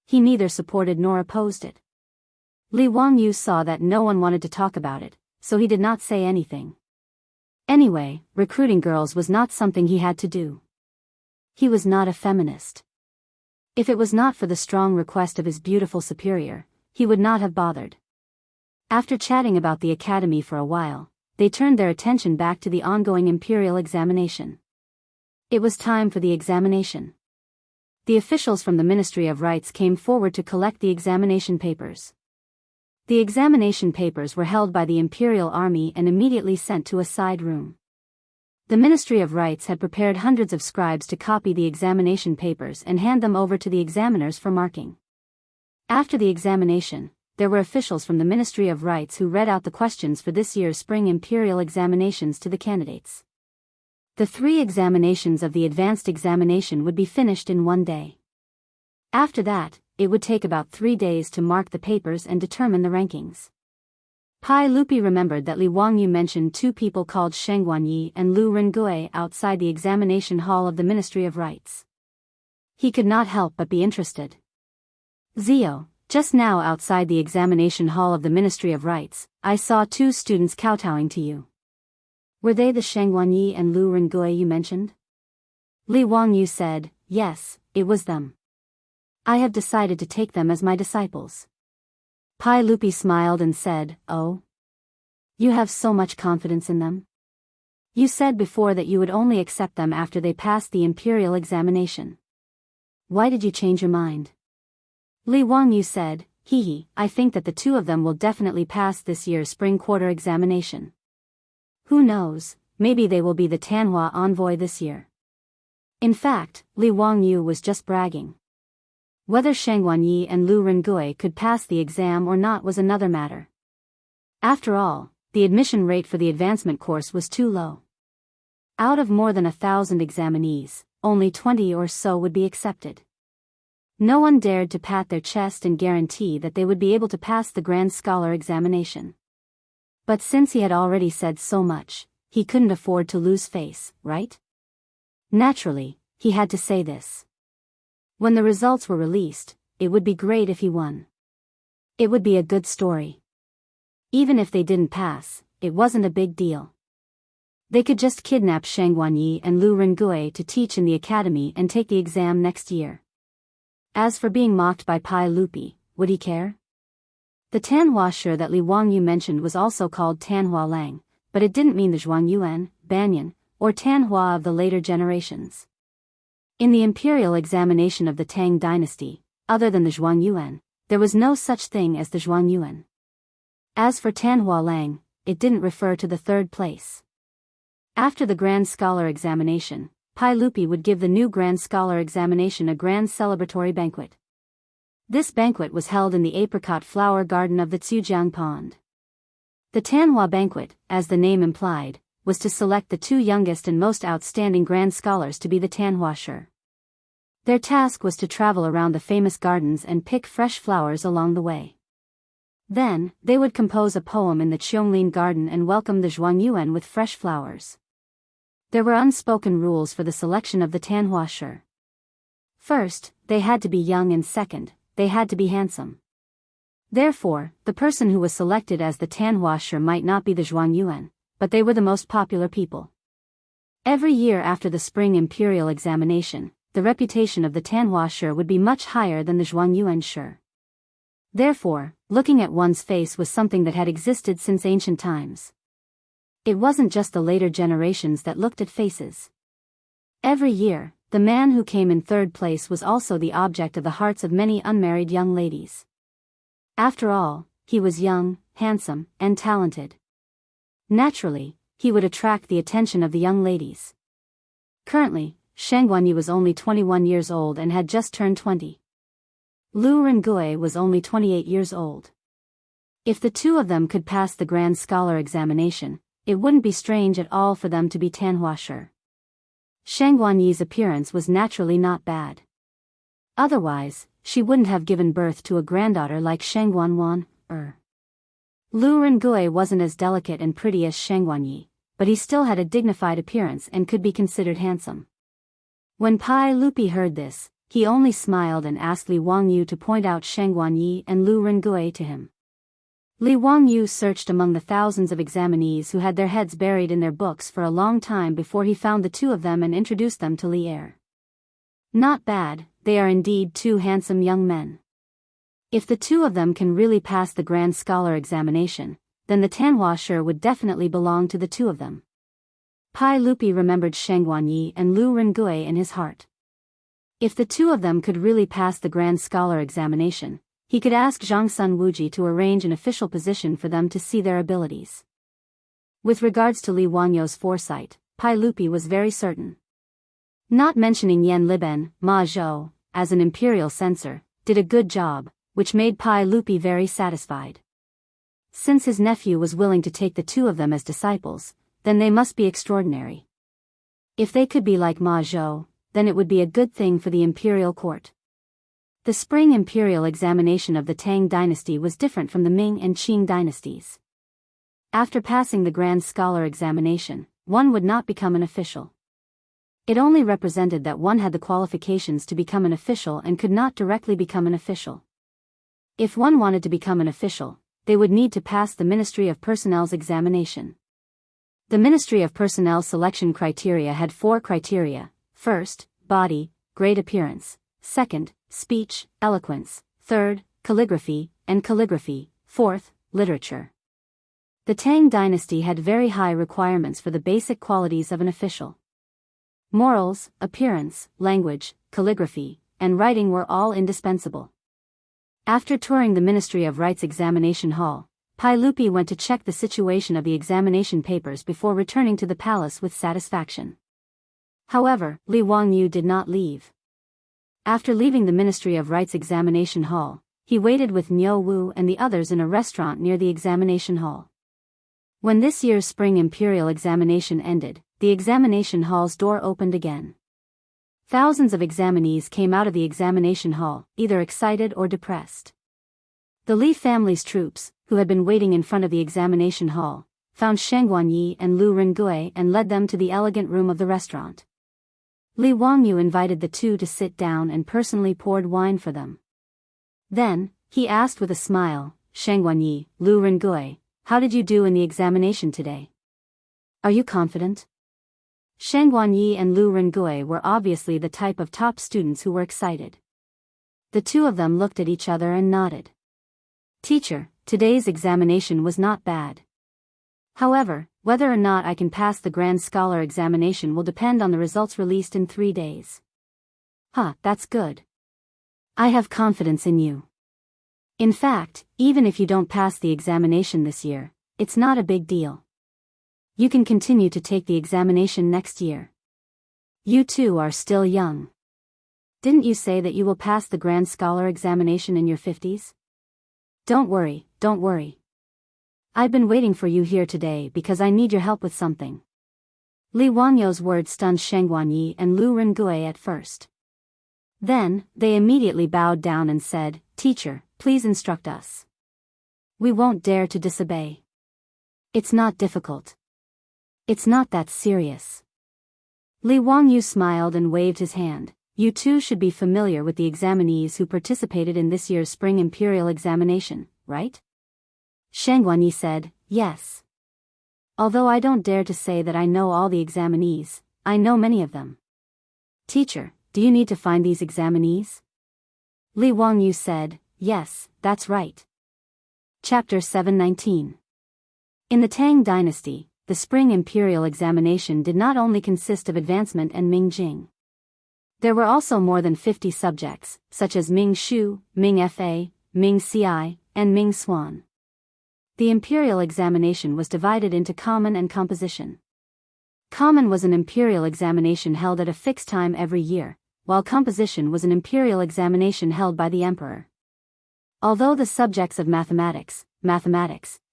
He neither supported nor opposed it. Li Wangyu saw that no one wanted to talk about it, so he did not say anything. Anyway, recruiting girls was not something he had to do. He was not a feminist. If it was not for the strong request of his beautiful superior, he would not have bothered. After chatting about the academy for a while, they turned their attention back to the ongoing imperial examination. It was time for the examination. The officials from the Ministry of Rites came forward to collect the examination papers. The examination papers were held by the Imperial Army and immediately sent to a side room. The Ministry of Rites had prepared hundreds of scribes to copy the examination papers and hand them over to the examiners for marking. After the examination, there were officials from the Ministry of Rites who read out the questions for this year's spring imperial examinations to the candidates. The 3 examinations of the advanced examination would be finished in one day. After that, it would take about 3 days to mark the papers and determine the rankings. Pai Lupi remembered that Li Wangyu mentioned 2 people called Sheng Guanyi and Lu Rengui outside the examination hall of the Ministry of Rites. He could not help but be interested. Zio, just now outside the examination hall of the Ministry of Rites, I saw 2 students kowtowing to you. Were they the Sheng Guanyi and Lu Rengui you mentioned? Li Wangyu said, yes, it was them. I have decided to take them as my disciples. Pai Lupi smiled and said, oh? You have so much confidence in them? You said before that you would only accept them after they passed the imperial examination. Why did you change your mind? Li Wangyu said, I think that the 2 of them will definitely pass this year's spring quarter examination. Who knows, maybe they will be the Tanhua envoy this year. In fact, Li Wangyu was just bragging. Whether Sheng Guanyi and Lu Rengui could pass the exam or not was another matter. After all, the admission rate for the advancement course was too low. Out of more than 1,000 examinees, only 20 or so would be accepted. No one dared to pat their chest and guarantee that they would be able to pass the Grand Scholar examination. But since he had already said so much, he couldn't afford to lose face, right? Naturally, he had to say this. When the results were released, it would be great if he won. It would be a good story. Even if they didn't pass, it wasn't a big deal. They could just kidnap Sheng Guanyi and Lu Rengui to teach in the academy and take the exam next year. As for being mocked by Pai Lupi, would he care? The Tanhua Shi that Li Wangyu mentioned was also called Tanhua Lang, but it didn't mean the Zhuangyuan, Banyan, or Tanhua of the later generations. In the imperial examination of the Tang dynasty, other than the Zhuangyuan, there was no such thing as the Zhuangyuan. As for Tanhua Lang, it didn't refer to the 3rd place. After the Grand Scholar examination, Pai Lupi would give the new Grand Scholar examination a grand celebratory banquet. This banquet was held in the apricot flower garden of the Tsujiang Pond. The Tanhua banquet, as the name implied, was to select the 2 youngest and most outstanding Grand Scholars to be the Tanhua Shi. Their task was to travel around the famous gardens and pick fresh flowers along the way. Then, they would compose a poem in the Qiongling garden and welcome the Zhuangyuan with fresh flowers. There were unspoken rules for the selection of the Tanhua Shi. First, they had to be young and second, they had to be handsome. Therefore, the person who was selected as the Tanhua Shi might not be the Zhuangyuan, but they were the most popular people. Every year after the spring imperial examination, the reputation of the Tanhua Shi would be much higher than the Zhuangyuan Shi. Therefore, looking at one's face was something that had existed since ancient times. It wasn't just the later generations that looked at faces. Every year, the man who came in third place was also the object of the hearts of many unmarried young ladies. After all, he was young, handsome, and talented. Naturally, he would attract the attention of the young ladies. Currently, Shang Guanyi was only 21 years old and had just turned 20. Lu Rengui was only 28 years old. If the two of them could pass the Grand Scholar examination, it wouldn't be strange at all for them to be Tanhua. Shang Guanyi's appearance was naturally not bad. Otherwise, she wouldn't have given birth to a granddaughter like Shang Guanwan. Lu Rengui wasn't as delicate and pretty as Shang Guanyi, but he still had a dignified appearance and could be considered handsome. When Pai Lupi heard this, he only smiled and asked Li Wangyu to point out Shang Guanyi and Lu Rengui to him. Li Wangyu searched among the thousands of examinees who had their heads buried in their books for a long time before he found the two of them and introduced them to Li Er. Not bad, they are indeed two handsome young men. If the two of them can really pass the Grand Scholar examination, then the Tanhua would definitely belong to the two of them. Pai Lupi remembered Shang Guanyi and Lu Rengui in his heart. If the two of them could really pass the Grand Scholar examination, he could ask Zhang Sun Wuji to arrange an official position for them to see their abilities. With regards to Li Wangyu's foresight, Pai Lupi was very certain. Not mentioning Yan Liben, Ma Zhou, as an imperial censor, did a good job, which made Pai Lupi very satisfied. Since his nephew was willing to take the two of them as disciples, then they must be extraordinary. If they could be like Ma Zhou, then it would be a good thing for the imperial court. The spring imperial examination of the Tang dynasty was different from the Ming and Qing dynasties. After passing the Grand Scholar examination, one would not become an official. It only represented that one had the qualifications to become an official and could not directly become an official. If one wanted to become an official, they would need to pass the Ministry of Personnel's examination. The Ministry of Personnel selection criteria had 4 criteria: first, body, great appearance; second, speech, eloquence; third, calligraphy, and calligraphy; fourth, literature. The Tang dynasty had very high requirements for the basic qualities of an official. Morals, appearance, language, calligraphy, and writing were all indispensable. After touring the Ministry of Rites examination hall, Pai Lupi went to check the situation of the examination papers before returning to the palace with satisfaction. However, Li Wangyu did not leave. After leaving the Ministry of Rites examination hall, he waited with Niu Wu and the others in a restaurant near the examination hall. When this year's spring imperial examination ended, the examination hall's door opened again. Thousands of examinees came out of the examination hall, either excited or depressed. The Li family's troops, who had been waiting in front of the examination hall, found Shang Guanyi and Lu Rengui and led them to the elegant room of the restaurant. Li Wangyu invited the two to sit down and personally poured wine for them. Then, he asked with a smile, "Shang Guanyi, Lu Rengui, how did you do in the examination today? Are you confident?" Shang Guanyi and Lu Rengui were obviously the type of top students who were excited. The two of them looked at each other and nodded. "Teacher, today's examination was not bad. However, whether or not I can pass the Grand Scholar examination will depend on the results released in 3 days." That's good. I have confidence in you. In fact, even if you don't pass the examination this year, it's not a big deal. You can continue to take the examination next year. You two are still young. Didn't you say that you will pass the Grand Scholar examination in your 50s? Don't worry. I've been waiting for you here today because I need your help with something. Li Wangyu's words stunned Shang Guanyi and Lu Rengui at first. Then, they immediately bowed down and said, "Teacher, please instruct us. We won't dare to disobey. It's not difficult. It's not that serious." Li Wangyu smiled and waved his hand. "You two should be familiar with the examinees who participated in this year's spring imperial examination, right?" Shang Guanyi said, "Yes. Although I don't dare to say that I know all the examinees, I know many of them." "Teacher, do you need to find these examinees?" Li Wangyu said, Yes, that's right. Chapter 719. In the Tang dynasty, the spring imperial examination did not only consist of advancement and Ming Jing. There were also more than 50 subjects, such as Ming Shu, Ming Fa, Ming Ci, and Ming Swan. The imperial examination was divided into common and composition. Common was an imperial examination held at a fixed time every year, while composition was an imperial examination held by the emperor. Although the subjects of mathematics,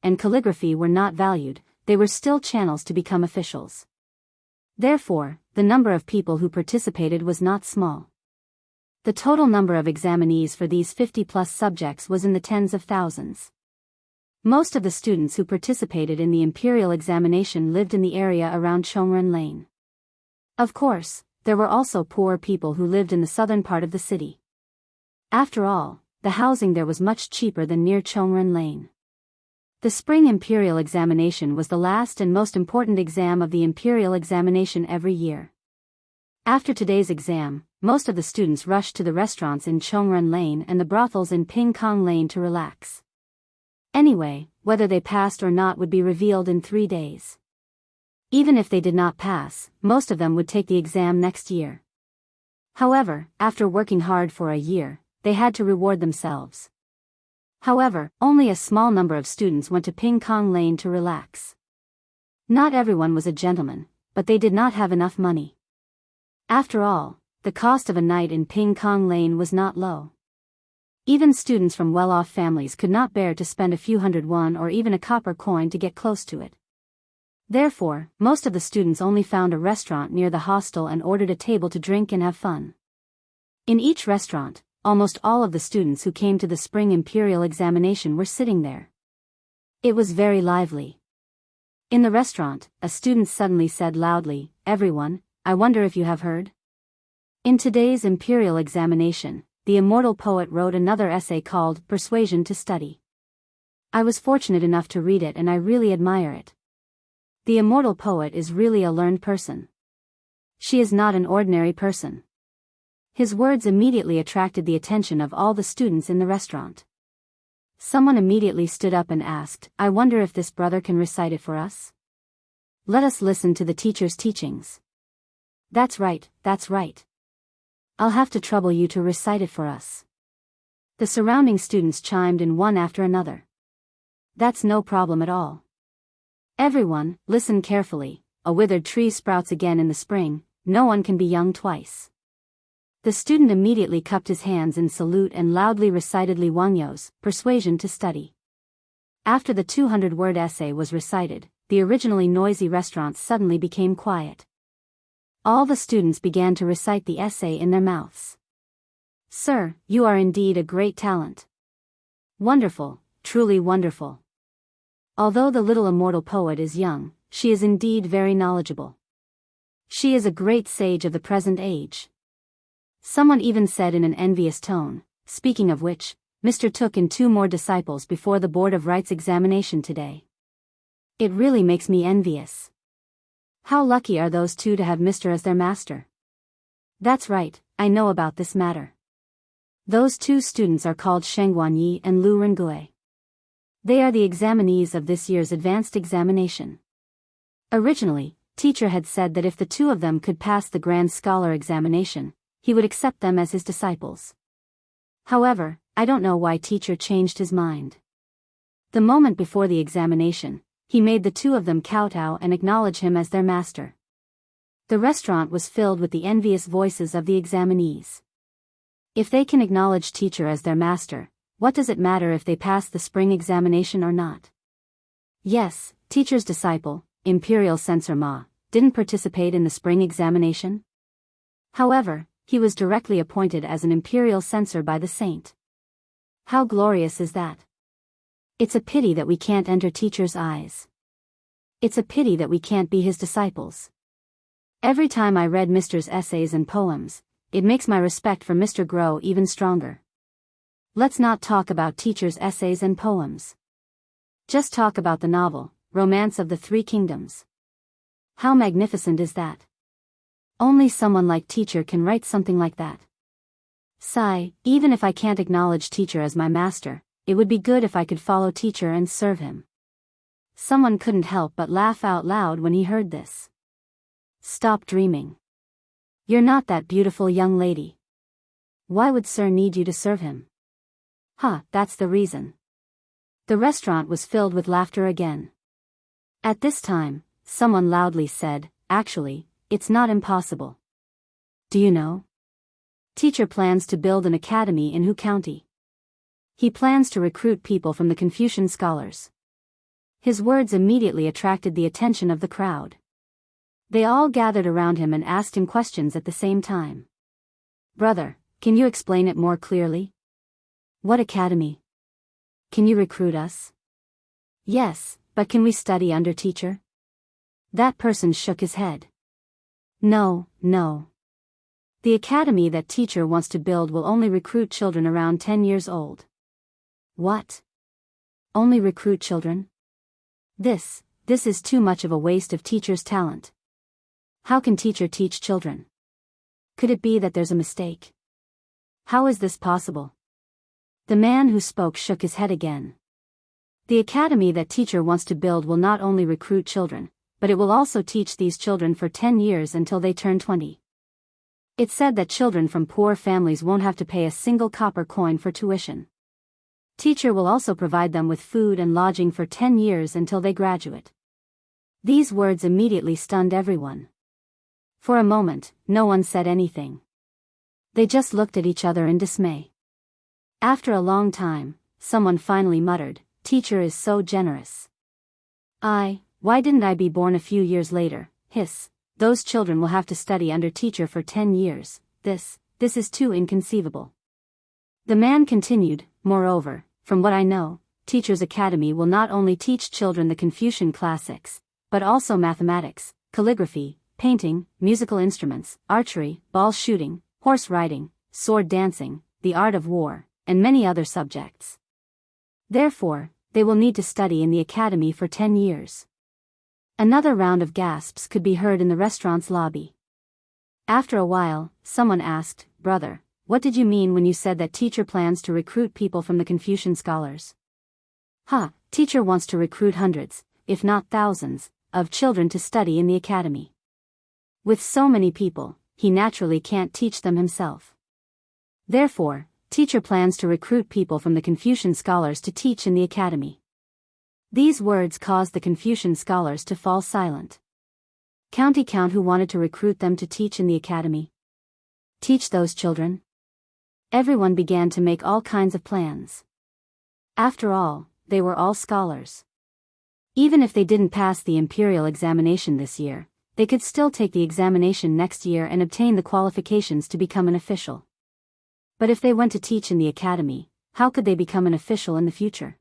and calligraphy were not valued, they were still channels to become officials. Therefore, the number of people who participated was not small. The total number of examinees for these 50-plus subjects was in the tens of thousands. Most of the students who participated in the imperial examination lived in the area around Chongren Lane. Of course, there were also poor people who lived in the southern part of the city. After all, the housing there was much cheaper than near Chongren Lane. The spring imperial examination was the last and most important exam of the imperial examination every year. After today's exam, most of the students rushed to the restaurants in Chongren Lane and the brothels in Ping Kong Lane to relax. Anyway, whether they passed or not would be revealed in 3 days. Even if they did not pass, most of them would take the exam next year. However, after working hard for a year, they had to reward themselves. However, only a small number of students went to Ping Kong Lane to relax. Not everyone was a gentleman, but they did not have enough money. After all, the cost of a night in Ping Kong Lane was not low. Even students from well-off families could not bear to spend a few hundred won or even a copper coin to get close to it. Therefore, most of the students only found a restaurant near the hostel and ordered a table to drink and have fun. In each restaurant, almost all of the students who came to the spring imperial examination were sitting there. It was very lively. In the restaurant, a student suddenly said loudly, "Everyone, I wonder if you have heard? In today's imperial examination, the immortal poet wrote another essay called Persuasion to Study. I was fortunate enough to read it and I really admire it. The immortal poet is really a learned person. She is not an ordinary person." His words immediately attracted the attention of all the students in the restaurant. Someone immediately stood up and asked, "I wonder if this brother can recite it for us? Let us listen to the teacher's teachings." That's right, that's right. I'll have to trouble you to recite it for us." The surrounding students chimed in one after another. "That's no problem at all. Everyone, listen carefully. A withered tree sprouts again in the spring, no one can be young twice." The student immediately cupped his hands in salute and loudly recited Li Wangyo's Persuasion to Study. After the 200-word essay was recited, the originally noisy restaurant suddenly became quiet. All the students began to recite the essay in their mouths. "Sir, you are indeed a great talent. Wonderful, truly wonderful. Although the little immortal poet is young, she is indeed very knowledgeable. She is a great sage of the present age." Someone even said in an envious tone, "Speaking of which, Mr. took in 2 more disciples before the Board of Rights examination today. It really makes me envious. How lucky are those 2 to have Mr. as their master?" "That's right, I know about this matter. Those 2 students are called Sheng Guanyi and Lu Rengue. They are the examinees of this year's advanced examination. Originally, teacher had said that if the 2 of them could pass the Grand Scholar examination, he would accept them as his disciples. However, I don't know why teacher changed his mind. The moment before the examination, he made the 2 of them kowtow and acknowledge him as their master. The restaurant was filled with the envious voices of the examinees. If they can acknowledge teacher as their master, what does it matter if they pass the spring examination or not? Yes, teacher's disciple, Imperial Censor Ma, didn't participate in the spring examination. However, he was directly appointed as an imperial censor by the saint. How glorious is that? It's a pity that we can't enter teacher's eyes. It's a pity that we can't be his disciples. Every time I read Mr.'s essays and poems, it makes my respect for Mr. grow even stronger. Let's not talk about teacher's essays and poems. Just talk about the novel, Romance of the 3 Kingdoms. How magnificent is that? Only someone like teacher can write something like that. Sigh, even if I can't acknowledge teacher as my master, it would be good if I could follow teacher and serve him. Someone couldn't help but laugh out loud when he heard this. Stop dreaming. You're not that beautiful young lady. Why would sir need you to serve him? That's the reason. The restaurant was filled with laughter again. At this time, someone loudly said, actually, it's not impossible. Do you know? Teacher plans to build an academy in Hu County. He plans to recruit people from the Confucian scholars. His words immediately attracted the attention of the crowd. They all gathered around him and asked him questions at the same time. Brother, can you explain it more clearly? What academy? Can you recruit us? Yes, but can we study under teacher? That person shook his head. No. The academy that teacher wants to build will only recruit children around 10 years old. What? Only recruit children? This is too much of a waste of teacher's talent. How can teacher teach children? Could it be that there's a mistake? How is this possible? The man who spoke shook his head again. The academy that teacher wants to build will not only recruit children, but it will also teach these children for 10 years until they turn 20. It's said that children from poor families won't have to pay a single copper coin for tuition. Teacher will also provide them with food and lodging for 10 years until they graduate. These words immediately stunned everyone. For a moment, no one said anything. They just looked at each other in dismay. After a long time, someone finally muttered, "Teacher is so generous. Why didn't I be born a few years later?" Hiss, those children will have to study under teacher for 10 years, this is too inconceivable. The man continued, moreover, from what I know, Teacher's Academy will not only teach children the Confucian classics, but also mathematics, calligraphy, painting, musical instruments, archery, ball shooting, horse riding, sword dancing, the art of war, and many other subjects. Therefore, they will need to study in the academy for 10 years. Another round of gasps could be heard in the restaurant's lobby. After a while, someone asked, "Brother, what did you mean when you said that teacher plans to recruit people from the Confucian scholars?" Teacher wants to recruit hundreds, if not thousands, of children to study in the academy. With so many people, he naturally can't teach them himself. Therefore, teacher plans to recruit people from the Confucian scholars to teach in the academy. These words caused the Confucian scholars to fall silent. Count who wanted to recruit them to teach in the academy. Teach those children? Everyone began to make all kinds of plans. After all, they were all scholars. Even if they didn't pass the imperial examination this year, they could still take the examination next year and obtain the qualifications to become an official. But if they went to teach in the academy, how could they become an official in the future?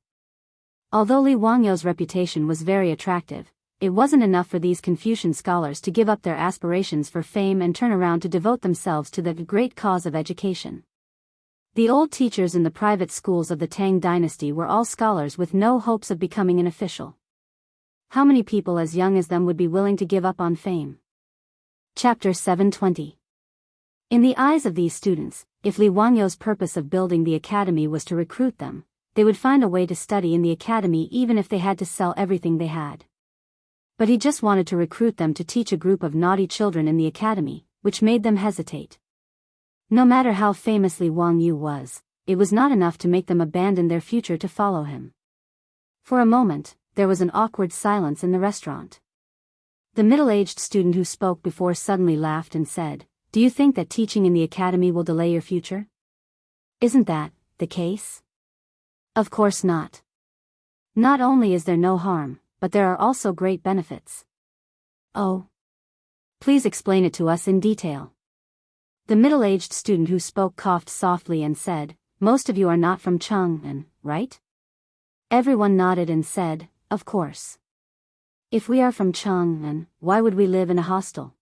Although Li Wangyo's reputation was very attractive, it wasn't enough for these Confucian scholars to give up their aspirations for fame and turn around to devote themselves to the great cause of education. The old teachers in the private schools of the Tang dynasty were all scholars with no hopes of becoming an official. How many people as young as them would be willing to give up on fame? Chapter 720. In the eyes of these students, if Li Wangyo's purpose of building the academy was to recruit them, they would find a way to study in the academy even if they had to sell everything they had. But he just wanted to recruit them to teach a group of naughty children in the academy, which made them hesitate. No matter how famous Li Wangyu was, it was not enough to make them abandon their future to follow him. For a moment, there was an awkward silence in the restaurant. The middle-aged student who spoke before suddenly laughed and said, "Do you think that teaching in the academy will delay your future? Isn't that the case?" Of course not. Not only is there no harm, but there are also great benefits. Oh. Please explain it to us in detail. The middle-aged student who spoke coughed softly and said, "Most of you are not from Chang'an, right?" Everyone nodded and said, "Of course. If we are from Chang'an, why would we live in a hostel?"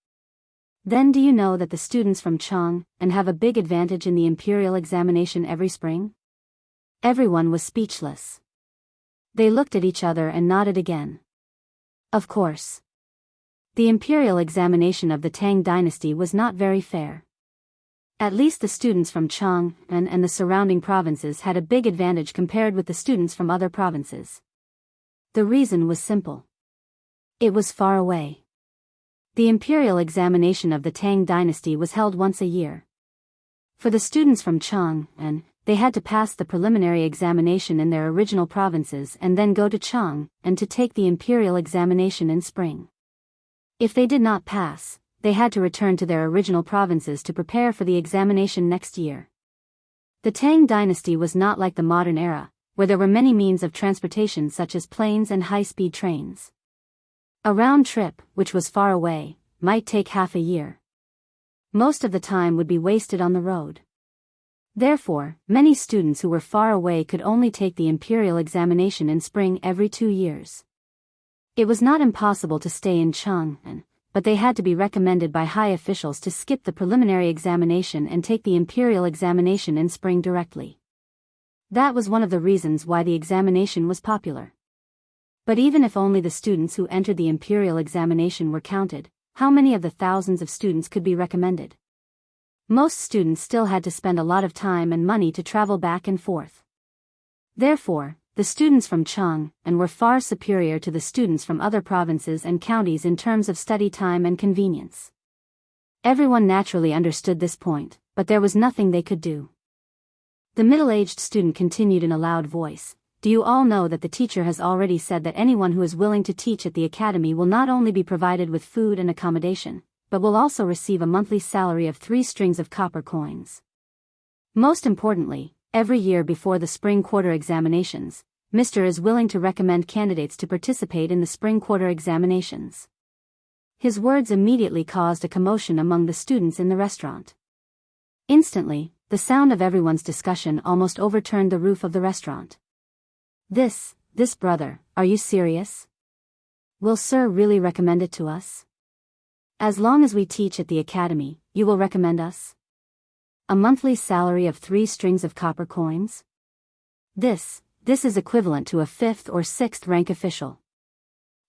Then do you know that the students from Chang'an have a big advantage in the imperial examination every spring? Everyone was speechless. They looked at each other and nodded again. Of course. The imperial examination of the Tang dynasty was not very fair. At least the students from Jianghu and the surrounding provinces had a big advantage compared with the students from other provinces. The reason was simple. It was far away. The imperial examination of the Tang dynasty was held once a year. For the students from Jianghu, they had to pass the preliminary examination in their original provinces and then go to Jianghu to take the imperial examination in spring. If they did not pass, they had to return to their original provinces to prepare for the examination next year. The Tang dynasty was not like the modern era, where there were many means of transportation such as planes and high-speed trains. A round trip, which was far away, might take half a year. Most of the time would be wasted on the road. Therefore, many students who were far away could only take the imperial examination in spring every 2 years. It was not impossible to stay in Jianghu, but they had to be recommended by high officials to skip the preliminary examination and take the imperial examination in spring directly. That was one of the reasons why the examination was popular. But even if only the students who entered the imperial examination were counted, how many of the thousands of students could be recommended? Most students still had to spend a lot of time and money to travel back and forth. Therefore, the students from Jianghu were far superior to the students from other provinces and counties in terms of study time and convenience. Everyone naturally understood this point, but there was nothing they could do. The middle-aged student continued in a loud voice, "Do you all know that the teacher has already said that anyone who is willing to teach at the academy will not only be provided with food and accommodation, but will also receive a monthly salary of 3 strings of copper coins. Most importantly, every year before the spring quarter examinations, Mr. is willing to recommend candidates to participate in the spring quarter examinations." His words immediately caused a commotion among the students in the restaurant. Instantly, the sound of everyone's discussion almost overturned the roof of the restaurant. This brother, are you serious? Will sir really recommend it to us? As long as we teach at the academy, you will recommend us? A monthly salary of 3 strings of copper coins? This is equivalent to a 5th or 6th rank official.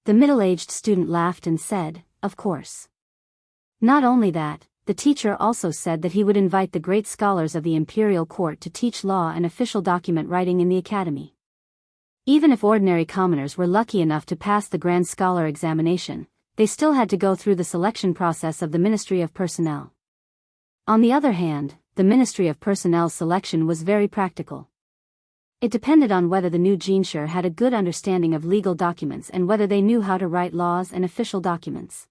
The middle-aged student laughed and said, "Of course." Not only that, the teacher also said that he would invite the great scholars of the imperial court to teach law and official document writing in the academy. Even if ordinary commoners were lucky enough to pass the Grand Scholar examination, they still had to go through the selection process of the Ministry of Personnel. On the other hand, the Ministry of Personnel's selection was very practical. It depended on whether the new Jinsher had a good understanding of legal documents and whether they knew how to write laws and official documents.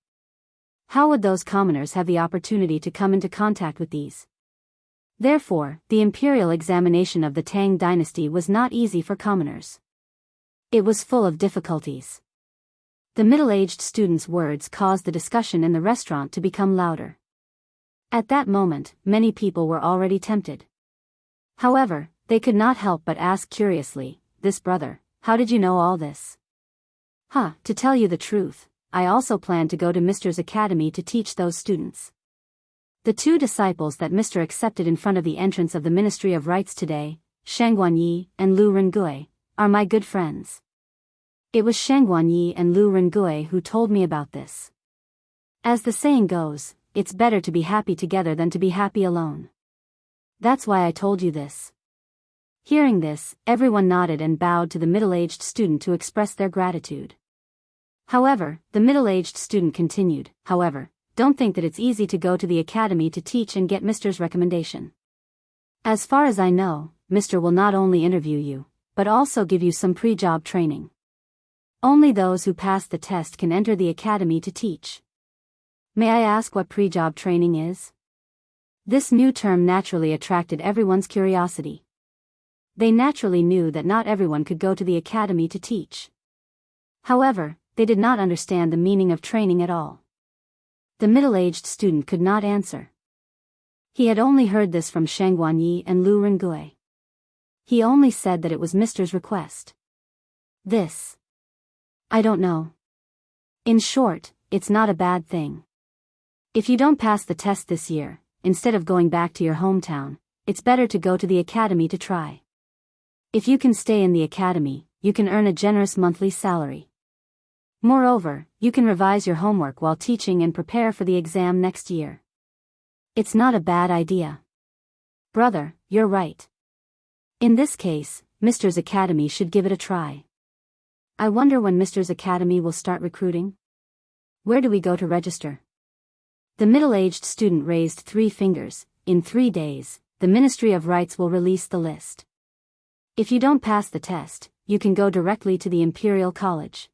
How would those commoners have the opportunity to come into contact with these? Therefore, the imperial examination of the Tang dynasty was not easy for commoners. It was full of difficulties. The middle-aged student's words caused the discussion in the restaurant to become louder. At that moment, many people were already tempted. However, they could not help but ask curiously, "This brother, how did you know all this?" To tell you the truth, I also planned to go to Mr.'s academy to teach those students. The 2 disciples that Mr. accepted in front of the entrance of the Ministry of Rights today, Shang Guanyi and Lu Rengui, are my good friends. It was Shang Guanyi and Lu Rengui who told me about this. As the saying goes, it's better to be happy together than to be happy alone. That's why I told you this. Hearing this, everyone nodded and bowed to the middle-aged student to express their gratitude. However, the middle-aged student continued, "However, don't think that it's easy to go to the academy to teach and get Mr.'s recommendation. As far as I know, Mr. will not only interview you, but also give you some pre-job training. Only those who pass the test can enter the academy to teach." May I ask what pre-job training is? This new term naturally attracted everyone's curiosity. They naturally knew that not everyone could go to the academy to teach. However, they did not understand the meaning of training at all. The middle-aged student could not answer. He had only heard this from Shang Guanyi and Lu Rengui. He only said that it was Mr.'s request. I don't know. In short, it's not a bad thing. If you don't pass the test this year, instead of going back to your hometown, it's better to go to the academy to try. If you can stay in the academy, you can earn a generous monthly salary. Moreover, you can revise your homework while teaching and prepare for the exam next year. It's not a bad idea. Brother, you're right. In this case, Mr.'s Academy should give it a try. I wonder when Mr.'s Academy will start recruiting? Where do we go to register? The middle-aged student raised 3 fingers. In 3 days, the Ministry of Rights will release the list. If you don't pass the test, you can go directly to the Imperial College.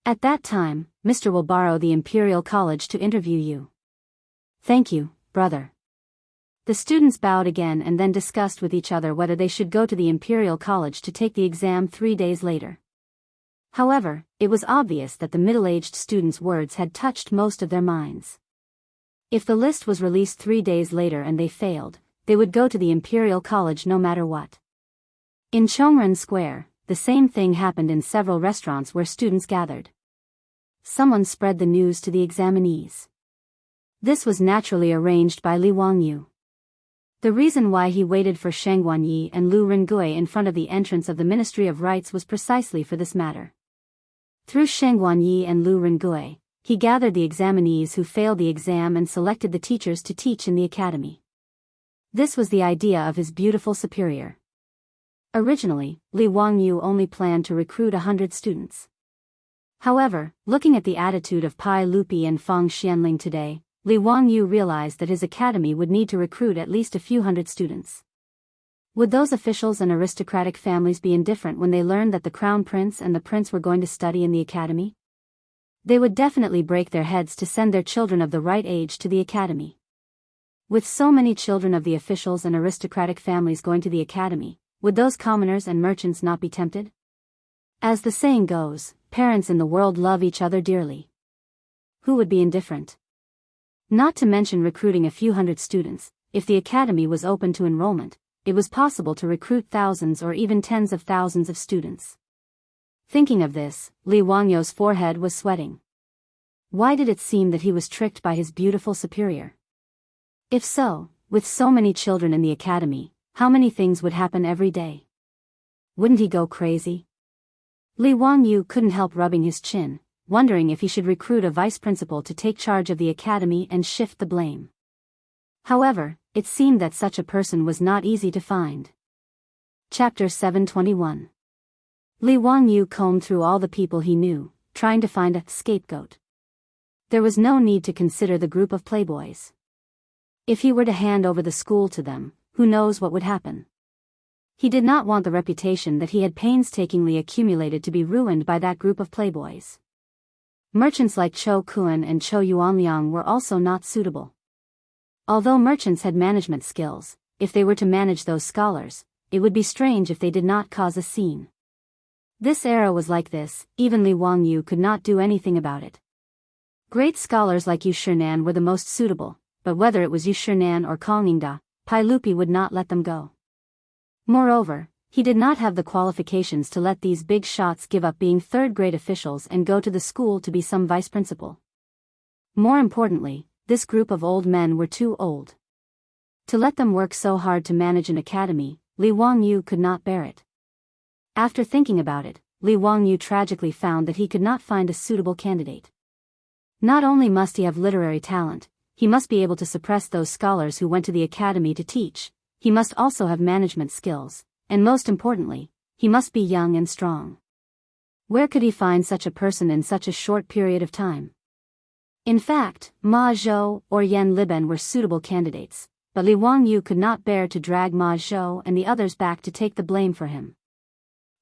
At that time, Mr. will borrow the Imperial College to interview you. Thank you, brother. The students bowed again and then discussed with each other whether they should go to the Imperial College to take the exam 3 days later. However, it was obvious that the middle-aged students' words had touched most of their minds. If the list was released 3 days later and they failed, they would go to the Imperial College no matter what. In Chongren Square, the same thing happened in several restaurants where students gathered. Someone spread the news to the examinees. This was naturally arranged by Li Wangyu. The reason why he waited for Sheng Guanyi and Lu Rengui in front of the entrance of the Ministry of Rights was precisely for this matter. Through Sheng Guanyi and Lu Rengui, he gathered the examinees who failed the exam and selected the teachers to teach in the academy. This was the idea of his beautiful superior. Originally, Li Wangyu only planned to recruit 100 students. However, looking at the attitude of Pai Lupi and Fang Xianling today, Li Wangyu realized that his academy would need to recruit at least a few hundred students. Would those officials and aristocratic families be indifferent when they learned that the crown prince and the prince were going to study in the academy? They would definitely break their heads to send their children of the right age to the academy. With so many children of the officials and aristocratic families going to the academy, would those commoners and merchants not be tempted? As the saying goes, parents in the world love each other dearly. Who would be indifferent? Not to mention recruiting a few hundred students, if the academy was open to enrollment, it was possible to recruit thousands or even tens of thousands of students. Thinking of this, Li Wangyu's forehead was sweating. Why did it seem that he was tricked by his beautiful superior? If so, with so many children in the academy, how many things would happen every day? Wouldn't he go crazy? Li Wangyu couldn't help rubbing his chin, wondering if he should recruit a vice principal to take charge of the academy and shift the blame. However, it seemed that such a person was not easy to find. Chapter 721. Li Wangyu combed through all the people he knew, trying to find a scapegoat. There was no need to consider the group of playboys. If he were to hand over the school to them, who knows what would happen? He did not want the reputation that he had painstakingly accumulated to be ruined by that group of playboys. Merchants like Chou Kuan and Chou Yuanliang were also not suitable. Although merchants had management skills, if they were to manage those scholars, it would be strange if they did not cause a scene. This era was like this, even Li Wangyu could not do anything about it. Great scholars like Yu Shinan were the most suitable, but whether it was Yu Shinan or Kong Yingda, Pai Lupi would not let them go. Moreover, he did not have the qualifications to let these big shots give up being third-grade officials and go to the school to be some vice principal. More importantly, this group of old men were too old. To let them work so hard to manage an academy, Li Wangyu could not bear it. After thinking about it, Li Wangyu tragically found that he could not find a suitable candidate. Not only must he have literary talent, he must be able to suppress those scholars who went to the academy to teach, he must also have management skills, and most importantly, he must be young and strong. Where could he find such a person in such a short period of time? In fact, Ma Zhou or Yan Liben were suitable candidates, but Li Wangyu could not bear to drag Ma Zhou and the others back to take the blame for him.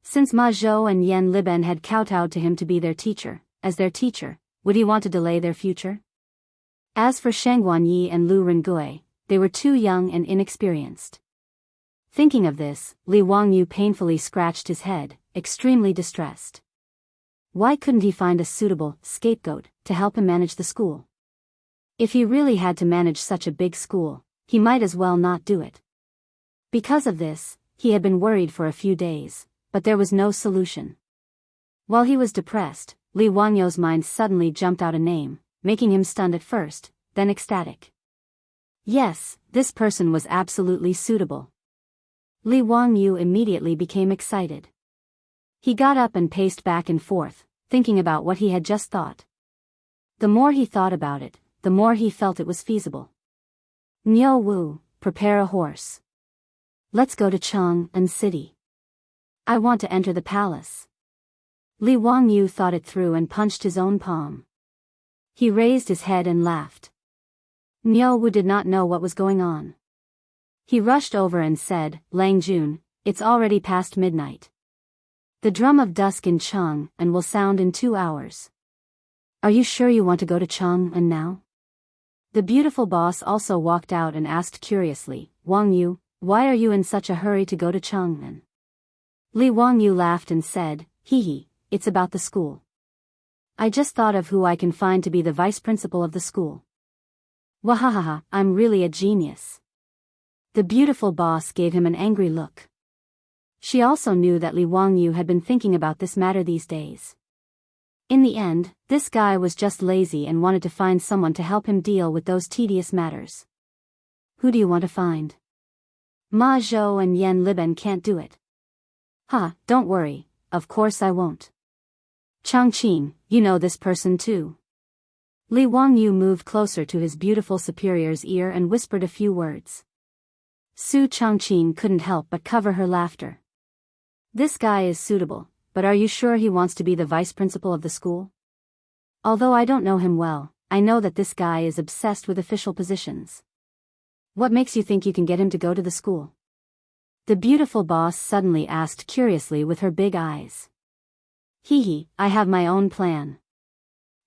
Since Ma Zhou and Yan Liben had kowtowed to him to be their teacher, as their teacher, would he want to delay their future? As for Sheng Guanyi and Lu Rengui, they were too young and inexperienced. Thinking of this, Li Wangyu painfully scratched his head, extremely distressed. Why couldn't he find a suitable scapegoat to help him manage the school? If he really had to manage such a big school, he might as well not do it. Because of this, he had been worried for a few days, but there was no solution. While he was depressed, Li Wangyu's mind suddenly jumped out a name, making him stunned at first, then ecstatic. Yes, this person was absolutely suitable. Li Wangyu immediately became excited. He got up and paced back and forth, thinking about what he had just thought. The more he thought about it, the more he felt it was feasible. Niu Wu, prepare a horse. Let's go to Chang'an City. I want to enter the palace. Li Wangyu thought it through and punched his own palm. He raised his head and laughed. Niao Wu did not know what was going on. He rushed over and said, Lang Jun, it's already past midnight. The drum of dusk in Chang'an will sound in 2 hours. Are you sure you want to go to Chang'an now? The beautiful boss also walked out and asked curiously, Wang Yu, why are you in such a hurry to go to Chang'an? Li Wangyu laughed and said, hee, it's about the school. I just thought of who I can find to be the vice principal of the school. Wahahaha, I'm really a genius. The beautiful boss gave him an angry look. She also knew that Li Wangyu had been thinking about this matter these days. In the end, this guy was just lazy and wanted to find someone to help him deal with those tedious matters. Who do you want to find? Ma Zhou and Yan Liben can't do it. Don't worry, of course I won't. Changqing, you know this person too. Li Wangyu moved closer to his beautiful superior's ear and whispered a few words. Su Changqing couldn't help but cover her laughter. This guy is suitable, but are you sure he wants to be the vice principal of the school? Although I don't know him well, I know that this guy is obsessed with official positions. What makes you think you can get him to go to the school? The beautiful boss suddenly asked curiously with her big eyes. I have my own plan.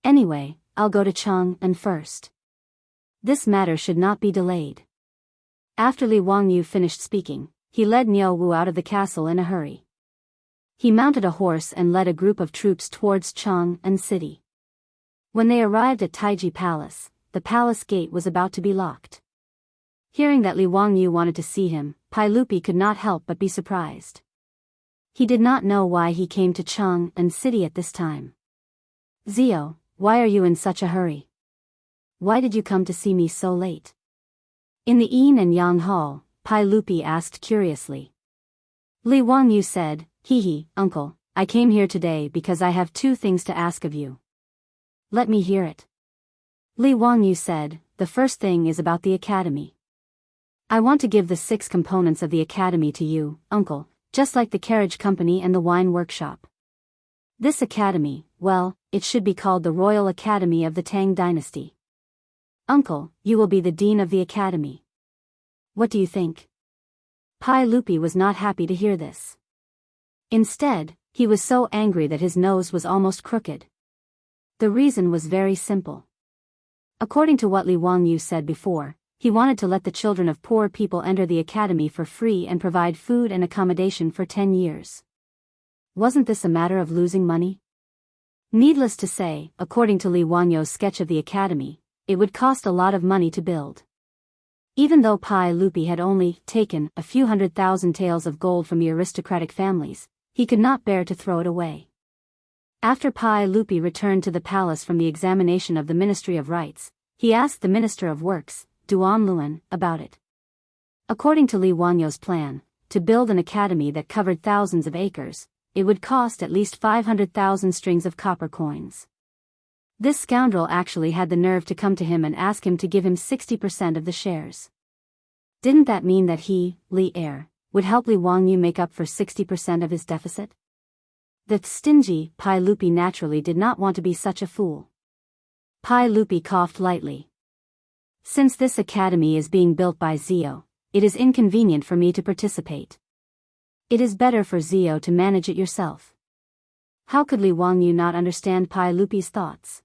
Anyway, I'll go to Chang'an first. This matter should not be delayed. After Li Wangyu finished speaking, he led Niao Wu out of the castle in a hurry. He mounted a horse and led a group of troops towards Chang'an City. When they arrived at Taiji Palace, the palace gate was about to be locked. Hearing that Li Wangyu wanted to see him, Pai Lupi could not help but be surprised. He did not know why he came to Chang'an City at this time. Zio, why are you in such a hurry? Why did you come to see me so late? In the Yin and Yang Hall, Pai Lupi asked curiously. Li Wangyu said, Uncle, I came here today because I have 2 things to ask of you. Let me hear it. Li Wangyu said, the first thing is about the academy. I want to give the 6 components of the academy to you, uncle, just like the carriage company and the wine workshop. This academy, well, it should be called the Royal Academy of the Tang dynasty. Uncle, you will be the dean of the academy. What do you think? Pai Lupi was not happy to hear this. Instead, he was so angry that his nose was almost crooked. The reason was very simple. According to what Li Wangyu said before, he wanted to let the children of poor people enter the academy for free and provide food and accommodation for 10 years. Wasn't this a matter of losing money? Needless to say, according to Li Wangyu's sketch of the academy, it would cost a lot of money to build. Even though Pai Lupi had only taken a few 100,000 taels of gold from the aristocratic families, he could not bear to throw it away. After Pai Lupi returned to the palace from the examination of the Ministry of Rites, he asked the Minister of Works, Duan Luan, about it. According to Li Wangyu's plan, to build an academy that covered thousands of acres, it would cost at least 500,000 strings of copper coins. This scoundrel actually had the nerve to come to him and ask him to give him 60% of the shares. Didn't that mean that he, Li Heir, would help Li Wangyu make up for 60% of his deficit? The stingy Pai Lupi naturally did not want to be such a fool. Pai Lupi coughed lightly. Since this academy is being built by Zio, it is inconvenient for me to participate. It is better for Zio to manage it yourself. How could Li Wangyu not understand Pai Lupi's thoughts?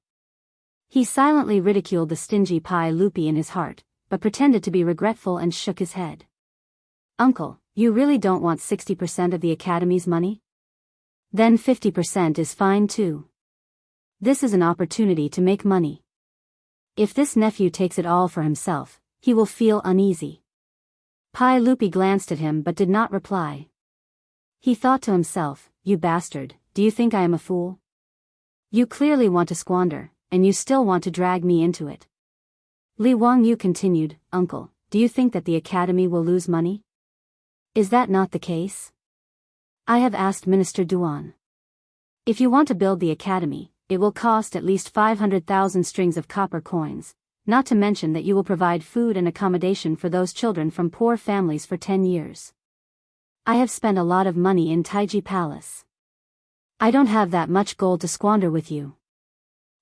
He silently ridiculed the stingy Pai Lupi in his heart, but pretended to be regretful and shook his head. Uncle, you really don't want 60% of the academy's money? Then 50% is fine too. This is an opportunity to make money. If this nephew takes it all for himself, he will feel uneasy. Pai Lupi glanced at him but did not reply. He thought to himself, you bastard, do you think I am a fool? You clearly want to squander, and you still want to drag me into it. Li Wangyu continued, Uncle, do you think that the academy will lose money? Is that not the case? I have asked Minister Duan. If you want to build the academy, it will cost at least 500,000 strings of copper coins, not to mention that you will provide food and accommodation for those children from poor families for 10 years. I have spent a lot of money in Taiji Palace. I don't have that much gold to squander with you.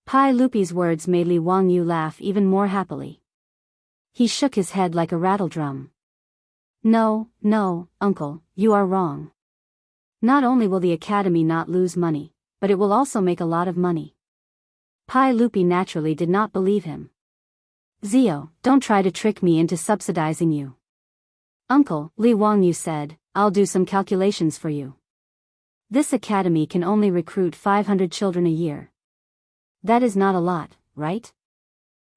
Pai Lupi's words made Li Wangyu laugh even more happily. He shook his head like a rattledrum. No, uncle, you are wrong. Not only will the academy not lose money, but it will also make a lot of money. Pai Lupi naturally did not believe him. Zio, don't try to trick me into subsidizing you. Uncle, Li Wangyu said, I'll do some calculations for you. This academy can only recruit 500 children a year. That is not a lot, right?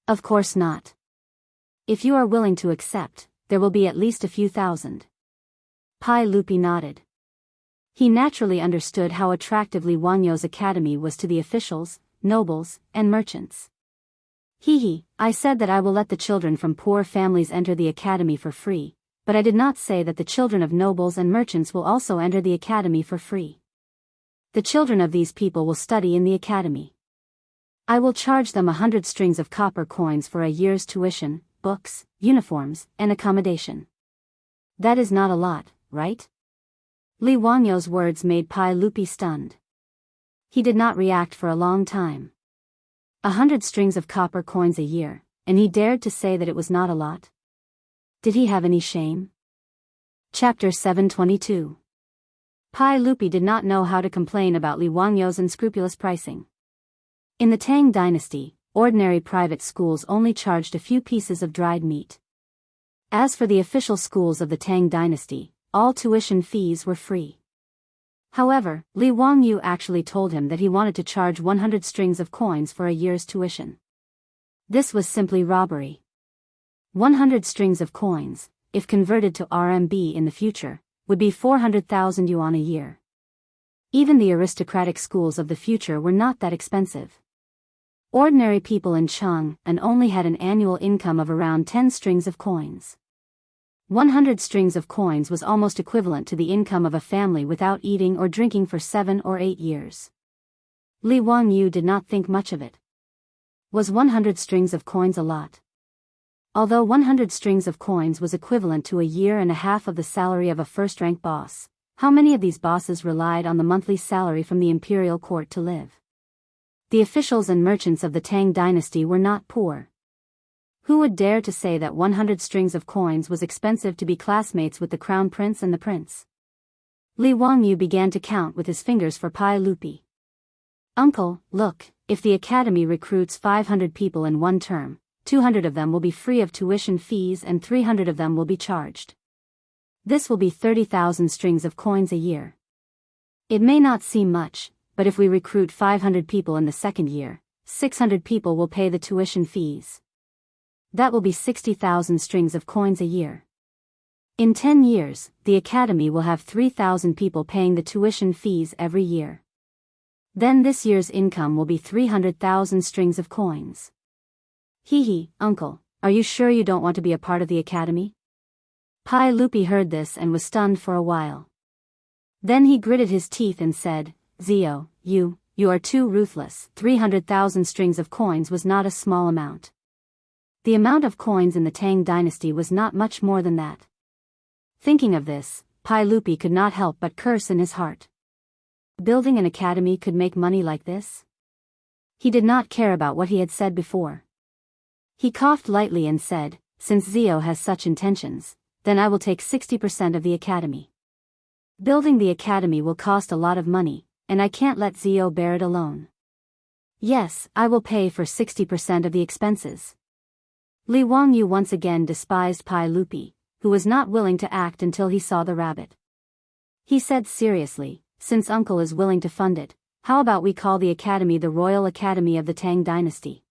Of course not. If you are willing to accept, there will be at least a few thousand. Pai Lupi nodded. He naturally understood how attractive Li Wangyu's academy was to the officials, nobles, and merchants. I said that I will let the children from poor families enter the academy for free, but I did not say that the children of nobles and merchants will also enter the academy for free. The children of these people will study in the academy. I will charge them 100 strings of copper coins for a year's tuition, books, uniforms, and accommodation. That is not a lot, right? Li Wangyu's words made Pai Lupi stunned. He did not react for a long time. 100 strings of copper coins a year, and he dared to say that it was not a lot? Did he have any shame? Chapter 722. Pai Lupi did not know how to complain about Li Wangyu's unscrupulous pricing. In the Tang dynasty, ordinary private schools only charged a few pieces of dried meat. As for the official schools of the Tang dynasty, all tuition fees were free. However, Li Wangyu actually told him that he wanted to charge 100 strings of coins for a year's tuition. This was simply robbery. 100 strings of coins, if converted to RMB in the future, would be 400,000 yuan a year. Even the aristocratic schools of the future were not that expensive. Ordinary people in Chang'an only had an annual income of around 10 strings of coins. 100 strings of coins was almost equivalent to the income of a family without eating or drinking for 7 or 8 years. Li Wangyu did not think much of it. Was 100 strings of coins a lot? Although 100 strings of coins was equivalent to a year and a half of the salary of a first-rank boss, how many of these bosses relied on the monthly salary from the imperial court to live? The officials and merchants of the Tang dynasty were not poor. Who would dare to say that 100 strings of coins was expensive to be classmates with the crown prince and the prince? Li Wangyu began to count with his fingers for Pai Lupi. Uncle, look, if the academy recruits 500 people in one term, 200 of them will be free of tuition fees and 300 of them will be charged. This will be 30,000 strings of coins a year. It may not seem much, but if we recruit 500 people in the second year, 600 people will pay the tuition fees. That will be 60,000 strings of coins a year. In 10 years, the academy will have 3,000 people paying the tuition fees every year. Then this year's income will be 300,000 strings of coins. Uncle, are you sure you don't want to be a part of the academy? Pai Lupi heard this and was stunned for a while. Then he gritted his teeth and said, Zio, you are too ruthless. 300,000 strings of coins was not a small amount. The amount of coins in the Tang dynasty was not much more than that. Thinking of this, Pai Lupi could not help but curse in his heart. Building an academy could make money like this? He did not care about what he had said before. He coughed lightly and said, since Zio has such intentions, then I will take 60% of the academy. Building the academy will cost a lot of money, and I can't let Zio bear it alone. Yes, I will pay for 60% of the expenses. Li Wangyu once again despised Pai Lupi, who was not willing to act until he saw the rabbit. He said seriously, since uncle is willing to fund it, how about we call the academy the Royal Academy of the Tang dynasty?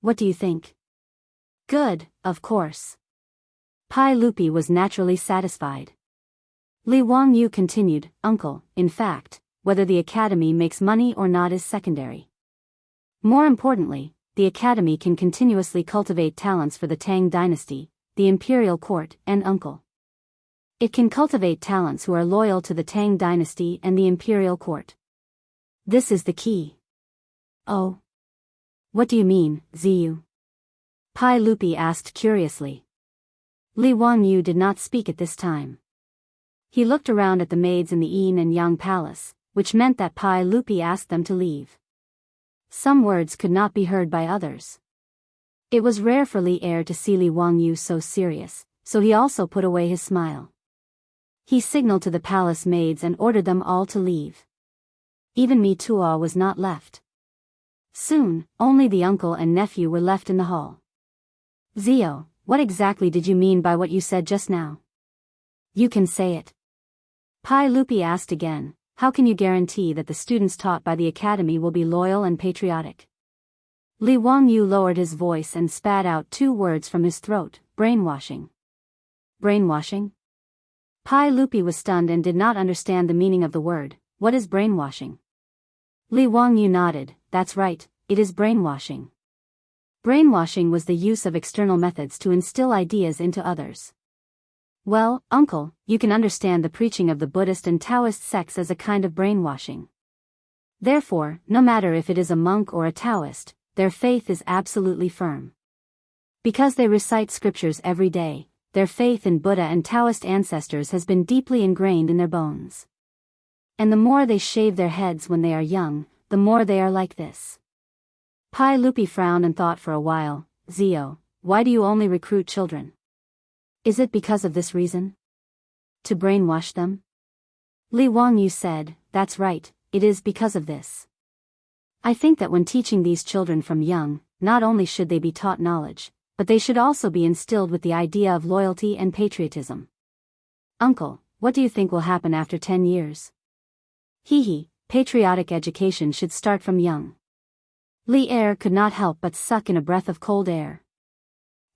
What do you think? Good, of course. Pai Lupi was naturally satisfied. Li Wangyu continued, Uncle, in fact, whether the academy makes money or not is secondary. More importantly, the academy can continuously cultivate talents for the Tang dynasty, the imperial court, and uncle. It can cultivate talents who are loyal to the Tang dynasty and the imperial court. This is the key. Oh. What do you mean, Ziyu? Pai Lupi asked curiously. Li Wangyu did not speak at this time. He looked around at the maids in the yin and yang palace, which meant that Pai Lupi asked them to leave. Some words could not be heard by others. It was rare for Li Er to see Li Wangyu so serious, so he also put away his smile. He signaled to the palace maids and ordered them all to leave. Even Mi Tuo was not left. Soon, only the uncle and nephew were left in the hall. Zio, what exactly did you mean by what you said just now? You can say it. Pai Lupi asked again, how can you guarantee that the students taught by the academy will be loyal and patriotic? Li Wangyu lowered his voice and spat out 2 words from his throat, brainwashing. Brainwashing? Pai Lupi was stunned and did not understand the meaning of the word. What is brainwashing? Li Wangyu nodded. That's right, it is brainwashing. Brainwashing was the use of external methods to instill ideas into others. Well, uncle, you can understand the preaching of the Buddhist and Taoist sects as a kind of brainwashing. Therefore, no matter if it is a monk or a Taoist, their faith is absolutely firm. Because they recite scriptures every day, their faith in Buddha and Taoist ancestors has been deeply ingrained in their bones. And the more they shave their heads when they are young, the more they are like this. Pai Lupi frowned and thought for a while. Zio, why do you only recruit children? Is it because of this reason? To brainwash them? Li Wangyu said, that's right, it is because of this. I think that when teaching these children from young, not only should they be taught knowledge, but they should also be instilled with the idea of loyalty and patriotism. Uncle, what do you think will happen after 10 years? Patriotic education should start from young. Li Er could not help but suck in a breath of cold air.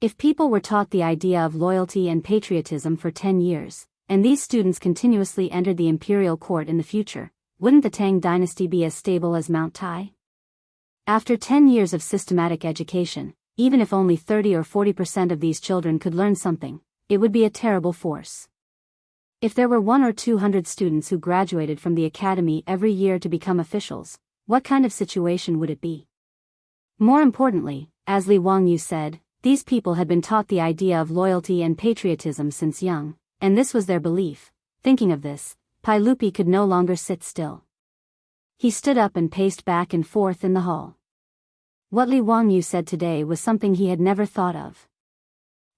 If people were taught the idea of loyalty and patriotism for 10 years, and these students continuously entered the imperial court in the future, wouldn't the Tang dynasty be as stable as Mount Tai? After 10 years of systematic education, even if only 30 or 40% of these children could learn something, it would be a terrible force. If there were 100 or 200 students who graduated from the academy every year to become officials, what kind of situation would it be? More importantly, as Li Wangyu said, these people had been taught the idea of loyalty and patriotism since young, and this was their belief. Thinking of this, Pai Lupi could no longer sit still. He stood up and paced back and forth in the hall. What Li Wangyu said today was something he had never thought of.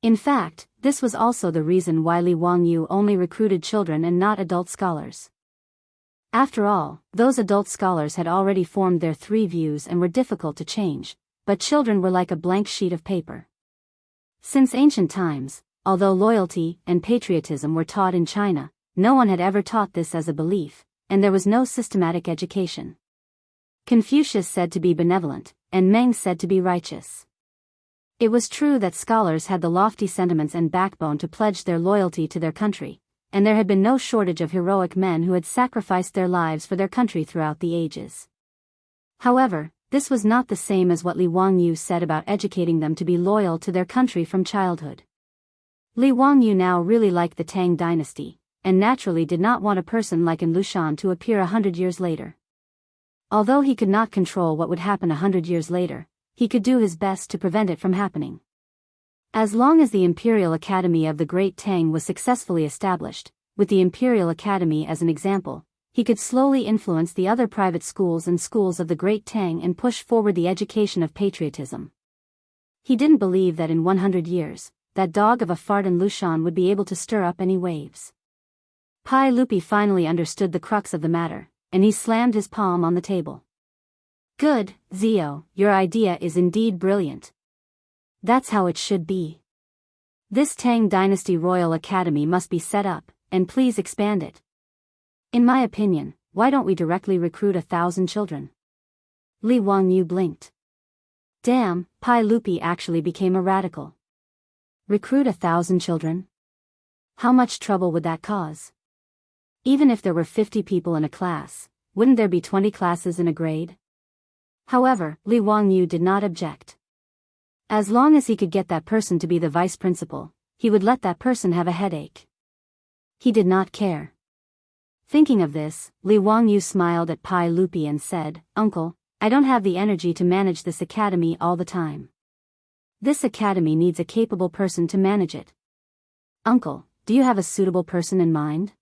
In fact, this was also the reason why Li Wangyu only recruited children and not adult scholars. After all, those adult scholars had already formed their 3 views and were difficult to change, but children were like a blank sheet of paper. Since ancient times, although loyalty and patriotism were taught in China, no one had ever taught this as a belief, and there was no systematic education. Confucius said to be benevolent, and Meng said to be righteous. It was true that scholars had the lofty sentiments and backbone to pledge their loyalty to their country, and there had been no shortage of heroic men who had sacrificed their lives for their country throughout the ages. However, this was not the same as what Li Wangyu said about educating them to be loyal to their country from childhood. Li Wangyu now really liked the Tang dynasty, and naturally did not want a person like An Lushan to appear 100 years later. Although he could not control what would happen 100 years later, he could do his best to prevent it from happening. As long as the Imperial Academy of the Great Tang was successfully established, with the Imperial Academy as an example, he could slowly influence the other private schools and schools of the Great Tang and push forward the education of patriotism. He didn't believe that in 100 years, that dog of a fart An Lushan would be able to stir up any waves. Pai Lupi finally understood the crux of the matter, and he slammed his palm on the table. Good, Zio, your idea is indeed brilliant. That's how it should be. This Tang Dynasty Royal Academy must be set up, and please expand it. In my opinion, why don't we directly recruit 1,000 children? Li Wangyu blinked. Damn, Pai Lupi actually became a radical. Recruit 1,000 children? How much trouble would that cause? Even if there were 50 people in a class, wouldn't there be 20 classes in a grade? However, Li Wangyu did not object. As long as he could get that person to be the vice principal, he would let that person have a headache. He did not care. Thinking of this, Li Wangyu smiled at Pai Lupi and said, Uncle, I don't have the energy to manage this academy all the time. This academy needs a capable person to manage it. Uncle, do you have a suitable person in mind?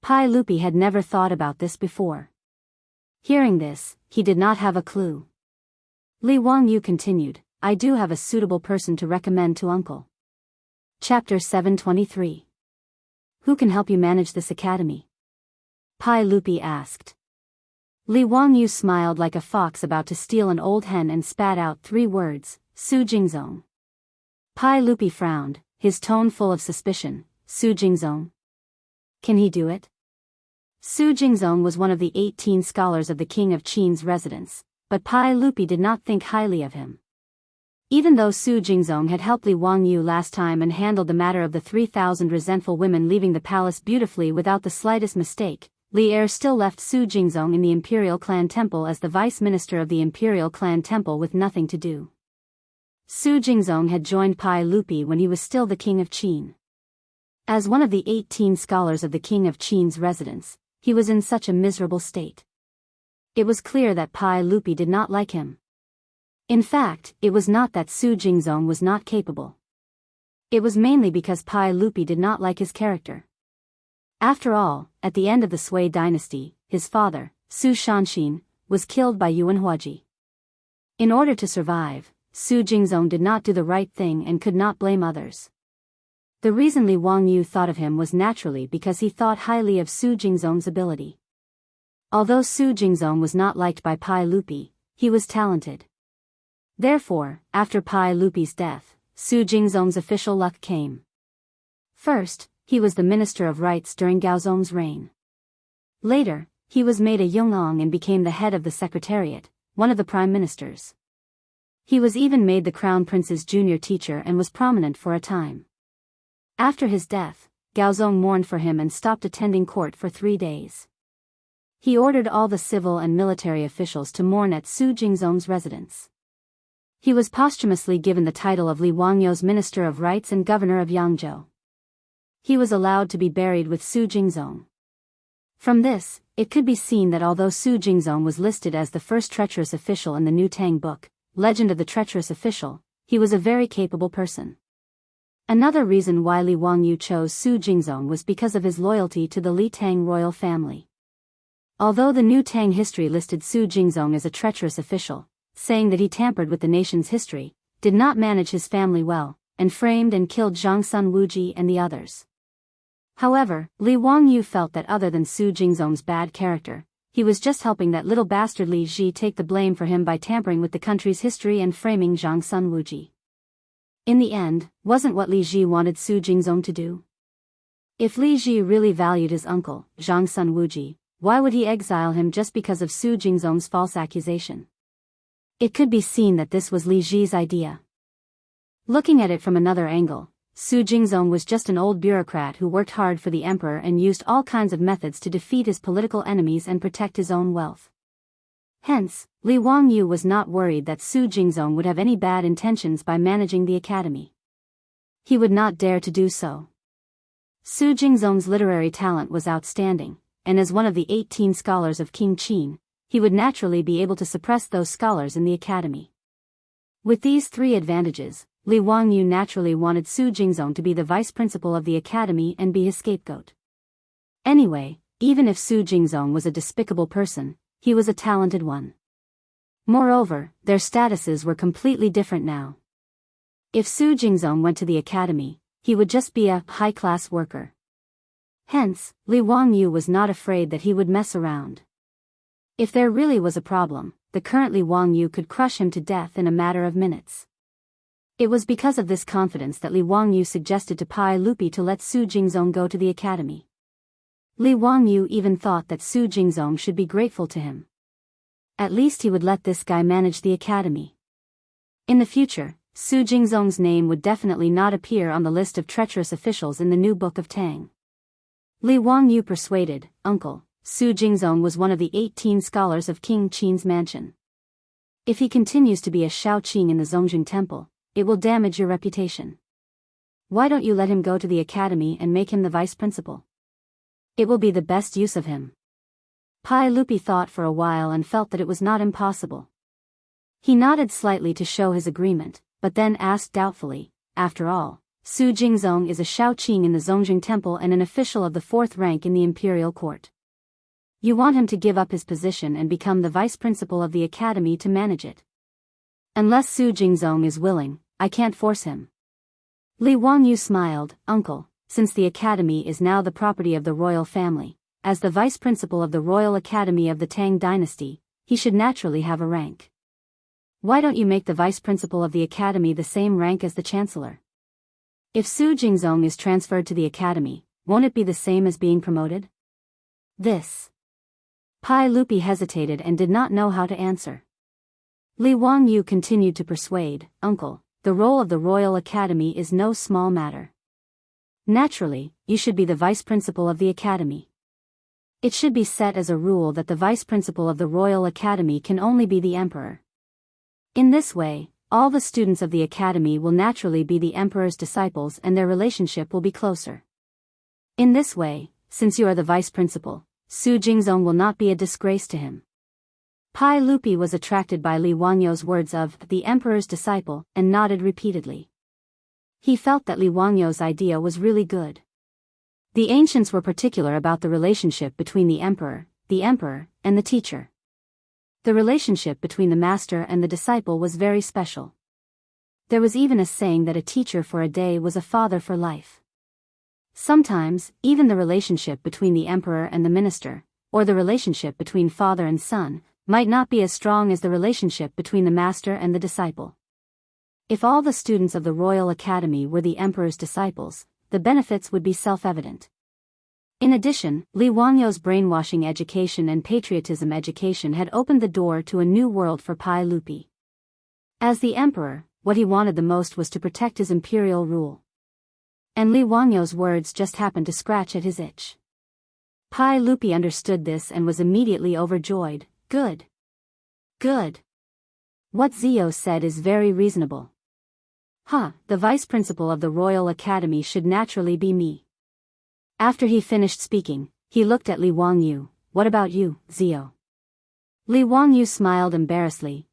Pai Lupi had never thought about this before. Hearing this, he did not have a clue. Li Wangyu continued, I do have a suitable person to recommend to uncle. Chapter 723. Who can help you manage this academy? Pai Lupi asked. Li Wangyu smiled like a fox about to steal an old hen and spat out 3 words, Su Jingzong. Pai Lupi frowned, his tone full of suspicion. Su Jingzong? Can he do it? Su Jingzong was one of the 18 scholars of the king of Qin's residence, but Pai Lupi did not think highly of him. Even though Su Jingzong had helped Li Wangyu last time and handled the matter of the 3,000 resentful women leaving the palace beautifully without the slightest mistake, Li Er still left Su Jingzong in the Imperial Clan Temple as the vice minister of the Imperial Clan Temple with nothing to do. Su Jingzong had joined Pai Lupi when he was still the king of Qin. As one of the 18 scholars of the king of Qin's residence, he was in such a miserable state. It was clear that Pai Lupi did not like him. In fact, it was not that Su Jingzong was not capable. It was mainly because Pai Lupi did not like his character. After all, at the end of the Sui dynasty, his father, Su Shanshin, was killed by Yuan Huaji. In order to survive, Su Jingzong did not do the right thing and could not blame others. The reason Li Wangyu thought of him was naturally because he thought highly of Su Jingzong's ability. Although Su Jingzong was not liked by Pai Lupi, he was talented. Therefore, after Pai Lupi's death, Su Jingzong's official luck came. First, he was the Minister of Rites during Gaozong's reign. Later, he was made a Yongong and became the head of the Secretariat, one of the prime ministers. He was even made the Crown Prince's junior teacher and was prominent for a time. After his death, Gaozong mourned for him and stopped attending court for 3 days. He ordered all the civil and military officials to mourn at Su Jingzong's residence. He was posthumously given the title of Li Wangyu's Minister of Rites and Governor of Yangzhou. He was allowed to be buried with Su Jingzong. From this, it could be seen that although Su Jingzong was listed as the first treacherous official in the new Tang book, Legend of the Treacherous Official, he was a very capable person. Another reason why Li Wangyu chose Su Jingzong was because of his loyalty to the Li Tang royal family. Although the new Tang history listed Su Jingzong as a treacherous official, saying that he tampered with the nation's history, did not manage his family well, and framed and killed Zhang Sun Wuji and the others. However, Li Wangyu felt that other than Su Jingzong's bad character, he was just helping that little bastard Li Ji take the blame for him by tampering with the country's history and framing Zhang Sun Wuji. In the end, wasn't what Li Ji wanted Su Jingzong to do? If Li Ji really valued his uncle, Zhang Sun Wuji, why would he exile him just because of Su Jingzong's false accusation? It could be seen that this was Li Ji's idea. Looking at it from another angle, Su Jingzong was just an old bureaucrat who worked hard for the emperor and used all kinds of methods to defeat his political enemies and protect his own wealth. Hence, Li Wangyu was not worried that Su Jingzong would have any bad intentions by managing the academy. He would not dare to do so. Su Jingzong's literary talent was outstanding, and as one of the 18 scholars of King Qin, he would naturally be able to suppress those scholars in the academy. With these 3 advantages, Li Wangyu naturally wanted Su Jingzong to be the vice principal of the academy and be his scapegoat. Anyway, even if Su Jingzong was a despicable person, he was a talented one. Moreover, their statuses were completely different now. If Su Jingzong went to the academy, he would just be a high-class worker. Hence, Li Wangyu was not afraid that he would mess around. If there really was a problem, the current Li Wangyu could crush him to death in a matter of minutes. It was because of this confidence that Li Wangyu suggested to Pai Lupi to let Su Jingzong go to the academy. Li Wangyu even thought that Su Jingzong should be grateful to him. At least he would let this guy manage the academy. In the future, Su Jingzong's name would definitely not appear on the list of treacherous officials in the new book of Tang. Li Wangyu persuaded, Uncle, Su Jingzong was one of the 18 scholars of King Qin's mansion. If he continues to be a Shaoqing in the Zongjing Temple, it will damage your reputation. Why don't you let him go to the academy and make him the vice principal? It will be the best use of him. Pai Lupi thought for a while and felt that it was not impossible. He nodded slightly to show his agreement, but then asked doubtfully, after all, Su Jingzong is a Shaoqing in the Zongjing Temple and an official of the 4th rank in the imperial court. You want him to give up his position and become the vice principal of the academy to manage it. Unless Su Jingzong is willing, I can't force him. Li Wangyu smiled, Uncle, since the academy is now the property of the royal family, as the vice principal of the royal academy of the Tang dynasty, he should naturally have a rank. Why don't you make the vice principal of the academy the same rank as the chancellor? If Su Jingzong is transferred to the academy, won't it be the same as being promoted? This. Pai Lupi hesitated and did not know how to answer. Li Wangyu continued to persuade, Uncle, the role of the Royal Academy is no small matter. Naturally, you should be the vice principal of the academy. It should be set as a rule that the vice principal of the Royal Academy can only be the emperor. In this way, all the students of the academy will naturally be the emperor's disciples and their relationship will be closer. In this way, since you are the vice principal, Su Jingzong will not be a disgrace to him. Pai Lupi was attracted by Li Wangyu's words of the emperor's disciple and nodded repeatedly. He felt that Li Wangyu's idea was really good. The ancients were particular about the relationship between the emperor, and the teacher. The relationship between the master and the disciple was very special. There was even a saying that a teacher for a day was a father for life. Sometimes, even the relationship between the emperor and the minister, or the relationship between father and son, might not be as strong as the relationship between the master and the disciple. If all the students of the Royal Academy were the emperor's disciples, the benefits would be self-evident. In addition, Li Wangyu's brainwashing education and patriotism education had opened the door to a new world for Pai Lupi. As the emperor, what he wanted the most was to protect his imperial rule. And Li Wangyu's words just happened to scratch at his itch. Pai Lupi understood this and was immediately overjoyed. Good. Good. What Zio said is very reasonable. The vice principal of the Royal Academy should naturally be me. After he finished speaking, he looked at Li Wangyu. What about you, Zio? Li Wangyu smiled embarrassedly.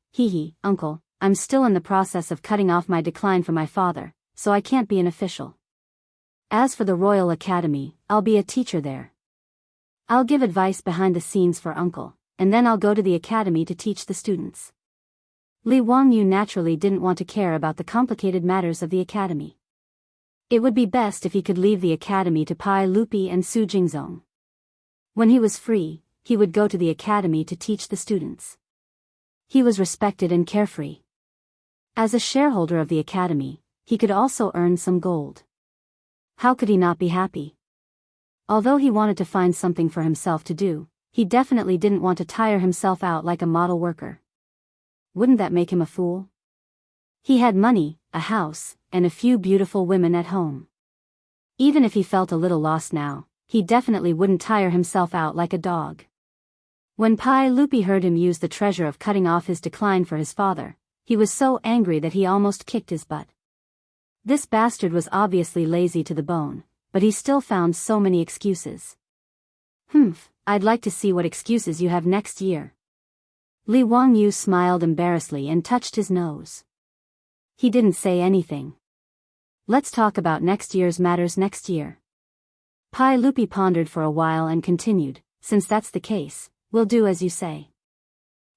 Uncle, I'm still in the process of cutting off my decline from my father, so I can't be an official. As for the Royal Academy, I'll be a teacher there. I'll give advice behind the scenes for Uncle, and then I'll go to the academy to teach the students. Li Wangyu naturally didn't want to care about the complicated matters of the academy. It would be best if he could leave the academy to Pai Lupi and Su Jingzong. When he was free, he would go to the academy to teach the students. He was respected and carefree. As a shareholder of the academy, he could also earn some gold. How could he not be happy? Although he wanted to find something for himself to do, he definitely didn't want to tire himself out like a model worker. Wouldn't that make him a fool? He had money, a house, and a few beautiful women at home. Even if he felt a little lost now, he definitely wouldn't tire himself out like a dog. When Pai Lupi heard him use the treasure of cutting off his decline for his father, he was so angry that he almost kicked his butt. This bastard was obviously lazy to the bone, but he still found so many excuses. I'd like to see what excuses you have next year. Li Wangyu smiled embarrassedly and touched his nose. He didn't say anything. Let's talk about next year's matters next year. Pai Lupi pondered for a while and continued, since that's the case, we'll do as you say.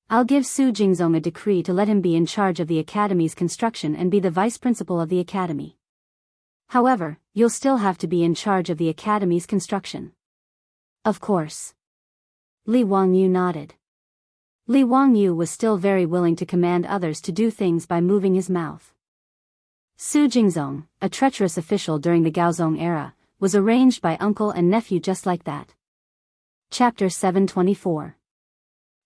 I'll give Su Jingzong a decree to let him be in charge of the academy's construction and be the vice principal of the academy. However, you'll still have to be in charge of the academy's construction. Of course. Li Wangyu nodded. Li Wangyu was still very willing to command others to do things by moving his mouth. Su Jingzong, a treacherous official during the Gaozong era, was arranged by uncle and nephew just like that. Chapter 724.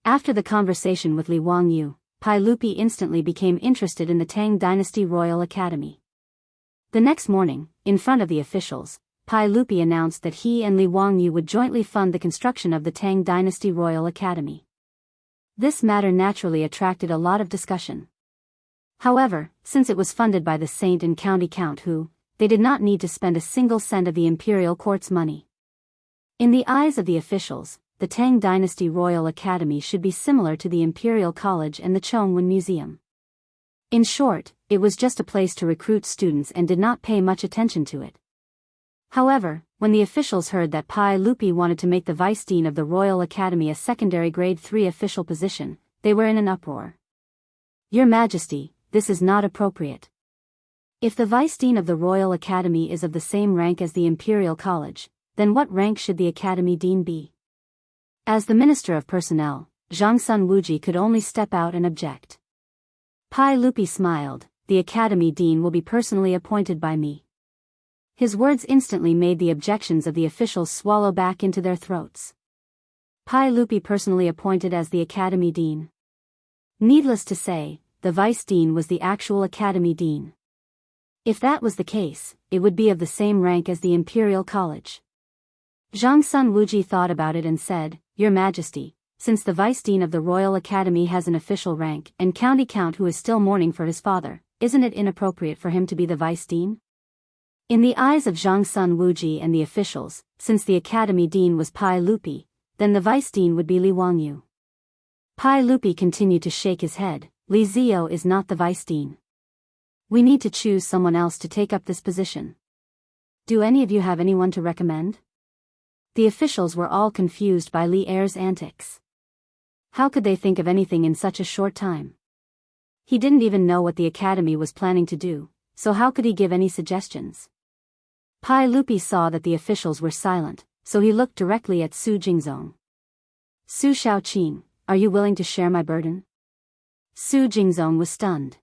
After the conversation with Li Wangyu, Pai Lupi instantly became interested in the Tang Dynasty Royal Academy. The next morning, in front of the officials, Pai Lupi announced that he and Li Wangyu would jointly fund the construction of the Tang Dynasty Royal Academy. This matter naturally attracted a lot of discussion. However, since it was funded by the saint and county count they did not need to spend a single cent of the imperial court's money. In the eyes of the officials, the Tang Dynasty Royal Academy should be similar to the Imperial College and the Chongwen Museum. In short, it was just a place to recruit students and did not pay much attention to it. However, when the officials heard that Pai Lupi wanted to make the Vice Dean of the Royal Academy a secondary Grade 3 official position, they were in an uproar. Your Majesty, this is not appropriate. If the Vice Dean of the Royal Academy is of the same rank as the Imperial College, then what rank should the Academy Dean be? As the Minister of Personnel, Zhang Sun Wuji could only step out and object. Pai Lupi smiled, the Academy Dean will be personally appointed by me. His words instantly made the objections of the officials swallow back into their throats. Pai Lupi personally appointed as the Academy Dean. Needless to say, the Vice Dean was the actual Academy Dean. If that was the case, it would be of the same rank as the Imperial College. Zhang Sun Wuji thought about it and said, Your Majesty, since the Vice Dean of the Royal Academy has an official rank and County Count who is still mourning for his father, isn't it inappropriate for him to be the Vice Dean? In the eyes of Zhang Sun Wuji and the officials, since the Academy Dean was Pai Lupi, then the Vice Dean would be Li Wangyu. Pai Lupi continued to shake his head, Li Zio is not the Vice Dean. We need to choose someone else to take up this position. Do any of you have anyone to recommend? The officials were all confused by Li Er's antics. How could they think of anything in such a short time? He didn't even know what the Academy was planning to do, so how could he give any suggestions? Pai Lupi saw that the officials were silent, so he looked directly at Su Jingzong. Su Shaoqing, are you willing to share my burden? Su Jingzong was stunned.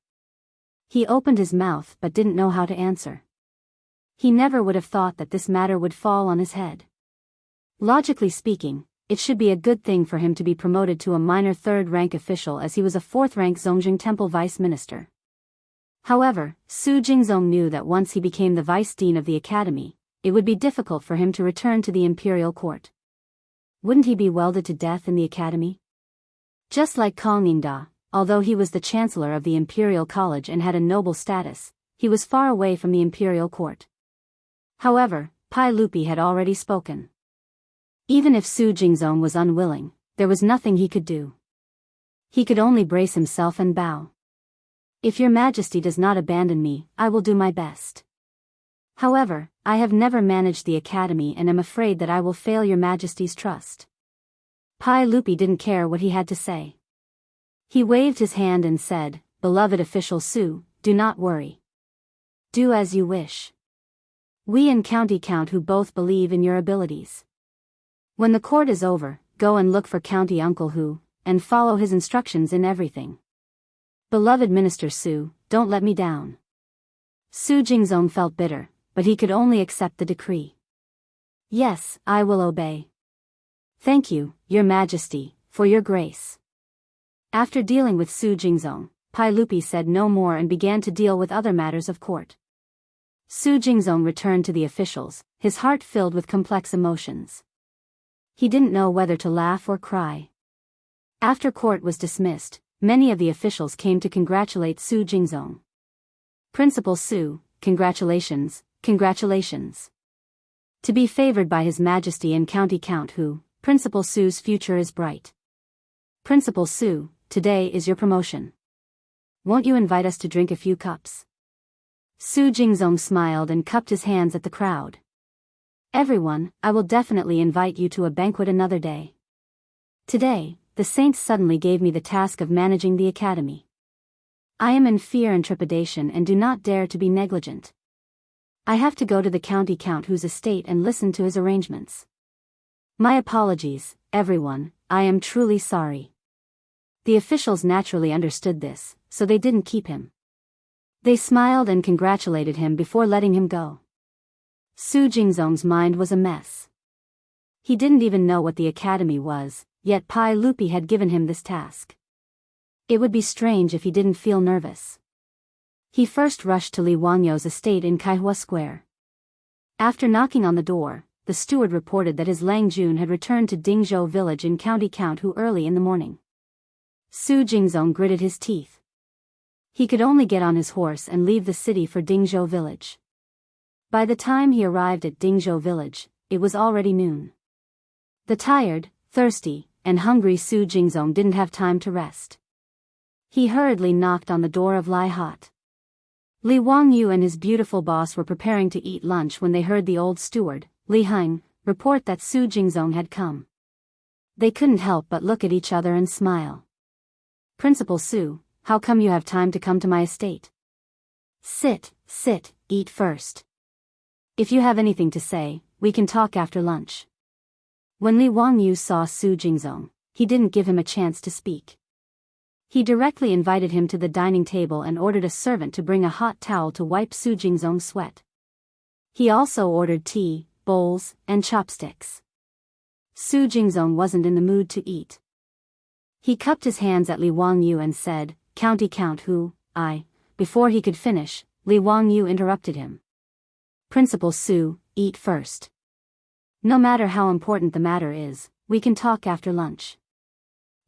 He opened his mouth but didn't know how to answer. He never would have thought that this matter would fall on his head. Logically speaking, it should be a good thing for him to be promoted to a minor third-rank official as he was a fourth-rank Zongjing Temple Vice Minister. However, Su Jingzong knew that once he became the Vice Dean of the Academy, it would be difficult for him to return to the Imperial Court. Wouldn't he be welded to death in the Academy? Just like Kong Yingda, although he was the Chancellor of the Imperial College and had a noble status, he was far away from the Imperial Court. However, Pai Lupi had already spoken. Even if Su Jingzong was unwilling, there was nothing he could do. He could only brace himself and bow. If your Majesty does not abandon me, I will do my best. However, I have never managed the Academy and am afraid that I will fail your Majesty's trust. Pai Lupi didn't care what he had to say. He waved his hand and said, Beloved official Su, do not worry. Do as you wish. We and County Count who both believe in your abilities. When the court is over, go and look for County Uncle Hu, and follow his instructions in everything. Beloved Minister Su, don't let me down. Su Jingzong felt bitter, but he could only accept the decree. Yes, I will obey. Thank you, Your Majesty, for your grace. After dealing with Su Jingzong, Pai Lupi said no more and began to deal with other matters of court. Su Jingzong returned to the officials, his heart filled with complex emotions. He didn't know whether to laugh or cry. After court was dismissed, many of the officials came to congratulate Su Jingzong. Principal Su, congratulations, congratulations. To be favored by His Majesty and County Count Hu, Principal Su's future is bright. Principal Su, today is your promotion. Won't you invite us to drink a few cups? Su Jingzong smiled and cupped his hands at the crowd. Everyone, I will definitely invite you to a banquet another day. Today, the saints suddenly gave me the task of managing the academy. I am in fear and trepidation and do not dare to be negligent. I have to go to the County Count Hu's estate and listen to his arrangements. My apologies, everyone, I am truly sorry. The officials naturally understood this, so they didn't keep him. They smiled and congratulated him before letting him go. Su Jingzong's mind was a mess. He didn't even know what the academy was, yet Pai Lupi had given him this task. It would be strange if he didn't feel nervous. He first rushed to Li Wangyou's estate in Kaihua Square. After knocking on the door, the steward reported that his Lang Jun had returned to Dingzhou village in County Count Hu early in the morning. Su Jingzong gritted his teeth. He could only get on his horse and leave the city for Dingzhou village. By the time he arrived at Dingzhou village, it was already noon. The tired, thirsty, and hungry Su Jingzong didn't have time to rest. He hurriedly knocked on the door of Lai Hot. Li Wangyu and his beautiful boss were preparing to eat lunch when they heard the old steward, Li Heng, report that Su Jingzong had come. They couldn't help but look at each other and smile. "Principal Su, how come you have time to come to my estate?" Sit, eat first. If you have anything to say, we can talk after lunch." When Li Wangyu saw Su Jingzong, he didn't give him a chance to speak. He directly invited him to the dining table and ordered a servant to bring a hot towel to wipe Su Jingzong's sweat. He also ordered tea, bowls, and chopsticks. Su Jingzong wasn't in the mood to eat. He cupped his hands at Li Wangyu and said, Count who, I." Before he could finish, Li Wangyu interrupted him. "Principal Su, eat first. No matter how important the matter is, we can talk after lunch."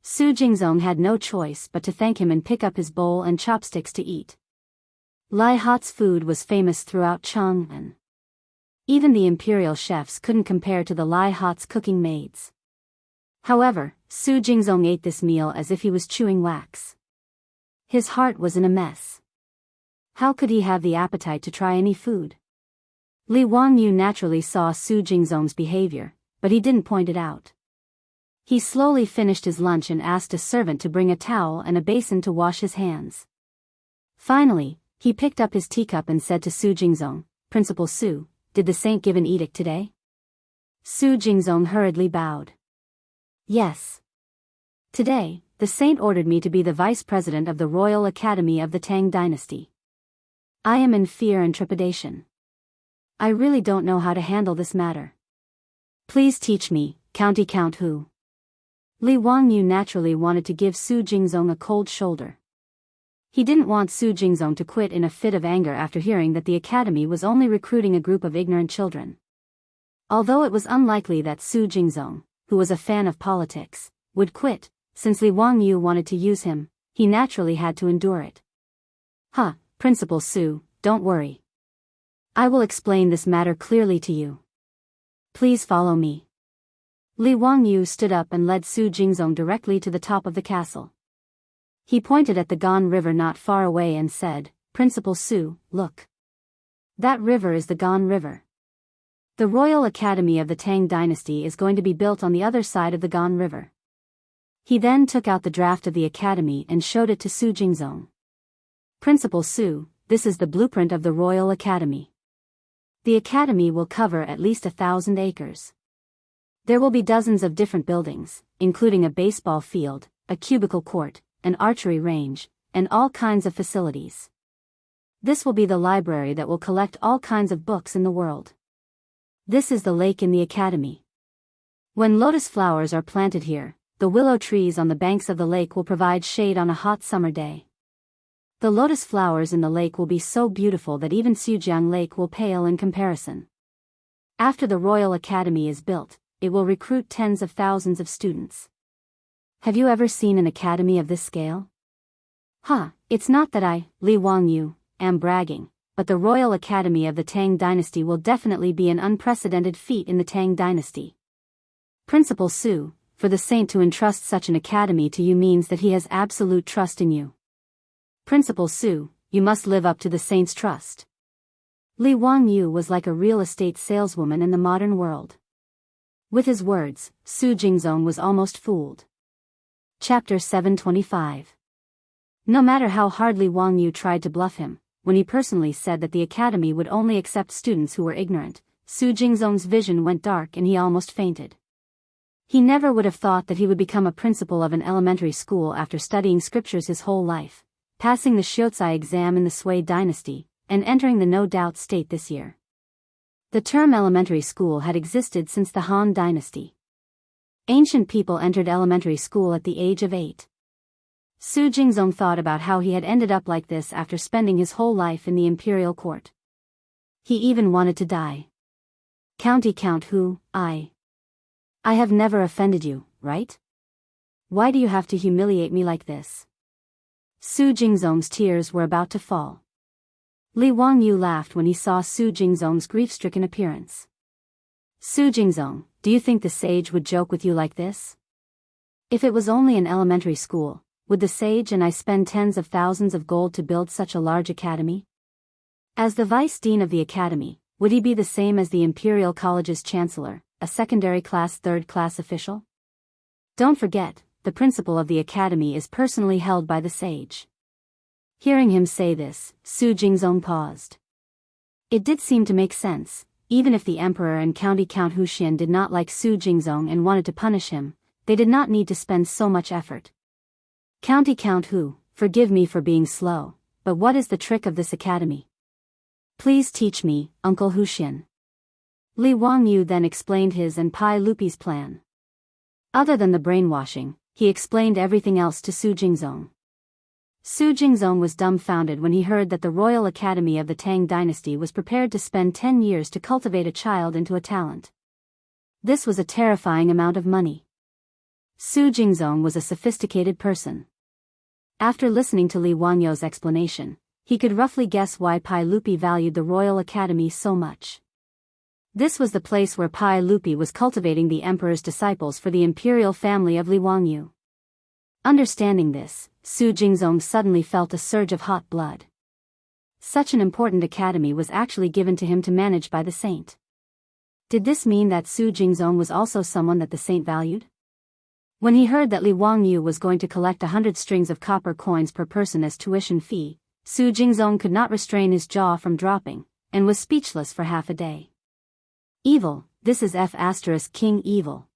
Su Jingzong had no choice but to thank him and pick up his bowl and chopsticks to eat. Lai Hot's food was famous throughout Chang'an. Even the imperial chefs couldn't compare to the Lai Hot's cooking maids. However, Su Jingzong ate this meal as if he was chewing wax. His heart was in a mess. How could he have the appetite to try any food? Li Wangyu naturally saw Su Jingzong's behavior, but he didn't point it out. He slowly finished his lunch and asked a servant to bring a towel and a basin to wash his hands. Finally, he picked up his teacup and said to Su Jingzong, "Principal Su, did the saint give an edict today?" Su Jingzong hurriedly bowed. "Yes. Today, the saint ordered me to be the vice president of the Royal Academy of the Tang dynasty. I am in fear and trepidation. I really don't know how to handle this matter. Please teach me, Count who." Li Wangyu naturally wanted to give Su Jingzong a cold shoulder. He didn't want Su Jingzong to quit in a fit of anger after hearing that the academy was only recruiting a group of ignorant children. Although it was unlikely that Su Jingzong, who was a fan of politics, would quit, since Li Wangyu wanted to use him, he naturally had to endure it. Principal Su, don't worry. I will explain this matter clearly to you. Please follow me." Li Wangyu stood up and led Su Jingzong directly to the top of the castle. He pointed at the Gan River not far away and said, "Principal Su, look. That river is the Gan River. The Royal Academy of the Tang dynasty is going to be built on the other side of the Gan River." He then took out the draft of the academy and showed it to Su Jingzong. "Principal Su, this is the blueprint of the Royal Academy. The academy will cover at least 1,000 acres. There will be dozens of different buildings, including a baseball field, a cubicle court, an archery range, and all kinds of facilities. This will be the library that will collect all kinds of books in the world. This is the lake in the academy. When lotus flowers are planted here, the willow trees on the banks of the lake will provide shade on a hot summer day. The lotus flowers in the lake will be so beautiful that even Sujiang Lake will pale in comparison. After the Royal Academy is built, it will recruit tens of thousands of students. Have you ever seen an academy of this scale?" It's not that I, Li Wangyu, am bragging, but the Royal Academy of the Tang dynasty will definitely be an unprecedented feat in the Tang dynasty. Principal Su, for the saint to entrust such an academy to you means that he has absolute trust in you. Principal Su, you must live up to the saint's trust. Li Wangyu was like a real estate saleswoman in the modern world. With his words, Su Jingzong was almost fooled. Chapter 725. No matter how hard Li Wangyu tried to bluff him, when he personally said that the academy would only accept students who were ignorant, Su Jingzong's vision went dark and he almost fainted. He never would have thought that he would become a principal of an elementary school after studying scriptures his whole life, passing the Xiuzai exam in the Sui dynasty, and entering the No Doubt state this year. The term elementary school had existed since the Han dynasty. Ancient people entered elementary school at the age of 8. Su Jingzong thought about how he had ended up like this after spending his whole life in the imperial court. He even wanted to die. Count who, I have never offended you, right? Why do you have to humiliate me like this? Su Jingzong's tears were about to fall. Li Wangyu laughed when he saw Su Jingzong's grief-stricken appearance. Su Jingzong, do you think the sage would joke with you like this? If it was only an elementary school, would the sage and I spend tens of thousands of gold to build such a large academy? As the vice dean of the academy, would he be the same as the Imperial College's chancellor, a secondary class third-class official? Don't forget, the principal of the academy is personally held by the sage. Hearing him say this, Su Jingzong paused. It did seem to make sense. Even if the emperor and county Count Huxian did not like Su Jingzong and wanted to punish him, they did not need to spend so much effort. County Count Hu, forgive me for being slow, but what is the trick of this academy? Please teach me, Uncle Huxian. Li Wangyu then explained his and Pai Lupi's plan. Other than the brainwashing, he explained everything else to Su Jingzong. Su Jingzong was dumbfounded when he heard that the Royal Academy of the Tang dynasty was prepared to spend 10 years to cultivate a child into a talent. This was a terrifying amount of money. Su Jingzong was a sophisticated person. After listening to Li Wangyu's explanation, he could roughly guess why Pai Lupi valued the Royal Academy so much. This was the place where Pai Lupi was cultivating the emperor's disciples for the imperial family of Li Wangyu. Understanding this, Su Jingzong suddenly felt a surge of hot blood. Such an important academy was actually given to him to manage by the saint. Did this mean that Su Jingzong was also someone that the saint valued? When he heard that Li Wangyu was going to collect 100 strings of copper coins per person as tuition fee, Su Jingzong could not restrain his jaw from dropping, and was speechless for half a day. Evil, this is King evil.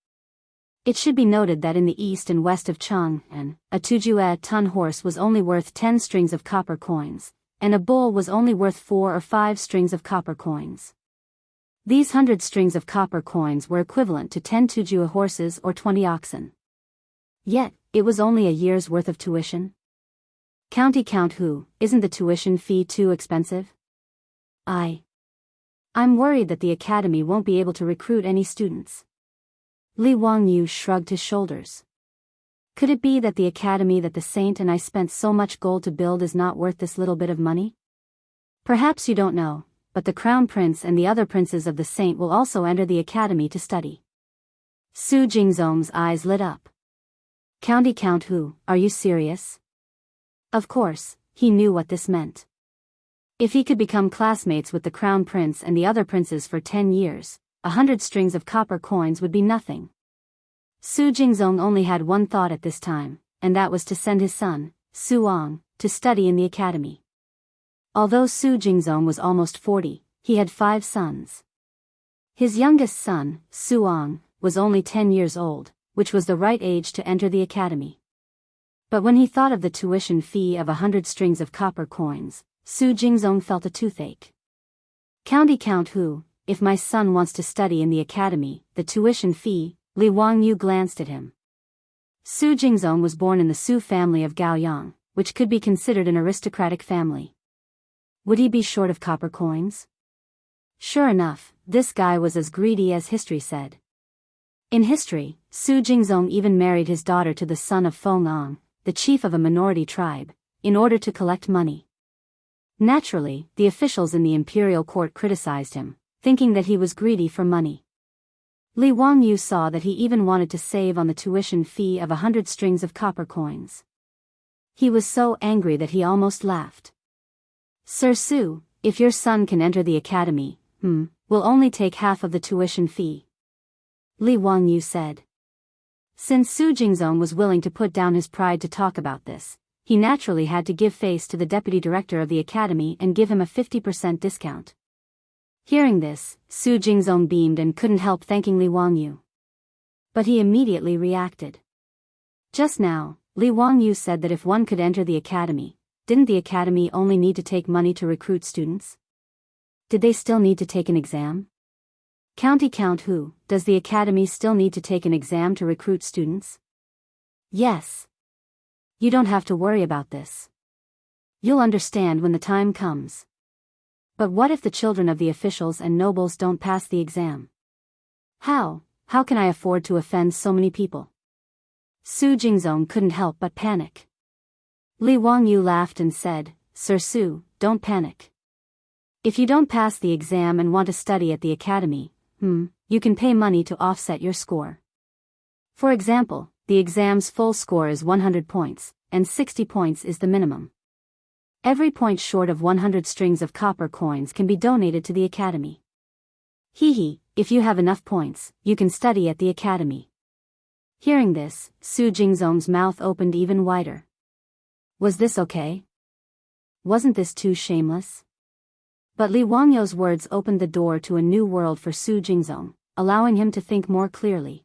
It should be noted that in the east and west of Chang'an, a 2-ton horse was only worth 10 strings of copper coins, and a bull was only worth 4 or 5 strings of copper coins. These 100 strings of copper coins were equivalent to 10 2 horses or 20 oxen. Yet, it was only a year's worth of tuition. County Count Hu, isn't the tuition fee too expensive? I'm worried that the academy won't be able to recruit any students. Li Wangyu shrugged his shoulders. Could it be that the academy that the saint and I spent so much gold to build is not worth this little bit of money? Perhaps you don't know, but the crown prince and the other princes of the saint will also enter the academy to study. Su Jingzong's eyes lit up. County Count Hu, are you serious? Of course, he knew what this meant. If he could become classmates with the crown prince and the other princes for 10 years, 100 strings of copper coins would be nothing. Su Jingzong only had one thought at this time, and that was to send his son, Su Ang, to study in the academy. Although Su Jingzong was almost 40, he had 5 sons. His youngest son, Su Ang, was only 10 years old, which was the right age to enter the academy. But when he thought of the tuition fee of 100 strings of copper coins, Su Jingzong felt a toothache. County Count Hu, if my son wants to study in the academy, the tuition fee, Li Wangyu glanced at him. Su Jingzong was born in the Su family of Gaoyang, which could be considered an aristocratic family. Would he be short of copper coins? Sure enough, this guy was as greedy as history said. In history, Su Jingzong even married his daughter to the son of Feng Ang, the chief of a minority tribe, in order to collect money. Naturally, the officials in the imperial court criticized him, thinking that he was greedy for money. Li Wangyu saw that he even wanted to save on the tuition fee of 100 strings of copper coins. He was so angry that he almost laughed. Sir Su, if your son can enter the academy, we'll only take half of the tuition fee. Li Wangyu said. Since Su Jingzong was willing to put down his pride to talk about this, he naturally had to give face to the deputy director of the academy and give him a 50% discount. Hearing this, Su Jingzong beamed and couldn't help thanking Li Wangyu. But he immediately reacted. Just now, Li Wangyu said that if one could enter the academy, didn't the academy only need to take money to recruit students? Did they still need to take an exam? County Count Hu, does the academy still need to take an exam to recruit students? Yes. You don't have to worry about this. You'll understand when the time comes. But what if the children of the officials and nobles don't pass the exam? How can I afford to offend so many people? Su Jingzong couldn't help but panic. Li Wangyu laughed and said, Sir Su, don't panic. If you don't pass the exam and want to study at the academy, you can pay money to offset your score. For example, the exam's full score is 100 points, and 60 points is the minimum. Every point short of 100 strings of copper coins can be donated to the academy. Hee, if you have enough points, you can study at the academy. Hearing this, Su Jingzong's mouth opened even wider. Was this okay? Wasn't this too shameless? But Li Wangyou's words opened the door to a new world for Su Jingzong, allowing him to think more clearly.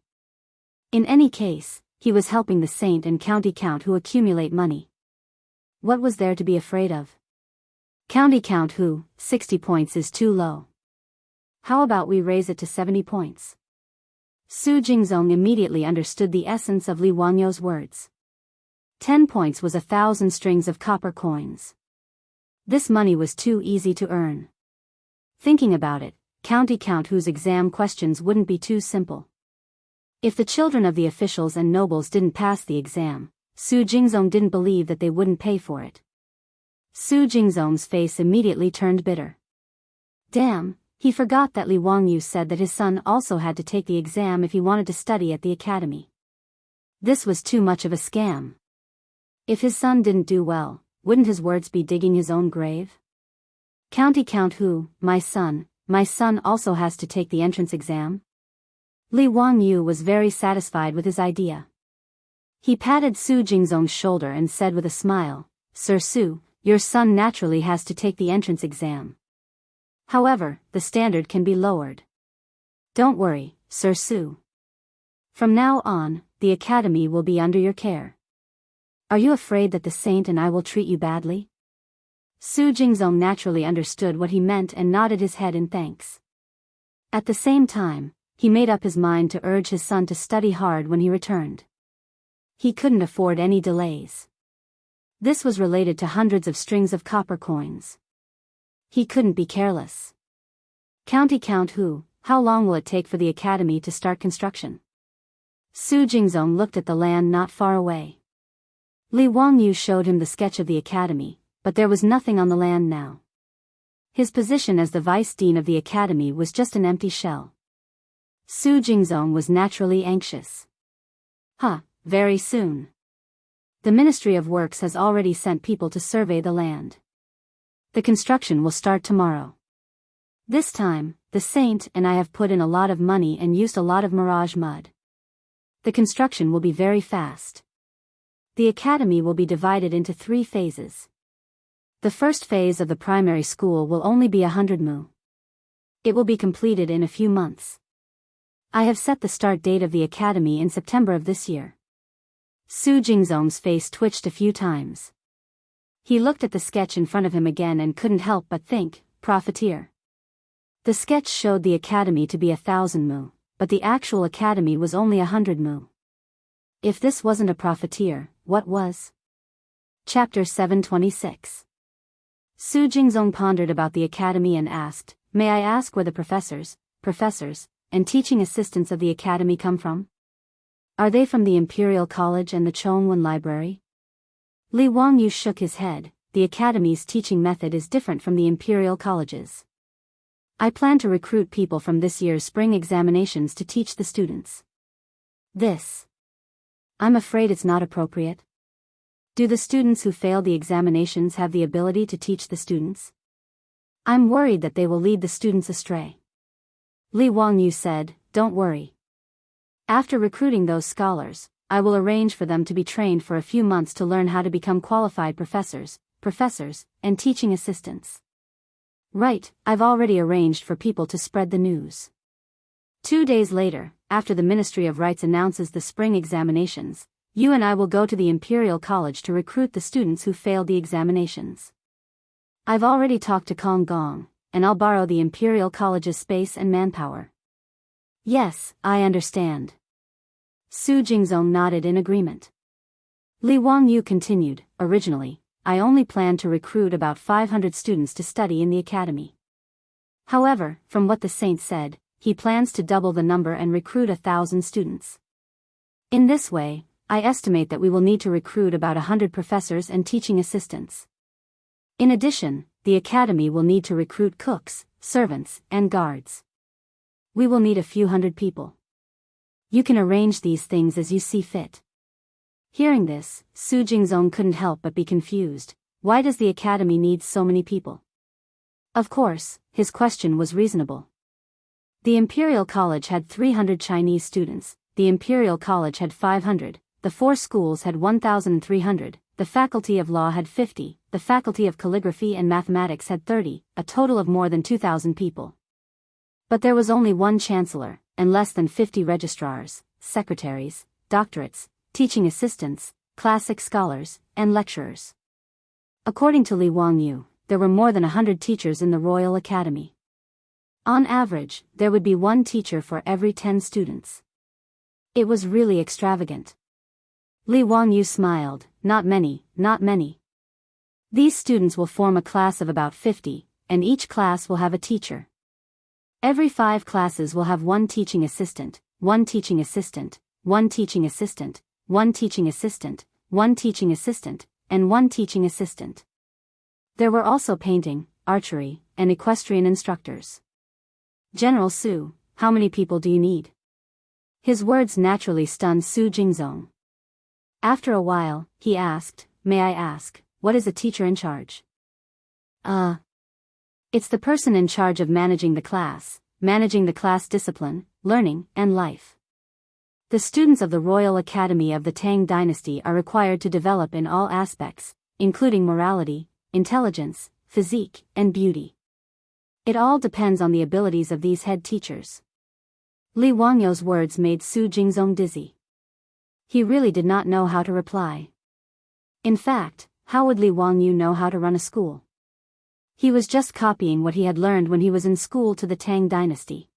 In any case, he was helping the saint and county count who accumulate money. What was there to be afraid of? County count who, 60 points is too low. How about we raise it to 70 points? Su Jingzong immediately understood the essence of Li Wangyou's words. 10 points was 1,000 strings of copper coins. This money was too easy to earn. Thinking about it, county count whose exam questions wouldn't be too simple. If the children of the officials and nobles didn't pass the exam, Su Jingzong didn't believe that they wouldn't pay for it. Su Jingzong's face immediately turned bitter. Damn, he forgot that Li Wangyou said that his son also had to take the exam if he wanted to study at the academy. This was too much of a scam. If his son didn't do well, wouldn't his words be digging his own grave? County count who, my son also has to take the entrance exam? Li Wangyou was very satisfied with his idea. He patted Su Jingzong's shoulder and said with a smile, Sir Su, your son naturally has to take the entrance exam. However, the standard can be lowered. Don't worry, Sir Su. From now on, the academy will be under your care. Are you afraid that the saint and I will treat you badly? Su Jingzong naturally understood what he meant and nodded his head in thanks. At the same time, he made up his mind to urge his son to study hard when he returned. He couldn't afford any delays. This was related to hundreds of strings of copper coins. He couldn't be careless. County count who, how long will it take for the academy to start construction? Su Jingzong looked at the land not far away. Li Wangyou showed him the sketch of the academy, but there was nothing on the land now. His position as the vice dean of the academy was just an empty shell. Su Jingzong was naturally anxious. Very soon. The Ministry of Works has already sent people to survey the land. The construction will start tomorrow. This time, the saint and I have put in a lot of money and used a lot of mirage mud. The construction will be very fast. The academy will be divided into 3 phases. The first phase of the primary school will only be 100 mu. It will be completed in a few months. I have set the start date of the academy in September of this year. Su Jingzong's face twitched a few times. He looked at the sketch in front of him again and couldn't help but think, profiteer. The sketch showed the academy to be 1,000 mu, but the actual academy was only 100 mu. If this wasn't a profiteer, what was? Chapter 726. Su Jingzong pondered about the academy and asked, may I ask where the professors, and teaching assistants of the academy come from? Are they from the Imperial College and the Chongwen Library? Li Wangyou shook his head. The academy's teaching method is different from the Imperial College's. I plan to recruit people from this year's spring examinations to teach the students. I'm afraid it's not appropriate. Do the students who fail the examinations have the ability to teach the students? I'm worried that they will lead the students astray. Li Wangyou said, don't worry. After recruiting those scholars, I will arrange for them to be trained for a few months to learn how to become qualified professors, and teaching assistants. Right, I've already arranged for people to spread the news. 2 days later, after the Ministry of Rights announces the spring examinations, you and I will go to the Imperial College to recruit the students who failed the examinations. I've already talked to Kong Gong, and I'll borrow the Imperial College's space and manpower. Yes, I understand. Su Jingzong nodded in agreement. Li Wangyou continued, originally, I only planned to recruit about 500 students to study in the academy. However, from what the saint said, he plans to double the number and recruit 1,000 students. In this way, I estimate that we will need to recruit about 100 professors and teaching assistants. In addition, the academy will need to recruit cooks, servants, and guards. We will need a few hundred people. You can arrange these things as you see fit. Hearing this, Su Jingzong couldn't help but be confused. Why does the academy need so many people? Of course, his question was reasonable. The Imperial College had 300 Chinese students, the Imperial College had 500, the 4 schools had 1,300, the Faculty of Law had 50, the Faculty of Calligraphy and Mathematics had 30, a total of more than 2,000 people. But there was only one chancellor, and less than 50 registrars, secretaries, doctorates, teaching assistants, classic scholars, and lecturers. According to Li Wangyu, there were more than 100 teachers in the Royal Academy. On average, there would be 1 teacher for every 10 students. It was really extravagant. Li Wangyu smiled. Not many, not many. These students will form a class of about 50, and each class will have a teacher. Every 5 classes will have 1 teaching assistant, 1 teaching assistant, 1 teaching assistant, 1 teaching assistant, 1 teaching assistant, and 1 teaching assistant. There were also painting, archery, and equestrian instructors. General Su, how many people do you need? His words naturally stunned Su Jingzong. After a while, he asked, may I ask, what is a teacher in charge? It's the person in charge of managing the class discipline, learning, and life. The students of the Royal Academy of the Tang dynasty are required to develop in all aspects, including morality, intelligence, physique, and beauty. It all depends on the abilities of these head teachers. Li Wangyu's words made Su Jingzong dizzy. He really did not know how to reply. In fact, how would Li Wangyu know how to run a school? He was just copying what he had learned when he was in school to the Tang dynasty.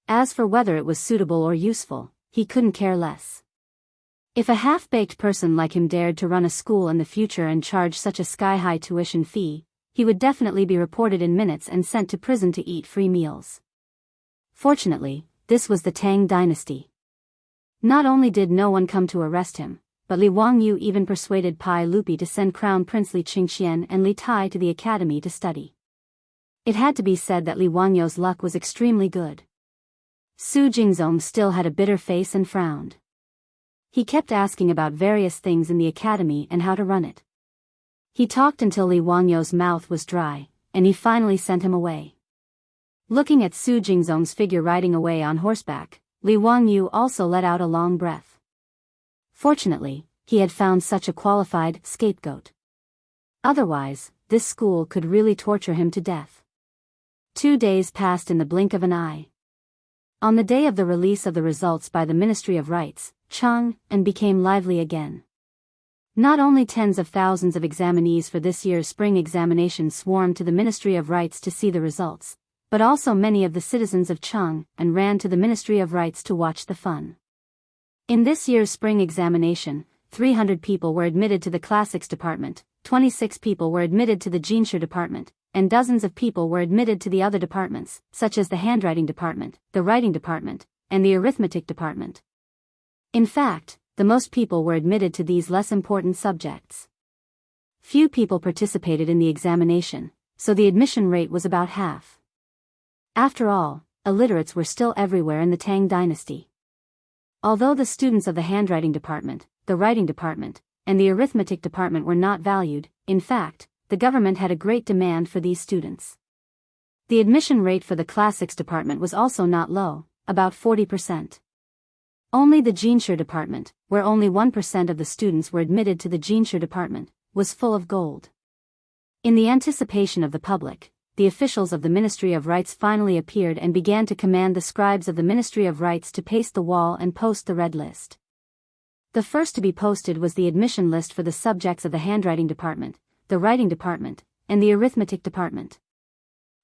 As for whether it was suitable or useful, he couldn't care less. If a half-baked person like him dared to run a school in the future and charge such a sky-high tuition fee, he would definitely be reported in minutes and sent to prison to eat free meals. Fortunately, this was the Tang dynasty. Not only did no one come to arrest him, but Li Wangyu even persuaded Pai Lupi to send Crown Prince Li Qingxian and Li Tai to the academy to study. It had to be said that Li Wangyu's luck was extremely good. Su Jingzong still had a bitter face and frowned. He kept asking about various things in the academy and how to run it. He talked until Li Wangyu's mouth was dry, and he finally sent him away. Looking at Su Jingzong's figure riding away on horseback, Li Wangyu also let out a long breath. Fortunately, he had found such a qualified scapegoat. Otherwise, this school could really torture him to death. 2 days passed in the blink of an eye. On the day of the release of the results by the Ministry of Rights, Chang'an became lively again. Not only tens of thousands of examinees for this year's spring examination swarmed to the Ministry of Rights to see the results, but also many of the citizens of Chang'an ran to the Ministry of Rights to watch the fun. In this year's spring examination, 300 people were admitted to the Classics Department, 26 people were admitted to the Jinshu Department, and dozens of people were admitted to the other departments, such as the Handwriting Department, the Writing Department, and the Arithmetic Department. In fact, the most people were admitted to these less important subjects. Few people participated in the examination, so the admission rate was about half. After all, illiterates were still everywhere in the Tang dynasty. Although the students of the Handwriting Department, the Writing Department, and the Arithmetic Department were not valued, in fact, the government had a great demand for these students. The admission rate for the Classics Department was also not low, about 40%. Only the Jinshu Department, where only 1% of the students were admitted to the Jinshu Department, was full of gold. In the anticipation of the public, the officials of the Ministry of Rights finally appeared and began to command the scribes of the Ministry of Rights to paste the wall and post the red list. The first to be posted was the admission list for the subjects of the Handwriting Department, the Writing Department, and the Arithmetic Department.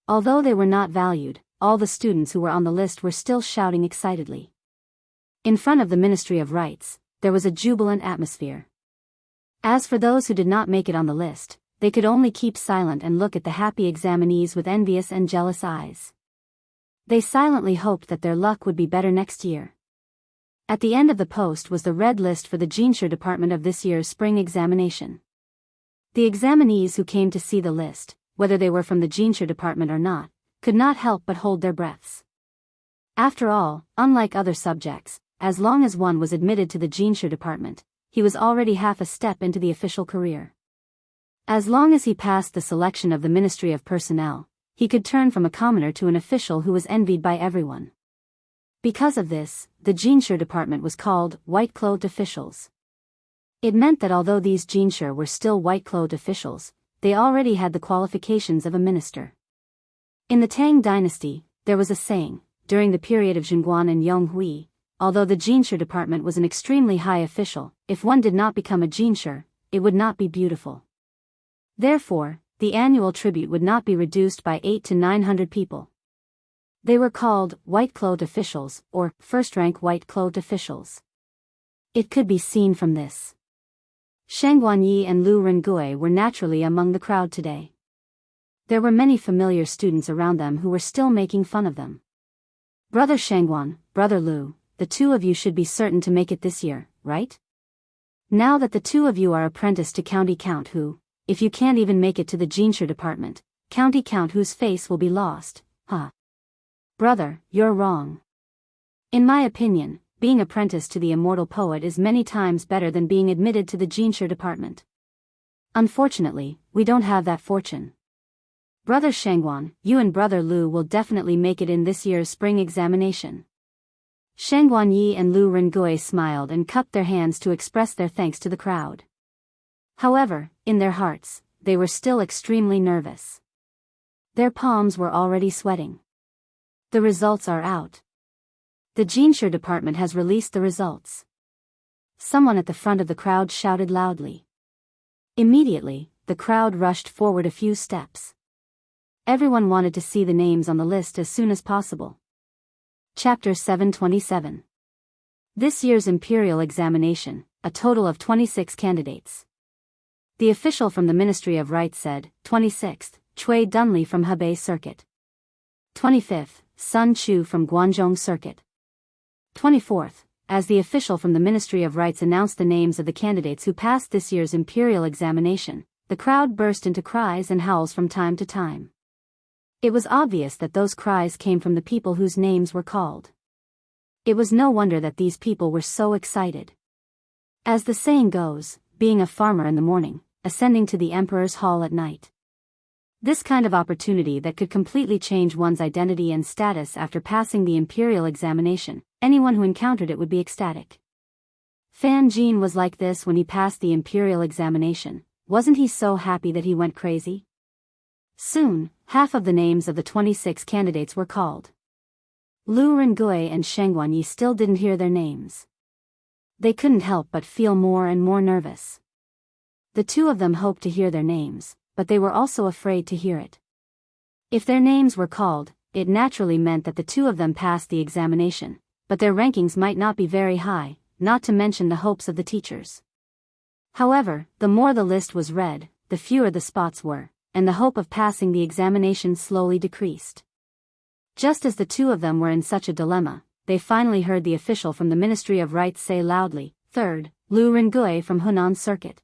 Although they were not valued, all the students who were on the list were still shouting excitedly. In front of the Ministry of Rights, there was a jubilant atmosphere. As for those who did not make it on the list, they could only keep silent and look at the happy examinees with envious and jealous eyes. They silently hoped that their luck would be better next year. At the end of the post was the red list for the Jinshu Department of this year's spring examination. The examinees who came to see the list, whether they were from the Jinshu Department or not, could not help but hold their breaths. After all, unlike other subjects, as long as one was admitted to the Jinshu Department, he was already half a step into the official career. As long as he passed the selection of the Ministry of Personnel, he could turn from a commoner to an official who was envied by everyone. Because of this, the Jinshe department was called white-clothed officials. It meant that although these Jinshe were still white-clothed officials, they already had the qualifications of a minister. In the Tang dynasty, there was a saying, during the period of Jianghu and Jianghu, although the Jinshe department was an extremely high official, if one did not become a Jinshe, it would not be beautiful. Therefore, the annual tribute would not be reduced by 800 to 900 people. They were called white-clothed officials, or first-rank white-clothed officials. It could be seen from this. Shang Guanyi and Lu Rengui were naturally among the crowd today. There were many familiar students around them who were still making fun of them. Brother Shangguan, Brother Lu, the two of you should be certain to make it this year, right? Now that the two of you are apprenticed to County Count Who, if you can't even make it to the Jinshe department, County Count Who's face will be lost, huh? Brother, you're wrong. In my opinion, being apprenticed to the immortal poet is many times better than being admitted to the Jinshe department. Unfortunately, we don't have that fortune. Brother Shangguan, you and Brother Lu will definitely make it in this year's spring examination. Shang Guanyi and Lu Rengui smiled and cupped their hands to express their thanks to the crowd. However, in their hearts, they were still extremely nervous. Their palms were already sweating. The results are out. The Jinshe department has released the results. Someone at the front of the crowd shouted loudly. Immediately, the crowd rushed forward a few steps. Everyone wanted to see the names on the list as soon as possible. Chapter 727. This year's imperial examination, a total of 26 candidates. The official from the Ministry of Rites said, 26th, Cui Dunley from Hebei Circuit. 25th, Sun Chu from Guangzhou Circuit. 24th, as the official from the Ministry of Rites announced the names of the candidates who passed this year's imperial examination, the crowd burst into cries and howls from time to time. It was obvious that those cries came from the people whose names were called. It was no wonder that these people were so excited. As the saying goes, being a farmer in the morning, ascending to the emperor's hall at night. This kind of opportunity that could completely change one's identity and status after passing the imperial examination, anyone who encountered it would be ecstatic. Fan Jin was like this when he passed the imperial examination. Wasn't he so happy that he went crazy? Soon, half of the names of the 26 candidates were called. Lu Rengui and Shang Guanyi still didn't hear their names. They couldn't help but feel more and more nervous. The two of them hoped to hear their names, but they were also afraid to hear it. If their names were called, it naturally meant that the two of them passed the examination, but their rankings might not be very high, not to mention the hopes of the teachers. However, the more the list was read, the fewer the spots were, and the hope of passing the examination slowly decreased. Just as the two of them were in such a dilemma, they finally heard the official from the Ministry of Rites say loudly, 3rd, Lu Rengui from Hunan Circuit.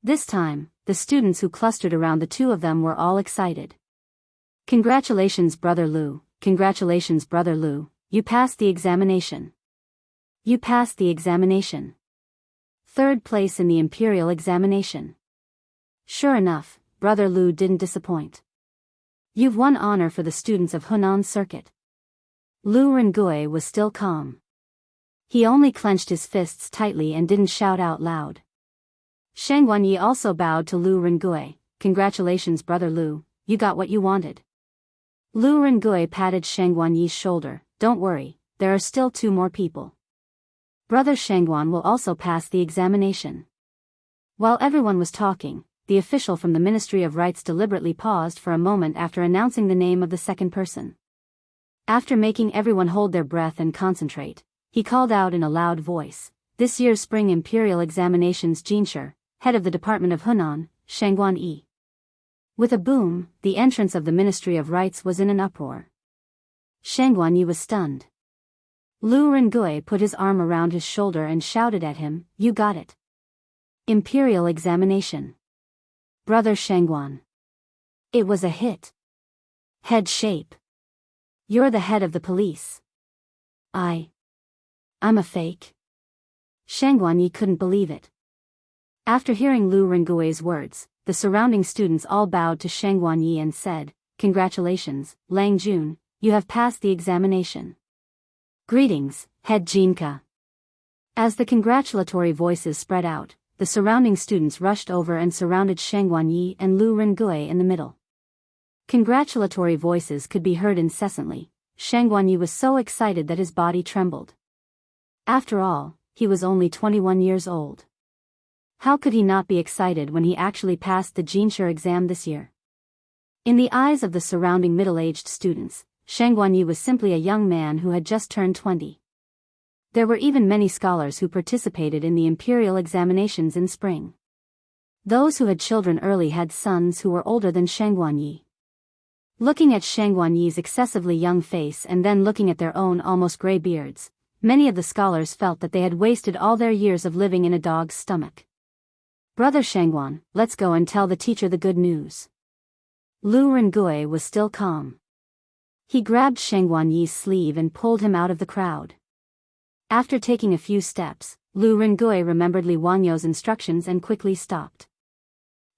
This time, the students who clustered around the two of them were all excited. Congratulations, Brother Lu, congratulations, Brother Lu, you passed the examination. You passed the examination. 3rd place in the imperial examination. Sure enough, Brother Lu didn't disappoint. You've won honor for the students of Hunan Circuit. Lu Rengui was still calm. He only clenched his fists tightly and didn't shout out loud. Shang Guanyi also bowed to Lu Rengui. Congratulations, Brother Lu, you got what you wanted. Lu Rengui patted Shang Guanyi's shoulder. Don't worry, there are still 2 more people. Brother Shangguan will also pass the examination. While everyone was talking, the official from the Ministry of Rites deliberately paused for a moment after announcing the name of the second person. After making everyone hold their breath and concentrate, he called out in a loud voice, this year's spring imperial examinations Jinshe, head of the Department of Hunan, Shangguan Yi. With a boom, the entrance of the Ministry of Rites was in an uproar. Shangguan Yi was stunned. Lu Rengui put his arm around his shoulder and shouted at him, you got it. Imperial examination. Brother Shangguan. It was a hit. Head shape. You're the head of the police. I'm a fake. Shang Guanyi couldn't believe it. After hearing Lu Rengui's words, the surrounding students all bowed to Shang Guanyi and said, "Congratulations, Lang Jun, you have passed the examination." "Greetings, Head Jinka." As the congratulatory voices spread out, the surrounding students rushed over and surrounded Shang Guanyi and Lu Rengui in the middle. Congratulatory voices could be heard incessantly. Shang Guanyi was so excited that his body trembled. After all, he was only 21 years old. How could he not be excited when he actually passed the Jinshe exam this year? In the eyes of the surrounding middle-aged students, Shang Guanyi was simply a young man who had just turned 20. There were even many scholars who participated in the imperial examinations in spring. Those who had children early had sons who were older than Shang Guanyi. Looking at Shang Guanyi's excessively young face and then looking at their own almost gray beards, many of the scholars felt that they had wasted all their years of living in a dog's stomach. "Brother Shangguan, let's go and tell the teacher the good news." Lu Rengui was still calm. He grabbed Shang Guanyi's sleeve and pulled him out of the crowd. After taking a few steps, Lu Rengui remembered Li Wangyo's instructions and quickly stopped.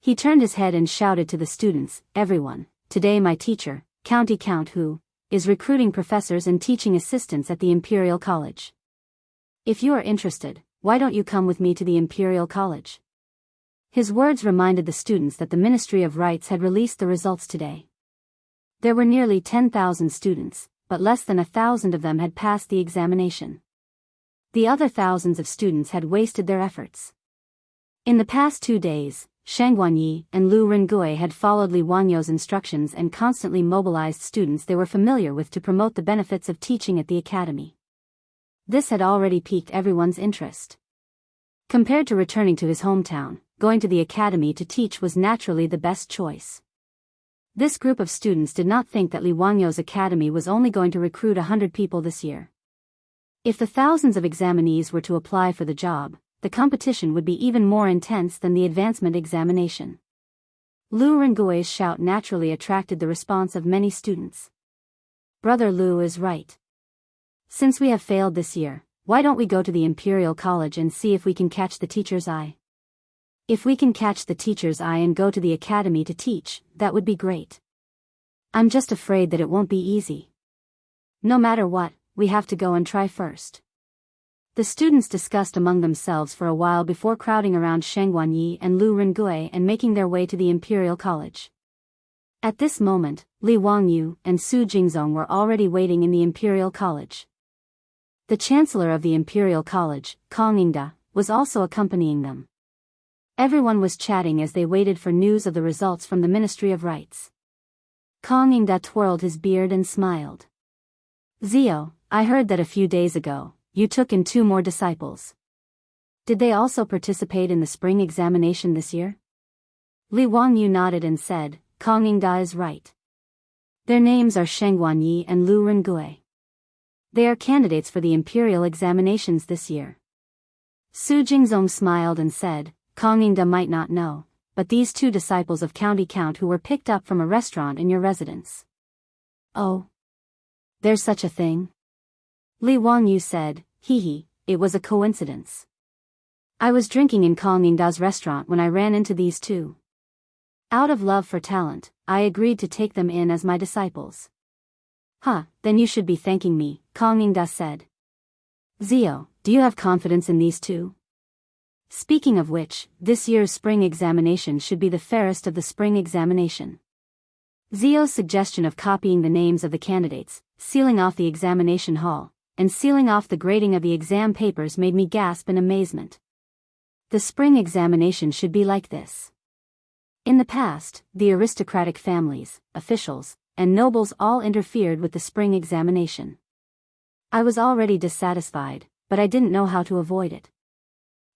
He turned his head and shouted to the students, "Everyone, today my teacher, County Count Hu, is recruiting professors and teaching assistants at the Imperial College. If you are interested, why don't you come with me to the Imperial College?" His words reminded the students that the Ministry of Rights had released the results today. There were nearly 10,000 students, but less than 1,000 of them had passed the examination. The other thousands of students had wasted their efforts. In the past 2 days, Shang Guanyi and Lu Rengui had followed Li Wangyo's instructions and constantly mobilized students they were familiar with to promote the benefits of teaching at the academy. This had already piqued everyone's interest. Compared to returning to his hometown, going to the academy to teach was naturally the best choice. This group of students did not think that Li Wangyo's academy was only going to recruit 100 people this year. If the thousands of examinees were to apply for the job, the competition would be even more intense than the advancement examination. Lu Rengui's shout naturally attracted the response of many students. "Brother Lu is right. Since we have failed this year, why don't we go to the Imperial College and see if we can catch the teacher's eye? If we can catch the teacher's eye and go to the academy to teach, that would be great. I'm just afraid that it won't be easy. No matter what, we have to go and try first." The students discussed among themselves for a while before crowding around Shang Guanyi and Lu Rengui and making their way to the Imperial College. At this moment, Li Wangyu and Su Jingzong were already waiting in the Imperial College. The Chancellor of the Imperial College, Kang Yingda, was also accompanying them. Everyone was chatting as they waited for news of the results from the Ministry of Rights. Kang Yingda twirled his beard and smiled. "Zio, I heard that a few days ago, you took in 2 more disciples. Did they also participate in the spring examination this year?" Li Wangyu nodded and said, "Kang Yingda is right. Their names are Shang Guanyi and Lu Rengui. They are candidates for the imperial examinations this year." Su Jingzong smiled and said, "Kang Yingda might not know, but these 2 disciples of County Count who were picked up from a restaurant in your residence." "Oh. There's such a thing?" Li Wangyu said, "Hee, it was a coincidence. I was drinking in Kang Yingda's restaurant when I ran into these 2. Out of love for talent, I agreed to take them in as my disciples." "Huh, then you should be thanking me," Kang Yingda said. "Zio, do you have confidence in these 2? Speaking of which, this year's spring examination should be the fairest of the spring examination." Zio's suggestion of copying the names of the candidates, sealing off the examination hall, and sealing off the grading of the exam papers made me gasp in amazement. The spring examination should be like this. In the past, the aristocratic families, officials, and nobles all interfered with the spring examination. I was already dissatisfied, but I didn't know how to avoid it.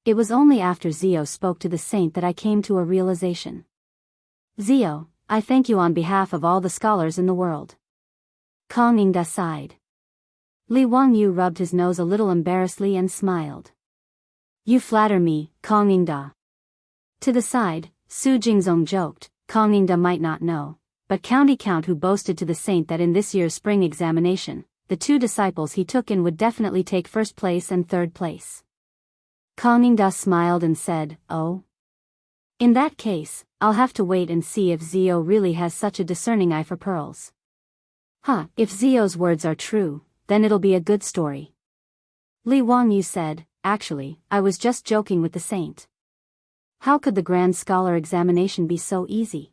It was only after Zio spoke to the saint that I came to a realization. "Zio, I thank you on behalf of all the scholars in the world." Kang Yingda sighed. Li Wangyu rubbed his nose a little embarrassedly and smiled. "You flatter me, Kang Yingda." To the side, Su Jingzong joked, "Kang Yingda might not know, but County Count who boasted to the saint that in this year's spring examination, the 2 disciples he took in would definitely take first place and third place." Kongda smiled and said, "Oh? In that case, I'll have to wait and see if Zio really has such a discerning eye for pearls." If Zio's words are true, then it'll be a good story. Li Wangyu said, "Actually, I was just joking with the saint. How could the Grand Scholar examination be so easy?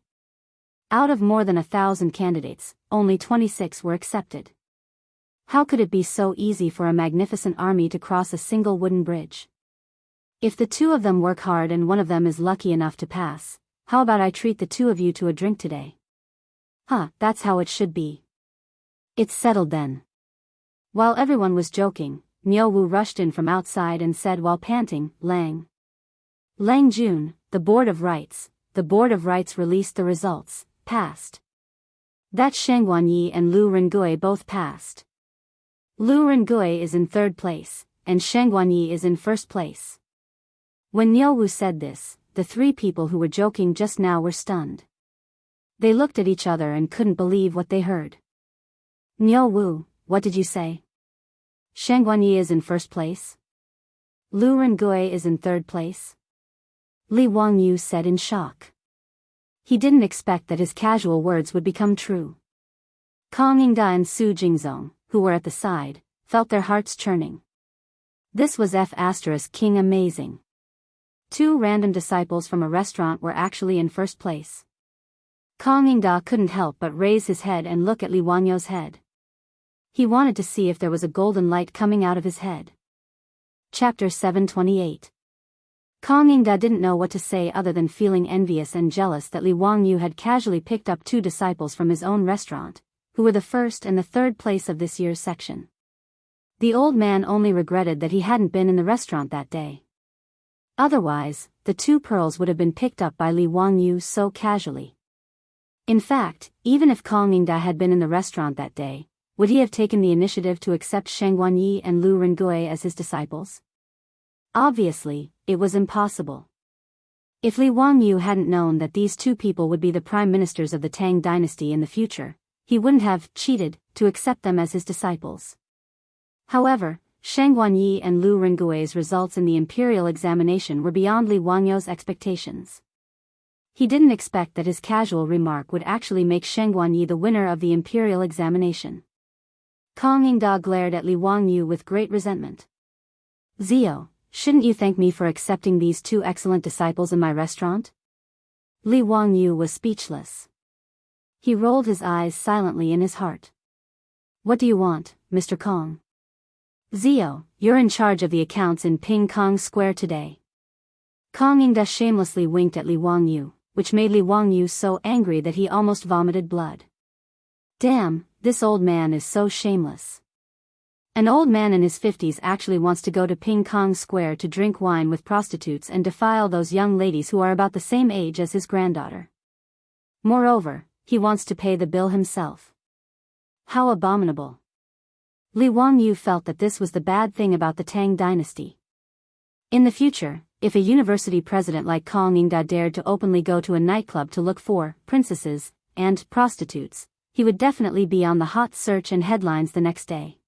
Out of more than 1,000 candidates, only 26 were accepted. How could it be so easy for a magnificent army to cross a single wooden bridge? If the two of them work hard and one of them is lucky enough to pass, how about I treat the two of you to a drink today?" That's how it should be. It's settled then. While everyone was joking, Niu Wu rushed in from outside and said while panting, Lang Jun, the Board of Rights released the results, passed. That Sheng Guanyi and Lu Rengui both passed. Lu Rengui is in 3rd place, and Sheng Guanyi is in 1st place. When Niu Wu said this, the 3 people who were joking just now were stunned. They looked at each other and couldn't believe what they heard. "Niu Wu, what did you say? Sheng Guanyi is in 1st place? Lu Rengui is in 3rd place?" Li Wangyu said in shock. He didn't expect that his casual words would become true. Kong Yingda and Su Jingzong, who were at the side, felt their hearts churning. This was King amazing. 2 random disciples from a restaurant were actually in 1st place. Kong Yingda couldn't help but raise his head and look at Li Wangyu's head. He wanted to see if there was a golden light coming out of his head. Chapter 728. Kong Yingda didn't know what to say other than feeling envious and jealous that Li Wangyu had casually picked up 2 disciples from his own restaurant, who were the 1st and the 3rd place of this year's section. The old man only regretted that he hadn't been in the restaurant that day. Otherwise, the 2 pearls would have been picked up by Li Wangyu so casually. In fact, even if Kong Yingda had been in the restaurant that day, would he have taken the initiative to accept Sheng Guanyi and Lu Rengui as his disciples? Obviously, it was impossible. If Li Wangyu hadn't known that these 2 people would be the prime ministers of the Tang dynasty in the future, he wouldn't have cheated to accept them as his disciples. However, Sheng Guanyi and Lu Rengui's results in the imperial examination were beyond Li Wangyu's expectations. He didn't expect that his casual remark would actually make Sheng Guanyi the winner of the imperial examination. Kong Yingda glared at Li Wangyu with great resentment. "Zio, shouldn't you thank me for accepting these 2 excellent disciples in my restaurant?" Li Wangyu was speechless. He rolled his eyes silently in his heart. "What do you want, Mr. Kong?" "Zio, you're in charge of the accounts in Ping Kong Square today." Kong Yingda shamelessly winked at Li Wangyu, which made Li Wangyu so angry that he almost vomited blood. Damn, this old man is so shameless. An old man in his 50s actually wants to go to Ping Kong Square to drink wine with prostitutes and defile those young ladies who are about the same age as his granddaughter. Moreover, he wants to pay the bill himself. How abominable. Li Wangyu felt that this was the bad thing about the Tang dynasty. In the future, if a university president like Kong Yingda dared to openly go to a nightclub to look for princesses and prostitutes, he would definitely be on the hot search and headlines the next day.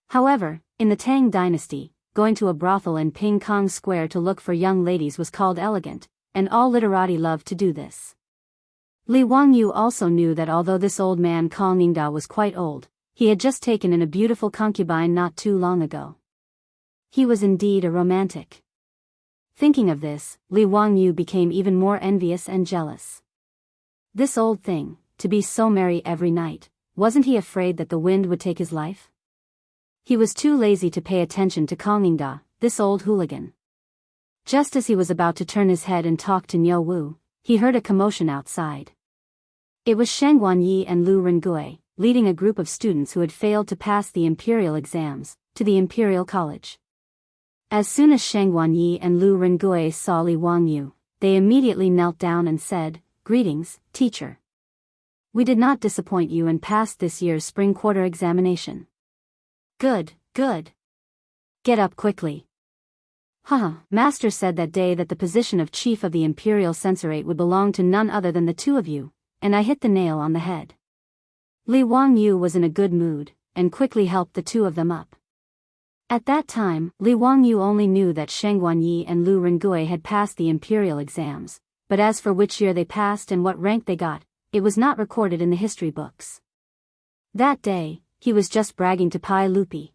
However, in the Tang dynasty, going to a brothel in Ping Kong Square to look for young ladies was called elegant, and all literati loved to do this. Li Wangyu also knew that although this old man Kong Yingda was quite old, he had just taken in a beautiful concubine not too long ago. He was indeed a romantic. Thinking of this, Li Wangyu became even more envious and jealous. This old thing, to be so merry every night, wasn't he afraid that the wind would take his life? He was too lazy to pay attention to Kong Yingda, this old hooligan. Just as he was about to turn his head and talk to Niu Wu, he heard a commotion outside. It was Sheng Guanyi and Lu Rengui, leading a group of students who had failed to pass the imperial exams, to the imperial college. As soon as Sheng Guanyi and Lu Rengui saw Li Wangyu, they immediately knelt down and said, "Greetings, teacher. We did not disappoint you and passed this year's spring quarter examination." "Good, good. Get up quickly." Master said that day that the position of chief of the imperial censorate would belong to none other than the 2 of you, and I hit the nail on the head. Li Wangyu was in a good mood, and quickly helped the 2 of them up. At that time, Li Wangyu only knew that Sheng Guanyi and Lu Rengui had passed the imperial exams, but as for which year they passed and what rank they got, it was not recorded in the history books. That day, he was just bragging to Pai Lupi.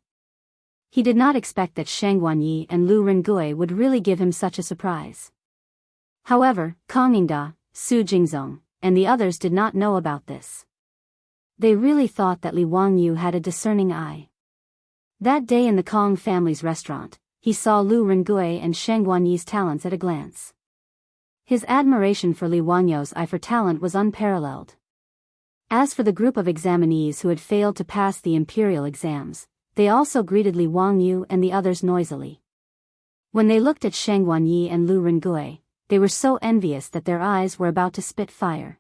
He did not expect that Sheng Guanyi and Lu Rengui would really give him such a surprise. However, Kang Yingda, Su Jingzong, and the others did not know about this. They really thought that Li Wangyu had a discerning eye. That day in the Kong family's restaurant, he saw Lu Rengui and Sheng Guanyi's talents at a glance. His admiration for Li Wangyu's eye for talent was unparalleled. As for the group of examinees who had failed to pass the imperial exams, they also greeted Li Wangyu and the others noisily. When they looked at Sheng Guanyi and Lu Rengui, they were so envious that their eyes were about to spit fire.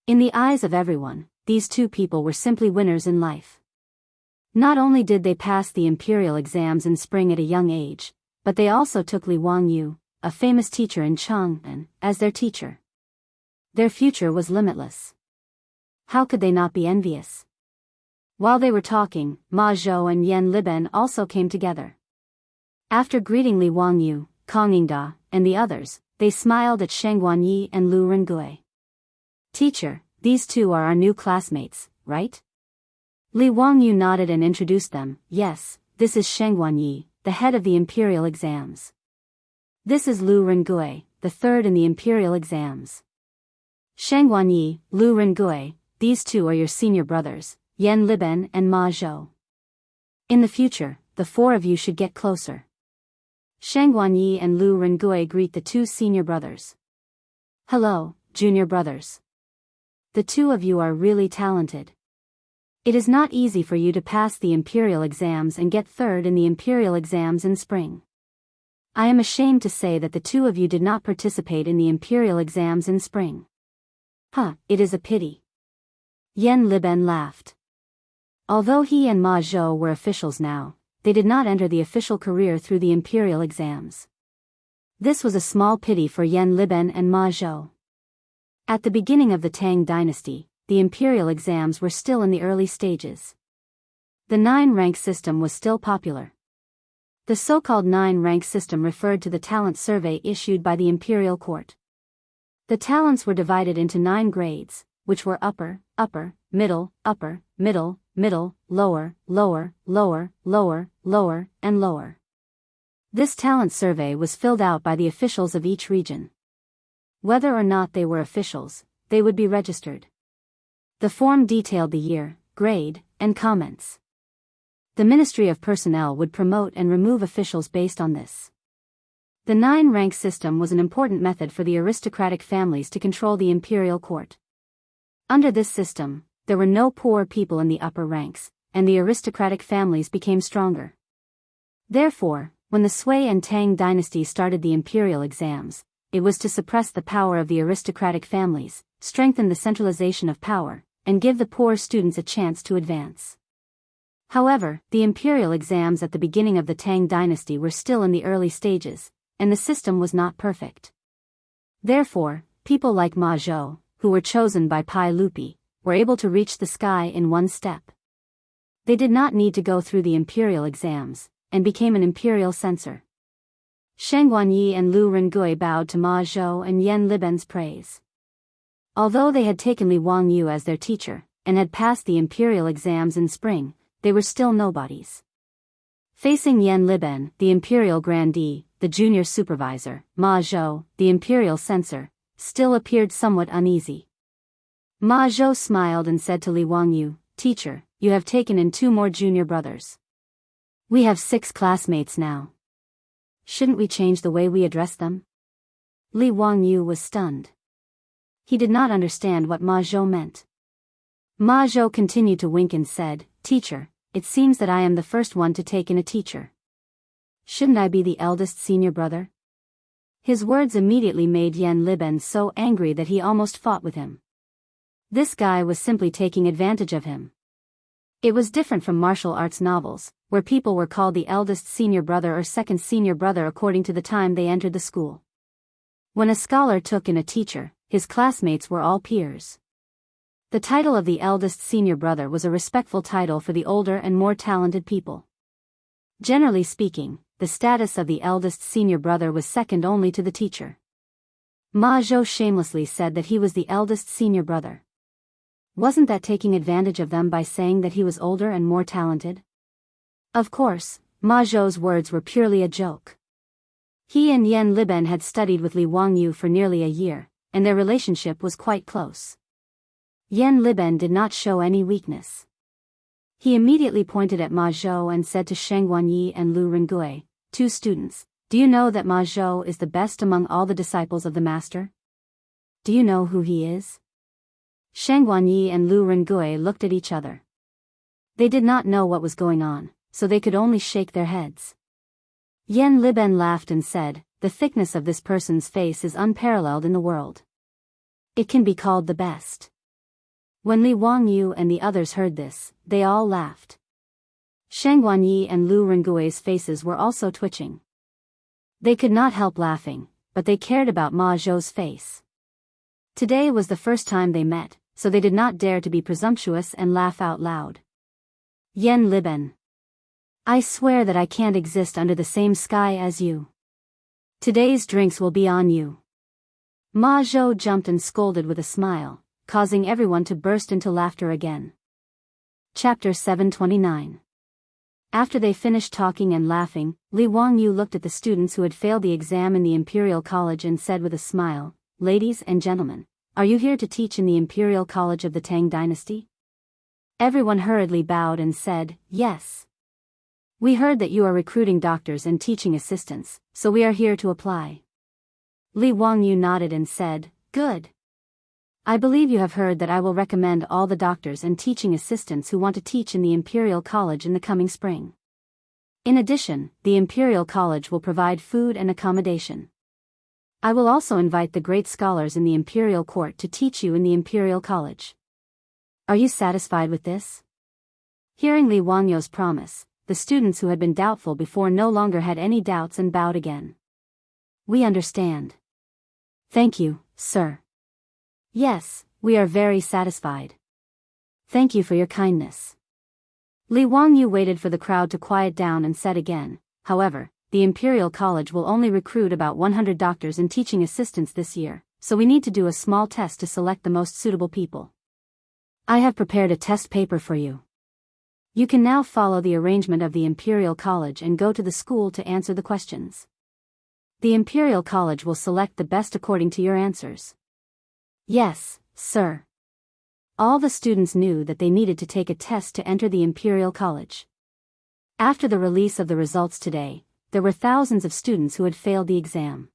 In the eyes of everyone, these two people were simply winners in life. Not only did they pass the imperial exams in spring at a young age, but they also took Li Wangyu, a famous teacher in Chang'an, as their teacher. Their future was limitless. How could they not be envious? While they were talking, Ma Zhou and Yan Liben also came together. After greeting Li Wangyu, Kang Yingda, and the others, they smiled at Sheng Guanyi and Lu Rengui. "Teacher, these two are our new classmates, right?" Li Wangyu nodded and introduced them. "Yes, this is Sheng Guanyi, the head of the imperial exams. This is Lu Rengui, the third in the imperial exams. Sheng Guanyi, Lu Rengui, these two are your senior brothers, Yan Liben and Ma Zhou. In the future, the four of you should get closer." Sheng Guanyi and Lu Rengui greet the two senior brothers. "Hello, junior brothers. The two of you are really talented. It is not easy for you to pass the imperial exams and get third in the imperial exams in spring. I am ashamed to say that the two of you did not participate in the imperial exams in spring." It is a pity." Yan Liben laughed. Although he and Ma Zhou were officials now, they did not enter the official career through the imperial exams. This was a small pity for Yan Liben and Ma Zhou. At the beginning of the Tang dynasty, the imperial exams were still in the early stages. The 9-rank system was still popular. The so-called 9-rank system referred to the talent survey issued by the imperial court. The talents were divided into 9 grades, which were upper, middle, lower, and lower. This talent survey was filled out by the officials of each region. Whether or not they were officials, they would be registered. The form detailed the year, grade, and comments. The Ministry of Personnel would promote and remove officials based on this. The 9-rank system was an important method for the aristocratic families to control the imperial court. Under this system, there were no poor people in the upper ranks, and the aristocratic families became stronger. Therefore, when the Sui and Tang dynasties started the imperial exams, it was to suppress the power of the aristocratic families, strengthen the centralization of power, and give the poor students a chance to advance. However, the imperial exams at the beginning of the Tang dynasty were still in the early stages, and the system was not perfect. Therefore, people like Ma Zhou, who were chosen by Pai Lupi, were able to reach the sky in one step. They did not need to go through the imperial exams, and became an imperial censor. Sheng Guanyi and Lu Rengui bowed to Ma Zhou and Yan Liben's praise. Although they had taken Li Wangyu as their teacher, and had passed the imperial exams in spring, they were still nobodies. Facing Yan Liben, the imperial grandee, the junior supervisor, Ma Zhou, the imperial censor, still appeared somewhat uneasy. Ma Zhou smiled and said to Li Wangyu, "Teacher, you have taken in 2 more junior brothers. We have 6 classmates now. Shouldn't we change the way we address them?" Li Wangyu was stunned. He did not understand what Ma Zhou meant. Ma Zhou continued to wink and said, "Teacher, it seems that I am the first one to take in a teacher. Shouldn't I be the eldest senior brother?" His words immediately made Yan Liben so angry that he almost fought with him. This guy was simply taking advantage of him. It was different from martial arts novels, where people were called the eldest senior brother or second senior brother according to the time they entered the school. When a scholar took in a teacher, his classmates were all peers. The title of the eldest senior brother was a respectful title for the older and more talented people. Generally speaking, the status of the eldest senior brother was second only to the teacher. Ma Zhou shamelessly said that he was the eldest senior brother. Wasn't that taking advantage of them by saying that he was older and more talented? Of course, Ma Zhou's words were purely a joke. He and Yan Liben had studied with Li Wangyu for nearly a year, and their relationship was quite close. Yan Liben did not show any weakness. He immediately pointed at Ma Zhou and said to Sheng Guanyi and Lu Rengui, two students, "Do you know that Ma Zhou is the best among all the disciples of the master? Do you know who he is?" Sheng Guanyi and Lu Rengui looked at each other. They did not know what was going on, so they could only shake their heads. Yan Liben laughed and said, "The thickness of this person's face is unparalleled in the world. It can be called the best." When Li Wangyu and the others heard this, they all laughed. Sheng Guanyi and Lu Rengui's faces were also twitching. They could not help laughing, but they cared about Ma Zhou's face. Today was the first time they met, so they did not dare to be presumptuous and laugh out loud. Yan Liben. "I swear that I can't exist under the same sky as you. Today's drinks will be on you." Ma Zhou jumped and scolded with a smile, causing everyone to burst into laughter again. Chapter 729. After they finished talking and laughing, Li Wangyu looked at the students who had failed the exam in the Imperial College and said with a smile, "Ladies and gentlemen, are you here to teach in the Imperial College of the Tang dynasty?" Everyone hurriedly bowed and said, "Yes. We heard that you are recruiting doctors and teaching assistants, so we are here to apply." Li Wangyu nodded and said, "Good. I believe you have heard that I will recommend all the doctors and teaching assistants who want to teach in the Imperial College in the coming spring. In addition, the Imperial College will provide food and accommodation. I will also invite the great scholars in the Imperial Court to teach you in the Imperial College. Are you satisfied with this?" Hearing Li Wangyu's promise, the students who had been doubtful before no longer had any doubts and bowed again. "We understand. Thank you, sir." "Yes, we are very satisfied. Thank you for your kindness." Li Wangyu waited for the crowd to quiet down and said again, "However, the Imperial College will only recruit about 100 doctors and teaching assistants this year, so we need to do a small test to select the most suitable people. I have prepared a test paper for you. You can now follow the arrangement of the Imperial College and go to the school to answer the questions. The Imperial College will select the best according to your answers." "Yes, sir." All the students knew that they needed to take a test to enter the Imperial College. After the release of the results today, there were thousands of students who had failed the exam.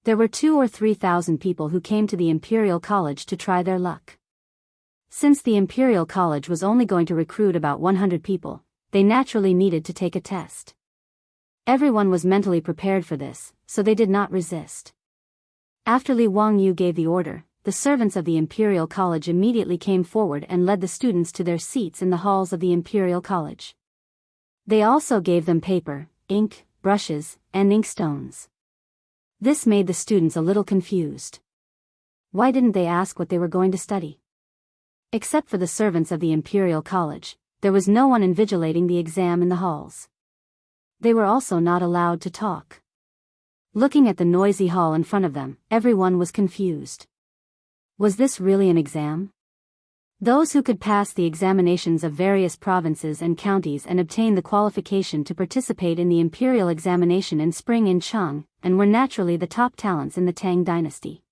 There were 2,000 or 3,000 people who came to the Imperial College to try their luck. Since the Imperial College was only going to recruit about 100 people, they naturally needed to take a test. Everyone was mentally prepared for this, so they did not resist. After Li Wangyu gave the order, the servants of the Imperial College immediately came forward and led the students to their seats in the halls of the Imperial College. They also gave them paper, ink, brushes, and inkstones. This made the students a little confused. Why didn't they ask what they were going to study? Except for the servants of the Imperial College, there was no one invigilating the exam in the halls. They were also not allowed to talk. Looking at the noisy hall in front of them, everyone was confused. Was this really an exam? Those who could pass the examinations of various provinces and counties and obtain the qualification to participate in the imperial examination in spring in Chang, and were naturally the top talents in the Tang dynasty.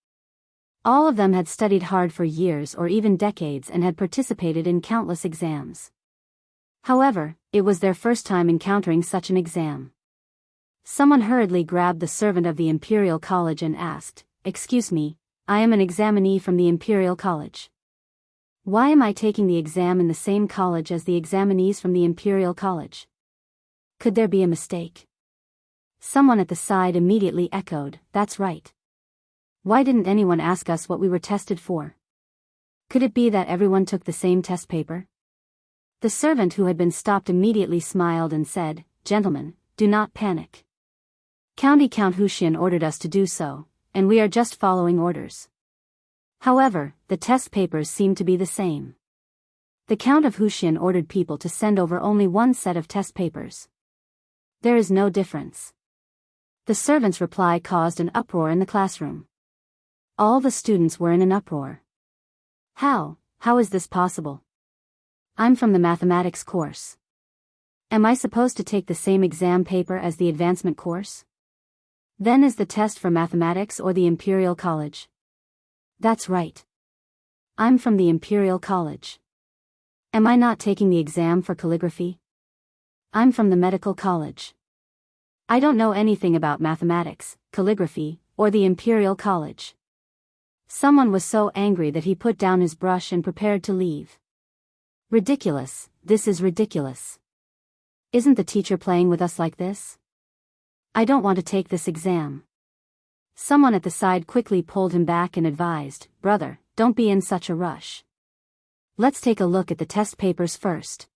All of them had studied hard for years or even decades and had participated in countless exams. However, it was their first time encountering such an exam. Someone hurriedly grabbed the servant of the Imperial College and asked, "Excuse me, I am an examinee from the Imperial College. Why am I taking the exam in the same college as the examinees from the Imperial College? Could there be a mistake?" Someone at the side immediately echoed, "That's right. Why didn't anyone ask us what we were tested for? Could it be that everyone took the same test paper?" The servant who had been stopped immediately smiled and said, "Gentlemen, do not panic. Count Huxian ordered us to do so, and we are just following orders. However, the test papers seem to be the same. The Count of Huxian ordered people to send over only one set of test papers. There is no difference. The servant's reply caused an uproar in the classroom. All the students were in an uproar. How is this possible? I'm from the mathematics course. Am I supposed to take the same exam paper as the advancement course? Then is the test for mathematics or the Imperial College? That's right. I'm from the Imperial College. Am I not taking the exam for calligraphy? I'm from the Medical College. I don't know anything about mathematics, calligraphy, or the Imperial College. Someone was so angry that he put down his brush and prepared to leave. Ridiculous, this is ridiculous. Isn't the teacher playing with us like this? I don't want to take this exam. Someone at the side quickly pulled him back and advised, "Brother, don't be in such a rush. Let's take a look at the test papers first.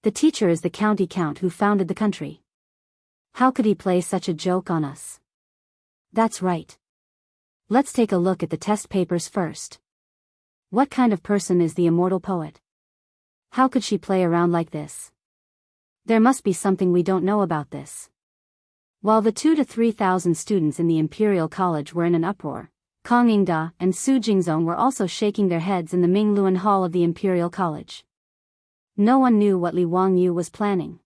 The teacher is the county count who founded the country. How could he play such a joke on us?" That's right. Let's take a look at the test papers first. What kind of person is the immortal poet? How could she play around like this? There must be something we don't know about this. While the 2,000 to 3,000 students in the Imperial College were in an uproar, Kang Yingda and Su Jingzong were also shaking their heads in the Mingluan Hall of the Imperial College. No one knew what Li Wangyu was planning.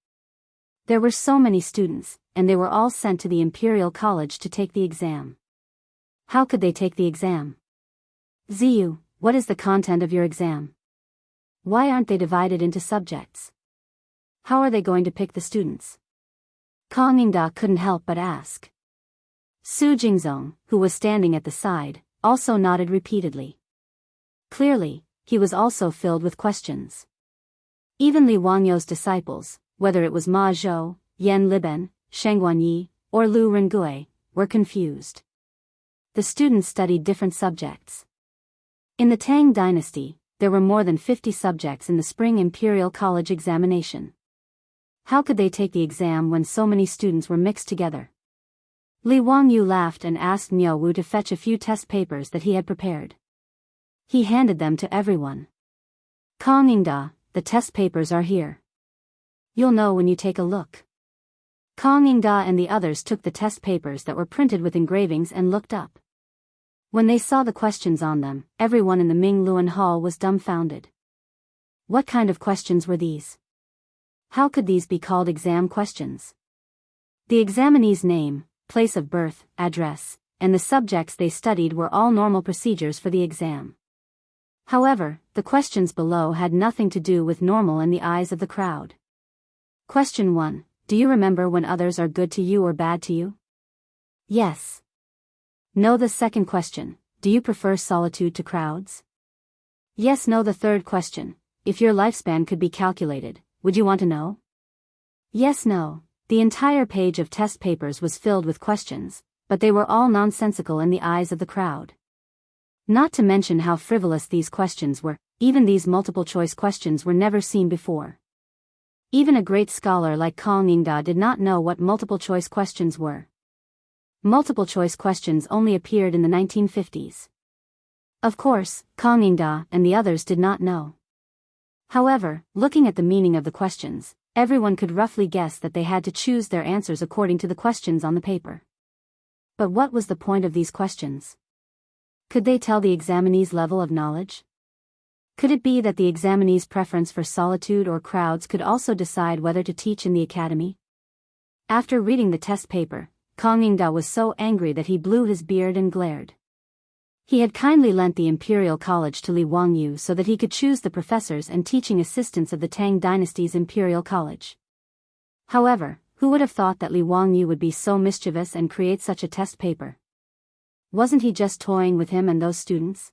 There were so many students, and they were all sent to the Imperial College to take the exam. How could they take the exam? Ziyu, what is the content of your exam? Why aren't they divided into subjects? How are they going to pick the students? Kang Yingda couldn't help but ask. Su Jingzong, who was standing at the side, also nodded repeatedly. Clearly, he was also filled with questions. Even Li Wangyu's disciples, whether it was Ma Zhou, Yan Liben, Sheng Guanyi, or Lu Rengui, were confused. The students studied different subjects. In the Tang dynasty, there were more than 50 subjects in the spring Imperial College examination. How could they take the exam when so many students were mixed together? Li Wangyu laughed and asked Miao Wu to fetch a few test papers that he had prepared. He handed them to everyone. Kang Yingda, the test papers are here. You'll know when you take a look. Kang Yingda and the others took the test papers that were printed with engravings and looked up. When they saw the questions on them, everyone in the Mingluan Hall was dumbfounded. What kind of questions were these? How could these be called exam questions? The examinee's name, place of birth, address, and the subjects they studied were all normal procedures for the exam. However, the questions below had nothing to do with normal in the eyes of the crowd. Question 1. Do you remember when others are good to you or bad to you? Yes. No. The second question. Do you prefer solitude to crowds? Yes. No. The third question. If your lifespan could be calculated, would you want to know? Yes. No. The entire page of test papers was filled with questions, but they were all nonsensical in the eyes of the crowd. Not to mention how frivolous these questions were, even these multiple-choice questions were never seen before. Even a great scholar like Kang Yingda did not know what multiple-choice questions were. Multiple-choice questions only appeared in the 1950s. Of course, Kang Yingda and the others did not know. However, looking at the meaning of the questions, everyone could roughly guess that they had to choose their answers according to the questions on the paper. But what was the point of these questions? Could they tell the examinee's level of knowledge? Could it be that the examinee's preference for solitude or crowds could also decide whether to teach in the academy? After reading the test paper, Kang Yingda was so angry that he blew his beard and glared. He had kindly lent the Imperial College to Li Wangyu so that he could choose the professors and teaching assistants of the Tang dynasty's Imperial College. However, who would have thought that Li Wangyu would be so mischievous and create such a test paper? Wasn't he just toying with him and those students?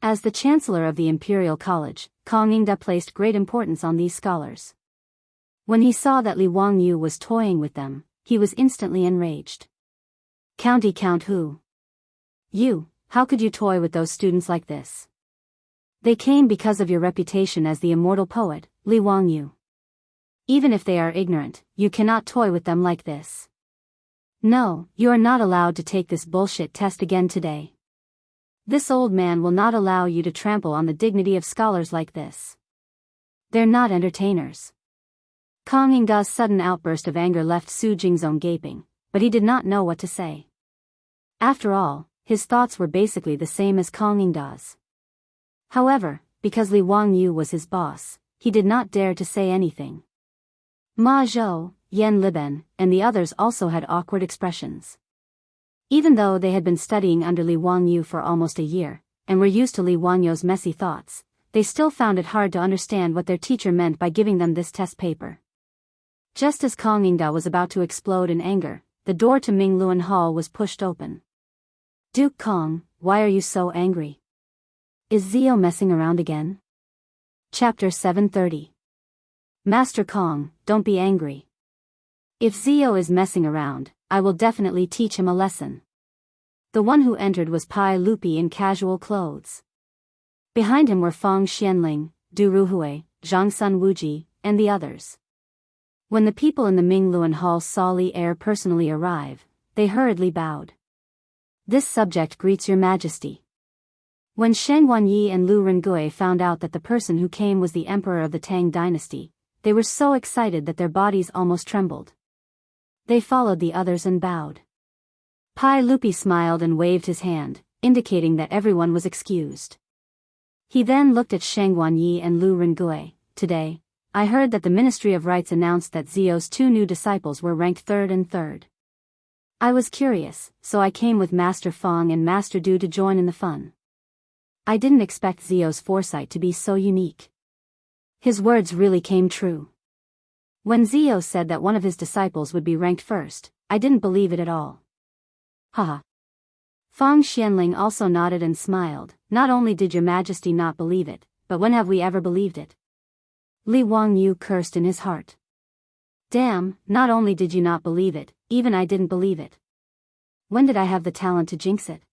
As the Chancellor of the Imperial College, Kang Yingda placed great importance on these scholars. When he saw that Li Wangyu was toying with them, he was instantly enraged. County count who? You, how could you toy with those students like this? They came because of your reputation as the immortal poet, Li Wangyu. Even if they are ignorant, you cannot toy with them like this. No, you are not allowed to take this bullshit test again today. This old man will not allow you to trample on the dignity of scholars like this. They're not entertainers. Kong Yingda's sudden outburst of anger left Su Jingzong gaping, but he did not know what to say. After all, his thoughts were basically the same as Kong Yingda's. However, because Li Wangyu was his boss, he did not dare to say anything. Ma Zhou, Yan Liben, and the others also had awkward expressions. Even though they had been studying under Li Wangyu for almost a year, and were used to Li Wangyu's messy thoughts, they still found it hard to understand what their teacher meant by giving them this test paper. Just as Kong Yingda was about to explode in anger, the door to Mingluan Hall was pushed open. Duke Kong, why are you so angry? Is Zio messing around again? Chapter 730. Master Kong, don't be angry. If Zio is messing around, I will definitely teach him a lesson. The one who entered was Pai Lupi in casual clothes. Behind him were Fang Xianling, Du Ruhui, Zhang Sun Wuji, and the others. When the people in the Mingluan Hall saw Li Er personally arrive, they hurriedly bowed. This subject greets your majesty. When Sheng Wanyi and Lu Rengui found out that the person who came was the emperor of the Tang dynasty, they were so excited that their bodies almost trembled. They followed the others and bowed. Pai Lupi smiled and waved his hand, indicating that everyone was excused. He then looked at Sheng Wanyi and Lu Rengui. Today, I heard that the Ministry of Rites announced that Zio's 2 new disciples were ranked third and third. I was curious, so I came with Master Fang and Master Du to join in the fun. I didn't expect Zio's foresight to be so unique. His words really came true. When Zio said that one of his disciples would be ranked first, I didn't believe it at all. Haha. Fang Xianling also nodded and smiled. Not only did your majesty not believe it, but when have we ever believed it? Li Wangyu cursed in his heart. Damn, not only did you not believe it, even I didn't believe it. When did I have the talent to jinx it?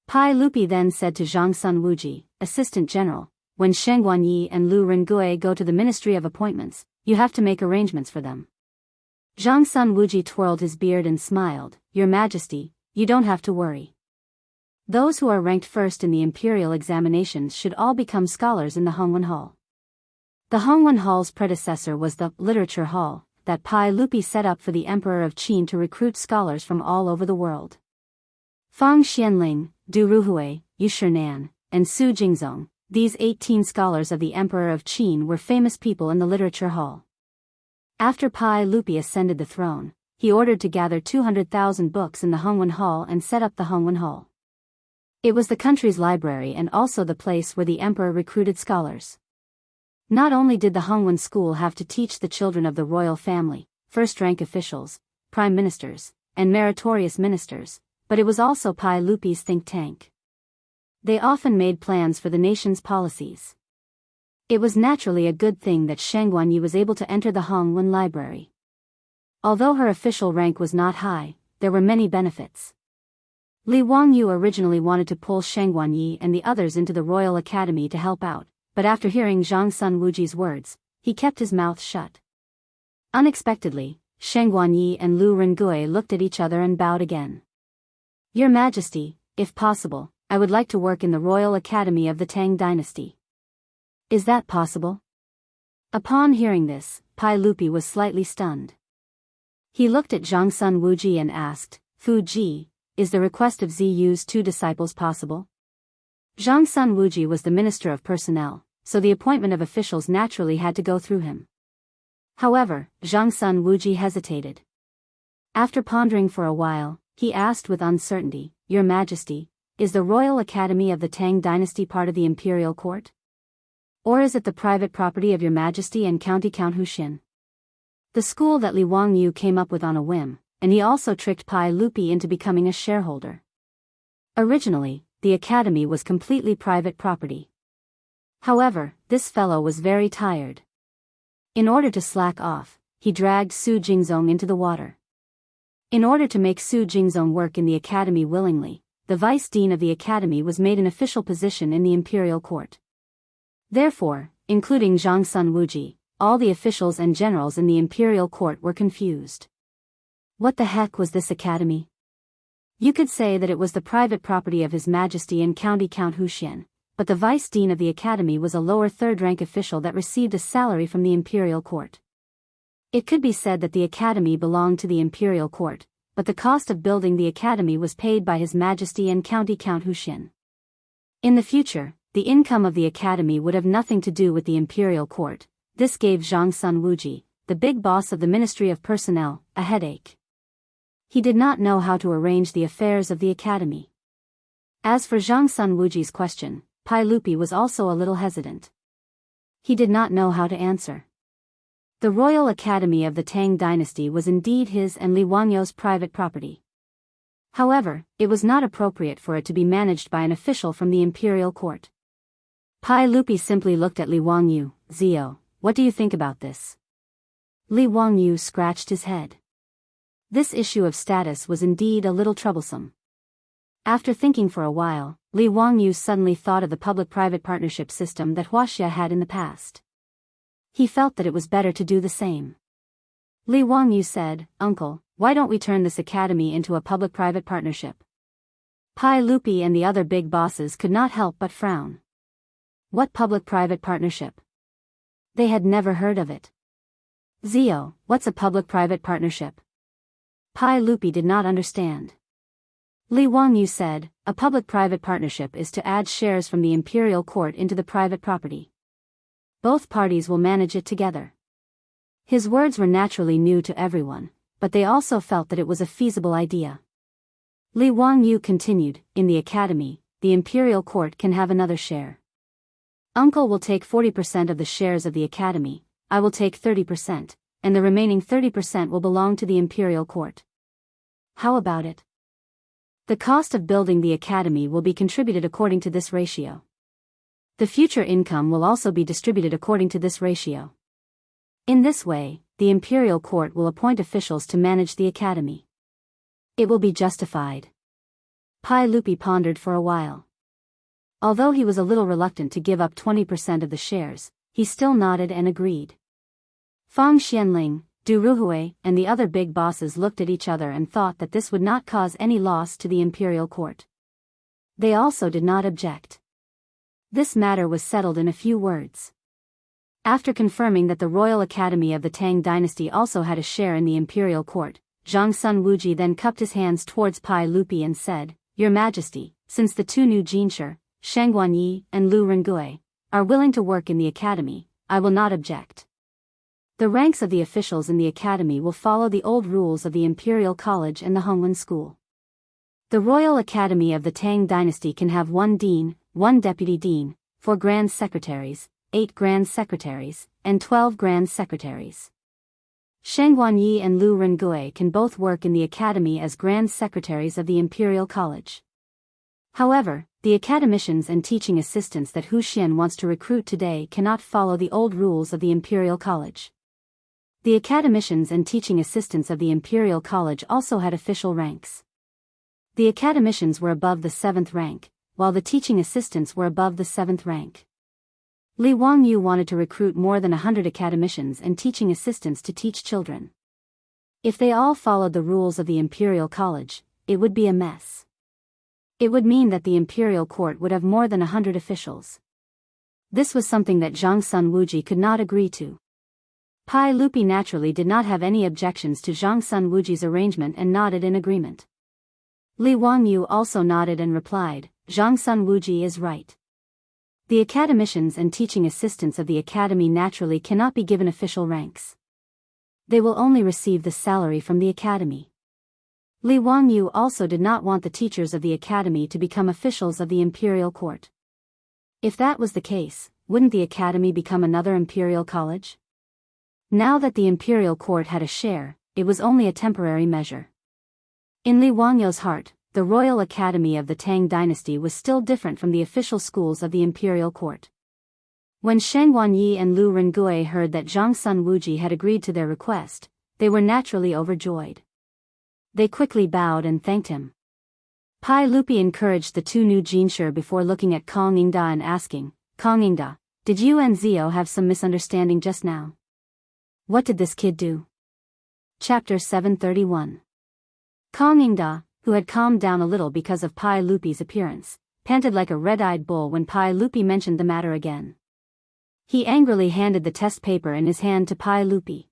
Pai Lupi then said to Zhang Sun Wuji, Assistant General, when Sheng Wanyi and Lu Rengui go to the Ministry of Appointments, you have to make arrangements for them. Zhang Sun Wuji twirled his beard and smiled, Your Majesty, you don't have to worry. Those who are ranked first in the imperial examinations should all become scholars in the Hongwen Hall. The Hongwen Hall's predecessor was the Literature Hall that Pai Lupi set up for the Emperor of Qin to recruit scholars from all over the world. Fang Xianling, Du Ruhui, Yu Shinan, and Su Jingzong, these 18 scholars of the Emperor of Qin were famous people in the Literature Hall. After Pai Lupi ascended the throne, he ordered to gather 200,000 books in the Hongwen Hall and set up the Hongwen Hall. It was the country's library and also the place where the emperor recruited scholars. Not only did the Hongwen school have to teach the children of the royal family, first-rank officials, prime ministers, and meritorious ministers, but it was also Pai Lupi's think tank. They often made plans for the nation's policies. It was naturally a good thing that Sheng Wanyi was able to enter the Hongwen library. Although her official rank was not high, there were many benefits. Li Wangyu originally wanted to pull Sheng Wanyi and the others into the Royal Academy to help out, but after hearing Zhang Sun Wuji's words, he kept his mouth shut. Unexpectedly, Sheng Wanyi and Lu Rengui looked at each other and bowed again. Your Majesty, if possible, I would like to work in the Royal Academy of the Tang dynasty. Is that possible? Upon hearing this, Pai Lupi was slightly stunned. He looked at Zhang Sun Wuji and asked, Fu Ji, is the request of Ziyu's 2 disciples possible? Zhang Sun Wuji was the Minister of Personnel, so the appointment of officials naturally had to go through him. However, Zhang Sun Wuji hesitated. After pondering for a while, he asked with uncertainty, Your Majesty, is the Royal Academy of the Tang dynasty part of the imperial court? Or is it the private property of Your Majesty and County Count Huxin? The school that Li Wangyu came up with on a whim, and he also tricked Pai Lupi into becoming a shareholder. Originally, the academy was completely private property. However, this fellow was very tired. In order to slack off, he dragged Su Jingzong into the water. In order to make Su Jingzong work in the academy willingly, the vice dean of the academy was made an official position in the imperial court. Therefore, including Zhang Sun Wuji, all the officials and generals in the imperial court were confused. What the heck was this academy? You could say that it was the private property of His Majesty and County Count Huxian, but the vice dean of the academy was a lower third-rank official that received a salary from the imperial court. It could be said that the academy belonged to the imperial court, but the cost of building the academy was paid by His Majesty and County Count Huxian. In the future, the income of the academy would have nothing to do with the imperial court. This gave Zhang Sun Wuji, the big boss of the Ministry of Personnel, a headache. He did not know how to arrange the affairs of the academy. As for Zhang Sun Wuji's question, Pai Lupi was also a little hesitant. He did not know how to answer. The Royal Academy of the Tang dynasty was indeed his and Li Wangyo's private property. However, it was not appropriate for it to be managed by an official from the imperial court. Pai Lupi simply looked at Li Wangyu. "Zio, what do you think about this?" Li Wangyu scratched his head. This issue of status was indeed a little troublesome. After thinking for a while, Li Wangyu suddenly thought of the public-private partnership system that Wuxia had in the past. He felt that it was better to do the same. Li Wangyu said, "Uncle, why don't we turn this academy into a public-private partnership?" Pai Lupi and the other big bosses could not help but frown. What public-private partnership? They had never heard of it. "Zio, what's a public-private partnership?" Pai Lupi did not understand. Li Wangyu said, "A public-private partnership is to add shares from the imperial court into the private property. Both parties will manage it together." His words were naturally new to everyone, but they also felt that it was a feasible idea. Li Wangyu continued, "In the academy, the imperial court can have another share. Uncle will take 40% of the shares of the academy, I will take 30%, and the remaining 30% will belong to the imperial court. How about it? The cost of building the academy will be contributed according to this ratio. The future income will also be distributed according to this ratio. In this way, the imperial court will appoint officials to manage the academy. It will be justified." Pai Lupi pondered for a while. Although he was a little reluctant to give up 20% of the shares, he still nodded and agreed. Fang Xianling, Du Ruhui, and the other big bosses looked at each other and thought that this would not cause any loss to the imperial court. They also did not object. This matter was settled in a few words. After confirming that the Royal Academy of the Tang dynasty also had a share in the imperial court, Zhang Sun Wuji then cupped his hands towards Pai Lupi and said, "Your Majesty, since the two new Jinshi, Shang Guanyi and Lu Rengui, are willing to work in the academy, I will not object. The ranks of the officials in the academy will follow the old rules of the Imperial College and the Hongwen School. The Royal Academy of the Tang dynasty can have 1 dean, 1 deputy dean, 4 grand secretaries, 8 grand secretaries, and 12 grand secretaries. Shang Guanyi and Lu Rengui can both work in the academy as grand secretaries of the Imperial College. However, the academicians and teaching assistants that Huxian wants to recruit today cannot follow the old rules of the Imperial College. The academicians and teaching assistants of the Imperial College also had official ranks. The academicians were above the 7th rank, while the teaching assistants were above the 7th rank. Li Wangyu wanted to recruit more than 100 academicians and teaching assistants to teach children. If they all followed the rules of the Imperial College, it would be a mess. It would mean that the Imperial Court would have more than 100 officials. This was something that Zhang Sun Wuji could not agree to. Pai Lupi naturally did not have any objections to Zhang Sun Wuji's arrangement and nodded in agreement. Li Wangyu also nodded and replied, "Zhang Sun Wuji is right. The academicians and teaching assistants of the academy naturally cannot be given official ranks. They will only receive the salary from the academy." Li Wangyu also did not want the teachers of the academy to become officials of the imperial court. If that was the case, wouldn't the academy become another imperial college? Now that the imperial court had a share, it was only a temporary measure. In Li Wangyu's heart, the Royal Academy of the Tang dynasty was still different from the official schools of the imperial court. When Shang Guanyi and Lu Rengui heard that Zhang Sun Wuji had agreed to their request, they were naturally overjoyed. They quickly bowed and thanked him. Pai Lupi encouraged the 2 new Jinshi before looking at Kong Yingda and asking, "Kong Yingda, did you and Zio have some misunderstanding just now? What did this kid do?" Chapter 731. Kong Yingda, who had calmed down a little because of Pai Lupi's appearance, panted like a red-eyed bull when Pai Lupi mentioned the matter again. He angrily handed the test paper in his hand to Pai Lupi.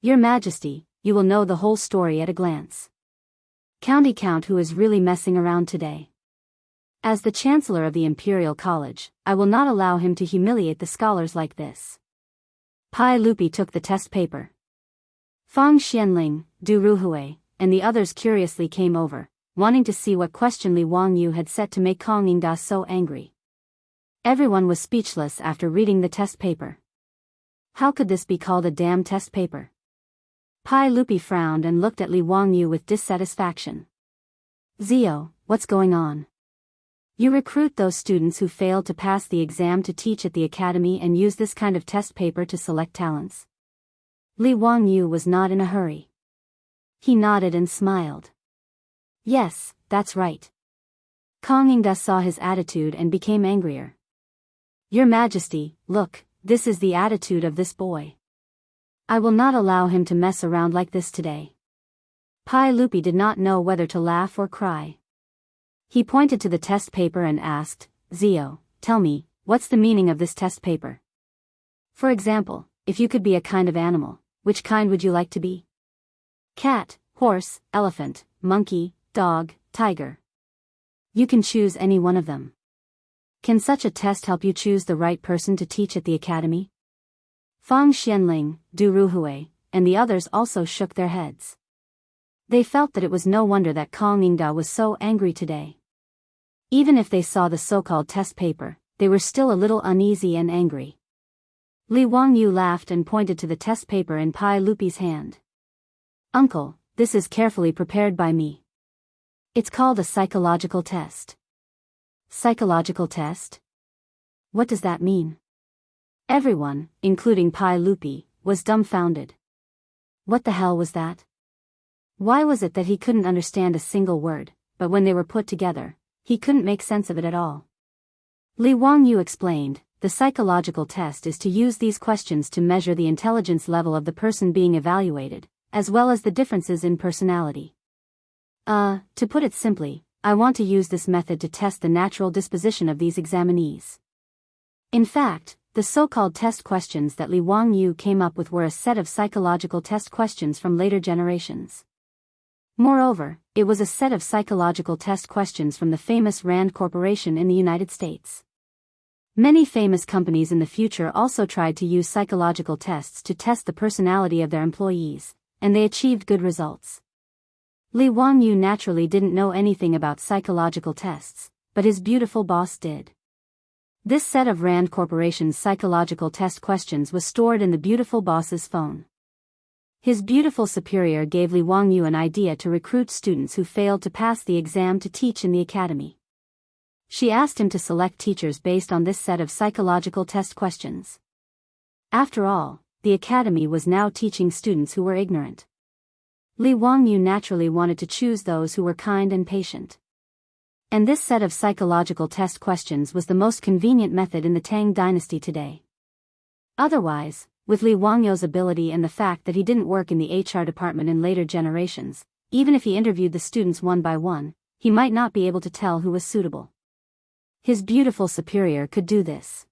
Your Majesty, you will know the whole story at a glance. County Count who is really messing around today. As the Chancellor of the Imperial College, I will not allow him to humiliate the scholars like this. Pai Lupi took the test paper. Fang Xianling, Du Ruhui, and the others curiously came over, wanting to see what question Li Wangyu had set to make Kong Yingda so angry. Everyone was speechless after reading the test paper. How could this be called a damn test paper? Pai Lupi frowned and looked at Li Wangyu with dissatisfaction. Zio, what's going on? You recruit those students who failed to pass the exam to teach at the academy and use this kind of test paper to select talents. Li Wangyu was not in a hurry. He nodded and smiled. Yes, that's right. Kong Yingda saw his attitude and became angrier. Your Majesty, look, this is the attitude of this boy. I will not allow him to mess around like this today. Pai Lupi did not know whether to laugh or cry. He pointed to the test paper and asked, Zio, tell me, what's the meaning of this test paper? For example, if you could be a kind of animal, which kind would you like to be? Cat, horse, elephant, monkey, dog, tiger. You can choose any one of them. Can such a test help you choose the right person to teach at the academy? Fang Xianling, Du Ruhui, and the others also shook their heads. They felt that it was no wonder that Kong Yingda was so angry today. Even if they saw the so-called test paper, they were still a little uneasy and angry. Li Wangyu laughed and pointed to the test paper in Pai Lupi's hand. Uncle, this is carefully prepared by me. It's called a psychological test. Psychological test? What does that mean? Everyone, including Pai Lupi, was dumbfounded. What the hell was that? Why was it that he couldn't understand a single word, but when they were put together, he couldn't make sense of it at all? Li Wangyu explained, the psychological test is to use these questions to measure the intelligence level of the person being evaluated, as well as the differences in personality. To put it simply, I want to use this method to test the natural disposition of these examinees. In fact, the so-called test questions that Li Wangyu came up with were a set of psychological test questions from later generations. Moreover, it was a set of psychological test questions from the famous Rand Corporation in the United States. Many famous companies in the future also tried to use psychological tests to test the personality of their employees, and they achieved good results. Li Wangyu naturally didn't know anything about psychological tests, but his beautiful boss did. This set of Rand Corporation's psychological test questions was stored in the beautiful boss's phone. His beautiful superior gave Li Wangyu an idea to recruit students who failed to pass the exam to teach in the academy. She asked him to select teachers based on this set of psychological test questions. After all, the academy was now teaching students who were ignorant. Li Wangyu naturally wanted to choose those who were kind and patient. And this set of psychological test questions was the most convenient method in the Tang dynasty today. Otherwise, with Li Wangyu's ability and the fact that he didn't work in the HR department in later generations, even if he interviewed the students one by one, he might not be able to tell who was suitable. His beautiful superior could do this.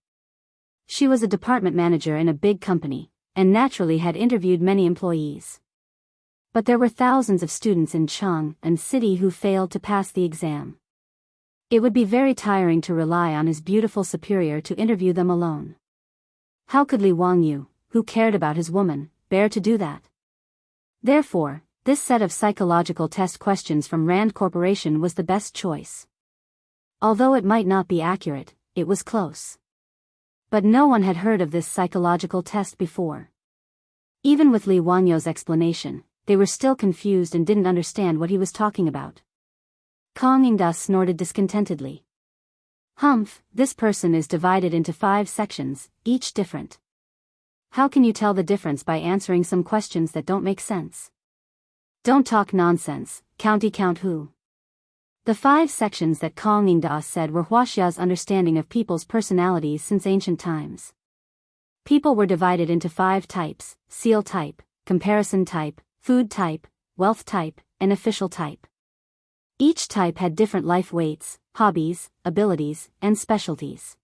She was a department manager in a big company, and naturally had interviewed many employees. But there were thousands of students in Chang'an City who failed to pass the exam. It would be very tiring to rely on his beautiful superior to interview them alone. How could Li Wangyu, who cared about his woman, bear to do that? Therefore, this set of psychological test questions from Rand Corporation was the best choice. Although it might not be accurate, it was close. But no one had heard of this psychological test before. Even with Li Wangyu's explanation, they were still confused and didn't understand what he was talking about. Kong Yingda snorted discontentedly. Humph, this person is divided into 5 sections, each different. How can you tell the difference by answering some questions that don't make sense? Don't talk nonsense, County Count who? The 5 sections that Kong Yingda said were Wuxia's understanding of people's personalities since ancient times. People were divided into 5 types: seal type, comparison type, food type, wealth type, and official type. Each type had different life weights, hobbies, abilities, and specialties.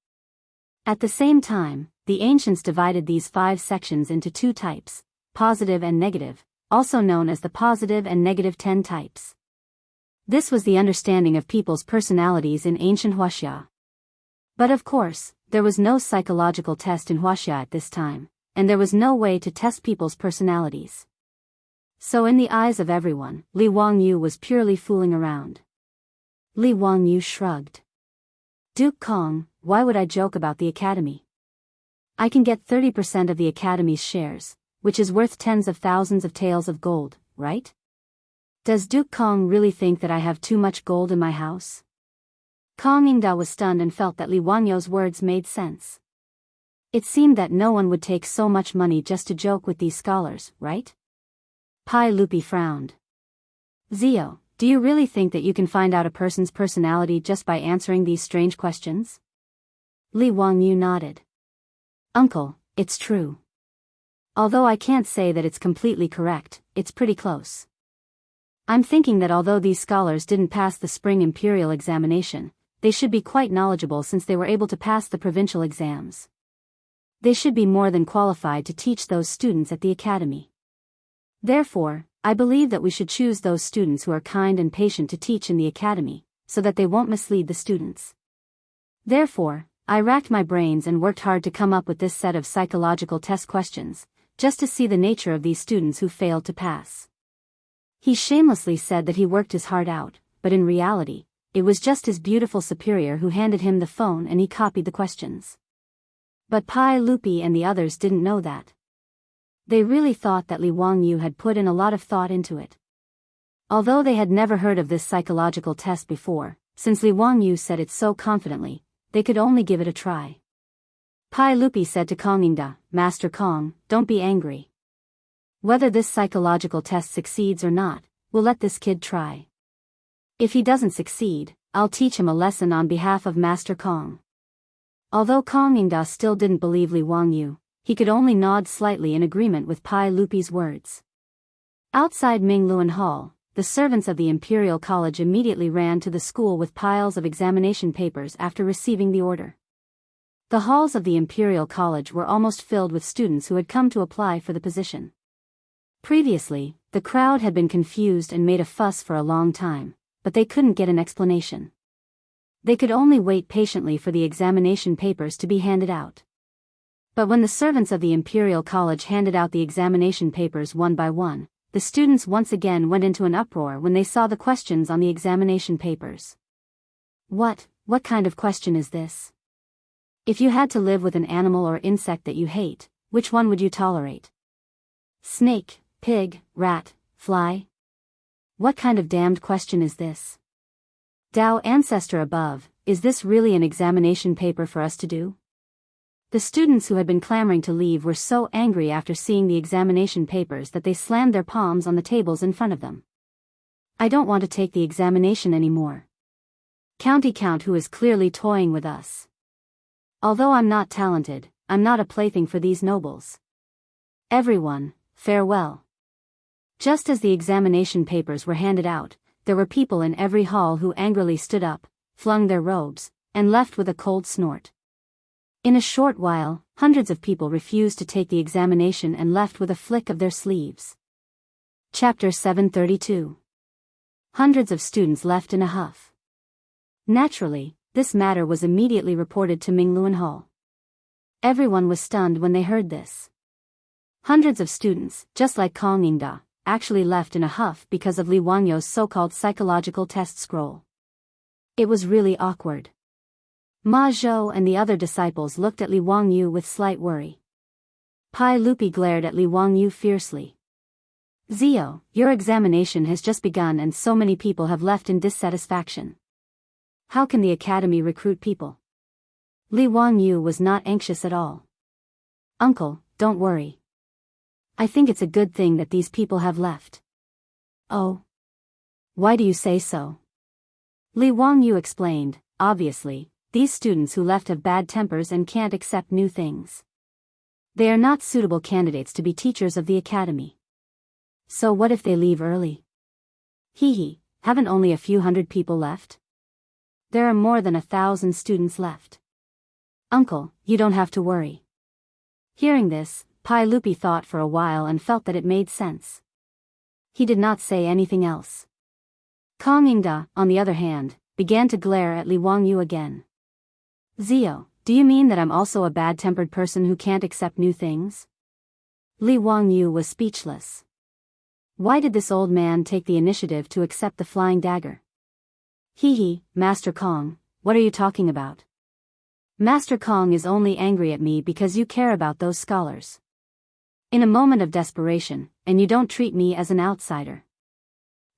At the same time, the ancients divided these 5 sections into 2 types: positive and negative, also known as the positive and negative 10 types. This was the understanding of people's personalities in ancient Wuxia. But of course, there was no psychological test in Wuxia at this time, and there was no way to test people's personalities. So in the eyes of everyone, Li Wangyu was purely fooling around. Li Wangyu shrugged. Duke Kong, why would I joke about the academy? I can get 30% of the academy's shares, which is worth tens of thousands of taels of gold, right? Does Duke Kong really think that I have too much gold in my house? Kong Yingda was stunned and felt that Li Wangyu's words made sense. It seemed that no one would take so much money just to joke with these scholars, right? Pai Lupi frowned. Zio, do you really think that you can find out a person's personality just by answering these strange questions? Li Wangyu nodded. Uncle, it's true. Although I can't say that it's completely correct, it's pretty close. I'm thinking that although these scholars didn't pass the spring imperial examination, they should be quite knowledgeable since they were able to pass the provincial exams. They should be more than qualified to teach those students at the academy. Therefore, I believe that we should choose those students who are kind and patient to teach in the academy, so that they won't mislead the students. Therefore, I racked my brains and worked hard to come up with this set of psychological test questions, just to see the nature of these students who failed to pass. He shamelessly said that he worked his heart out, but in reality, it was just his beautiful superior who handed him the phone and he copied the questions. But Pai Lupi and the others didn't know that. They really thought that Li Wangyu had put in a lot of thought into it. Although they had never heard of this psychological test before, since Li Wangyu said it so confidently, they could only give it a try. Pai Lupi said to Kong Yingda, Master Kong, don't be angry. Whether this psychological test succeeds or not, we'll let this kid try. If he doesn't succeed, I'll teach him a lesson on behalf of Master Kong. Although Kong Yingda still didn't believe Li Wangyu, he could only nod slightly in agreement with Pai Lupi's words. Outside Mingluan Hall, the servants of the Imperial College immediately ran to the school with piles of examination papers after receiving the order. The halls of the Imperial College were almost filled with students who had come to apply for the position. Previously, the crowd had been confused and made a fuss for a long time, but they couldn't get an explanation. They could only wait patiently for the examination papers to be handed out. But when the servants of the Imperial College handed out the examination papers one by one, the students once again went into an uproar when they saw the questions on the examination papers. What kind of question is this? If you had to live with an animal or insect that you hate, which one would you tolerate? Snake, pig, rat, fly? What kind of damned question is this? Tao ancestor above, is this really an examination paper for us to do? The students who had been clamoring to leave were so angry after seeing the examination papers that they slammed their palms on the tables in front of them. I don't want to take the examination anymore. County Count who is clearly toying with us. Although I'm not talented, I'm not a plaything for these nobles. Everyone, farewell. Just as the examination papers were handed out, there were people in every hall who angrily stood up, flung their robes, and left with a cold snort. In a short while, hundreds of people refused to take the examination and left with a flick of their sleeves. Chapter 732. Hundreds of students left in a huff. Naturally, this matter was immediately reported to Mingluan Hall. Everyone was stunned when they heard this. Hundreds of students, just like Kong Yingda, actually left in a huff because of Li Wangyu's so-called psychological test scroll. It was really awkward. Ma Zhou and the other disciples looked at Li Wangyu with slight worry. Pai Lupi glared at Li Wangyu fiercely. Zio, your examination has just begun and so many people have left in dissatisfaction. How can the academy recruit people? Li Wangyu was not anxious at all. Uncle, don't worry. I think it's a good thing that these people have left. Oh. Why do you say so? Li Wangyu explained, obviously, these students who left have bad tempers and can't accept new things. They are not suitable candidates to be teachers of the academy. So what if they leave early? Hee, haven't only a few hundred people left? There are more than 1,000 students left. Uncle, you don't have to worry. Hearing this, Pai Lupi thought for a while and felt that it made sense. He did not say anything else. Kang Yingda, on the other hand, began to glare at Li Wangyu again. Zio, do you mean that I'm also a bad-tempered person who can't accept new things? Li Wangyu was speechless. Why did this old man take the initiative to accept the flying dagger? Hee, Master Kong, what are you talking about? Master Kong is only angry at me because you care about those scholars. In a moment of desperation, and you don't treat me as an outsider.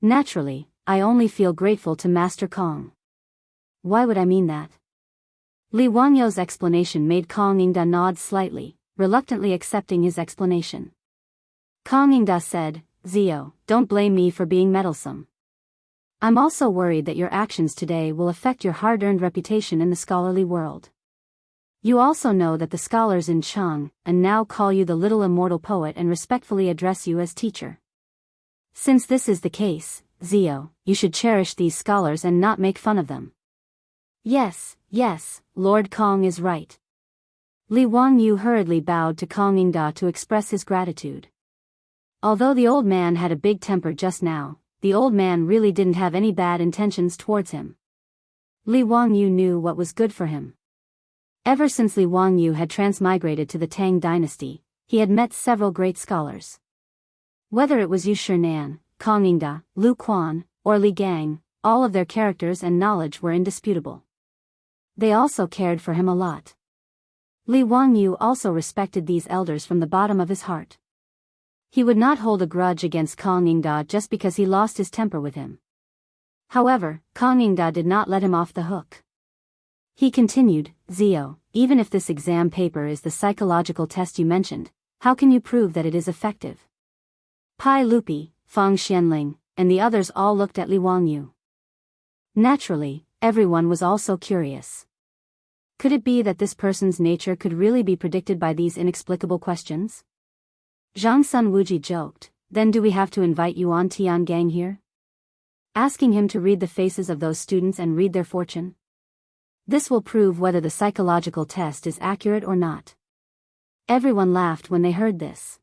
Naturally, I only feel grateful to Master Kong. Why would I mean that? Li Wangyu's explanation made Kang Yingda nod slightly, reluctantly accepting his explanation. Kang Yingda said, Zio, don't blame me for being meddlesome. I'm also worried that your actions today will affect your hard-earned reputation in the scholarly world. You also know that the scholars in Chang and now call you the little immortal poet and respectfully address you as teacher. Since this is the case, Zio, you should cherish these scholars and not make fun of them. Yes, Lord Kong is right. Li Wangyu hurriedly bowed to Kang Yingda to express his gratitude. Although the old man had a big temper just now, the old man really didn't have any bad intentions towards him. Li Wangyu knew what was good for him. Ever since Li Wangyu had transmigrated to the Tang dynasty, he had met several great scholars. Whether it was Yu Shinan, Kang Yingda, Lu Quan, or Li Gang, all of their characters and knowledge were indisputable. They also cared for him a lot. Li Wangyu also respected these elders from the bottom of his heart. He would not hold a grudge against Kang Yingda just because he lost his temper with him. However, Kang Yingda did not let him off the hook. He continued, Zio, even if this exam paper is the psychological test you mentioned, how can you prove that it is effective? Pai Lupi, Fang Xianling, and the others all looked at Li Wangyu. Naturally, everyone was also curious. Could it be that this person's nature could really be predicted by these inexplicable questions? Zhang Sun Wuji joked, then do we have to invite Yuan Tiangang here? Asking him to read the faces of those students and read their fortune? This will prove whether the psychological test is accurate or not. Everyone laughed when they heard this.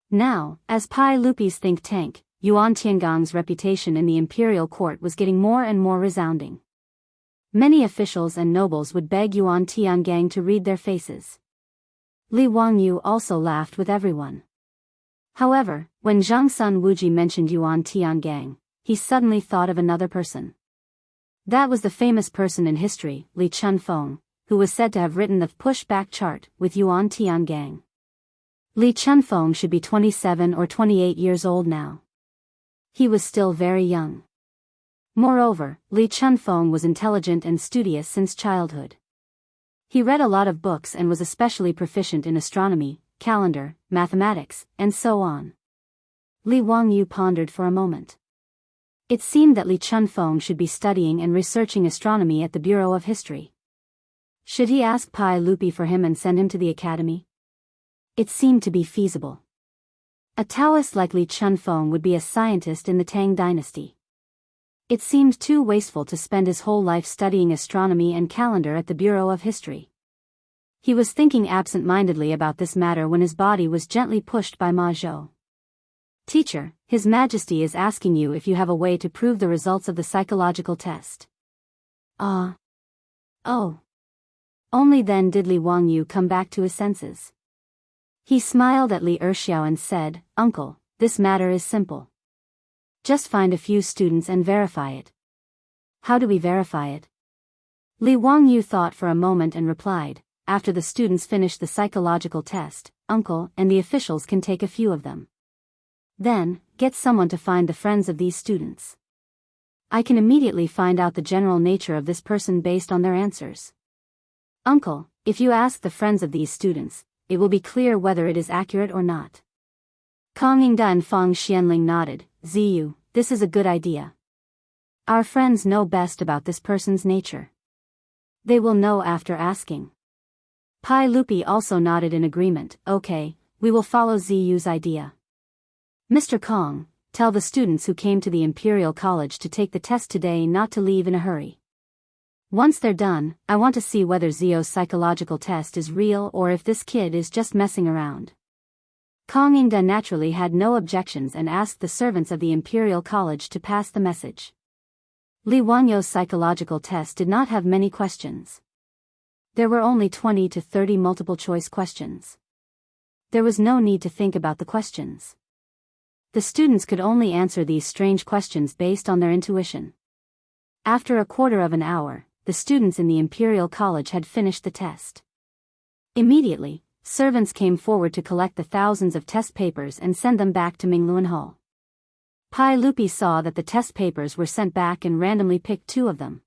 Now, as Pai Lupi's think tank, Yuan Tiangang's reputation in the imperial court was getting more and more resounding. Many officials and nobles would beg Yuan Tiangang to read their faces. Li Wangyu also laughed with everyone. However, when Zhang Sun Wuji mentioned Yuan Tiangang, he suddenly thought of another person. That was the famous person in history, Li Chunfeng, who was said to have written the push-back chart with Yuan Tiangang. Li Chunfeng should be 27 or 28 years old now. He was still very young. Moreover, Li Chunfeng was intelligent and studious since childhood. He read a lot of books and was especially proficient in astronomy, calendar, mathematics, and so on. Li Wangyu pondered for a moment. It seemed that Li Chunfeng should be studying and researching astronomy at the Bureau of History. Should he ask Pai Lupi for him and send him to the academy? It seemed to be feasible. A Taoist like Li Chunfeng would be a scientist in the Tang dynasty. It seemed too wasteful to spend his whole life studying astronomy and calendar at the Bureau of History. He was thinking absent-mindedly about this matter when his body was gently pushed by Ma Zhou. Teacher, His Majesty is asking you if you have a way to prove the results of the psychological test. Oh. Only then did Li Wangyu come back to his senses. He smiled at Li Erxiao and said, Uncle, this matter is simple. Just find a few students and verify it. How do we verify it? Li Wangyu thought for a moment and replied, after the students finish the psychological test, Uncle and the officials can take a few of them. Then, get someone to find the friends of these students. I can immediately find out the general nature of this person based on their answers. Uncle, if you ask the friends of these students, it will be clear whether it is accurate or not. Kang Yingda and Fang Xianling nodded. Ziyu, this is a good idea. Our friends know best about this person's nature. They will know after asking. Pai Lupi also nodded in agreement. Okay, we will follow Ziyu's idea. Mr. Kong, tell the students who came to the Imperial College to take the test today not to leave in a hurry. Once they're done, I want to see whether Zio's psychological test is real or if this kid is just messing around. Kong Yingda naturally had no objections and asked the servants of the Imperial College to pass the message. Li Wanyo's psychological test did not have many questions. There were only 20 to 30 multiple-choice questions. There was no need to think about the questions. The students could only answer these strange questions based on their intuition. After a quarter of an hour, the students in the Imperial College had finished the test. Immediately, servants came forward to collect the thousands of test papers and send them back to Mingluan Hall. Pai Lupi saw that the test papers were sent back and randomly picked 2 of them.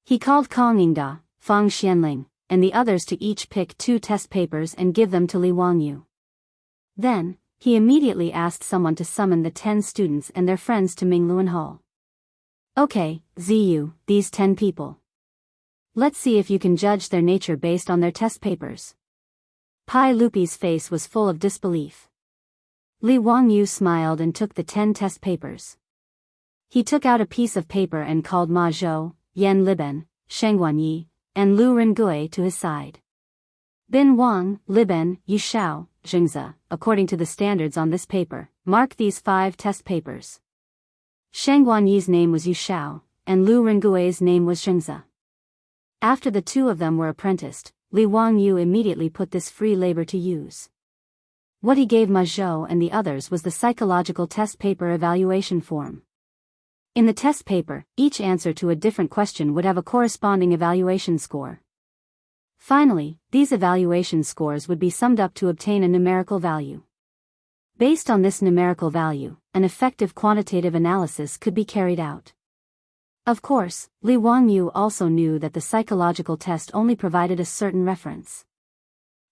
He called Kong Yingda, Fang Xianling, and the others to each pick 2 test papers and give them to Li Wangyu. Then, he immediately asked someone to summon the 10 students and their friends to Mingluan Hall. Okay, Ziyu, these 10 people. Let's see if you can judge their nature based on their test papers. Pai Lupi's face was full of disbelief. Li Wangyu smiled and took the 10 test papers. He took out a piece of paper and called Ma Zhou, Yan Liben, Sheng Wanyi, and Lu Rengui to his side. Bin Wang, Liben, Yu Shao, Zhengzi, according to the standards on this paper, mark these 5 test papers. Sheng Wanyi's name was Yu Shao, and Lu Rengui's name was Zhengzi. After the 2 of them were apprenticed, Li Wangyu immediately put this free labor to use. What he gave Ma Zhou and the others was the psychological test paper evaluation form. In the test paper, each answer to a different question would have a corresponding evaluation score. Finally, these evaluation scores would be summed up to obtain a numerical value. Based on this numerical value, an effective quantitative analysis could be carried out. Of course, Li Wangyu also knew that the psychological test only provided a certain reference.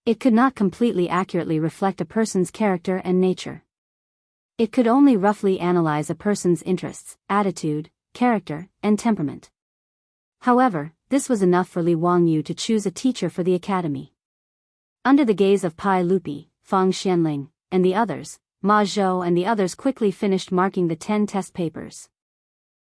It could not completely accurately reflect a person's character and nature. It could only roughly analyze a person's interests, attitude, character, and temperament. However, this was enough for Li Wangyu to choose a teacher for the academy. Under the gaze of Pai Lupi, Fang Xianling, and the others, Ma Zhou and the others quickly finished marking the 10 test papers.